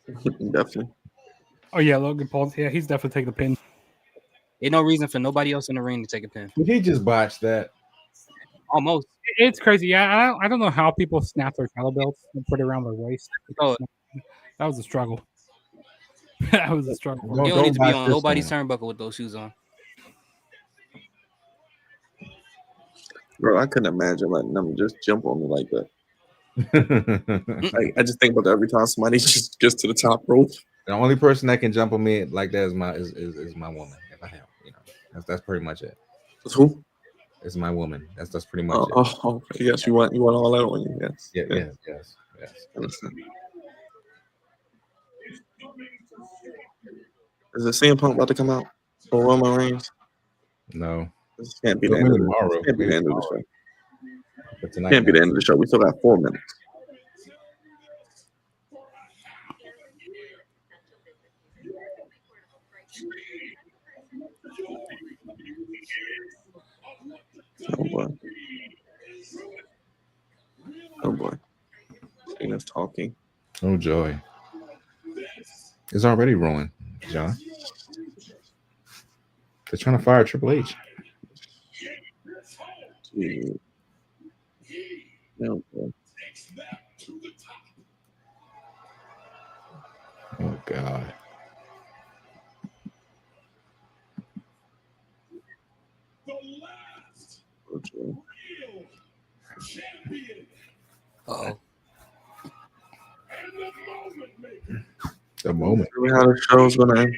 [SPEAKER 1] Definitely.
[SPEAKER 10] Oh yeah, Logan Paul. Yeah, he's definitely taking the pin.
[SPEAKER 2] Ain't no reason for nobody else in the ring to take a pin.
[SPEAKER 14] Did he just botch that?
[SPEAKER 2] Almost.
[SPEAKER 10] It's crazy. Yeah, I don't know how people snap their title belts and put it around their waist.
[SPEAKER 2] Oh,
[SPEAKER 10] that was a struggle. That was a struggle.
[SPEAKER 2] You don't need to be on nobody's turnbuckle with those shoes on.
[SPEAKER 1] Bro, I couldn't imagine letting them just jump on me like that. I just think about that every time somebody just gets to the top rope.
[SPEAKER 14] The only person that can jump on me like that is my woman. If I have, that's pretty much it.
[SPEAKER 1] Who?
[SPEAKER 14] It's my woman. That's pretty much it.
[SPEAKER 1] Oh, yes, you want all that on you, yes.
[SPEAKER 14] Yes.
[SPEAKER 1] Understand. Is the CM Punk about to come out for Roman Reigns?
[SPEAKER 14] No.
[SPEAKER 1] This can't be the end of the show. Can't be the end of the show.
[SPEAKER 14] But tonight,
[SPEAKER 1] can't be the end of the show. We still got 4 minutes. Oh boy. Cena's talking.
[SPEAKER 14] Oh joy. It's already ruined, John. They're trying to fire Triple H.
[SPEAKER 1] Oh boy.
[SPEAKER 14] Oh God.
[SPEAKER 1] Okay.
[SPEAKER 2] Oh,
[SPEAKER 14] The moment.
[SPEAKER 1] Really how the show's gonna end.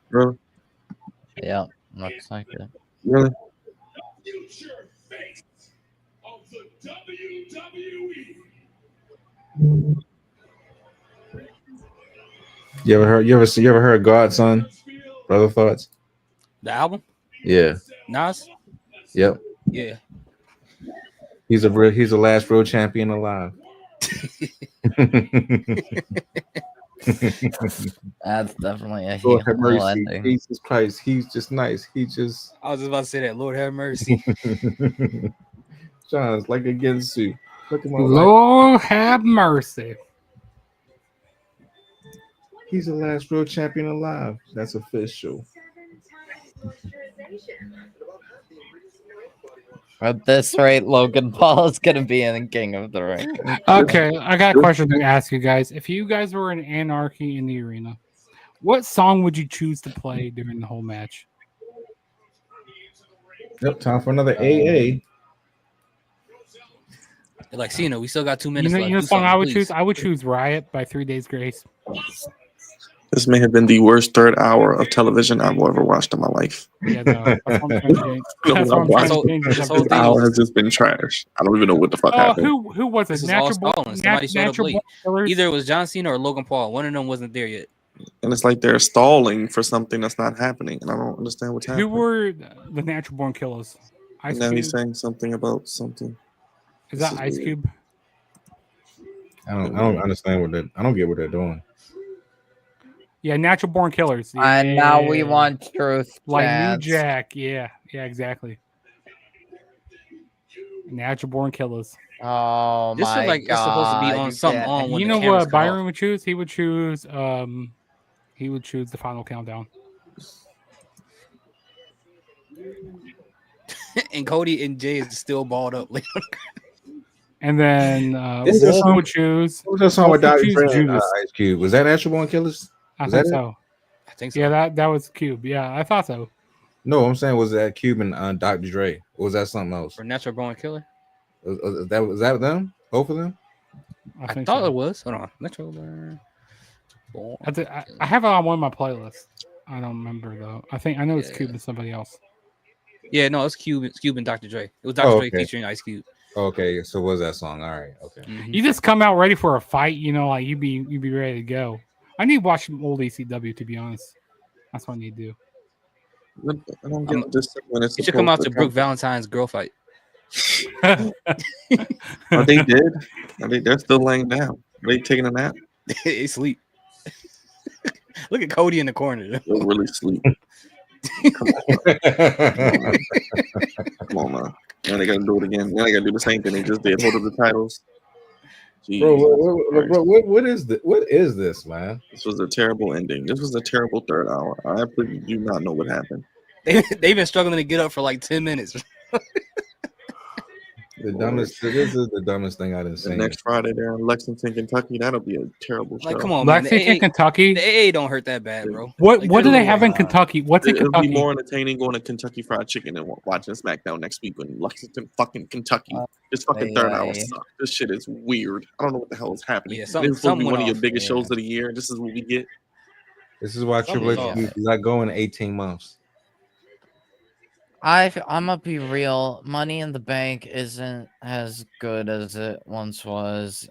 [SPEAKER 1] Really?
[SPEAKER 7] Yeah, looks like it.
[SPEAKER 1] Really?
[SPEAKER 14] You ever heard Godson? Brother thoughts?
[SPEAKER 2] the album?
[SPEAKER 14] Yeah.
[SPEAKER 2] Nas?
[SPEAKER 14] Yep.
[SPEAKER 2] Yeah.
[SPEAKER 14] He's the last real champion alive.
[SPEAKER 7] That's definitely a
[SPEAKER 14] Lord have
[SPEAKER 7] whole
[SPEAKER 14] mercy.
[SPEAKER 7] ending.
[SPEAKER 14] Jesus Christ. He's just nice. He just
[SPEAKER 2] I was just about to say that. Lord have mercy.
[SPEAKER 14] John's like against you. Look at my life.
[SPEAKER 10] Lord have mercy.
[SPEAKER 14] He's the last real champion alive. That's official.
[SPEAKER 7] At this rate, Logan Paul is going to be in King of the Ring.
[SPEAKER 10] Okay, I got a question to ask you guys. If you guys were in Anarchy in the arena, what song would you choose to play during the whole match?
[SPEAKER 14] Yep, time for another AA.
[SPEAKER 2] Like, we still got 2 minutes left.
[SPEAKER 10] You know
[SPEAKER 2] Do
[SPEAKER 10] song I
[SPEAKER 2] something,
[SPEAKER 10] would
[SPEAKER 2] please.
[SPEAKER 10] choose? I would choose Riot by 3 Days Grace.
[SPEAKER 1] This may have been the worst third hour of television I've ever watched in my life.
[SPEAKER 10] Yeah, no, that's what I'm trying to think. That's what I'm trying to think.
[SPEAKER 1] This hour has just been trash. I don't even know what the fuck happened.
[SPEAKER 10] Who was it?
[SPEAKER 2] This is all
[SPEAKER 10] Natural
[SPEAKER 2] stalling. Somebody showed up
[SPEAKER 10] Natural
[SPEAKER 2] late.
[SPEAKER 10] Born Killers?
[SPEAKER 2] Either it was John Cena or Logan Paul. One of them wasn't there yet.
[SPEAKER 1] And it's like they're stalling for something that's not happening, and I don't understand what's
[SPEAKER 10] Who
[SPEAKER 1] happening.
[SPEAKER 10] were the Natural Born Killers? Ice
[SPEAKER 1] And now
[SPEAKER 10] Cube?
[SPEAKER 1] he's saying something about something.
[SPEAKER 10] Is
[SPEAKER 1] This
[SPEAKER 10] that Ice
[SPEAKER 1] weird.
[SPEAKER 10] Cube?
[SPEAKER 14] I don't understand I don't get what they're doing.
[SPEAKER 10] Yeah, Natural Born Killers.
[SPEAKER 7] And now we
[SPEAKER 10] Yeah.
[SPEAKER 7] want truth.
[SPEAKER 10] Like
[SPEAKER 7] chance.
[SPEAKER 10] New Jack. Yeah, exactly. Natural Born Killers.
[SPEAKER 7] Oh
[SPEAKER 2] This
[SPEAKER 7] my
[SPEAKER 2] is like it's supposed to be on something on when
[SPEAKER 10] You
[SPEAKER 2] the
[SPEAKER 10] know
[SPEAKER 2] cameras
[SPEAKER 10] what
[SPEAKER 2] come
[SPEAKER 10] Byron would choose? He would choose the Final Countdown.
[SPEAKER 2] off. And Cody and Jay is still balled up.
[SPEAKER 10] And then
[SPEAKER 14] Is there
[SPEAKER 10] Wolf
[SPEAKER 14] some-
[SPEAKER 10] would choose.
[SPEAKER 14] What was that song
[SPEAKER 10] Wolf
[SPEAKER 14] with
[SPEAKER 10] would
[SPEAKER 14] Dr.
[SPEAKER 10] choose
[SPEAKER 14] Dre and
[SPEAKER 10] Judas.
[SPEAKER 14] Ice Cube? Was that Natural Born Killers?
[SPEAKER 10] I
[SPEAKER 14] Was
[SPEAKER 10] think
[SPEAKER 14] that it?
[SPEAKER 10] so.
[SPEAKER 2] I think so.
[SPEAKER 10] Yeah, that was Cube. Yeah, I thought so.
[SPEAKER 14] No, I'm saying was that Cube and Dr. Dre? Or was that something else?
[SPEAKER 2] For Natural Born Killer?
[SPEAKER 14] Was that them? Both of them?
[SPEAKER 2] I
[SPEAKER 10] think
[SPEAKER 2] thought
[SPEAKER 10] so.
[SPEAKER 2] it was. Hold on. Natural Born.
[SPEAKER 10] I have it on one of my playlists. I don't remember though. I know it's Cube and somebody else.
[SPEAKER 2] Yeah, no, it's Cube and Dr. Dre. It was Dr. Dre featuring Ice Cube.
[SPEAKER 14] Okay, so what was that song? All right, okay.
[SPEAKER 10] You just come out ready for a fight, like you be ready to go. I need to watch some old ECW to be honest. That's what I need to do.
[SPEAKER 1] I don't get this when it's
[SPEAKER 2] You should come out to
[SPEAKER 1] supposed
[SPEAKER 2] Brooke Valentine's girl fight.
[SPEAKER 1] Oh, they did? They're still laying down. Are they taking a nap?
[SPEAKER 2] They sleep. Look at Cody in the corner.
[SPEAKER 1] They're really sleep. Come on, man. Now they gotta do it again. Now they gotta do the same thing they just did. Hold up the titles.
[SPEAKER 14] Bro,
[SPEAKER 1] Jesus Christ.
[SPEAKER 14] what is this? What is this, man?
[SPEAKER 1] This was a terrible ending. This was a terrible third hour. I absolutely do not know what happened.
[SPEAKER 2] They've been struggling to get up for like 10 minutes.
[SPEAKER 14] The dumbest. This is the dumbest thing I've
[SPEAKER 1] The
[SPEAKER 14] seen.
[SPEAKER 1] next Friday there in Lexington, Kentucky, that'll be a terrible show.
[SPEAKER 2] Like, come on, man.
[SPEAKER 10] Lexington, Kentucky.
[SPEAKER 2] The AA don't hurt that bad, bro.
[SPEAKER 10] What
[SPEAKER 2] Like,
[SPEAKER 10] do
[SPEAKER 2] good
[SPEAKER 10] they
[SPEAKER 2] Lord.
[SPEAKER 10] have in Kentucky? What's in
[SPEAKER 1] It'll
[SPEAKER 10] Kentucky?
[SPEAKER 1] be more entertaining going to Kentucky Fried Chicken and watching SmackDown next week in Lexington, fucking Kentucky. This fucking third hour sucks. This shit is weird. I don't know what the hell is happening.
[SPEAKER 2] Yeah,
[SPEAKER 1] This is supposed to be
[SPEAKER 2] something
[SPEAKER 1] one of
[SPEAKER 2] went
[SPEAKER 1] your
[SPEAKER 2] off.
[SPEAKER 1] biggest shows of the year. This is what we get.
[SPEAKER 14] This is why Triple H
[SPEAKER 2] Something's
[SPEAKER 14] is not going 18 months.
[SPEAKER 7] I'm gonna be real. Money in the Bank isn't as good as it once was.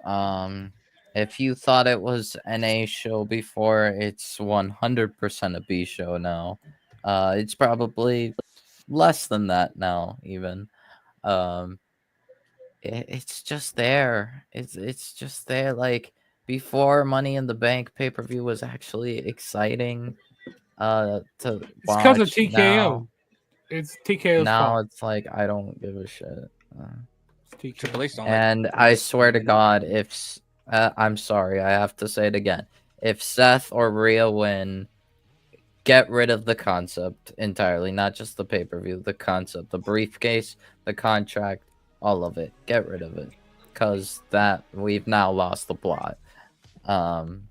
[SPEAKER 7] If you thought it was an A show before, it's 100% a B show now. It's probably less than that now, even. It's just there. It's just there. Like before, Money in the Bank pay-per-view was actually exciting. To
[SPEAKER 10] It's
[SPEAKER 7] watch.
[SPEAKER 10] because of TKO.
[SPEAKER 7] Now,
[SPEAKER 10] It's TKO's
[SPEAKER 7] now
[SPEAKER 10] fault.
[SPEAKER 7] it's like I don't give a shit.
[SPEAKER 2] Triple H don't like
[SPEAKER 7] And
[SPEAKER 2] it.
[SPEAKER 7] I swear to God, I'm sorry, I have to say it again. If Seth or Rhea win, get rid of the concept entirely, not just the pay-per-view, the concept, the briefcase, the contract, all of it. Get rid of it. Because that we've now lost the plot.
[SPEAKER 1] Thoughts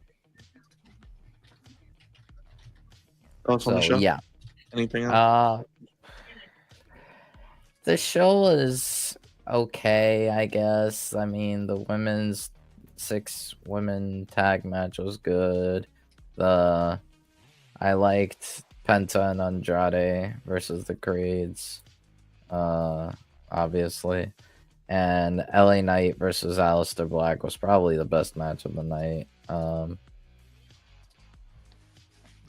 [SPEAKER 1] on the show?
[SPEAKER 7] Yeah.
[SPEAKER 1] Anything else?
[SPEAKER 7] The show is okay, I guess. I mean, the women's 6-women tag match was good. I liked Penta and Andrade versus the Creeds, obviously. And LA Knight versus Aleister Black was probably the best match of the night.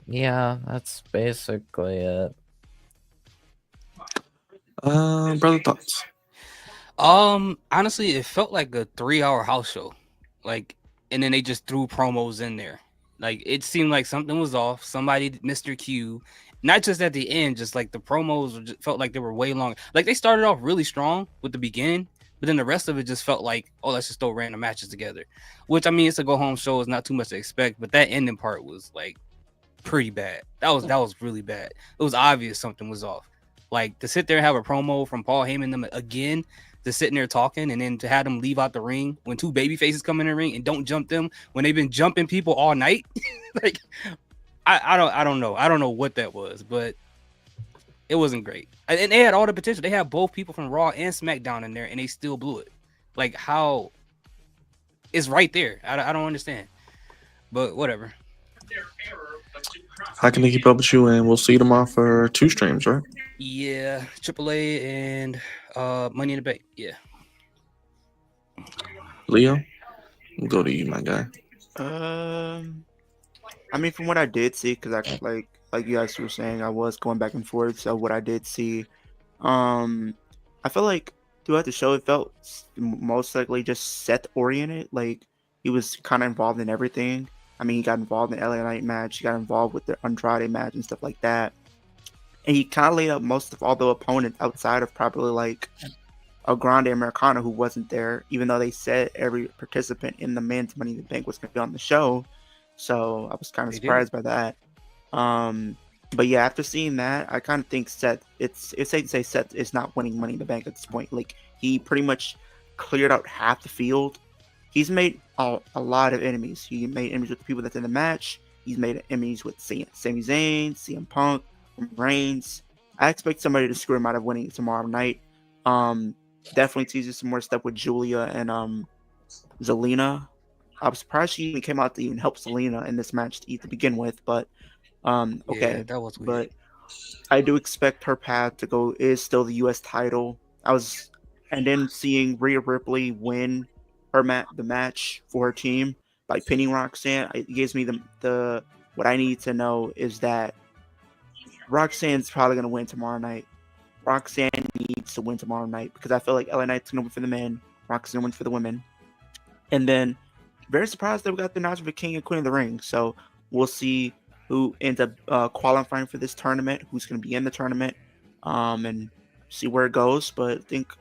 [SPEAKER 7] Yeah, that's basically it.
[SPEAKER 1] Brother, thoughts?
[SPEAKER 2] Honestly, it felt like a 3-hour house show. Like, and then they just threw promos in there. Like, it seemed like something was off. Somebody missed their cue. Not just at the end, just like the promos felt like they were way long. Like, they started off really strong with the beginning, but then the rest of it just felt like, oh, let's just throw random matches together. Which, I mean, it's a go home show. It's not too much to expect, but that ending part was like pretty bad. That was really bad. It was obvious something was off. Like, to sit there and have a promo from Paul Heyman them again, to sitting there talking, and then to have them leave out the ring when two baby faces come in the ring and don't jump them when they've been jumping people all night. Like, I don't know. I don't know what that was, but it wasn't great. And they had all the potential. They had both people from Raw and SmackDown in there, and they still blew it. Like, how? It's right there. I don't understand. But whatever.
[SPEAKER 1] How can they keep up with you? And we'll see you tomorrow for 2 streams, right?
[SPEAKER 2] Yeah, AAA and Money in the Bank. Yeah.
[SPEAKER 1] Leo, we'll go to you, my guy.
[SPEAKER 3] I mean, from what I did see, because I like you guys were saying, I was going back and forth. So what I did see, I felt like throughout the show, it felt most likely just Seth oriented. Like, he was kind of involved in everything. I mean, he got involved in the LA Knight match. He got involved with the Andrade match and stuff like that. And he kind of laid up most of all the opponents outside of probably like a Grande Americana who wasn't there, even though they said every participant in the men's Money in the Bank was going to be on the show. So I was kind of surprised by that. But yeah, after seeing that, I kind of think Seth, it's safe to say Seth is not winning Money in the Bank at this point. Like, he pretty much cleared out half the field. He's made a lot of enemies. He made enemies with the people that's in the match. He's made enemies with Sami Zayn, CM Punk, Reigns. I expect somebody to screw him out of winning tomorrow night. Definitely teases some more stuff with Julia and Zelina. I was surprised she even came out to even help Zelina in this match to begin with, but okay.
[SPEAKER 2] Yeah, that was weird.
[SPEAKER 3] But I do expect her path to go is still the U.S. title. And then seeing Rhea Ripley win the match for her team by pinning Roxanne, it gives me the what I need to know is that Roxanne's probably going to win tomorrow night. Roxanne needs to win tomorrow night because I feel like LA Knight's going to win for the men. Roxanne wins for the women. And then, very surprised that we got the announcement for King and Queen of the Ring. So we'll see who ends up qualifying for this tournament, who's going to be in the tournament, and see where it goes. But I think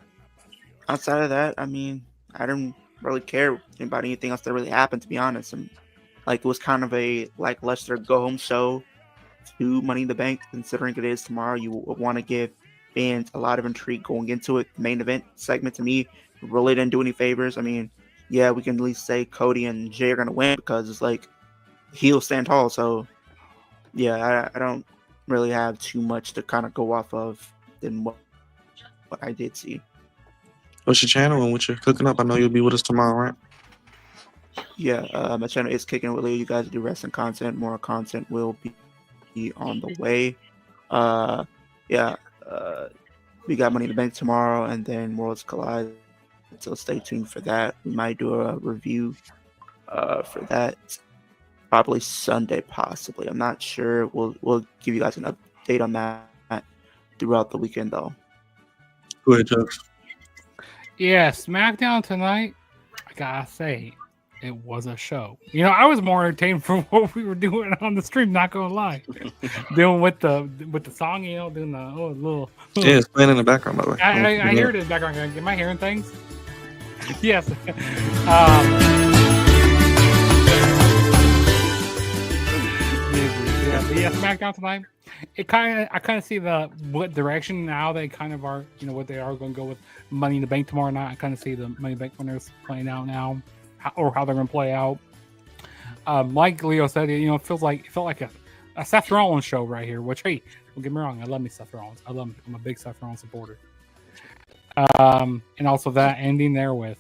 [SPEAKER 3] outside of that, I mean, I don't really care about anything else that really happened, to be honest. And like, it was kind of a lackluster go-home show to Money in the Bank, considering it is tomorrow. You want to give fans a lot of intrigue going into it. The main event segment, to me, really didn't do any favors. I mean, yeah, we can at least say Cody and Jay are going to win because it's like he'll stand tall. So, yeah, I don't really have too much to kind of go off of than what I did see.
[SPEAKER 1] What's your channel and what you're cooking up? I know you'll be with us tomorrow, right?
[SPEAKER 3] Yeah, my channel is Kicking with Leo. You guys do wrestling content. More content will be on the way. We got Money in the Bank tomorrow, and then Worlds Collide. So stay tuned for that. We might do a review for that probably Sunday, possibly. I'm not sure. We'll give you guys an update on that throughout the weekend, though.
[SPEAKER 1] Go ahead, Chubbs.
[SPEAKER 10] Yeah, SmackDown tonight, I gotta say, it was a show. You know, I was more entertained from what we were doing on the stream, not gonna lie. Doing with the song, you know, doing the little
[SPEAKER 1] Yeah, it's playing in the background, by the way.
[SPEAKER 10] I hear it in the background. Am I hearing things? Yes. Yeah, SmackDown tonight. I kind of see what direction now they kind of are. You know what they are going to go with Money in the Bank tomorrow night. I kind of see the Money in the Bank winners playing out now, or how they're going to play out. Like Leo said, you know, it felt like a Seth Rollins show right here. Which, hey, don't get me wrong, I love me Seth Rollins. I'm a big Seth Rollins supporter. And also that ending there with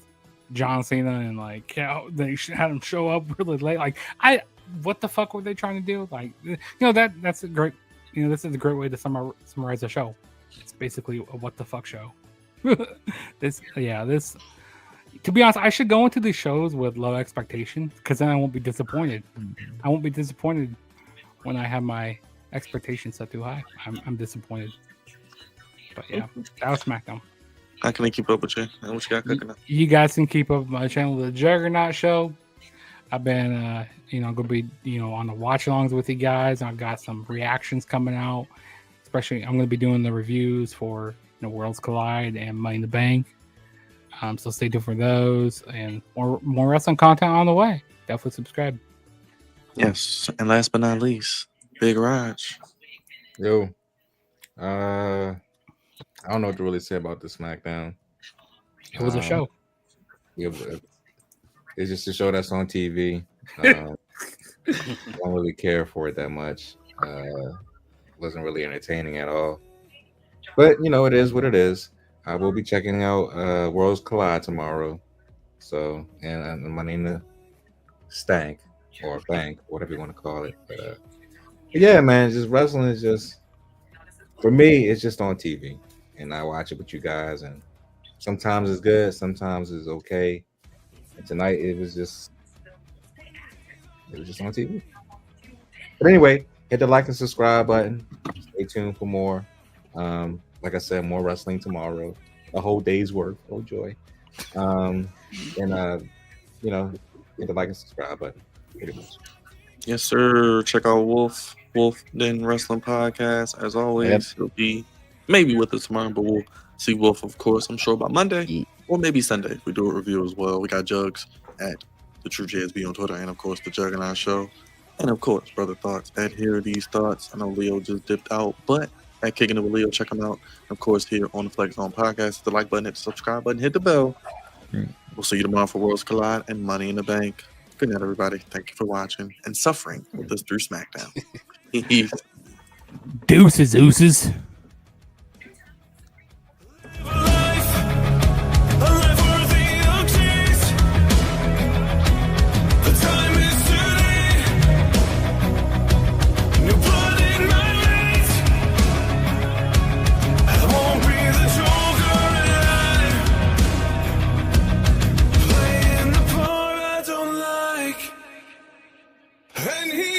[SPEAKER 10] John Cena and like they had him show up really late. Like what the fuck were they trying to do? Like that's a great this is a great way to summarize the show. It's basically a what the fuck show. This to be honest, I should go into these shows with low expectations because then I won't be disappointed. I won't be disappointed when I have my expectations set too high. I'm disappointed. But yeah, that was SmackDown.
[SPEAKER 1] How can I keep up with you? And what you got cooking up?
[SPEAKER 10] You guys can keep up with my channel, The Juggernaut Show. I've been, gonna be, on the watch-alongs with you guys. I've got some reactions coming out. Especially, I'm gonna be doing the reviews for Worlds Collide and Money in the Bank. So stay tuned for those and more wrestling content on the way. Definitely subscribe.
[SPEAKER 1] Yes, and last but not least, Big Raj.
[SPEAKER 14] Yo, I don't know what to really say about the SmackDown.
[SPEAKER 10] It was a show.
[SPEAKER 14] It's just a show that's on TV. I don't really care for it that much. Wasn't really entertaining at all. But it is what it is. I will be checking out Worlds Collide tomorrow. So and Money in the Stank or Bank, whatever you want to call it. But yeah, man, just wrestling is just for me. It's just on TV. And I watch it with you guys, and sometimes it's good, sometimes it's okay. And tonight it was just on TV. But anyway, hit the like and subscribe button. Stay tuned for more. Like I said, more wrestling tomorrow. A whole day's worth. Oh joy. And hit the like and subscribe button. Pretty much.
[SPEAKER 1] Yes, sir. Check out Wolf Den Wrestling Podcast. As always, He'll be maybe with us tomorrow, but we'll see Wolf, of course, I'm sure by Monday or maybe Sunday if we do a review as well. We got Jugs at the True JSB on Twitter and, of course, the Juggernaut Show. And, of course, Brother Thoughts at Here These Thoughts. I know Leo just dipped out, but at Kicking It with Leo, check him out. And of course, here on the Flex Zone Podcast, hit the like button, hit the subscribe button, hit the bell. We'll see you tomorrow for Worlds Collide and Money in the Bank. Good night, everybody. Thank you for watching and suffering with us through SmackDown.
[SPEAKER 10] Deuces, oozes.
[SPEAKER 5] And he